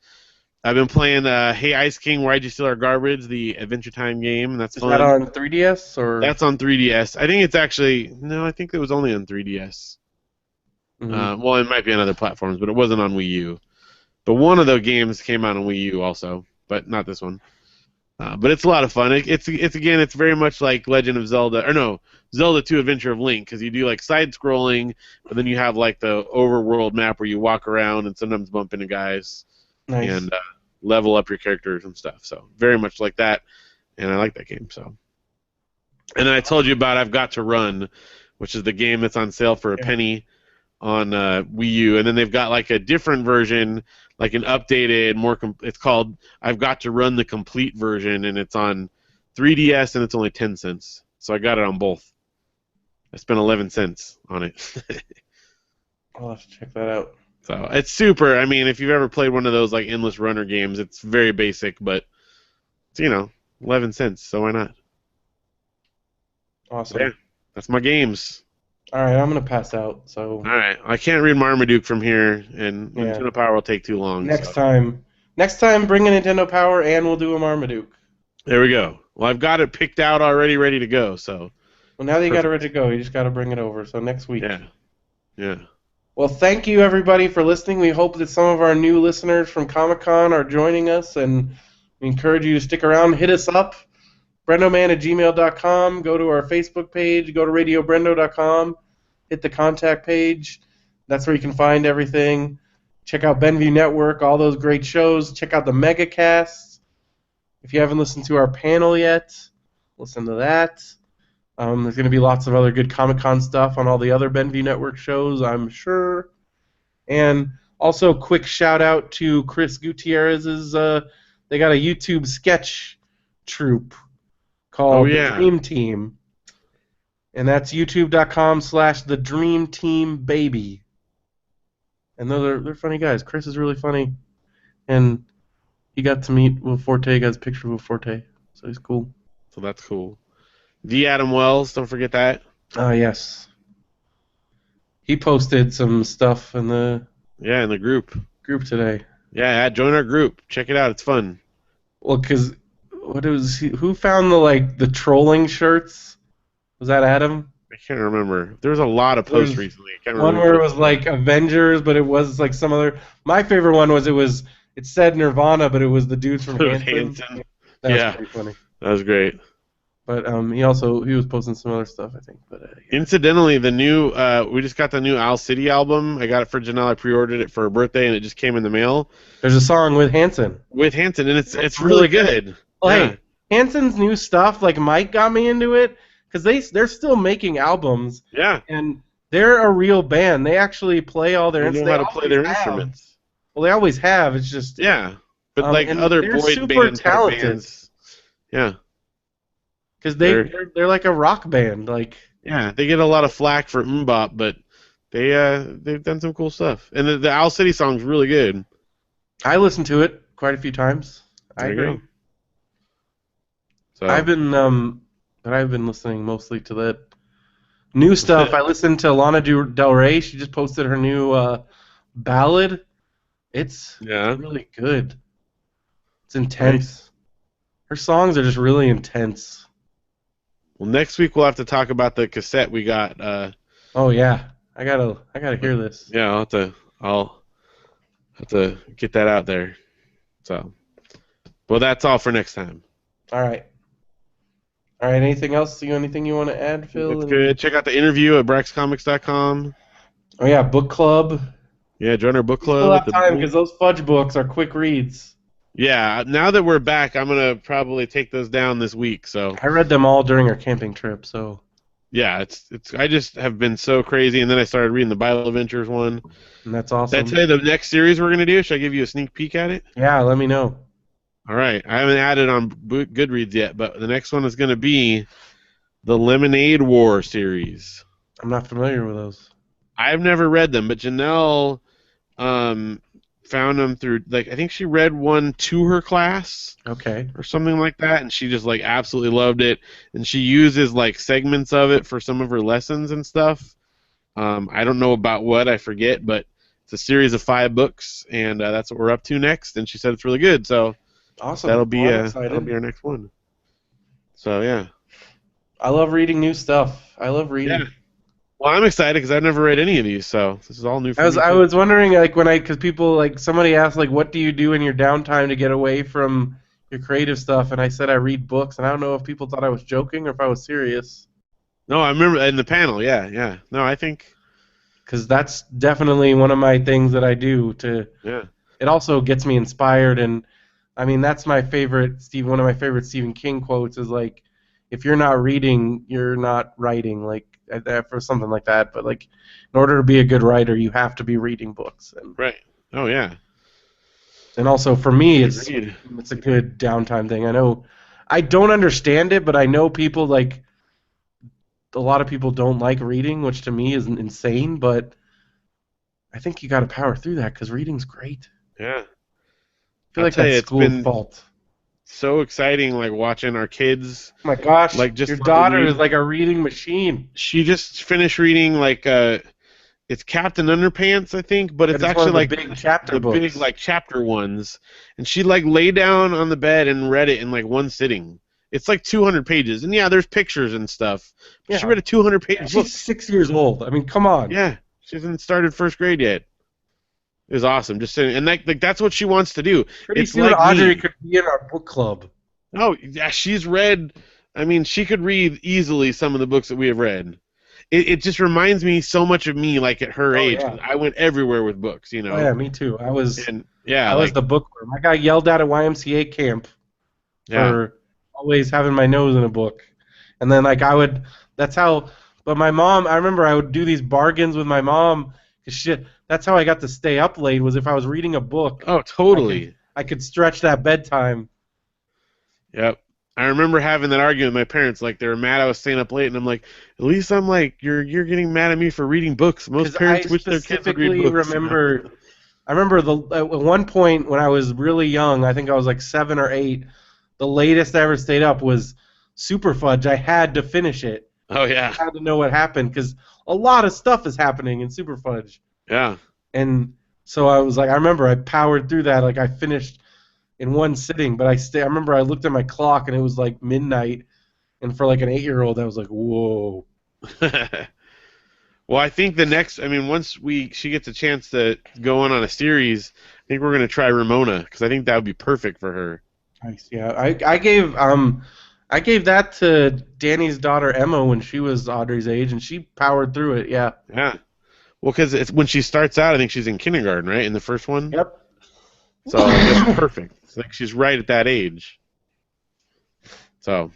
I've been playing Hey Ice King, Why'd You Steal Our Garbage, the Adventure Time game. That's fun. Is that on 3DS or? That's on 3DS. I think it's actually I think it was only on 3DS. Well, it might be on other platforms, but it wasn't on Wii U. But one of the games came out on Wii U also, but not this one. But it's a lot of fun. It's very much like Legend of Zelda, or no, Zelda 2: Adventure of Link, because you do like side scrolling, but then you have like the overworld map where you walk around and sometimes bump into guys Nice. and level up your characters and stuff. So very much like that, and I like that game. So, and then I told you about I've Got to Run, which is the game that's on sale for a penny on Wii U, and then they've got like a different version, like an updated, it's called I've Got to Run the Complete version, and it's on 3DS, and it's only 10 cents. So I got it on both. I spent 11 cents on it. I'll have to check that out. So it's super. I mean, if you've ever played one of those like endless runner games, it's very basic, but it's 11 cents, so why not? Awesome. Yeah, that's my games. All right, I'm gonna pass out. So. All right, I can't read Marmaduke from here, and Nintendo Power will take too long. Next time, bring a Nintendo Power, and we'll do a Marmaduke. There we go. Well, I've got it picked out already, ready to go. So. Well, now that you got it ready to go, you just got to bring it over. So next week. Yeah. Yeah. Well, thank you everybody for listening. We hope that some of our new listeners from Comic-Con are joining us, and we encourage you to stick around. Hit us up, BrendoMan@gmail.com. Go to our Facebook page. Go to RadioBrendo.com. Hit the contact page. That's where you can find everything. Check out Benview Network, all those great shows. Check out the Megacast. If you haven't listened to our panel yet, listen to that. There's going to be lots of other good Comic-Con stuff on all the other Benview Network shows, I'm sure. And also, quick shout-out to Chris Gutierrez's, they got a YouTube sketch troupe called The Dream Team. And that's youtube.com/thedreamteambaby. And they're funny guys. Chris is really funny. And he got to meet Will Forte, got his picture of Will Forte. So he's cool. So that's cool. The Adam Wells, don't forget that. Oh, yes. He posted some stuff in the group today. Yeah, join our group. Check it out. It's fun. Well, because who found the trolling shirts? Was that Adam? I can't remember. There was a lot of posts recently. I can't remember. One where it was like Avengers, but it was like some other. My favorite one was it said Nirvana, but it was the dudes from Hanson. That was pretty funny. That was great. But he was posting some other stuff, I think. But incidentally, the new we just got the new Owl City album. I got it for Janelle. I pre-ordered it for her birthday, and it just came in the mail. There's a song with Hanson. And it's really good. Well, hey, Hanson's new stuff, like Mike got me into it, because they're still making albums. Yeah. And they're a real band. They actually play all their instruments. They know how to play their instruments. Well, they always have. It's just but like other boy band talented bands. Yeah. Because they're like a rock band, they get a lot of flack for MMMBop, but they've done some cool stuff, and the Owl City song's really good. I listened to it quite a few times. I agree. So I've been listening mostly to that new stuff. I listened to Lana Del Rey. She just posted her new ballad. It's really good. It's intense. Nice. Her songs are just really intense. Well, next week we'll have to talk about the cassette we got. Oh yeah, I gotta hear this. Yeah, I'll have to get that out there. So, well, that's all for next time. All right. Anything else? Anything you want to add, Phil? That's good. Check out the interview at braxcomics.com. Oh yeah, book club. Yeah, join our book club. Still have time because those fudge books are quick reads. Yeah, now that we're back, I'm gonna probably take those down this week. So I read them all during our camping trip. So yeah, it's. I just have been so crazy, and then I started reading the Bible Adventures one. And that's Did I awesome. tell you the next series we're gonna do? Should I give you a sneak peek at it? Yeah, let me know. All right, I haven't added on Goodreads yet, but the next one is gonna be the Lemonade War series. I'm not familiar with those. I've never read them, but Janelle um, found them through like I think she read one to her class Okay. or something like that, and she just like absolutely loved it. And she uses like segments of it for some of her lessons and stuff. I don't know about what, I forget, but it's a series of 5 books, and that's what we're up to next. And she said it's really good, so Awesome. Well, I'm that'll be excited. our next one. So yeah, I love reading new stuff. I love yeah. reading. Well, I'm excited because I've never read any of these, so this is all new I for was me I too. was wondering like when I because people like somebody asked like what do you do in your downtime to get away from your creative stuff and I said I read books and I don't know if people thought I was joking or if I was serious No, I remember in the panel. Yeah, yeah. No, I think because that's definitely one of my things that I do to yeah. it also gets me inspired and I mean that's my favorite one of my favorite Stephen King quotes is like if you're not reading you're not writing like for something like that but like in order to be a good writer you have to be reading books Right. Oh yeah. and also for me Agreed. it's a good downtime thing. I know I don't understand it but I know people like a lot of people don't like reading which to me is insane but I think you got to power through that because reading's great. Yeah. I feel I'll like tell that's you, it's school's been fault. so exciting, like watching our kids, Oh my gosh, like just your like daughter is read. like a reading machine. She just finished reading like it's Captain Underpants, I think, but But it's it's one actually of the like big chapter the big books. like chapter ones, and she like lay down on the bed and read it in like one sitting. It's like 200 pages, and yeah, there's pictures and stuff. But she Yeah, read a 200-page she's book. 6 years old. I mean, come on. Yeah, she hasn't started first grade yet. It was awesome. Just sitting, and like that's what she wants to do. Pretty It's soon like Audrey me. could be in our book club. Oh, yeah, she's read. I mean, she could read easily some of the books that we have read. It just reminds me so much of me, like at her Oh age, yeah. because I went everywhere with books, Oh yeah, me too. And yeah, I was like the bookworm. I got yelled at YMCA camp yeah. for always having my nose in a book. And then like I would that's how but my mom I remember I would do these bargains with my mom 'cause that's how I got to stay up late was if I was reading a book Oh, I could totally. I could stretch that bedtime. Yep. I remember having that argument with my parents. Like they were mad I was staying up late, and I'm like, at least I'm like, you're getting mad at me for reading books. Most Because I parents wish their kids would read specifically books. remember I remember at one point when I was really young, I think I was like 7 or 8, the latest I ever stayed up was Super Fudge. I had to finish it. Oh yeah, I had to know what happened because a lot of stuff is happening in Super Fudge. yeah. And so I was like, I remember I powered through that. Like I finished in one sitting, but I remember I looked at my clock and it was like midnight. And for like an 8-year-old, I was like, whoa. Well, I think the next, I mean, once she gets a chance to go on a series, I think we're gonna try Ramona because I think that would be perfect for her. Nice. Yeah. I gave that to Danny's daughter Emma when she was Audrey's age, and she powered through it. Yeah. Yeah. Well, because it's when she starts out, I think she's in kindergarten, right, in the first one. Yep. So like that's perfect. It's like she's right at that age. So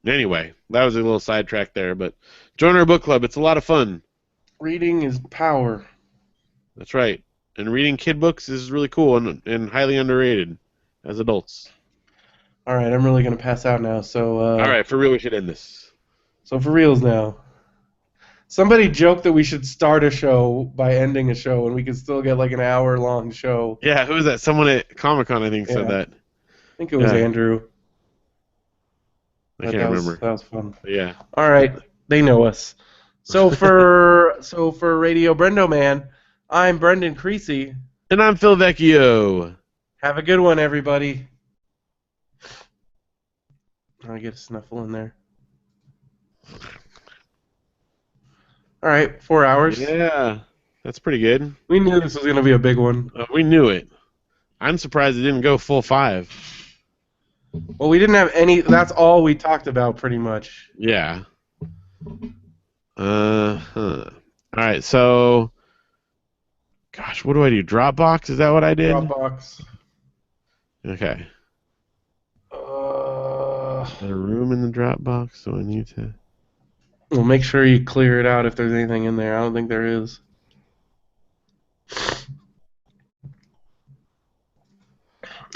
anyway, that was a little sidetrack there, but join our book club. It's a lot of fun. Reading is power. That's right. And reading kid books is really cool and highly underrated as adults. All right, I'm really gonna pass out now. All right, for real, we should end this. So for reals now. Somebody joked that we should start a show by ending a show, and we could still get like an hour-long show. Yeah, who was that? Someone at Comic Con, I think, Yeah, said I that. think it was Yeah, Andrew. I But can't remember. that was fun. But yeah. All right, they know us. So for Radio BrendoMan, I'm Brendan Creasy. And I'm Phil Vecchio. Have a good one, everybody. I get a snuffle in there. All right, 4 hours. Yeah, that's pretty good. We knew this was gonna be a big one. We knew it. I'm surprised it didn't go full 5. Well, we didn't have any. That's all we talked about, pretty much. Yeah. All right, so, gosh, what do I do? Dropbox? Is that what I did? Dropbox. Okay. Uh, Is there a room in the Dropbox? So I need to. Well, make sure you clear it out if there's anything in there. I don't think there is.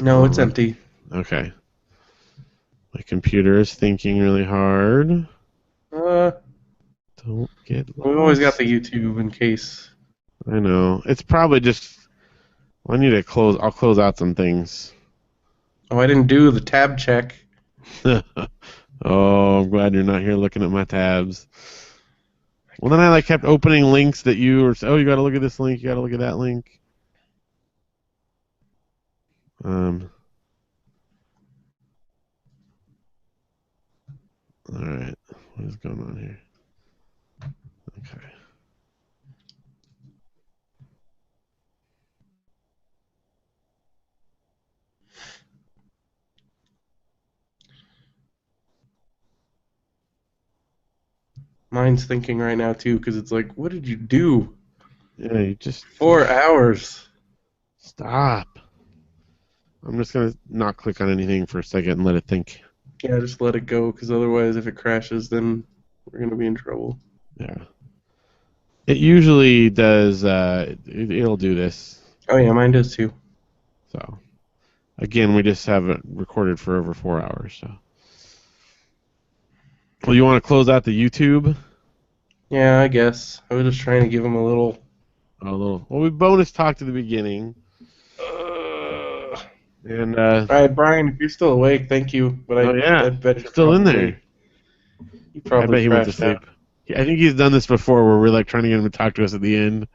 No, it's Oh, empty. okay. My computer is thinking really hard. Uh, Don't get we've always got the lost. YouTube in case. I know. It's probably just. Well, I need to close. I'll close out some things. Oh, I didn't do the tab check. Oh, I'm glad you're not here looking at my tabs. Well, then I like kept opening links that you were. Oh, you got to look at this link. You got to look at that link. Um. All right. What is going on here? Okay. Mine's thinking right now too, because it's like, what did you do? Yeah, you just 4 hours. stop. I'm just gonna not click on anything for a second and let it think. Yeah, just let it go, because otherwise, if it crashes, then we're gonna be in trouble. Yeah. It usually does. It'll do this. Oh yeah, mine does too. So again, we just have it recorded for over 4 hours. So. Well, you want to close out the YouTube? Yeah, I guess. I was just trying to give him a little. A little. Well, we bonus talked at the beginning, All and right, Brian, if you're still awake, thank you. But oh I yeah, bet he's you're still in probably there. you I probably bet he went to crashed out. sleep. I think he's done this before, where we're like trying to get him to talk to us at the end,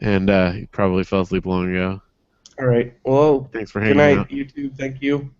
and he probably fell asleep long ago. All right. Well, Thanks for good hanging night, out. YouTube. Thank you.